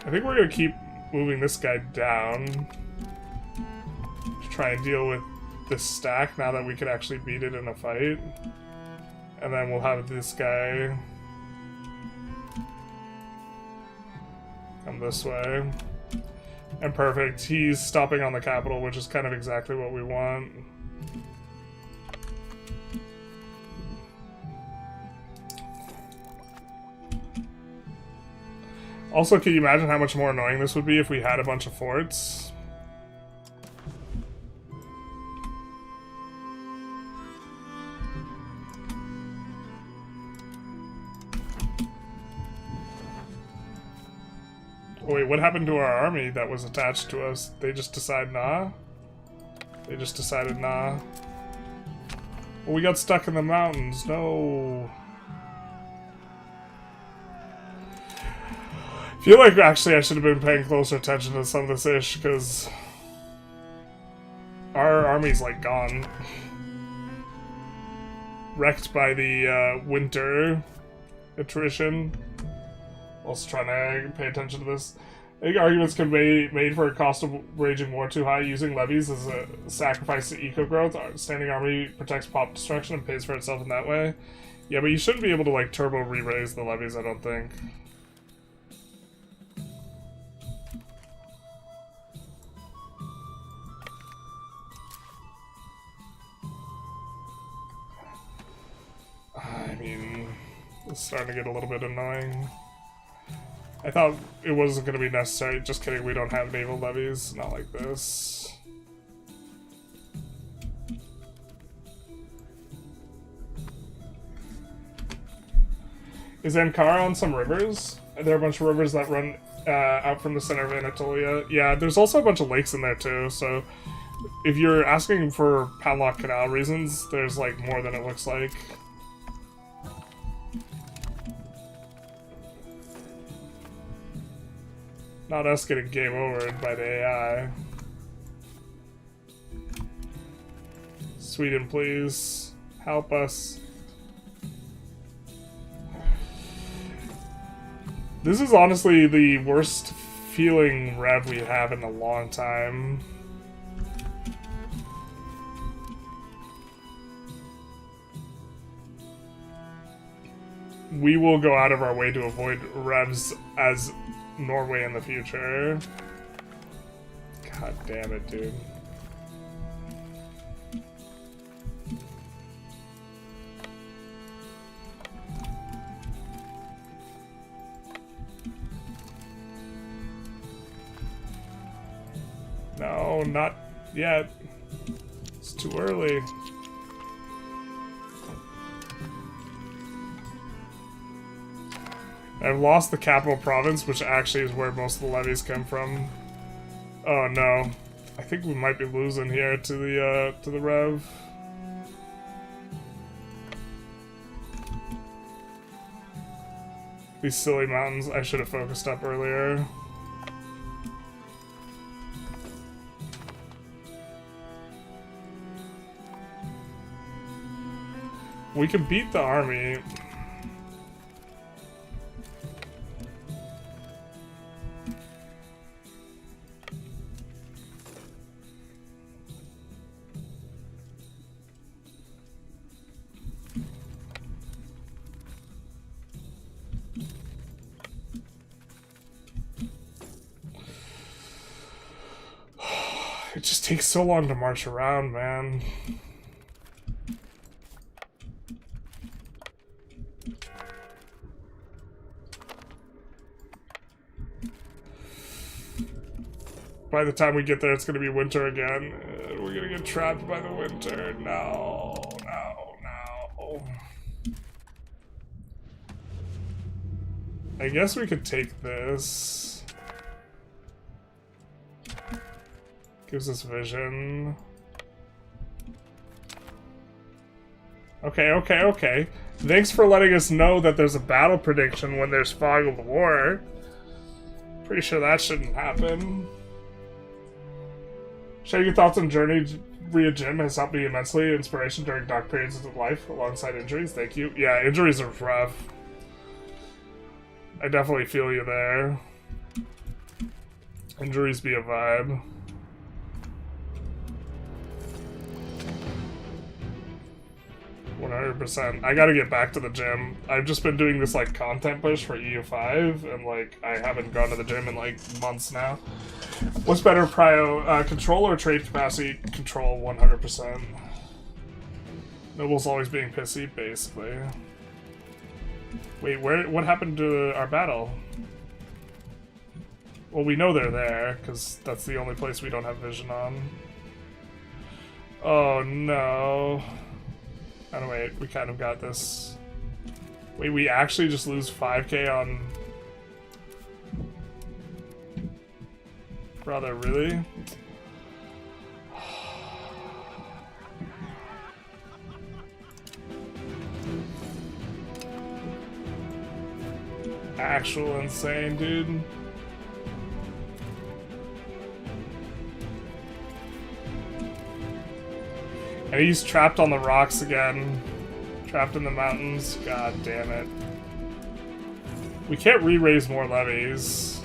I think we're gonna keep moving this guy down to try and deal with this stack now that we can actually beat it in a fight. And then we'll have this guy come this way. And perfect. He's stopping on the capital, which is kind of exactly what we want. Also, can you imagine how much more annoying this would be if we had a bunch of forts? Wait, what happened to our army that was attached to us? They just decided nah? They just decided nah. Well, we got stuck in the mountains. No. I feel like actually I should have been paying closer attention to some of this ish, because our army's like gone. Wrecked by the winter attrition. Also trying to pay attention to this. I think arguments can be made for a cost of waging war too high. Using levies as a sacrifice to eco-growth. Our standing army protects pop destruction and pays for itself in that way. Yeah, but you shouldn't be able to like turbo re-raise the levies, I don't think. I mean, it's starting to get a little bit annoying. I thought it wasn't going to be necessary. Just kidding, we don't have naval levies. Not like this. Is Ankara on some rivers? Are there a bunch of rivers that run out from the center of Anatolia? Yeah, there's also a bunch of lakes in there too, so if you're asking for Padlock Canal reasons, there's like more than it looks like. Not us getting game overed by the AI. Sweden, please. Help us. This is honestly the worst feeling rev we have in a long time. We will go out of our way to avoid revs as Norway in the future. God damn it, dude. No, not yet. It's too early. I've lost the capital province, which actually is where most of the levies come from. Oh no. I think we might be losing here to the rev. These silly mountains, I should have focused up earlier. We can beat the army. It just takes so long to march around, man. By the time we get there, it's gonna be winter again. We're gonna get trapped by the winter. No, no, no. I guess we could take this. Gives us vision. Okay, okay, okay. Thanks for letting us know that there's a battle prediction when there's fog of war. Pretty sure that shouldn't happen. Sharing your thoughts on Journey via Gym has helped me immensely. Inspiration during dark periods of life alongside injuries. Thank you. Yeah, injuries are rough. I definitely feel you there. Injuries be a vibe. %. I gotta get back to the gym. I've just been doing this like content push for EU5 and like I haven't gone to the gym in like months now. What's better, prio control or trade capacity? Control 100%. Noble's always being pissy, basically. Wait, what happened to our battle? Well, we know they're there, because that's the only place we don't have vision on. Oh no. Oh no, wait, we kind of got this. Wait, we actually just lose 5k on... Brother, really? Actual insane, dude. And he's trapped on the rocks again. Trapped in the mountains. God damn it. We can't re-raise more levies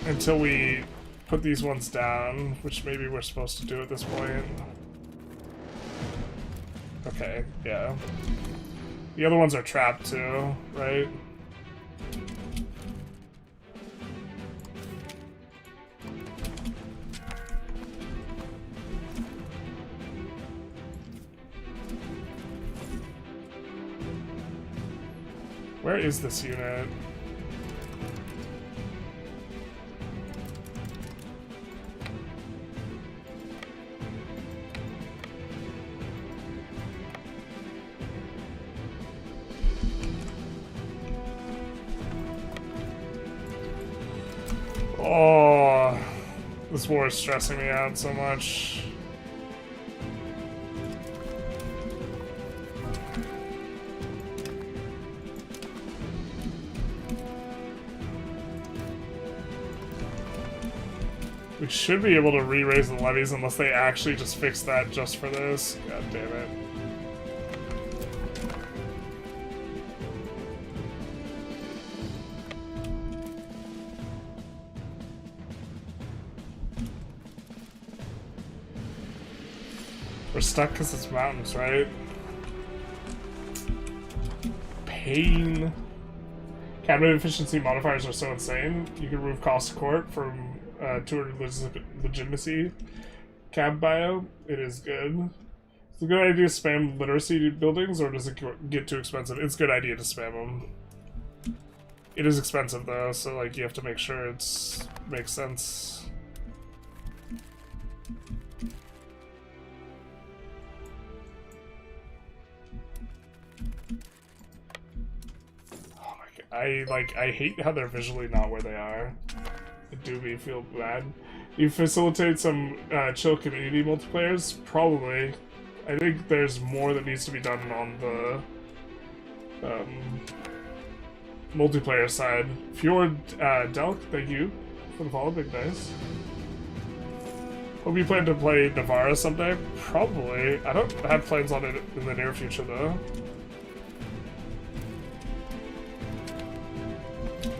until we put these ones down, which maybe we're supposed to do at this point. Okay, yeah. The other ones are trapped too, right? Where is this unit? Oh, this war is stressing me out so much. We should be able to re-raise the levies unless they actually just fix that just for this. God damn it. We're stuck because it's mountains, right? Pain. Cabinet efficiency modifiers are so insane. You can remove cost to court from 200 legitimacy. Cab bio, it is good. It's a good idea to spam literacy buildings, or does it get too expensive? It's a good idea to spam them. It is expensive though, so like you have to make sure it's makes sense. Oh my god, I hate how they're visually not where they are. It do me feel bad. You facilitate some chill community multiplayers? Probably. I think there's more that needs to be done on the multiplayer side. Fjord Delk, thank you for the follow, big nice. Hope you plan to play Navarra someday? Probably. I don't have plans on it in the near future though.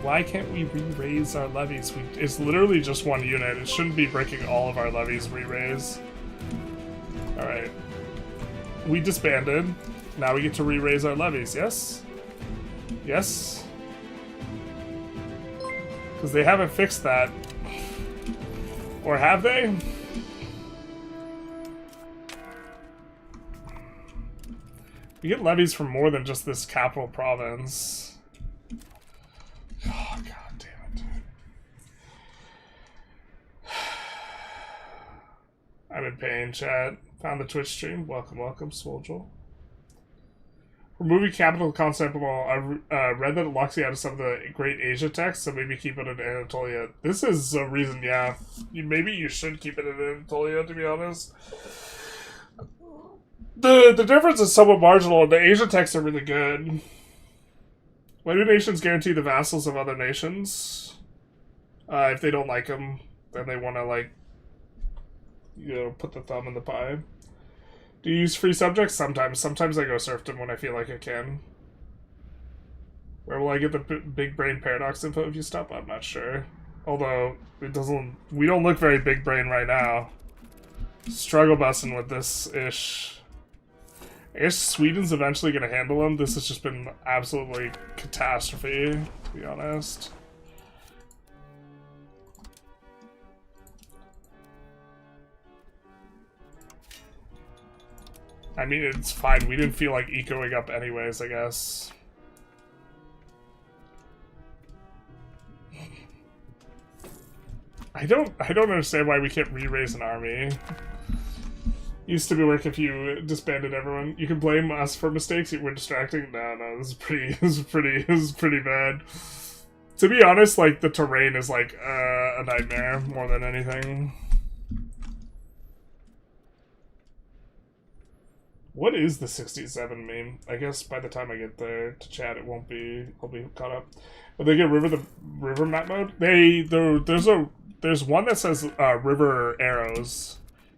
Why can't we re-raise our levies? It's literally just one unit. It shouldn't be breaking all of our levies re-raise. Alright. We disbanded. Now we get to re-raise our levies, yes? Yes? Because they haven't fixed that. Or have they? You get levies from more than just this capital province. Oh, god damn it. I'm in pain, chat. Found the Twitch stream. Welcome, welcome, Soldier. Removing capital Constantinople. I read that it locks you out of some of the great Asia texts, so maybe keep it in Anatolia. This is a reason, yeah. Maybe you should keep it in Anatolia, to be honest. The difference is somewhat marginal. The Asia texts are really good. Why do nations guarantee the vassals of other nations? If they don't like them, then they want to, like, you know, put the thumb in the pie. Do you use free subjects? Sometimes. Sometimes I go serfdom when I feel like I can. Where will I get the big brain paradox info if you stop? I'm not sure. Although, it doesn't... We don't look very big brain right now. Struggle busting with this ish. I guess Sweden's eventually going to handle them. This has just been absolutely catastrophe, to be honest. I mean, it's fine. We didn't feel like ecoing up anyways, I guess. I don't understand why we can't re-raise an army. Used to be like if you disbanded everyone. You can blame us for mistakes. We're distracting. No, this is pretty bad. To be honest, like the terrain is like a nightmare more than anything. What is the 67 meme? I guess by the time I get there to chat, it won't be. I'll be caught up. But they get river map mode. There's one that says river arrows.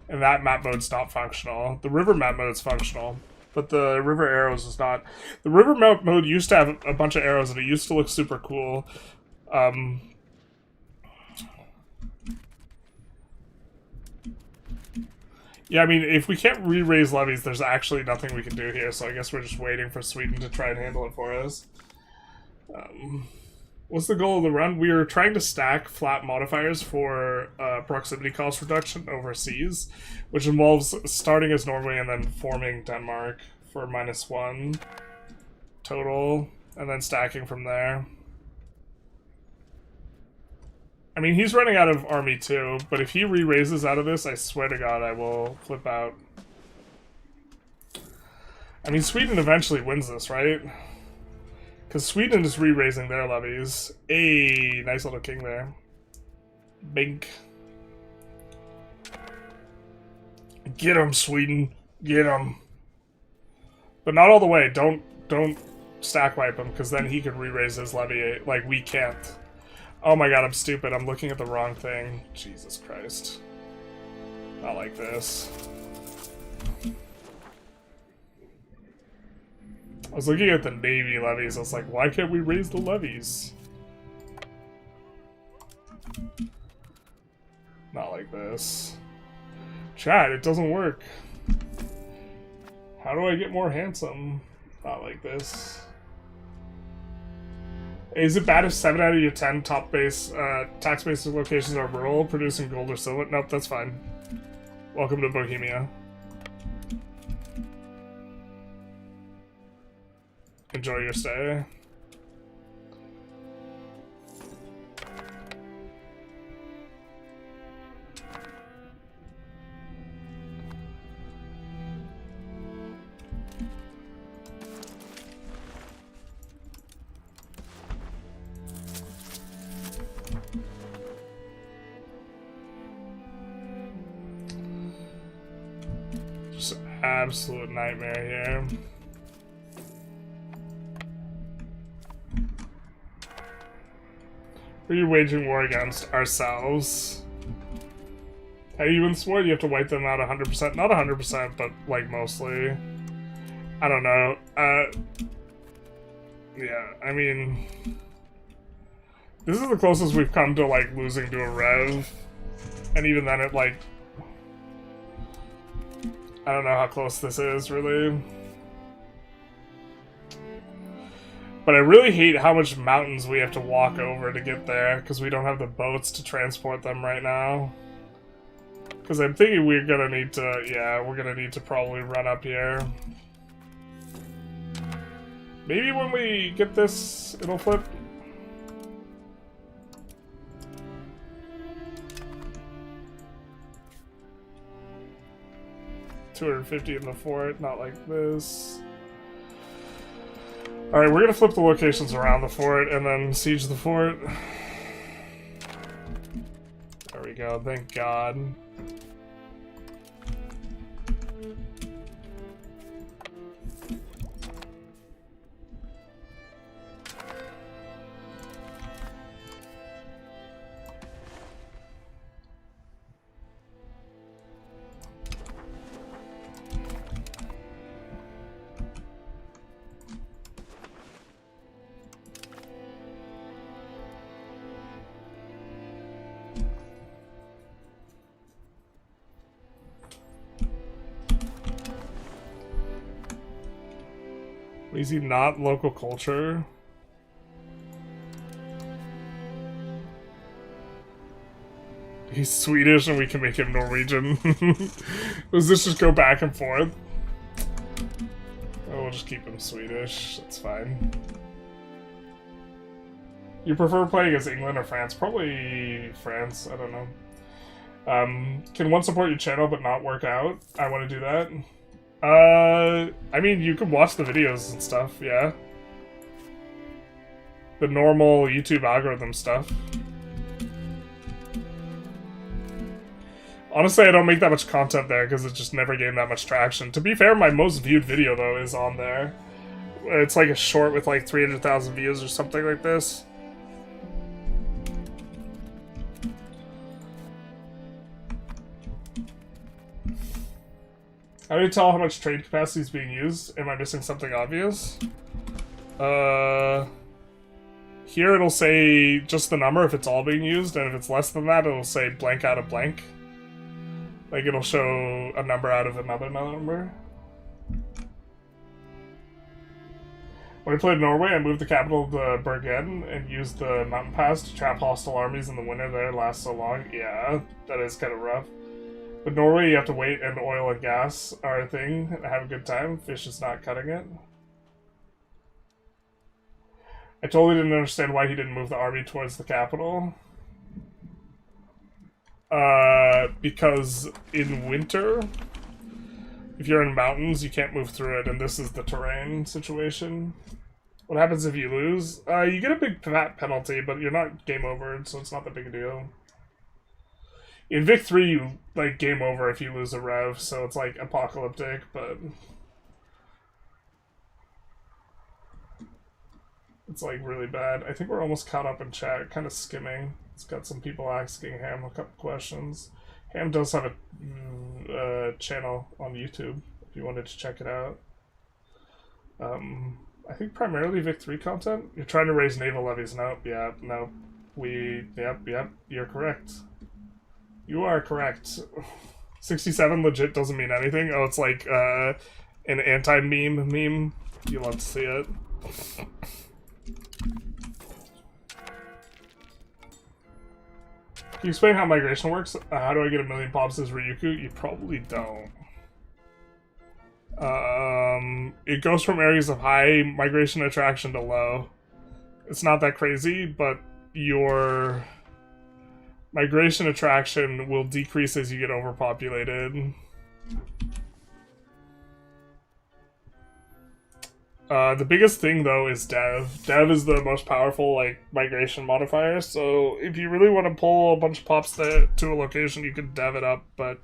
And that map mode's not functional. The river map mode's functional, but the river arrows is not. The river map mode used to have a bunch of arrows, and it used to look super cool. Yeah, I mean, if we can't re-raise levies, there's actually nothing we can do here, so I guess we're just waiting for Sweden to try and handle it for us. What's the goal of the run? We are trying to stack flat modifiers for proximity cost reduction overseas, which involves starting as Norway and then forming Denmark for -1 total, and then stacking from there. I mean, he's running out of army too, but if he re-raises out of this, I swear to God, I will flip out. I mean, Sweden eventually wins this, right? Because Sweden is re-raising their levies. Hey, nice little king there. Bink. Get him, Sweden. Get him. But not all the way. Don't stack wipe him, because then he could re-raise his levy. Like, we can't. Oh my god, I'm stupid. I'm looking at the wrong thing. Jesus Christ. Not like this. I was looking at the Navy levies. I was like, why can't we raise the levies? Not like this. Chat, it doesn't work. How do I get more handsome? Not like this. Is it bad if 7 out of your 10 top base tax-based locations are rural, producing gold or silver? Nope, that's fine. Welcome to Bohemia. Enjoy your stay. Just an absolute nightmare here. Who are you waging war against? Ourselves. How do you win this war? You have to wipe them out 100%. Not 100%, but, like, mostly. I don't know. Yeah, I mean... This is the closest we've come to, like, losing to a rev. And even then it, like... I don't know how close this is, really. But I really hate how much mountains we have to walk over to get there, because we don't have the boats to transport them right now. Because I'm thinking we're gonna need to, yeah, we're gonna need to probably run up here. Maybe when we get this, it'll flip. $250 in the fort, not like this. Alright, we're gonna flip the locations around the fort and then siege the fort. There we go, thank God. Is he not local culture? He's Swedish and we can make him Norwegian. Does this just go back and forth? Oh, we'll just keep him Swedish. That's fine. You prefer playing as England or France? Probably France. I don't know. Can one support your channel but not work out? I want to do that. I mean, you can watch the videos and stuff, yeah. The normal YouTube algorithm stuff. Honestly, I don't make that much content there because it just never gained that much traction. To be fair, my most viewed video, though, is on there. It's like a short with like 300,000 views or something like this. How do you tell how much trade capacity is being used? Am I missing something obvious? Here it'll say just the number if it's all being used, and if it's less than that, it'll say blank out of blank. Like it'll show a number out of another number. When I played Norway, I moved the capital to Bergen and used the mountain pass to trap hostile armies in the winter there lasts so long. Yeah, that is kind of rough. But Norway, you have to wait, and oil and gas are a thing, and have a good time. Fish is not cutting it. I totally didn't understand why he didn't move the army towards the capital. Because in winter, if you're in mountains, you can't move through it, and this is the terrain situation. What happens if you lose? You get a big penalty, but you're not game over, so it's not that big a deal. In Vic 3, you, like, game over if you lose a rev, so it's, like, apocalyptic, but... it's, like, really bad. I think we're almost caught up in chat, kind of skimming. It's got some people asking Ham a couple questions. Ham does have a channel on YouTube, if you wanted to check it out. I think primarily Vic 3 content. You're trying to raise naval levies. Nope, yeah, no. Yep, you're correct. You are correct. 67 legit doesn't mean anything. Oh, it's like an anti-meme meme. You love to see it. Can you explain how migration works? How do I get 1 million pops as Ryuku? You probably don't. It goes from areas of high migration attraction to low. It's not that crazy, but your migration attraction will decrease as you get overpopulated. The biggest thing, though, is dev. Dev is the most powerful, like, migration modifier, so if you really want to pull a bunch of pops to a location, you can dev it up, but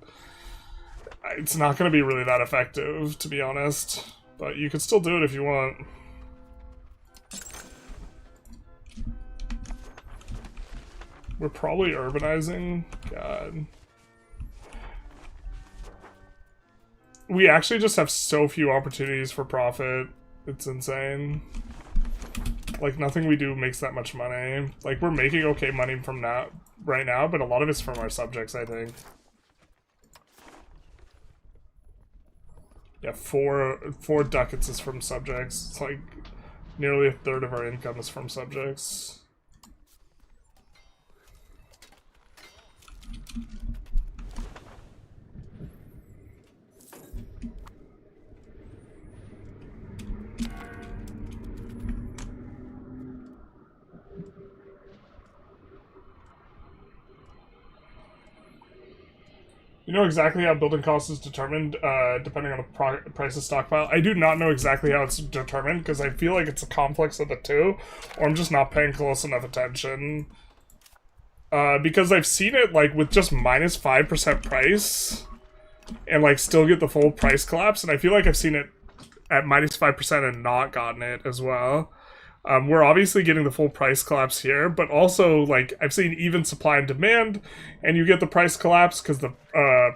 it's not going to be really that effective, to be honest. But you can still do it if you want. We're probably urbanizing. God. We actually just have so few opportunities for profit. It's insane. Like, nothing we do makes that much money. Like, we're making okay money from right now, but a lot of it's from our subjects, I think. Yeah, four ducats is from subjects. It's like nearly 1/3 of our income is from subjects. You know exactly how building cost is determined, depending on the price of stockpile? I do not know exactly how it's determined, because I feel like it's a conflict of the two, or I'm just not paying close enough attention. Because I've seen it, like, with just minus 5% price, and, like, still get the full price collapse, and I feel like I've seen it at minus 5% and not gotten it as well. We're obviously getting the full price collapse here, but also, like, I've seen even supply and demand, and you get the price collapse because the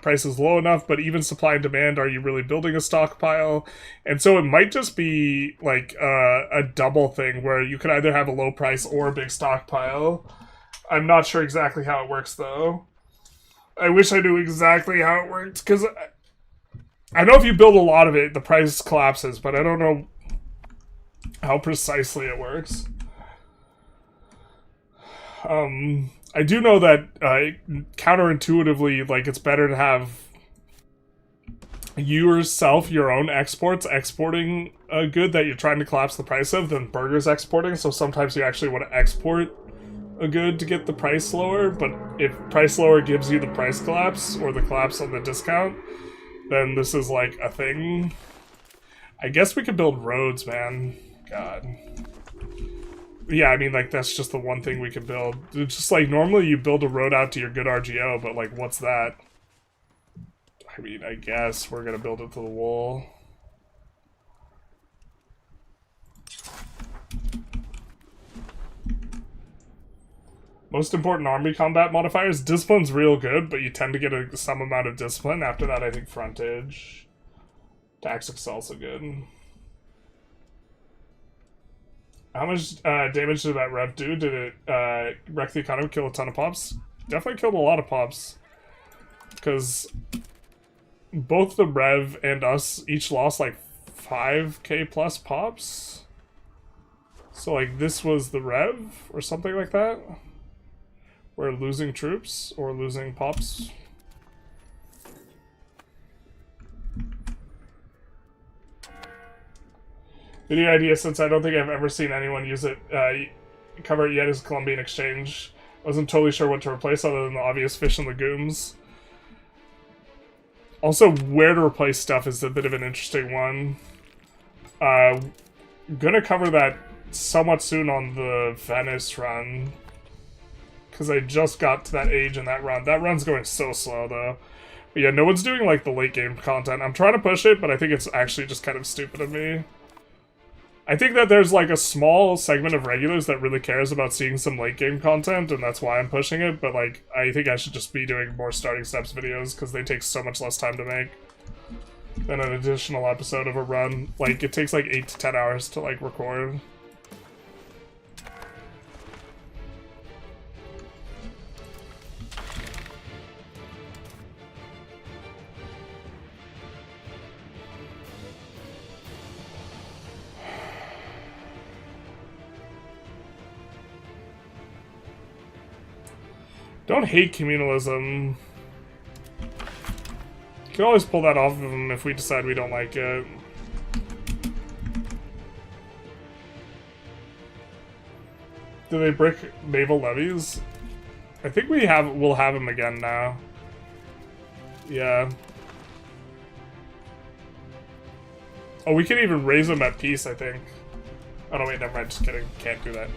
price is low enough, but even supply and demand, are you really building a stockpile? And so it might just be, like, a double thing, where you could either have a low price or a big stockpile. I'm not sure exactly how it works, though. I wish I knew exactly how it worked, because I know if you build a lot of it, the price collapses, but I don't know how precisely it works. I do know that counterintuitively, like, it's better to have yourself, your own exports, exporting a good that you're trying to collapse the price of than burgers exporting, so sometimes you actually want to export a good to get the price lower, but if price lower gives you the price collapse, or the collapse on the discount, then this is, like, a thing. I guess we could build roads, man. God. Yeah, I mean, like, that's just the one thing we could build. It's just, like, normally you build a road out to your good RGO, but, like, what's that? I mean, I guess we're gonna build it to the wall. Most important army combat modifiers. Discipline's real good, but you tend to get some amount of discipline. After that, I think frontage. Tactics is also good. How much damage did that rev do? Did it wreck the economy, kill a ton of pops? Definitely killed a lot of pops. Because both the rev and us each lost like 5k plus pops. So like this was the rev or something like that. We're losing troops or losing pops. Video idea, since I don't think I've ever seen anyone use it, cover it yet, is Colombian exchange. I wasn't totally sure what to replace other than the obvious fish and legumes. Also, where to replace stuff is a bit of an interesting one. Gonna cover that somewhat soon on the Venice run. Because I just got to that age in that run. That run's going so slow, though. But yeah, no one's doing, like, the late game content. I'm trying to push it, but I think it's actually just kind of stupid of me. I think that there's, like, a small segment of regulars that really cares about seeing some late game content, and that's why I'm pushing it, but, like, I think I should just be doing more starting steps videos, because they take so much less time to make than an additional episode of a run. Like, it takes, like, 8 to 10 hours to, like, record. Don't hate communalism. You can always pull that off of them if we decide we don't like it. Do they break naval levies? I think we'll have them again now. Yeah. Oh, we can even raise them at peace, I think. Oh no, wait, never mind, just kidding. Can't do that.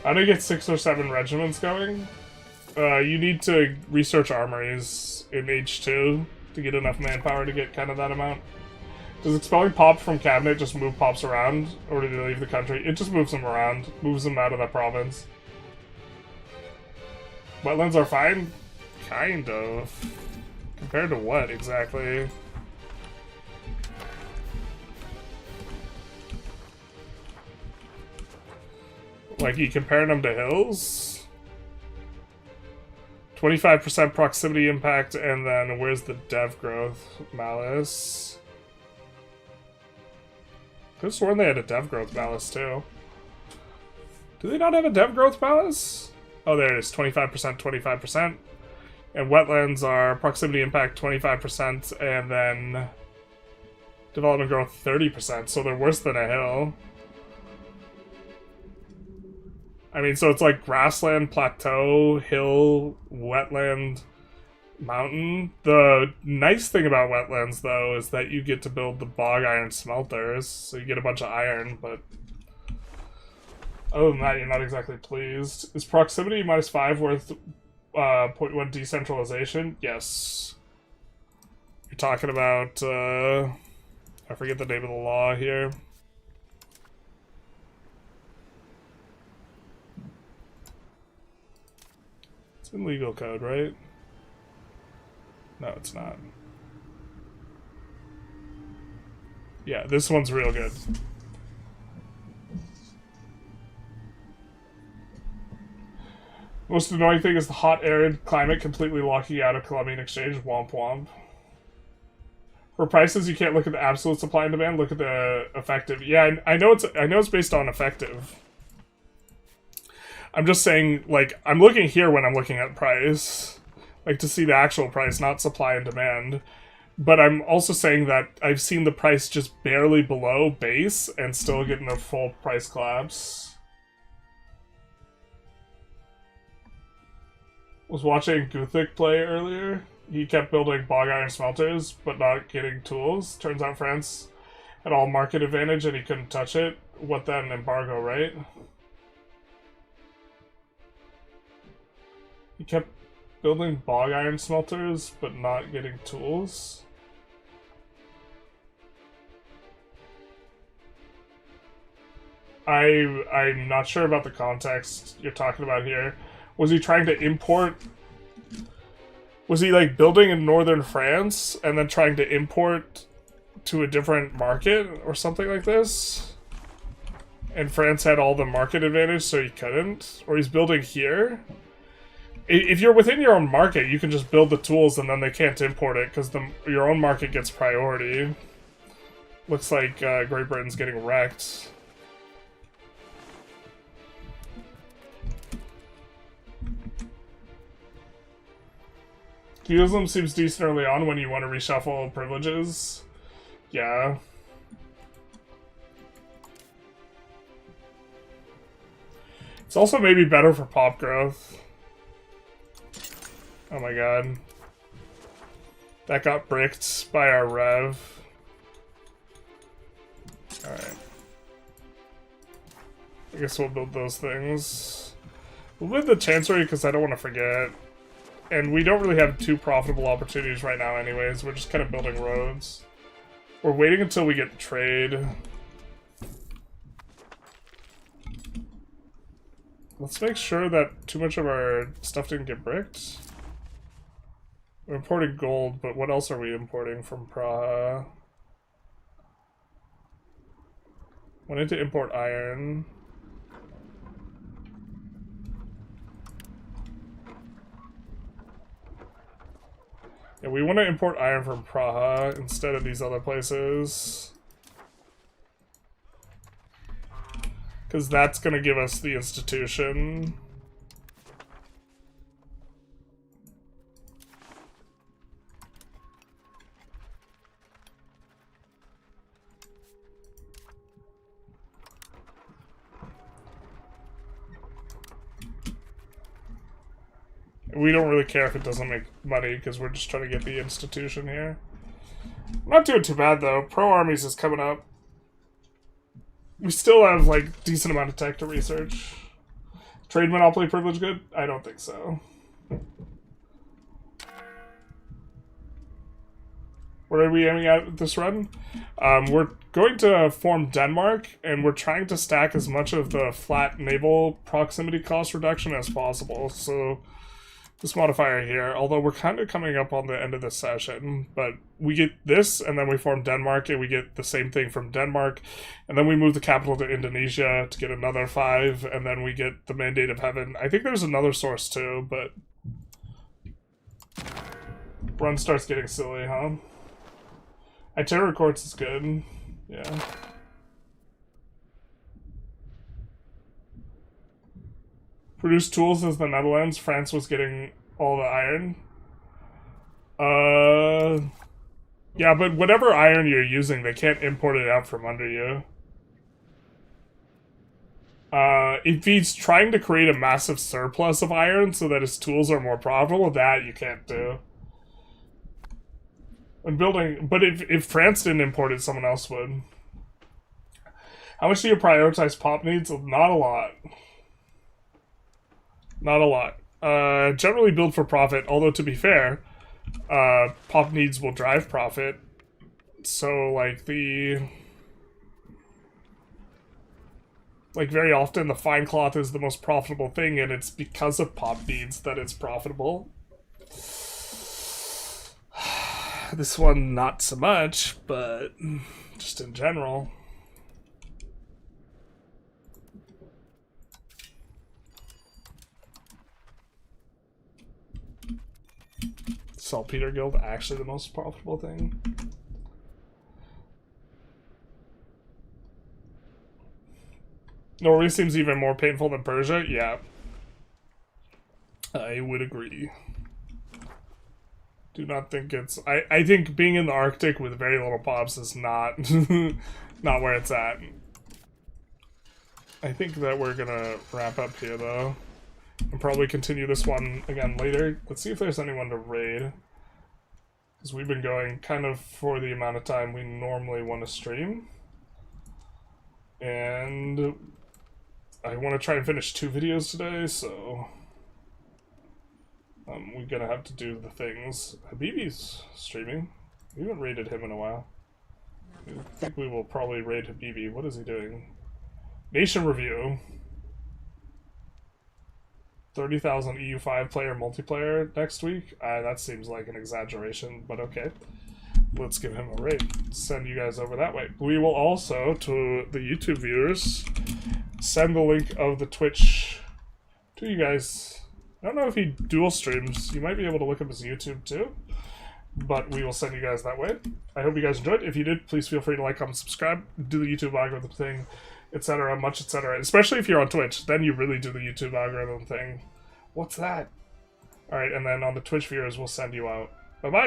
How do you get 6 or 7 regiments going? You need to research armories in H2 to get enough manpower to get kind of that amount. Does expelling pop from cabinet just move pops around, or do they leave the country? It just moves them around, moves them out of that province. Wetlands are fine? Kind of. Compared to what, exactly? Like, you comparing them to hills? 25% proximity impact, and then where's the dev growth? Malice. Could have sworn they had a dev growth malice, too. Do they not have a dev growth malice? Oh, there it is, 25%, 25%. And wetlands are proximity impact 25%, and then development growth 30%, so they're worse than a hill. I mean, so it's like grassland, plateau, hill, wetland, mountain. The nice thing about wetlands, though, is that you get to build the bog iron smelters, so you get a bunch of iron, but other than that, you're not exactly pleased. Is proximity -5 worth 0.1 decentralization? Yes. You're talking about, I forget the name of the law here. It's in legal code, right? No, it's not. Yeah, this one's real good. Most annoying thing is the hot, arid climate completely locking you out of Colombian exchange. Womp womp. For prices, you can't look at the absolute supply and demand. Look at the effective. Yeah, I know it's based on effective. I'm just saying, like, I'm looking here when I'm looking at price, like to see the actual price, not supply and demand. But I'm also saying that I've seen the price just barely below base and still getting a full price collapse. Was watching Guthic play earlier. He kept building bog iron smelters, but not getting tools. Turns out France had all market advantage and he couldn't touch it. What then? Embargo, right? He kept building bog iron smelters, but not getting tools. I'm not sure about the context you're talking about here. Was he trying to import? Was he like building in northern France and then trying to import to a different market or something like this? And France had all the market advantage, so he couldn't? Or he's building here? If you're within your own market, you can just build the tools and then they can't import it because your own market gets priority. Looks like Great Britain's getting wrecked. Feudalism seems decent early on when you want to reshuffle privileges. Yeah. It's also maybe better for pop growth. Oh my god. That got bricked by our rev. Alright. I guess we'll build those things. We'll build the Chancery because I don't want to forget. And we don't really have too profitable opportunities right now anyways. We're just kind of building roads. We're waiting until we get trade. Let's make sure that too much of our stuff didn't get bricked. We're importing gold, but what else are we importing from Praha? Wanted to import iron. Yeah, we want to import iron from Praha instead of these other places. Because that's going to give us the institution. We don't really care if it doesn't make money, because we're just trying to get the institution here. I'm not doing too bad, though. Pro Armies is coming up. We still have, like, decent amount of tech to research. Trade monopoly privilege good? I don't think so. What are we aiming at this run? We're going to form Denmark, and we're trying to stack as much of the flat naval proximity cost reduction as possible, so this modifier here, although we're kind of coming up on the end of the session, but we get this, and then we form Denmark, and we get the same thing from Denmark, and then we move the capital to Indonesia to get another 5, and then we get the Mandate of Heaven. I think there's another source too, but run starts getting silly, huh? Itinerary Courts is good, yeah. Produce tools as the Netherlands. France was getting all the iron. Yeah, but whatever iron you're using, they can't import it out from under you. If he's trying to create a massive surplus of iron so that his tools are more profitable, that you can't do. And building, but if France didn't import it, someone else would. How much do you prioritize pop needs? Not a lot. Not a lot. Generally build for profit, although to be fair, pop needs will drive profit. So, like, very often the fine cloth is the most profitable thing, and it's because of pop needs that it's profitable. This one, not so much, but just in general. Saltpeter Guild, actually the most profitable thing. Norway seems even more painful than Persia? Yeah. I would agree. Do not think it's... I think being in the Arctic with very little pops is not... not where it's at. I think that we're gonna wrap up here, though. And probably continue this one again later. Let's see if there's anyone to raid. Because we've been going kind of for the amount of time we normally want to stream. And I want to try and finish 2 videos today, so we're gonna have to do the things. Habibi's streaming. We haven't raided him in a while. I think we will probably raid Habibi. What is he doing? Nation review. 30,000 EU5 player multiplayer next week? That seems like an exaggeration, but okay. Let's give him a raid. Send you guys over that way. We will also, to the YouTube viewers, send the link of the Twitch to you guys. I don't know if he dual streams. You might be able to look up his YouTube too. But we will send you guys that way. I hope you guys enjoyed. If you did, please feel free to like, comment, subscribe, do the YouTube algorithm thing, etc., much, etc. Especially if you're on Twitch, then you really do the YouTube algorithm thing. What's that? Alright, and then on the Twitch viewers, we'll send you out. Bye-bye now.